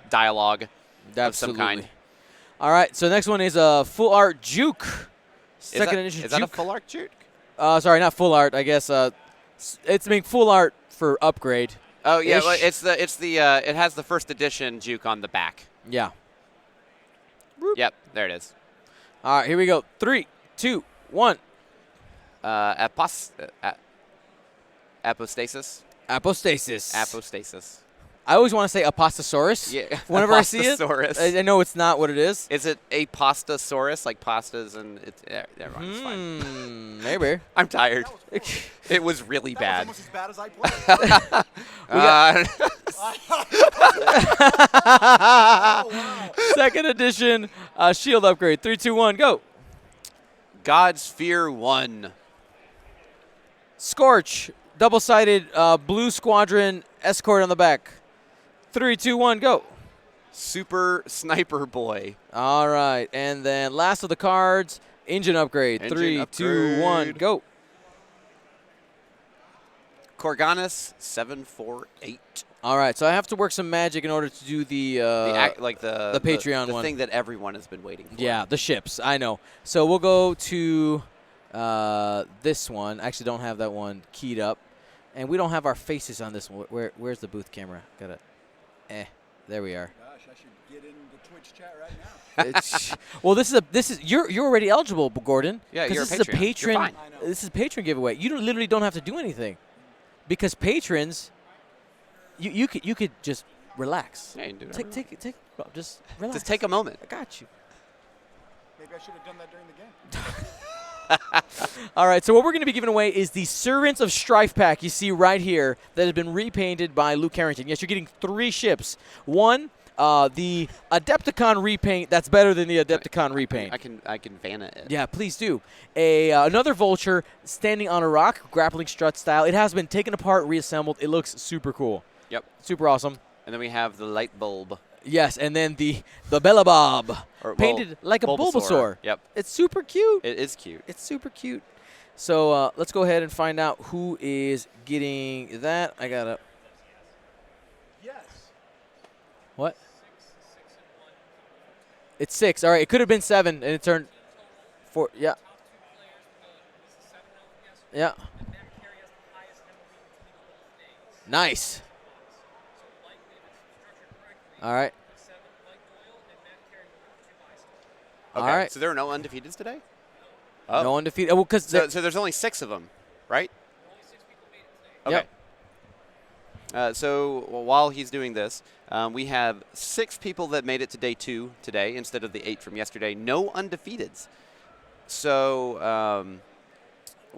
dialogue Absolutely. of some kind. All right, so next one is a full art juke. Second edition Is juke. that a full art juke? Sorry, not full art. I guess it's being full art for upgrade. Oh yeah, well, it has the first edition juke on the back. Yeah. Yep, there it is. All right, here we go. 3, 2, 1. Apostasis. Apostasis. I always want to say apostosaurus. Yeah. Whenever I see it, Apostosaurus. I know it's not what it is. Is it a pastasaurus, like pastas and it's never mind, it's fine. Maybe. I'm tired. It was really bad. Almost as bad as I played. Second edition shield upgrade. 3, 2, 1, go. God's Fear 1. Scorch, double-sided blue squadron escort on the back. 3, 2, 1, go. Super Sniper Boy. All right, and then last of the cards, engine upgrade. Engine 3, 2, 1, go. Corganus 748. All right, so I have to work some magic in order to do the Patreon the one. thing that everyone has been waiting for. Yeah, the ships. I know. So we'll go to this one. I actually don't have that one keyed up, and we don't have our faces on this one. Where's the booth camera? Got it. There we are. Gosh, I should get in the Twitch chat right now. Well, you're already eligible, Gordon. Yeah, you're a this is a Patreon. patron. You're fine. This is a patron giveaway. You literally don't have to do anything, because patrons, you could just relax. Yeah, you can do Just relax. Just take a moment. I got you. Maybe I should have done that during the game. All right, so what we're going to be giving away is the Servants of Strife pack you see right here that has been repainted by Luke Harrington. Yes, you're getting 3 ships. One, the Adepticon repaint that's better than the Adepticon repaint. I can Vanna it. Yeah, please do. Another Vulture standing on a rock, grappling strut style. It has been taken apart, reassembled. It looks super cool. Yep. Super awesome. And then we have the light bulb. Yes, and then the Bellabob, painted well, like a Bulbasaur. Yep. It's super cute. It is cute. It's super cute. So let's go ahead and find out who is getting that. I got to. Yes. What? It's 6. All right, it could have been 7, and it turned 4. Yeah. Yeah. Nice. All right. Okay, All right. so there are no undefeateds today? No undefeated. Well, because so there's only 6 of them, right? Okay. Yep. So while he's doing this, we have 6 people that made it to day 2 today instead of the 8 from yesterday. No undefeateds. So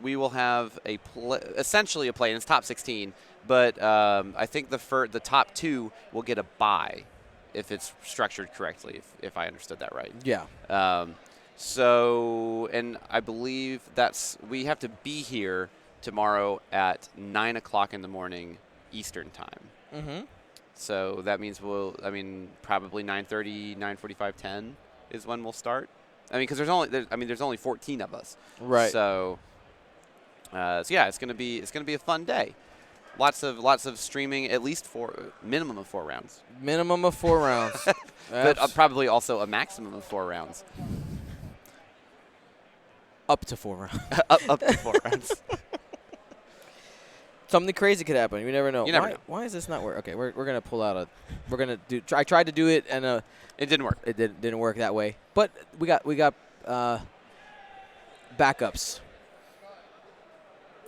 we will have essentially a play, and it's top 16. But I think the top 2 will get a bye if it's structured correctly, if I understood that right. Yeah. So, and I believe we have to be here tomorrow at 9 o'clock in the morning Eastern time. Mm-hmm. So that means probably 9:30, 9:45, 10 is when we'll start. Because there's only 14 of us. Right. So yeah, it's gonna be a fun day. Lots of streaming, at least minimum of 4 rounds. Minimum of 4 rounds. But probably also a maximum of 4 rounds. Up to 4 rounds. up to 4 rounds. Something crazy could happen. You never know. You never know. Why is this not work? Okay, we're gonna pull out We're gonna do. I tried to do it and it didn't work. It didn't work that way. But we got backups.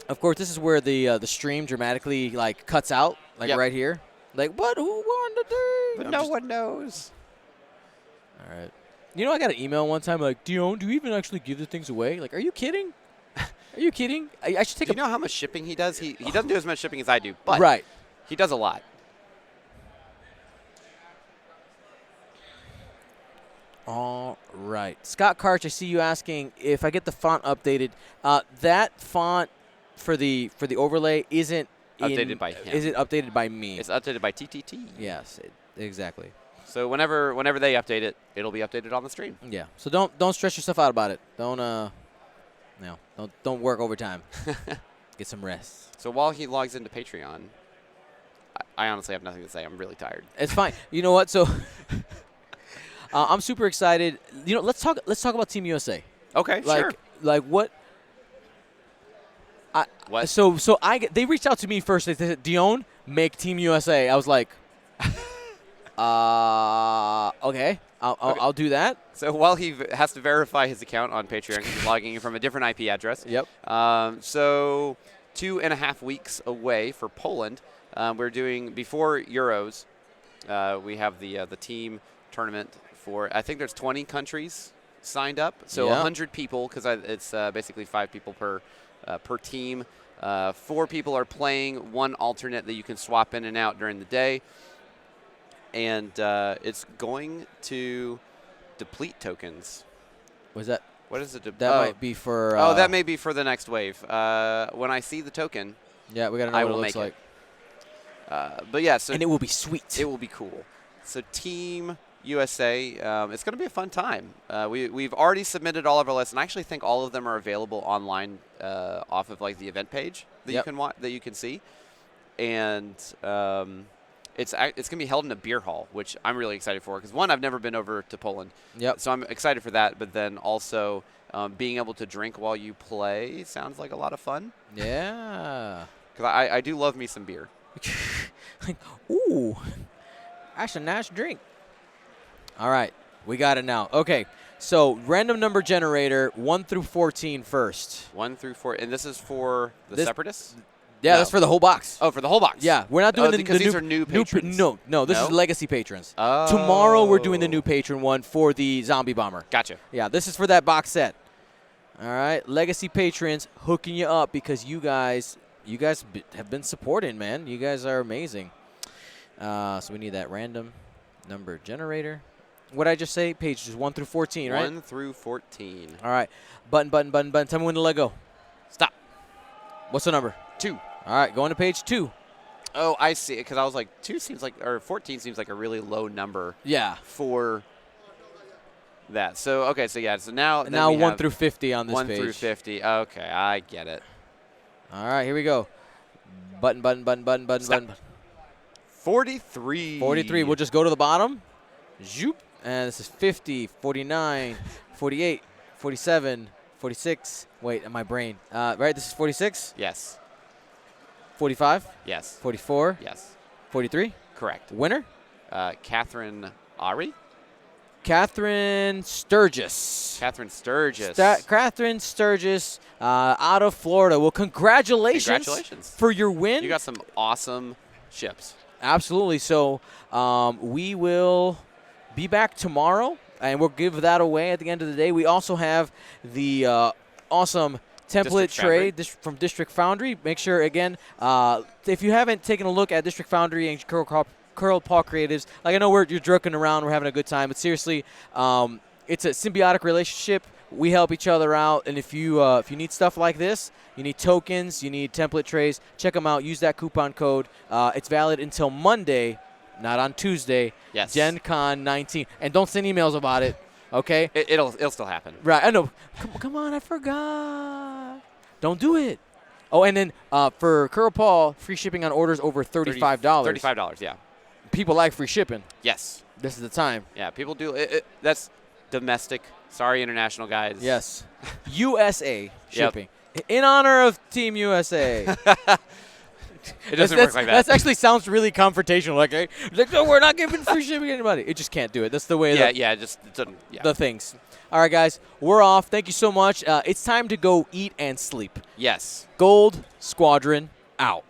Of course, this is where the stream dramatically cuts out, right here. What? Who won the day? But no one knows. All right. You know, I got an email one time Dion, do you even actually give the things away? Are you kidding? Are you kidding? I should take. Do you know how much shipping he does? He doesn't do as much shipping as I do, but right. He does a lot. All right, Scott Karch, I see you asking if I get the font updated. That font for the overlay isn't updated by him. Isn't updated by me. It's updated by TTT. Yes, exactly. So whenever they update it, it'll be updated on the stream. Yeah. So don't stress yourself out about it. Don't work overtime. Get some rest. So while he logs into Patreon, I honestly have nothing to say. I'm really tired. It's fine. You know what? So I'm super excited. You know, let's talk about Team USA. Okay, sure. Like what? What? So they reached out to me first. They said, Dion, make Team USA. I was like, okay, I'll do that. So while he has to verify his account on Patreon, because he's logging in from a different IP address. Yep. So 2.5 weeks away for Poland. We're doing before Euros. We have the team tournament for. I think there's 20 countries signed up. So 100 people, because it's basically 5 people per team. 4 people are playing. 1 alternate that you can swap in and out during the day. And it's going to deplete tokens. Was that? What is it? That might be for. That may be for the next wave. When I see the token, yeah, we gotta know what it looks like. But yeah, so and it will be sweet. It will be cool. So Team USA, it's going to be a fun time. We've already submitted all of our lists, and I actually think all of them are available online off of like the event page that you can that you can see. And it's going to be held in a beer hall, which I'm really excited for because one, I've never been over to Poland. Yep. So I'm excited for that. But then also being able to drink while you play sounds like a lot of fun. Yeah. Because I do love me some beer. Ooh, that's a nice drink. All right, we got it now. Okay, so random number generator 1 through 14 first. 1 through 4, and this is for the Separatists? Yeah, that's for the whole box. Oh, for the whole box. Yeah, we're not doing because these are new patrons. No, this is legacy patrons. Oh. Tomorrow we're doing the new patron one for the zombie bomber. Gotcha. Yeah, this is for that box set. All right, legacy patrons hooking you up because you guys have been supporting, man. You guys are amazing. So we need that random number generator. What did I just say? Pages 1 through 14, right? 1 through 14. All right. Button. Tell me when to let go. Stop. What's the number? 2. All right, going to page 2. Oh, I see. Because I was like, 2 seems like, or 14 seems like a really low number. Yeah. For that. So, okay, so yeah. So now. Now 1 through 50 on this page. 1 through 50. Okay, I get it. All right, here we go. Button. 43. 43. We'll just go to the bottom. Zoop. And this is 50, 49, 48, 47, 46. Wait, in my brain. Right, this is 46? Yes. 45? Yes. 44? Yes. 43? Correct. Winner? Catherine Ari? Catherine Sturgis. Catherine Sturgis. Catherine Sturgis out of Florida. Well, congratulations for your win. You got some awesome ships. Absolutely. So we will be back tomorrow, and we'll give that away at the end of the day. We also have the awesome template tray from District Foundry. Make sure, again, if you haven't taken a look at District Foundry and Curl Paw Creatives, like I know you're joking around, we're having a good time, but seriously, it's a symbiotic relationship. We help each other out, and if you need stuff like this, you need tokens, you need template trays, check them out. Use that coupon code. It's valid until Monday, not on Tuesday. Yes. GenCon 19, and don't send emails about it. Okay. It'll still happen. Right. I know. Come on. I forgot. Don't do it. Oh, and then for Curl Paw, free shipping on orders over $35. $35. Yeah. People like free shipping. Yes. This is the time. Yeah. People do. That's domestic. Sorry, international guys. Yes. USA shipping. In honor of Team USA. It doesn't work like that. That actually sounds really confrontational. Like, no, we're not giving free shipping to anybody. It just can't do it. That's the way the things. All right, guys. We're off. Thank you so much. It's time to go eat and sleep. Yes. Gold Squadron out.